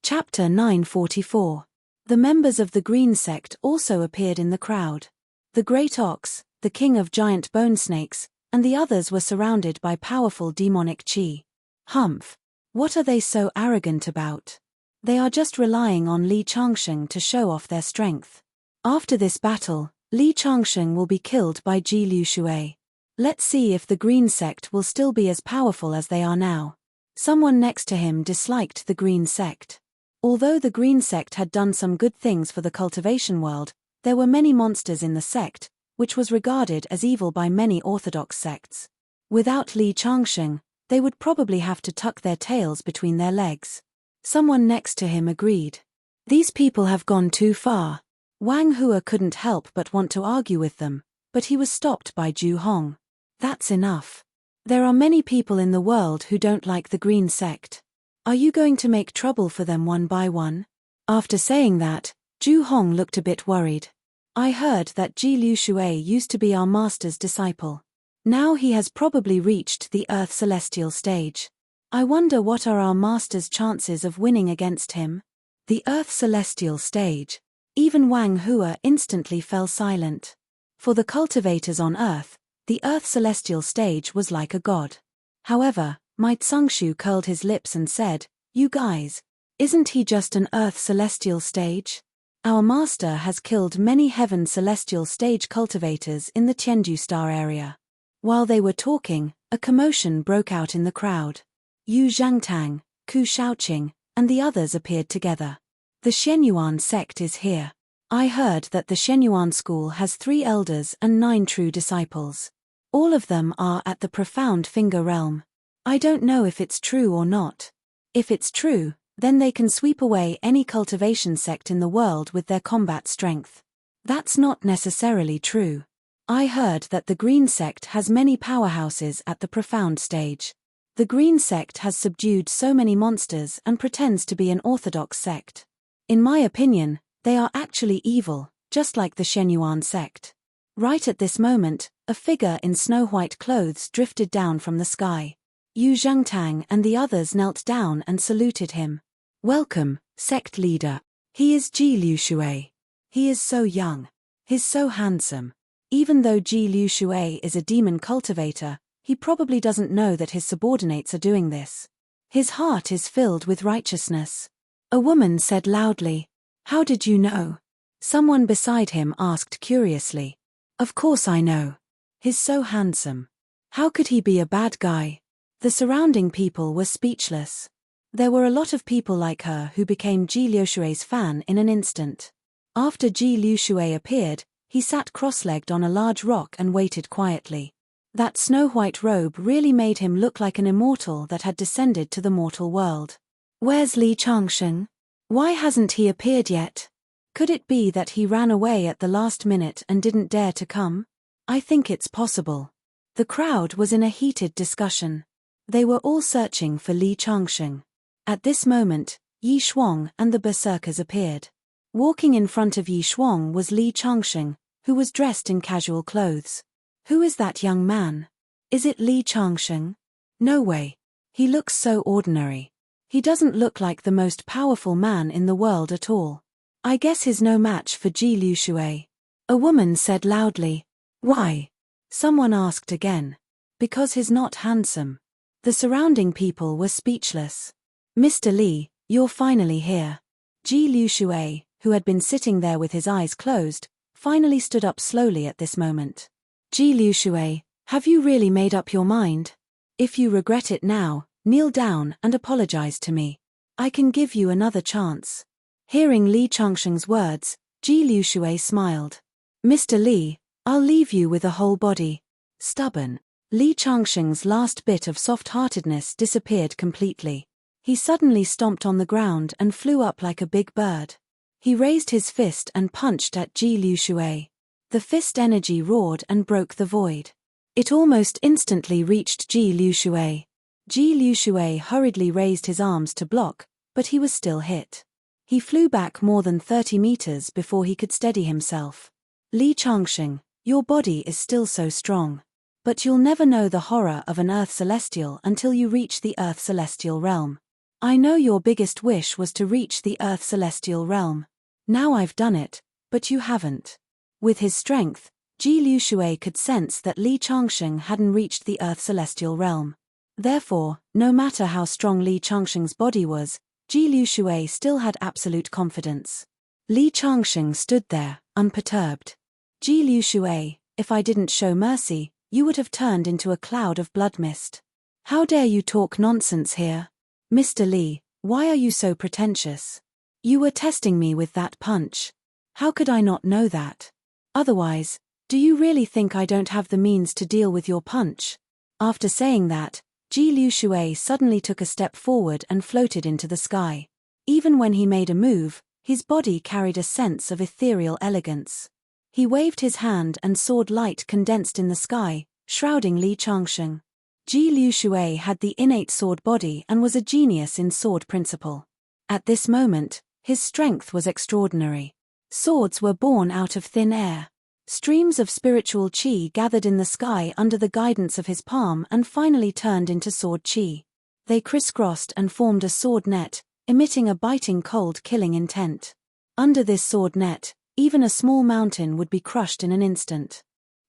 Chapter 944. The members of the Green Sect also appeared in the crowd. The Great Ox, the king of giant bone snakes, and the others were surrounded by powerful demonic chi. Humph! What are they so arrogant about? They are just relying on Li Changsheng to show off their strength. After this battle, Li Changsheng will be killed by Ji Liushui. Let's see if the Green Sect will still be as powerful as they are now. Someone next to him disliked the Green Sect. Although the Green Sect had done some good things for the cultivation world, there were many monsters in the sect, which was regarded as evil by many orthodox sects. Without Li Changsheng, they would probably have to tuck their tails between their legs. Someone next to him agreed. These people have gone too far. Wang Hua couldn't help but want to argue with them, but he was stopped by Zhu Hong. That's enough. There are many people in the world who don't like the Green Sect. Are you going to make trouble for them one by one? After saying that, Zhu Hong looked a bit worried. I heard that Ji Liu Shui used to be our master's disciple. Now he has probably reached the Earth Celestial stage. I wonder what are our master's chances of winning against him? The Earth Celestial stage. Even Wang Hua instantly fell silent. For the cultivators on Earth, the Earth Celestial stage was like a god. However, Mai Tsungshu curled his lips and said, "You guys, isn't he just an Earth Celestial stage? Our master has killed many Heaven Celestial stage cultivators in the Tianju Star area." While they were talking, a commotion broke out in the crowd. Yu Zhangtang, Ku Shaoqing, and the others appeared together. The Shenyuan sect is here. I heard that the Shenyuan school has 3 elders and 9 true disciples. All of them are at the profound finger realm. I don't know if it's true or not. If it's true, then they can sweep away any cultivation sect in the world with their combat strength. That's not necessarily true. I heard that the Green sect has many powerhouses at the profound stage. The Green sect has subdued so many monsters and pretends to be an orthodox sect. In my opinion, they are actually evil, just like the Shenyuan sect. Right at this moment, a figure in snow-white clothes drifted down from the sky. Yu Zhangtang and the others knelt down and saluted him. "Welcome, sect leader. He is Ji Liu Shui. He is so young. He's so handsome." Even though Ji Liu Shui is a demon cultivator, he probably doesn't know that his subordinates are doing this. His heart is filled with righteousness. A woman said loudly, "How did you know?" Someone beside him asked curiously. "Of course I know. He's so handsome. How could he be a bad guy?" The surrounding people were speechless. There were a lot of people like her who became Ji Liu Shui's fan in an instant. After Ji Liu Shui appeared, he sat cross-legged on a large rock and waited quietly. That snow-white robe really made him look like an immortal that had descended to the mortal world. Where's Li Changsheng? Why hasn't he appeared yet? Could it be that he ran away at the last minute and didn't dare to come? I think it's possible. The crowd was in a heated discussion. They were all searching for Li Changsheng. At this moment, Yi Shuang and the berserkers appeared. Walking in front of Yi Shuang was Li Changsheng, who was dressed in casual clothes. Who is that young man? Is it Li Changsheng? No way. He looks so ordinary. He doesn't look like the most powerful man in the world at all. I guess he's no match for Ji Liu Shui. A woman said loudly. Why? Someone asked again. Because he's not handsome. The surrounding people were speechless. Mr. Li, you're finally here. Ji Liu Shui, who had been sitting there with his eyes closed, finally stood up slowly at this moment. Ji Liu Shui, have you really made up your mind? If you regret it now, kneel down and apologize to me. I can give you another chance. Hearing Li Changsheng's words, Ji Liu Shui smiled. Mr. Li, I'll leave you with a whole body. Stubborn. Li Changsheng's last bit of soft-heartedness disappeared completely. He suddenly stomped on the ground and flew up like a big bird. He raised his fist and punched at Ji Liu Shui. The fist energy roared and broke the void. It almost instantly reached Ji Liu Shui. Ji Liu Shui hurriedly raised his arms to block, but he was still hit. He flew back more than 30 meters before he could steady himself. Li Changsheng, your body is still so strong. But you'll never know the horror of an Earth Celestial until you reach the Earth Celestial realm. I know your biggest wish was to reach the Earth Celestial realm. Now I've done it, but you haven't. With his strength, Ji Liu Shui could sense that Li Changsheng hadn't reached the Earth Celestial realm. Therefore, no matter how strong Li Changsheng's body was, Ji Liu Shui still had absolute confidence. Li Changsheng stood there, unperturbed. Ji Liu Shui, if I didn't show mercy, you would have turned into a cloud of blood mist. How dare you talk nonsense here? Mr. Li, why are you so pretentious? You were testing me with that punch. How could I not know that? Otherwise, do you really think I don't have the means to deal with your punch? After saying that, Ji Liu Shui suddenly took a step forward and floated into the sky. Even when he made a move, his body carried a sense of ethereal elegance. He waved his hand and sword light condensed in the sky, shrouding Li Changsheng. Ji Liu Shui had the innate sword body and was a genius in sword principle. At this moment, his strength was extraordinary. Swords were born out of thin air. Streams of spiritual qi gathered in the sky under the guidance of his palm and finally turned into sword qi. They crisscrossed and formed a sword net, emitting a biting cold killing intent. Under this sword net, even a small mountain would be crushed in an instant.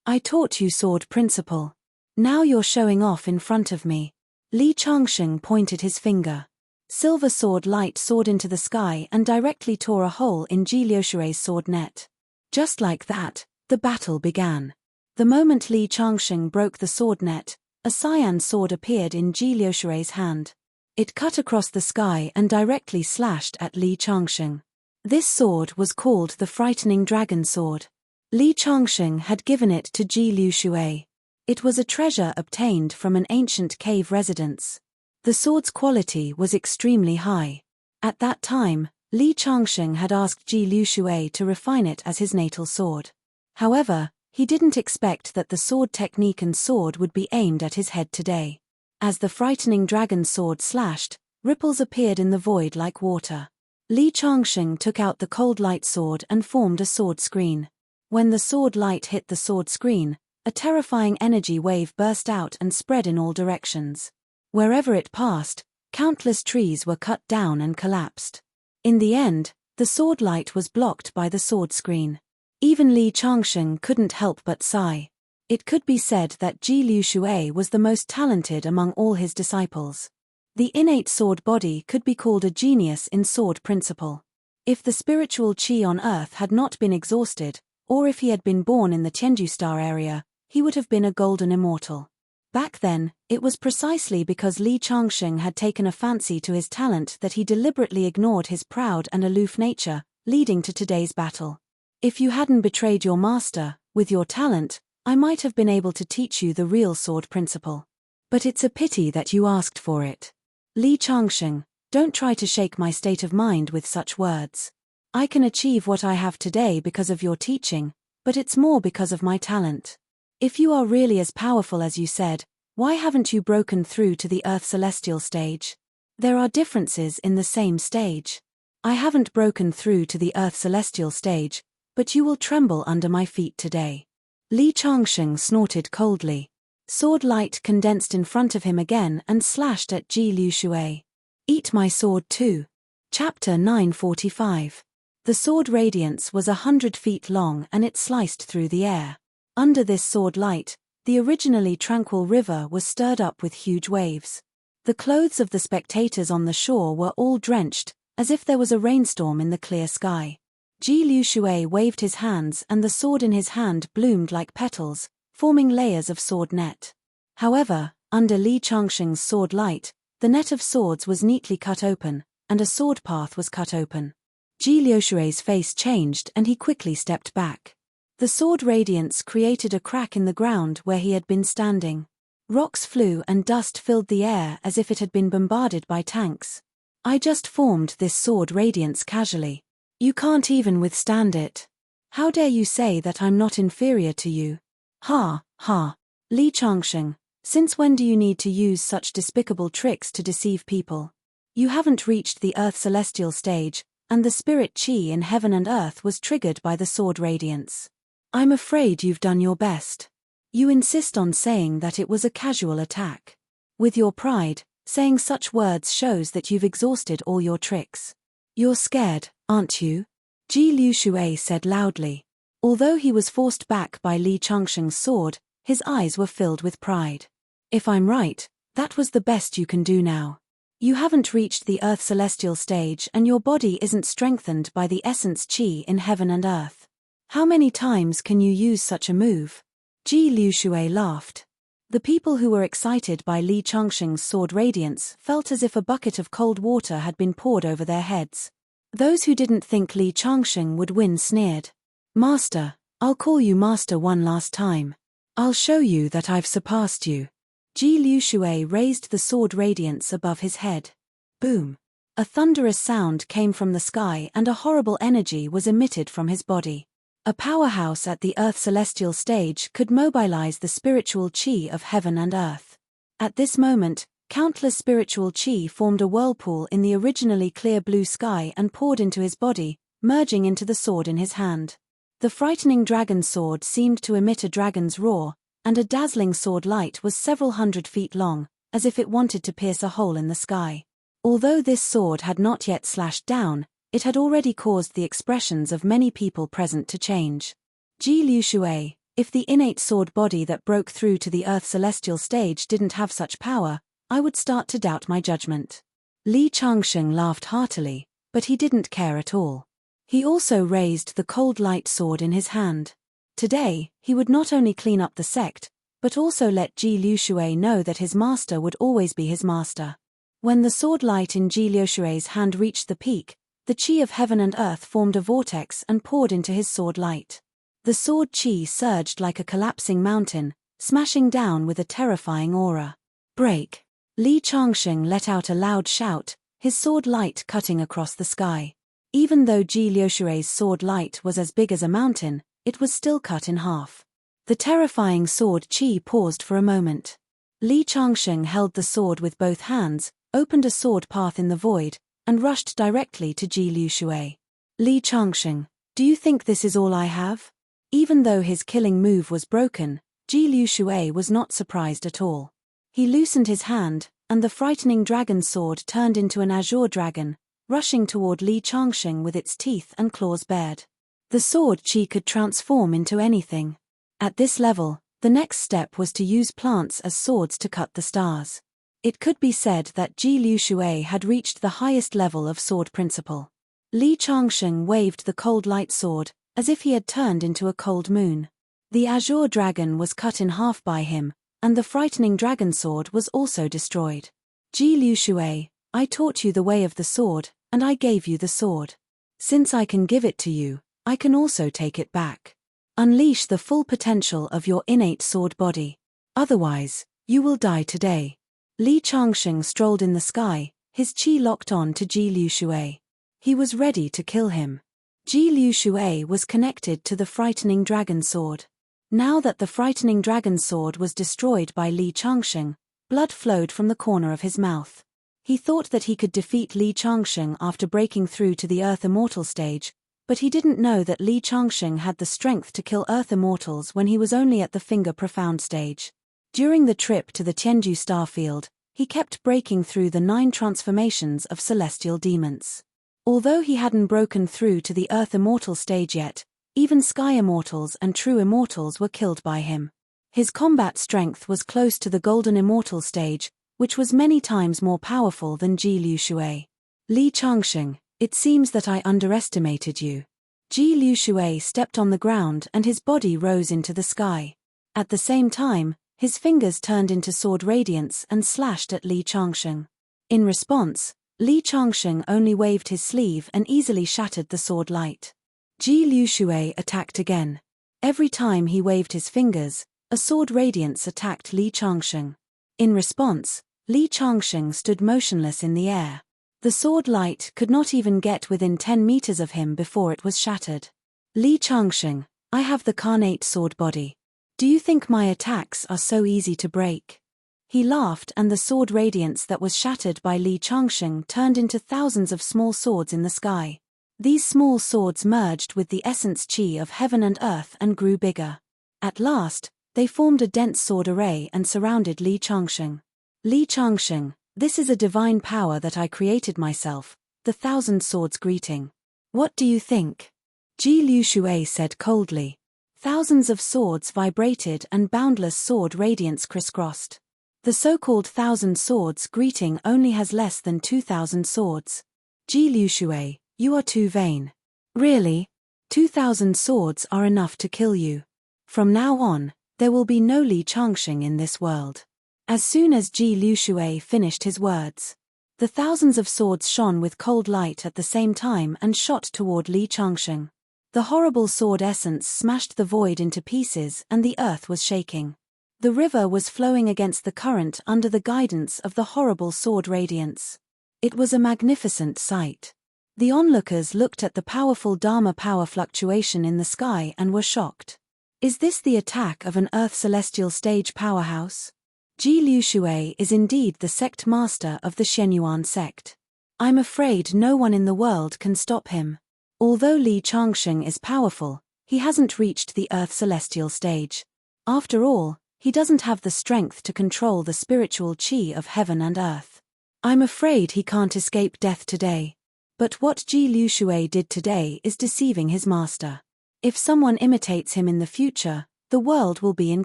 I taught you sword principle. Now you're showing off in front of me. Li Changsheng pointed his finger. Silver sword light soared into the sky and directly tore a hole in Ji Liu Shui's sword net. Just like that, the battle began. The moment Li Changsheng broke the sword net, a cyan sword appeared in Ji Liu Shui's hand. It cut across the sky and directly slashed at Li Changsheng. This sword was called the Frightening Dragon Sword. Li Changsheng had given it to Ji Liu Shui. It was a treasure obtained from an ancient cave residence. The sword's quality was extremely high. At that time, Li Changsheng had asked Ji Liu Shui to refine it as his natal sword. However, he didn't expect that the sword technique and sword would be aimed at his head today. As the frightening dragon sword slashed, ripples appeared in the void like water. Li Changsheng took out the cold light sword and formed a sword screen. When the sword light hit the sword screen, a terrifying energy wave burst out and spread in all directions. Wherever it passed, countless trees were cut down and collapsed. In the end, the sword light was blocked by the sword screen. Even Li Changsheng couldn't help but sigh. It could be said that Ji Liu Shui was the most talented among all his disciples. The innate sword body could be called a genius in sword principle. If the spiritual qi on earth had not been exhausted, or if he had been born in the Tianju star area, he would have been a golden immortal. Back then, it was precisely because Li Changsheng had taken a fancy to his talent that he deliberately ignored his proud and aloof nature, leading to today's battle. If you hadn't betrayed your master, with your talent, I might have been able to teach you the real sword principle. But it's a pity that you asked for it. Li Changsheng, don't try to shake my state of mind with such words. I can achieve what I have today because of your teaching, but it's more because of my talent. If you are really as powerful as you said, why haven't you broken through to the Earth celestial stage? There are differences in the same stage. I haven't broken through to the Earth celestial stage, but you will tremble under my feet today. Li Changsheng snorted coldly. Sword light condensed in front of him again and slashed at Ji Liu Shui. Eat my sword too. Chapter 945. The sword radiance was 100 feet long and it sliced through the air. Under this sword light, the originally tranquil river was stirred up with huge waves. The clothes of the spectators on the shore were all drenched, as if there was a rainstorm in the clear sky. Ji Liu Shui waved his hands and the sword in his hand bloomed like petals, forming layers of sword net. However, under Li Changsheng's sword light, the net of swords was neatly cut open, and a sword path was cut open. Ji Liu Shui's face changed and he quickly stepped back. The sword radiance created a crack in the ground where he had been standing. Rocks flew and dust filled the air as if it had been bombarded by tanks. I just formed this sword radiance casually. You can't even withstand it. How dare you say that I'm not inferior to you? Ha, ha. Li Changsheng, since when do you need to use such despicable tricks to deceive people? You haven't reached the Earth celestial stage, and the spirit qi in heaven and earth was triggered by the sword radiance. I'm afraid you've done your best. You insist on saying that it was a casual attack. With your pride, saying such words shows that you've exhausted all your tricks. You're scared, aren't you? Ji Liu Shui said loudly. Although he was forced back by Li Changsheng's sword, his eyes were filled with pride. If I'm right, that was the best you can do now. You haven't reached the Earth celestial stage and your body isn't strengthened by the essence qi in heaven and earth. How many times can you use such a move? Ji Liu Shui laughed. The people who were excited by Li Changsheng's sword radiance felt as if a bucket of cold water had been poured over their heads. Those who didn't think Li Changsheng would win sneered. Master, I'll call you master one last time. I'll show you that I've surpassed you. Ji Liu Shui raised the sword radiance above his head. Boom. A thunderous sound came from the sky and a horrible energy was emitted from his body. A powerhouse at the Earth celestial stage could mobilize the spiritual qi of heaven and earth. At this moment, countless spiritual chi formed a whirlpool in the originally clear blue sky and poured into his body, merging into the sword in his hand. The frightening dragon sword seemed to emit a dragon's roar, and a dazzling sword light was several 100 feet long, as if it wanted to pierce a hole in the sky. Although this sword had not yet slashed down, it had already caused the expressions of many people present to change. Ji Liu Shui, if the innate sword body that broke through to the Earth celestial stage didn't have such power, I would start to doubt my judgment. Li Changsheng laughed heartily, but he didn't care at all. He also raised the cold light sword in his hand. Today, he would not only clean up the sect, but also let Ji Liu Shui know that his master would always be his master. When the sword light in Ji Liu Shui's hand reached the peak, the chi of heaven and earth formed a vortex and poured into his sword light. The sword chi surged like a collapsing mountain, smashing down with a terrifying aura. Break! Li Changsheng let out a loud shout, his sword light cutting across the sky. Even though Ji Liu Shui's sword light was as big as a mountain, it was still cut in half. The terrifying sword chi paused for a moment. Li Changsheng held the sword with both hands, opened a sword path in the void, and rushed directly to Ji Liu Shui. Li Changsheng, do you think this is all I have? Even though his killing move was broken, Ji Liu Shui was not surprised at all. He loosened his hand, and the frightening dragon sword turned into an azure dragon, rushing toward Li Changsheng with its teeth and claws bared. The sword chi could transform into anything. At this level, the next step was to use plants as swords to cut the stars. It could be said that Ji Liu Shui had reached the highest level of sword principle. Li Changsheng waved the cold light sword, as if he had turned into a cold moon. The azure dragon was cut in half by him, and the frightening dragon sword was also destroyed. Ji Liu Shui, I taught you the way of the sword, and I gave you the sword. Since I can give it to you, I can also take it back. Unleash the full potential of your innate sword body. Otherwise, you will die today. Li Changsheng strolled in the sky, his chi locked on to Ji Liu Shui. He was ready to kill him. Ji Liu Shui was connected to the frightening dragon sword. Now that the frightening dragon sword was destroyed by Li Changsheng, blood flowed from the corner of his mouth. He thought that he could defeat Li Changsheng after breaking through to the Earth Immortal stage, but he didn't know that Li Changsheng had the strength to kill Earth Immortals when he was only at the Finger Profound stage. During the trip to the Tianju starfield, he kept breaking through the 9 transformations of celestial demons. Although he hadn't broken through to the Earth Immortal stage yet, even Sky Immortals and True Immortals were killed by him. His combat strength was close to the Golden Immortal stage, which was many times more powerful than Ji Liu Shui. Li Changsheng, it seems that I underestimated you. Ji Liu Shui stepped on the ground and his body rose into the sky. At the same time, his fingers turned into sword radiance and slashed at Li Changsheng. In response, Li Changsheng only waved his sleeve and easily shattered the sword light. Ji Liu Shui attacked again. Every time he waved his fingers, a sword radiance attacked Li Changsheng. In response, Li Changsheng stood motionless in the air. The sword light could not even get within 10 meters of him before it was shattered. Li Changsheng, I have the carnate sword body. Do you think my attacks are so easy to break? He laughed and the sword radiance that was shattered by Li Changsheng turned into thousands of small swords in the sky. These small swords merged with the essence chi of heaven and earth and grew bigger. At last, they formed a dense sword array and surrounded Li Changsheng. Li Changsheng, this is a divine power that I created myself, the thousand swords greeting. What do you think? Ji Liu Shui said coldly. Thousands of swords vibrated and boundless sword radiance crisscrossed. The so-called thousand swords greeting only has less than 2,000 swords. Ji Liu Shui, you are too vain. Really? 2,000 swords are enough to kill you. From now on, there will be no Li Changsheng in this world. As soon as Ji Liu Shui finished his words, the thousands of swords shone with cold light at the same time and shot toward Li Changsheng. The horrible sword essence smashed the void into pieces and the earth was shaking. The river was flowing against the current under the guidance of the horrible sword radiance. It was a magnificent sight. The onlookers looked at the powerful Dharma power fluctuation in the sky and were shocked. Is this the attack of an Earth celestial stage powerhouse? Ji Liushui is indeed the sect master of the Shenyuan sect. I'm afraid no one in the world can stop him. Although Li Changsheng is powerful, he hasn't reached the Earth celestial stage. After all, he doesn't have the strength to control the spiritual chi of heaven and earth. I'm afraid he can't escape death today. But what Ji Liushui did today is deceiving his master. If someone imitates him in the future, the world will be in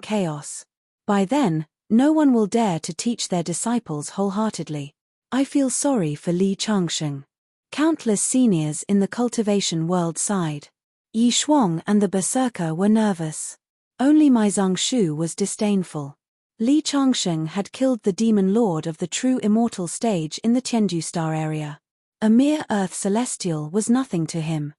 chaos. By then, no one will dare to teach their disciples wholeheartedly. I feel sorry for Li Changsheng. Countless seniors in the cultivation world sighed. Yi Shuang and the berserker were nervous. Only Mai Zhongshu was disdainful. Li Changsheng had killed the demon lord of the true immortal stage in the Tiandu star area. A mere earth celestial was nothing to him.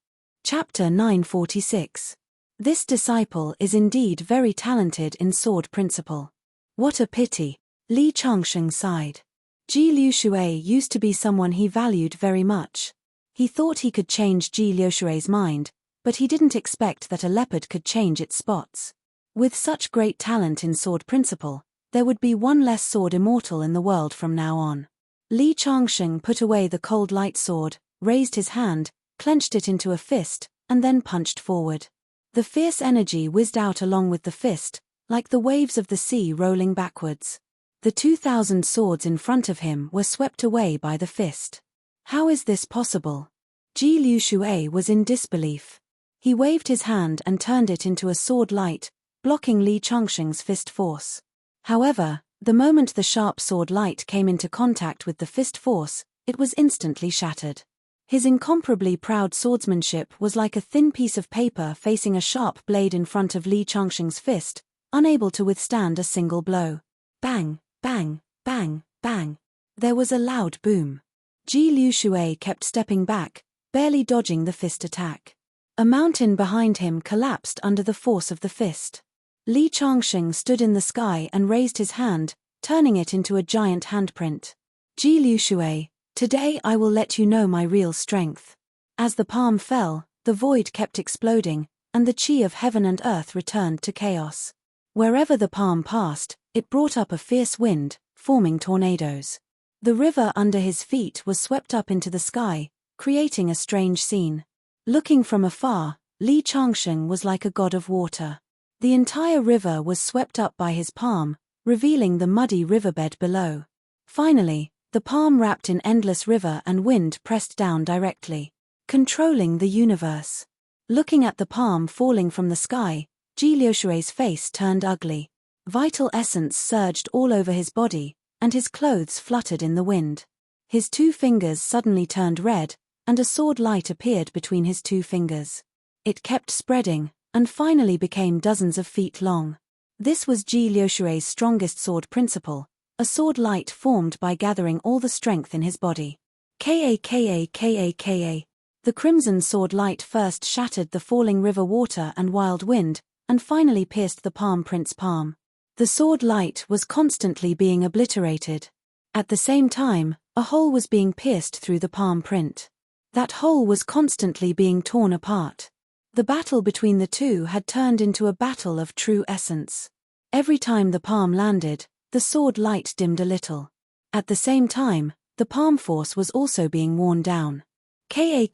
Chapter 946. This disciple is indeed very talented in sword principle. What a pity. Li Changsheng sighed. Ji Liushui used to be someone he valued very much. He thought he could change Ji Liushui's mind, but he didn't expect that a leopard could change its spots. With such great talent in sword principle, there would be one less sword immortal in the world from now on. Li Changsheng put away the cold light sword, raised his hand, clenched it into a fist, and then punched forward. The fierce energy whizzed out along with the fist, like the waves of the sea rolling backwards. The 2,000 swords in front of him were swept away by the fist. How is this possible? Ji Liushui was in disbelief. He waved his hand and turned it into a sword light, blocking Li Changsheng's fist force. However, the moment the sharp sword light came into contact with the fist force, it was instantly shattered. His incomparably proud swordsmanship was like a thin piece of paper facing a sharp blade in front of Li Changsheng's fist, unable to withstand a single blow. Bang, bang, bang, bang. There was a loud boom. Ji Liushui kept stepping back, barely dodging the fist attack. A mountain behind him collapsed under the force of the fist. Li Changsheng stood in the sky and raised his hand, turning it into a giant handprint. Ji Liushui, today I will let you know my real strength. As the palm fell, the void kept exploding, and the chi of heaven and earth returned to chaos. Wherever the palm passed, it brought up a fierce wind, forming tornadoes. The river under his feet was swept up into the sky, creating a strange scene. Looking from afar, Li Changsheng was like a god of water. The entire river was swept up by his palm, revealing the muddy riverbed below. Finally, the palm wrapped in endless river and wind pressed down directly, controlling the universe. Looking at the palm falling from the sky, Ji Liushui's face turned ugly. Vital essence surged all over his body, and his clothes fluttered in the wind. His 2 fingers suddenly turned red, and a sword light appeared between his 2 fingers. It kept spreading, and finally became dozens of feet long. This was Ji Liushui's strongest sword principle, a sword light formed by gathering all the strength in his body. Ka. The crimson sword light first shattered the falling river water and wild wind, and finally pierced the palm print's palm. The sword light was constantly being obliterated. At the same time, a hole was being pierced through the palm print. That hole was constantly being torn apart. The battle between the two had turned into a battle of true essence. Every time the palm landed, the sword light dimmed a little. At the same time, the palm force was also being worn down. Ka. The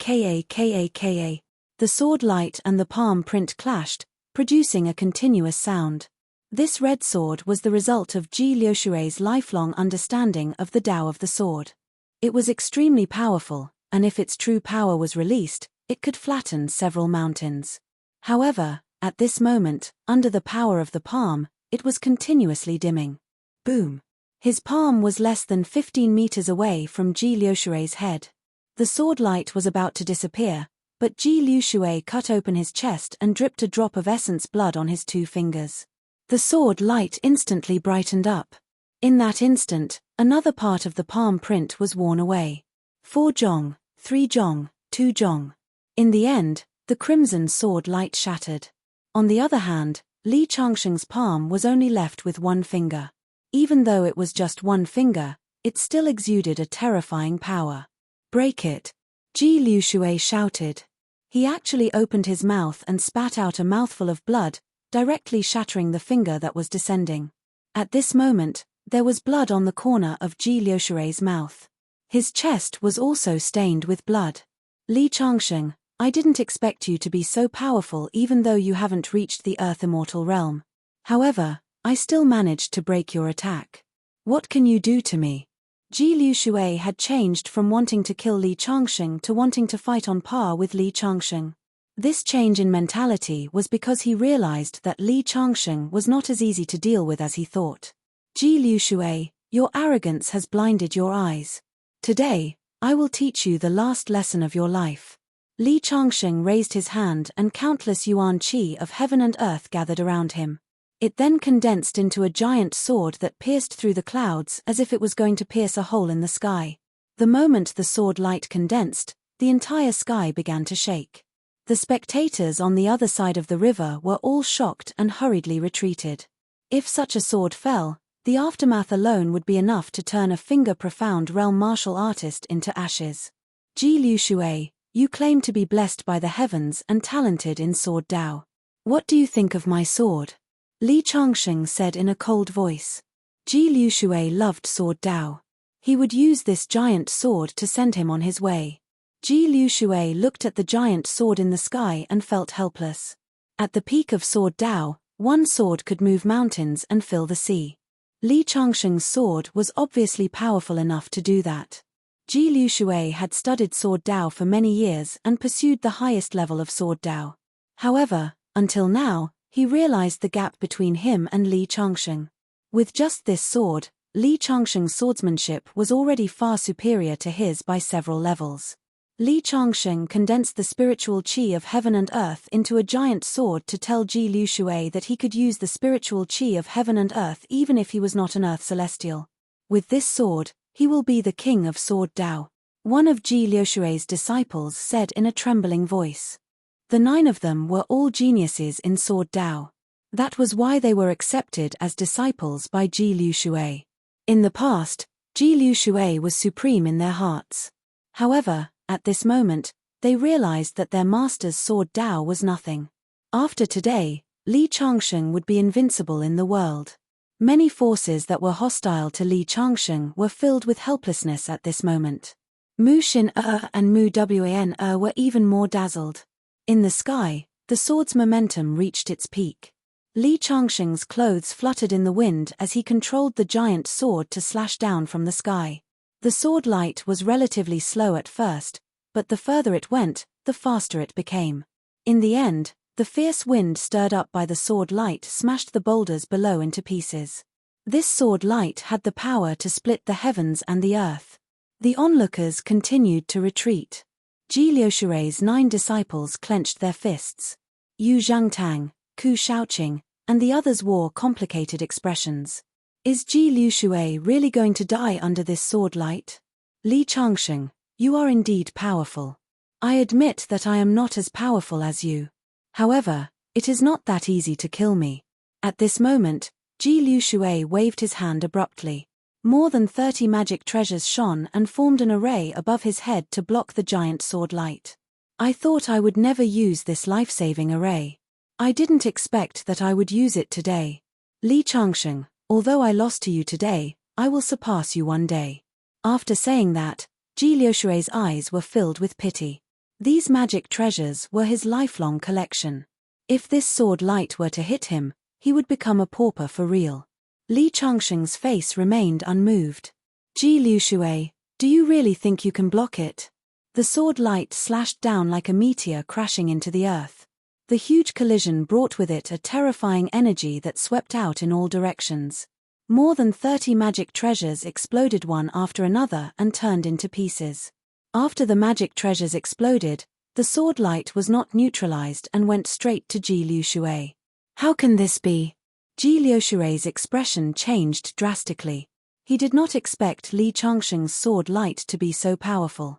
sword light and the palm print clashed, producing a continuous sound. This red sword was the result of Ji Liushui's lifelong understanding of the Tao of the sword. It was extremely powerful, and if its true power was released, it could flatten several mountains. However, at this moment, under the power of the palm, it was continuously dimming. Boom! His palm was less than 15 meters away from Ji Liushui's head. The sword light was about to disappear, but Ji Liushui cut open his chest and dripped a drop of essence blood on his 2 fingers. The sword light instantly brightened up. In that instant, another part of the palm print was worn away. 4 jong, 3 jong, 2 jong. In the end, the crimson sword light shattered. On the other hand, Li Changsheng's palm was only left with 1 finger. Even though it was just 1 finger, it still exuded a terrifying power. Break it! Ji Liushui shouted. He actually opened his mouth and spat out a mouthful of blood, directly shattering the finger that was descending. At this moment, There was blood on the corner of Ji Liushui's mouth. His chest was also stained with blood. Li Changsheng, I didn't expect you to be so powerful even though you haven't reached the Earth Immortal realm. However, I still managed to break your attack. What can you do to me? Ji Liushui had changed from wanting to kill Li Changsheng to wanting to fight on par with Li Changsheng. This change in mentality was because he realized that Li Changsheng was not as easy to deal with as he thought. Ji Liushui, your arrogance has blinded your eyes. Today, I will teach you the last lesson of your life. Li Changsheng raised his hand and countless yuan qi of heaven and earth gathered around him. It then condensed into a giant sword that pierced through the clouds as if it was going to pierce a hole in the sky. The moment the sword light condensed, the entire sky began to shake. The spectators on the other side of the river were all shocked and hurriedly retreated. If such a sword fell, the aftermath alone would be enough to turn a finger-profound realm martial artist into ashes. Ji Liushui, you claim to be blessed by the heavens and talented in sword Dao. What do you think of my sword? Li Changsheng said in a cold voice. Ji Liushui loved sword Dao. He would use this giant sword to send him on his way. Ji Liushui looked at the giant sword in the sky and felt helpless. At the peak of sword Dao, one sword could move mountains and fill the sea. Li Changsheng's sword was obviously powerful enough to do that. Ji Liushui had studied sword Dao for many years and pursued the highest level of sword Dao. However, until now, he realized the gap between him and Li Changsheng. With just this sword, Li Changsheng's swordsmanship was already far superior to his by several levels. Li Changsheng condensed the spiritual qi of heaven and earth into a giant sword to tell Ji Liushui that he could use the spiritual qi of heaven and earth even if he was not an earth celestial. With this sword, he will be the king of sword Dao. One of Ji Liushui's disciples said in a trembling voice. The 9 of them were all geniuses in sword Dao. That was why they were accepted as disciples by Ji Liushui. In the past, Ji Liushui was supreme in their hearts. However, at this moment, they realized that their master's sword Dao was nothing. After today, Li Changsheng would be invincible in the world. Many forces that were hostile to Li Changsheng were filled with helplessness at this moment. Mu Xin and Mu Wan were even more dazzled. In the sky, the sword's momentum reached its peak. Li Changsheng's clothes fluttered in the wind as he controlled the giant sword to slash down from the sky. The sword light was relatively slow at first, but the further it went, the faster it became. In the end, the fierce wind stirred up by the sword light smashed the boulders below into pieces. This sword light had the power to split the heavens and the earth. The onlookers continued to retreat. Ji Liushui's 9 disciples clenched their fists. Yu Zhangtang, Ku Shaoqing, and the others wore complicated expressions. Is Ji Liushui really going to die under this sword light? Li Changsheng, you are indeed powerful. I admit that I am not as powerful as you. However, it is not that easy to kill me. At this moment, Ji Liushui waved his hand abruptly. More than 30 magic treasures shone and formed an array above his head to block the giant sword light. I thought I would never use this life-saving array. I didn't expect that I would use it today. Li Changsheng, although I lost to you today, I will surpass you one day. After saying that, Ji Liushui's eyes were filled with pity. These magic treasures were his lifelong collection. If this sword light were to hit him, he would become a pauper for real. Li Changsheng's face remained unmoved. Ji Liushui, do you really think you can block it? The sword light slashed down like a meteor crashing into the earth. The huge collision brought with it a terrifying energy that swept out in all directions. More than 30 magic treasures exploded one after another and turned into pieces. After the magic treasures exploded, the sword light was not neutralized and went straight to Ji Liushui. How can this be? Ji Liushui's expression changed drastically. He did not expect Li Changsheng's sword light to be so powerful.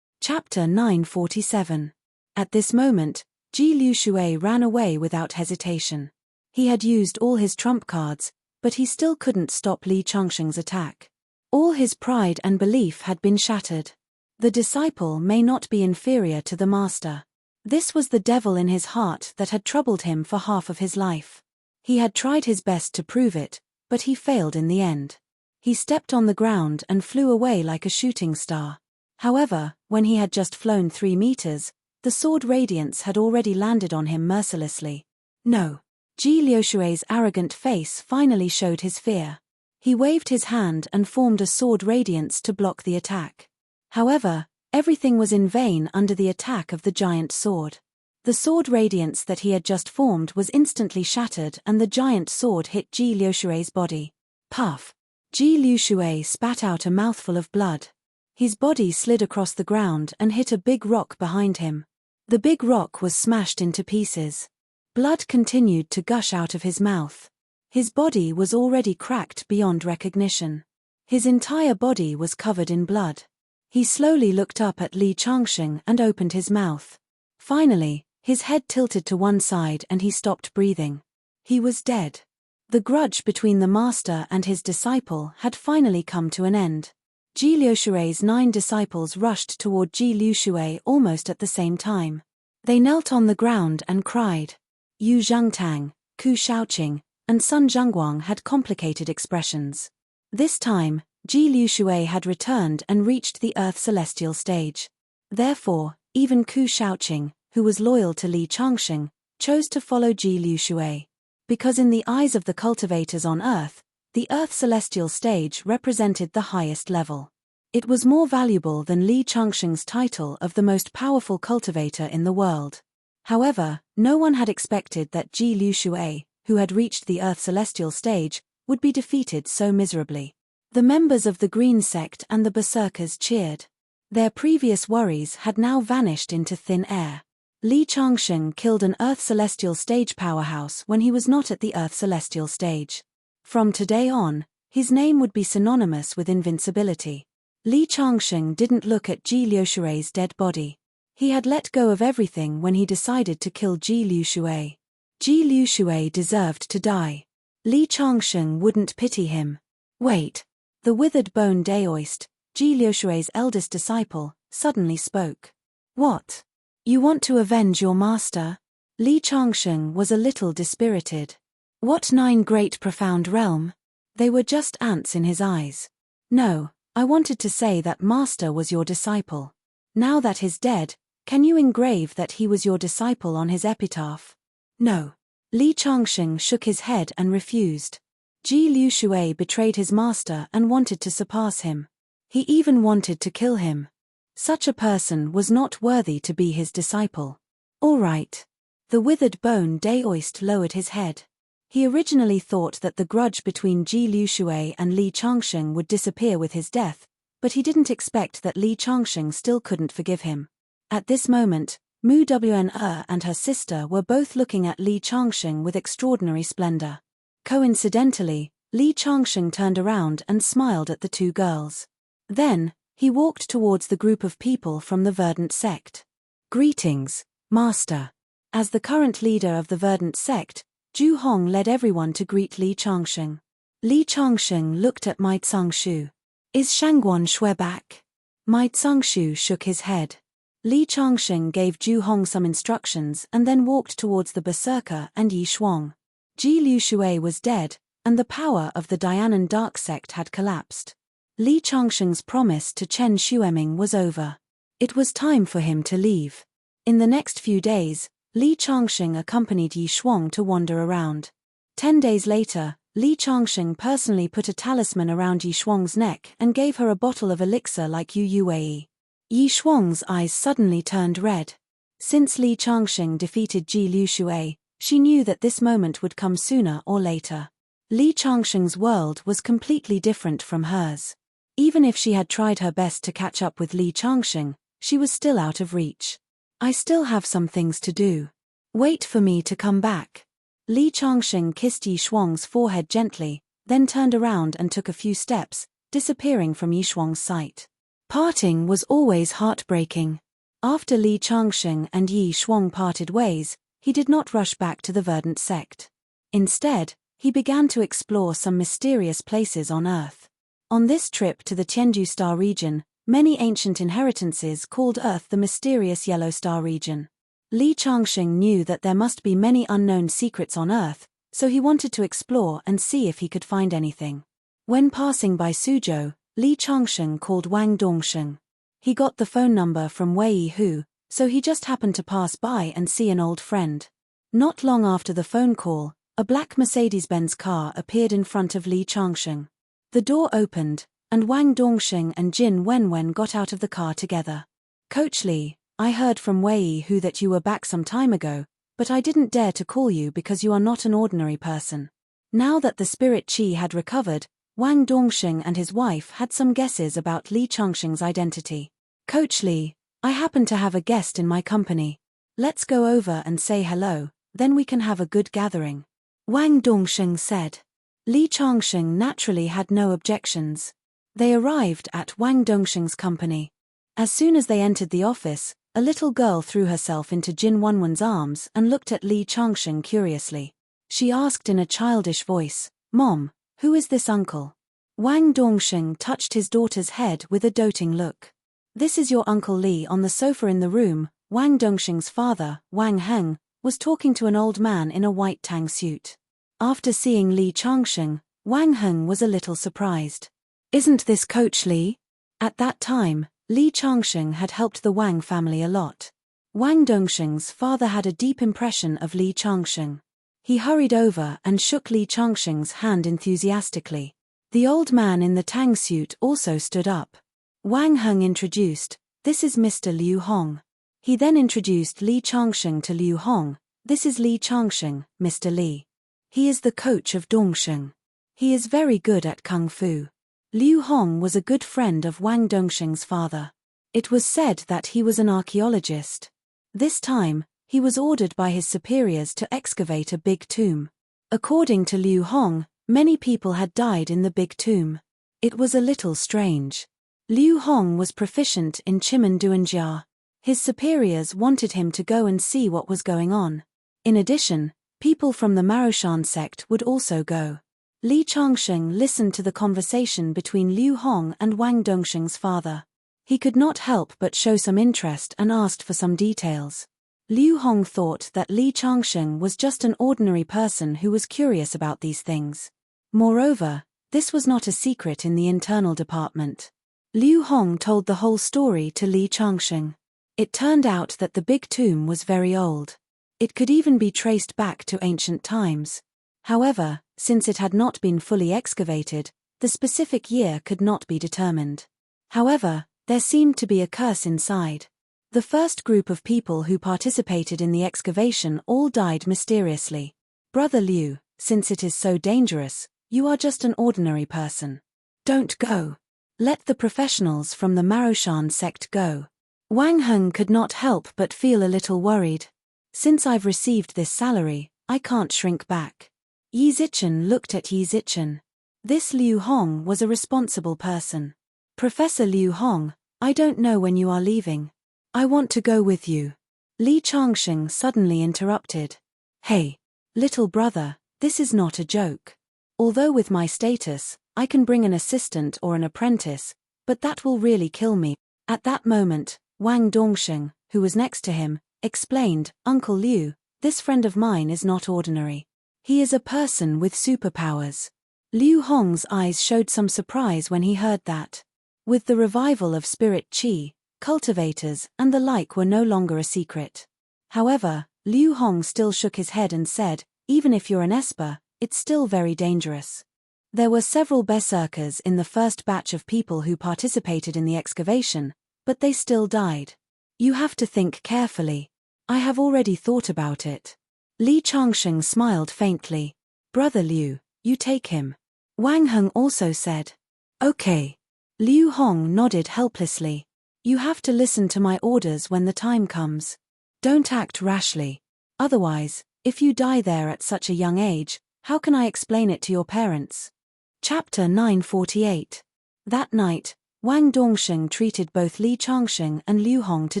Chapter 947. At this moment, Ji Liushui ran away without hesitation. He had used all his trump cards, but he still couldn't stop Li Changsheng's attack. All his pride and belief had been shattered. The disciple may not be inferior to the master. This was the devil in his heart that had troubled him for half of his life. He had tried his best to prove it, but he failed in the end. He stepped on the ground and flew away like a shooting star. However, when he had just flown 3 meters, the sword radiance had already landed on him mercilessly. No. Ji Liushui's arrogant face finally showed his fear. He waved his hand and formed a sword radiance to block the attack. However, everything was in vain under the attack of the giant sword. The sword radiance that he had just formed was instantly shattered and the giant sword hit Ji Liushui's body. Puff! Ji Liushui spat out a mouthful of blood. His body slid across the ground and hit a big rock behind him. The big rock was smashed into pieces. Blood continued to gush out of his mouth. His body was already cracked beyond recognition. His entire body was covered in blood. He slowly looked up at Li Changsheng and opened his mouth. Finally, his head tilted to one side and he stopped breathing. He was dead. The grudge between the master and his disciple had finally come to an end. Ji Liushui's 9 disciples rushed toward Ji Liushui almost at the same time. They knelt on the ground and cried. Yu Zhangtang, Ku Shaoqing, and Sun Zhangguang had complicated expressions. This time, Ji Liushui had returned and reached the Earth Celestial stage. Therefore, even Ku Shaoqing, who was loyal to Li Changsheng, chose to follow Ji Liushui. Because in the eyes of the cultivators on Earth, the Earth Celestial stage represented the highest level. It was more valuable than Li Changsheng's title of the most powerful cultivator in the world. However, no one had expected that Ji Liushui, who had reached the Earth Celestial stage, would be defeated so miserably. The members of the Green Sect and the Berserkers cheered. Their previous worries had now vanished into thin air. Li Changsheng killed an Earth Celestial stage powerhouse when he was not at the Earth Celestial stage. From today on, his name would be synonymous with invincibility. Li Changsheng didn't look at Ji Liushui's dead body. He had let go of everything when he decided to kill Ji Liushui. Ji Liushui deserved to die. Li Changsheng wouldn't pity him. Wait. The withered bone Daoist, Ji Liushui's eldest disciple, suddenly spoke. What? You want to avenge your master? Li Changsheng was a little dispirited. What 9 great profound realm? They were just ants in his eyes. No, I wanted to say that master was your disciple. Now that he's dead, can you engrave that he was your disciple on his epitaph? No. Li Changsheng shook his head and refused. Ji Liushui betrayed his master and wanted to surpass him. He even wanted to kill him. Such a person was not worthy to be his disciple. All right. The withered bone Daoist lowered his head. He originally thought that the grudge between Ji Liushui and Li Changsheng would disappear with his death, but he didn't expect that Li Changsheng still couldn't forgive him. At this moment, Mu Wen and her sister were both looking at Li Changsheng with extraordinary splendor. Coincidentally, Li Changsheng turned around and smiled at the 2 girls. Then, he walked towards the group of people from the Verdant sect. Greetings, Master. As the current leader of the Verdant sect, Zhu Hong led everyone to greet Li Changsheng. Li Changsheng looked at Mai Tsangshu. Is Shangguan Shui back? Mai Tsangshu shook his head. Li Changsheng gave Zhu Hong some instructions and then walked towards the Berserker and Yi Shuang. Ji Liushui was dead, and the power of the Dianan Dark Sect had collapsed. Li Changsheng's promise to Chen Xueming was over. It was time for him to leave. In the next few days, Li Changsheng accompanied Yi Shuang to wander around. 10 days later, Li Changsheng personally put a talisman around Yi Shuang's neck and gave her a bottle of elixir like Yu Wei. Yi Shuang's eyes suddenly turned red. Since Li Changsheng defeated Ji Liushui, she knew that this moment would come sooner or later. Li Changsheng's world was completely different from hers. Even if she had tried her best to catch up with Li Changsheng, she was still out of reach. I still have some things to do. Wait for me to come back. Li Changsheng kissed Yi Shuang's forehead gently, then turned around and took a few steps, disappearing from Yi Shuang's sight. Parting was always heartbreaking. After Li Changsheng and Yi Shuang parted ways, he did not rush back to the Verdant sect. Instead, he began to explore some mysterious places on Earth. On this trip to the Tianju Star region, many ancient inheritances called Earth the mysterious Yellow Star region. Li Changsheng knew that there must be many unknown secrets on Earth, so he wanted to explore and see if he could find anything. When passing by Suzhou, Li Changsheng called Wang Dongsheng. He got the phone number from Wei Hu, so he just happened to pass by and see an old friend. Not long after the phone call, a black Mercedes-Benz car appeared in front of Li Changsheng. The door opened, and Wang Dongsheng and Jin Wenwen got out of the car together. "Coach Li, I heard from Wei Hu that you were back some time ago, but I didn't dare to call you because you are not an ordinary person." Now that the spirit qi had recovered, Wang Dongsheng and his wife had some guesses about Li Changsheng's identity. "Coach Li, I happen to have a guest in my company. Let's go over and say hello, then we can have a good gathering," Wang Dongsheng said. Li Changsheng naturally had no objections. They arrived at Wang Dongsheng's company. As soon as they entered the office, a little girl threw herself into Jin Wenwen's arms and looked at Li Changsheng curiously. She asked in a childish voice, "Mom, who is this uncle?" Wang Dongsheng touched his daughter's head with a doting look. "This is your Uncle Li." On the sofa in the room, Wang Dongsheng's father, Wang Heng, was talking to an old man in a white tang suit. After seeing Li Changsheng, Wang Heng was a little surprised. "Isn't this Coach Li?" At that time, Li Changsheng had helped the Wang family a lot. Wang Dongsheng's father had a deep impression of Li Changsheng. He hurried over and shook Li Changsheng's hand enthusiastically. The old man in the tang suit also stood up. Wang Heng introduced, "This is Mr. Liu Hong." He then introduced Li Changsheng to Liu Hong. "This is Li Changsheng, Mr. Li. He is the coach of Dongsheng. He is very good at kung fu." Liu Hong was a good friend of Wang Dongsheng's father. It was said that he was an archaeologist. This time, he was ordered by his superiors to excavate a big tomb. According to Liu Hong, many people had died in the big tomb. It was a little strange. Liu Hong was proficient in Chimen Duanjia. His superiors wanted him to go and see what was going on. In addition, people from the Maroshan sect would also go. Li Changsheng listened to the conversation between Liu Hong and Wang Dongsheng's father. He could not help but show some interest and asked for some details. Liu Hong thought that Li Changsheng was just an ordinary person who was curious about these things. Moreover, this was not a secret in the internal department. Liu Hong told the whole story to Li Changsheng. It turned out that the big tomb was very old. It could even be traced back to ancient times. However, since it had not been fully excavated, the specific year could not be determined. However, there seemed to be a curse inside. The first group of people who participated in the excavation all died mysteriously. "Brother Liu, since it is so dangerous, you are just an ordinary person. Don't go. Let the professionals from the Maroshan sect go." Wang Heng could not help but feel a little worried. "Since I've received this salary, I can't shrink back." Yi Zichen looked at Yi Zichen. This Liu Hong was a responsible person. "Professor Liu Hong, I don't know when you are leaving. I want to go with you." Li Changsheng suddenly interrupted. "Hey, little brother, this is not a joke. Although with my status, I can bring an assistant or an apprentice, but that will really kill me." At that moment, Wang Dongsheng, who was next to him, explained, "Uncle Liu, this friend of mine is not ordinary. He is a person with superpowers." Liu Hong's eyes showed some surprise when he heard that. With the revival of spirit qi, cultivators and the like were no longer a secret. However, Liu Hong still shook his head and said, "Even if you're an esper, it's still very dangerous." There were several berserkers in the first batch of people who participated in the excavation, but they still died. "You have to think carefully. I have already thought about it." Li Changsheng smiled faintly. "Brother Liu, you take him." Wang Heng also said. "Okay." Liu Hong nodded helplessly. "You have to listen to my orders when the time comes. Don't act rashly. Otherwise, if you die there at such a young age, how can I explain it to your parents?" Chapter 948. That night, Wang Dongsheng treated both Li Changsheng and Liu Hong to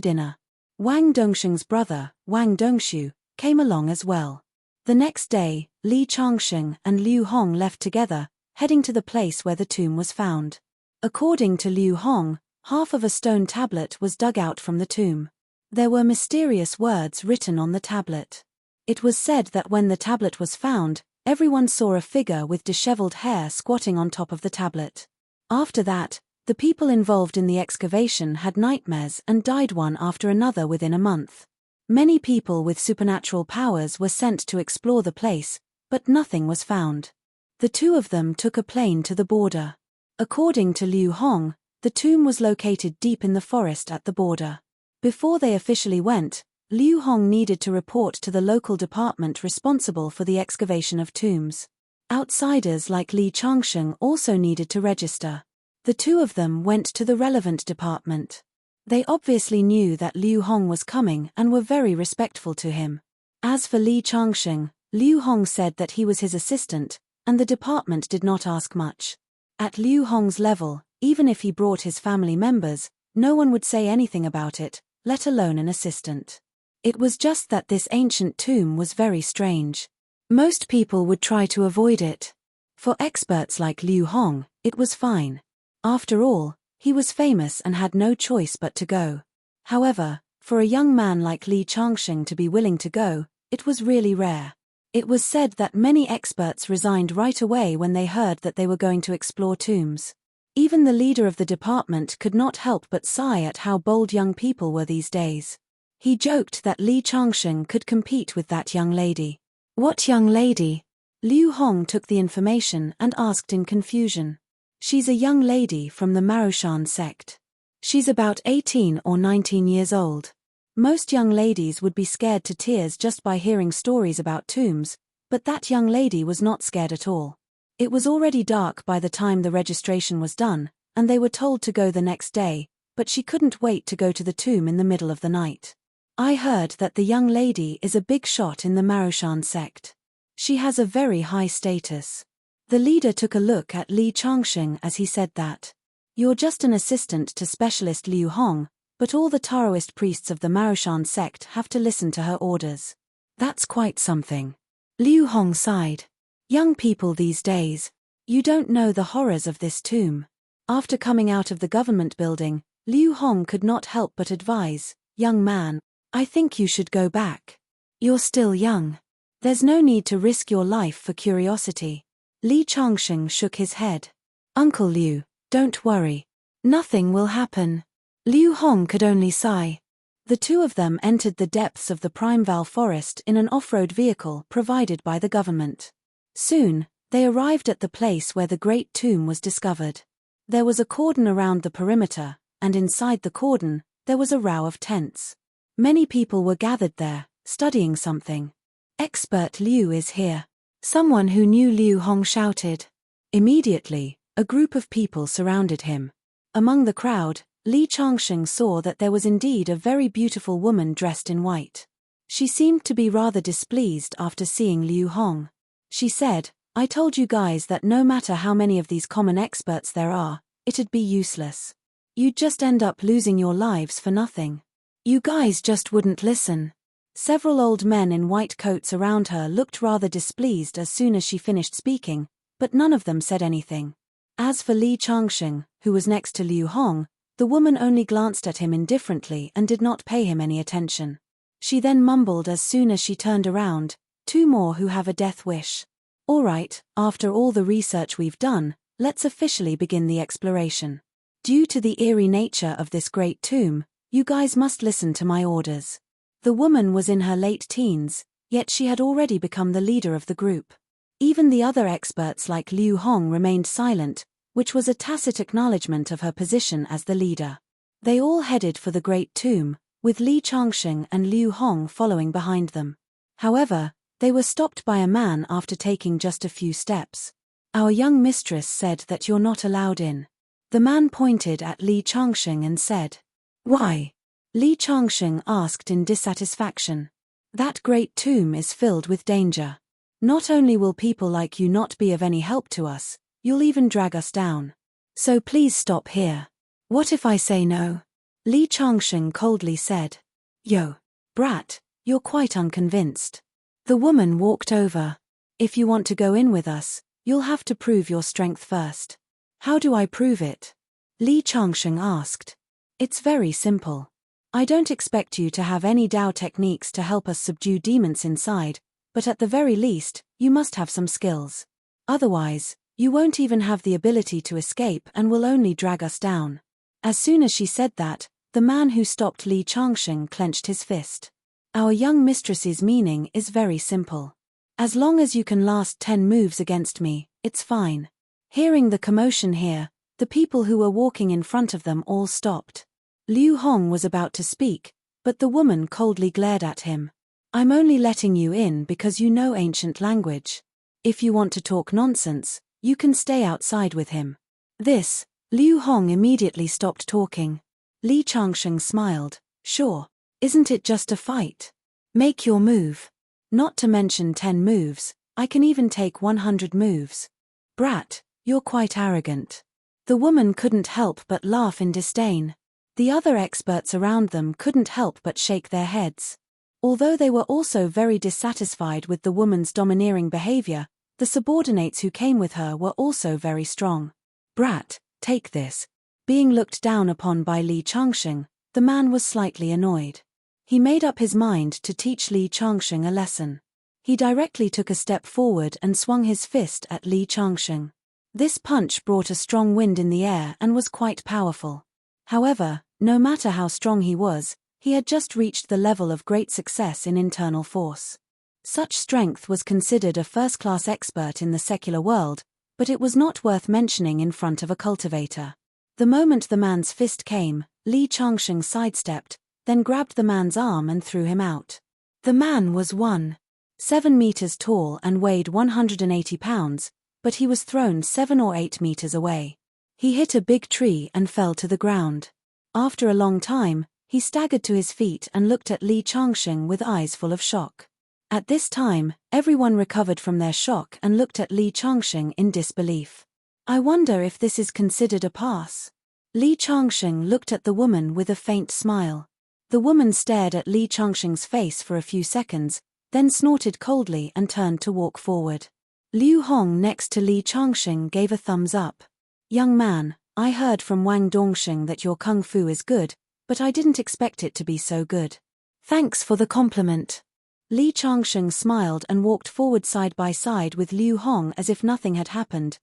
dinner. Wang Dongsheng's brother, Wang Dongshu, came along as well. The next day, Li Changsheng and Liu Hong left together, heading to the place where the tomb was found. According to Liu Hong, half of a stone tablet was dug out from the tomb. There were mysterious words written on the tablet. It was said that when the tablet was found, Everyone saw a figure with disheveled hair squatting on top of the tablet. After that, the people involved in the excavation had nightmares and died one after another within a month. Many people with supernatural powers were sent to explore the place, but nothing was found. The two of them took a plane to the border. According to Liu Hong, the tomb was located deep in the forest at the border. Before they officially went, Liu Hong needed to report to the local department responsible for the excavation of tombs. Outsiders like Li Changsheng also needed to register. The two of them went to the relevant department. They obviously knew that Liu Hong was coming and were very respectful to him. As for Li Changsheng, Liu Hong said that he was his assistant, and the department did not ask much. At Liu Hong's level, even if he brought his family members, no one would say anything about it, let alone an assistant. It was just that this ancient tomb was very strange. Most people would try to avoid it. For experts like Liu Hong, it was fine. After all, he was famous and had no choice but to go. However, for a young man like Li Changsheng to be willing to go, it was really rare. It was said that many experts resigned right away when they heard that they were going to explore tombs. Even the leader of the department could not help but sigh at how bold young people were these days. He joked that Li Changsheng could compete with that young lady. What young lady? Liu Hong took the information and asked in confusion. She's a young lady from the Marushan sect. She's about 18 or 19 years old. Most young ladies would be scared to tears just by hearing stories about tombs, but that young lady was not scared at all. It was already dark by the time the registration was done, and they were told to go the next day, but she couldn't wait to go to the tomb in the middle of the night. I heard that the young lady is a big shot in the Marushan sect. She has a very high status. The leader took a look at Li Changsheng as he said that. You're just an assistant to specialist Liu Hong, but all the Taoist priests of the Marushan sect have to listen to her orders. That's quite something. Liu Hong sighed. Young people these days, you don't know the horrors of this tomb. After coming out of the government building, Liu Hong could not help but advise, young man, I think you should go back. You're still young. There's no need to risk your life for curiosity. Li Changsheng shook his head. Uncle Liu, don't worry. Nothing will happen. Liu Hong could only sigh. The two of them entered the depths of the Primeval Forest in an off-road vehicle provided by the government. Soon, they arrived at the place where the Great Tomb was discovered. There was a cordon around the perimeter, and inside the cordon, there was a row of tents. Many people were gathered there, studying something. Expert Liu is here. Someone who knew Liu Hong shouted. Immediately, a group of people surrounded him. Among the crowd, Li Changsheng saw that there was indeed a very beautiful woman dressed in white. She seemed to be rather displeased after seeing Liu Hong. She said, I told you guys that no matter how many of these common experts there are, it'd be useless. You'd just end up losing your lives for nothing. You guys just wouldn't listen. Several old men in white coats around her looked rather displeased as soon as she finished speaking, but none of them said anything. As for Li Changsheng, who was next to Liu Hong, the woman only glanced at him indifferently and did not pay him any attention. She then mumbled as soon as she turned around, two more who have a death wish. All right, after all the research we've done, let's officially begin the exploration. Due to the eerie nature of this great tomb, you guys must listen to my orders. The woman was in her late teens, yet she had already become the leader of the group. Even the other experts like Liu Hong remained silent, which was a tacit acknowledgement of her position as the leader. They all headed for the Great Tomb, with Li Changsheng and Liu Hong following behind them. However, they were stopped by a man after taking just a few steps. Our young mistress said that you're not allowed in. The man pointed at Li Changsheng and said, Why? Li Changsheng asked in dissatisfaction. That great tomb is filled with danger. Not only will people like you not be of any help to us, you'll even drag us down. So please stop here. What if I say no? Li Changsheng coldly said. Yo, brat, you're quite unconvinced. The woman walked over. If you want to go in with us, you'll have to prove your strength first. How do I prove it? Li Changsheng asked. It's very simple. I don't expect you to have any Dao techniques to help us subdue demons inside, But at the very least, you must have some skills. Otherwise, you won't even have the ability to escape and will only drag us down. As soon as she said that, the man who stopped Li Changsheng clenched his fist. Our young mistress's meaning is very simple. As long as you can last 10 moves against me, it's fine. Hearing the commotion here, the people who were walking in front of them all stopped. Liu Hong was about to speak, but the woman coldly glared at him. I'm only letting you in because you know ancient language. If you want to talk nonsense, you can stay outside with him. This, Liu Hong immediately stopped talking. Li Changsheng smiled. Sure. Isn't it just a fight? Make your move. Not to mention 10 moves, I can even take 100 moves. Brat, you're quite arrogant. The woman couldn't help but laugh in disdain. The other experts around them couldn't help but shake their heads. Although they were also very dissatisfied with the woman's domineering behavior, the subordinates who came with her were also very strong. Brat, take this. Being looked down upon by Li Changsheng, the man was slightly annoyed. He made up his mind to teach Li Changsheng a lesson. He directly took a step forward and swung his fist at Li Changsheng. This punch brought a strong wind in the air and was quite powerful. However, no matter how strong he was, he had just reached the level of great success in internal force. Such strength was considered a first-class expert in the secular world, but it was not worth mentioning in front of a cultivator. The moment the man's fist came, Li Changsheng sidestepped, then grabbed the man's arm and threw him out. The man was 1.7 meters tall and weighed 180 pounds, but he was thrown 7 or 8 meters away. He hit a big tree and fell to the ground. After a long time, he staggered to his feet and looked at Li Changsheng with eyes full of shock. At this time, everyone recovered from their shock and looked at Li Changsheng in disbelief. I wonder if this is considered a pass. Li Changsheng looked at the woman with a faint smile. The woman stared at Li Changsheng's face for a few seconds, then snorted coldly and turned to walk forward. Liu Hong next to Li Changsheng gave a thumbs up. Young man, I heard from Wang Dongsheng that your kung fu is good, but I didn't expect it to be so good. Thanks for the compliment. Li Changsheng smiled and walked forward side by side with Liu Hong as if nothing had happened.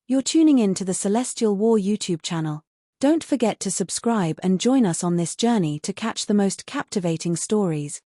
You're tuning in to the Celestial War YouTube channel. Don't forget to subscribe and join us on this journey to catch the most captivating stories.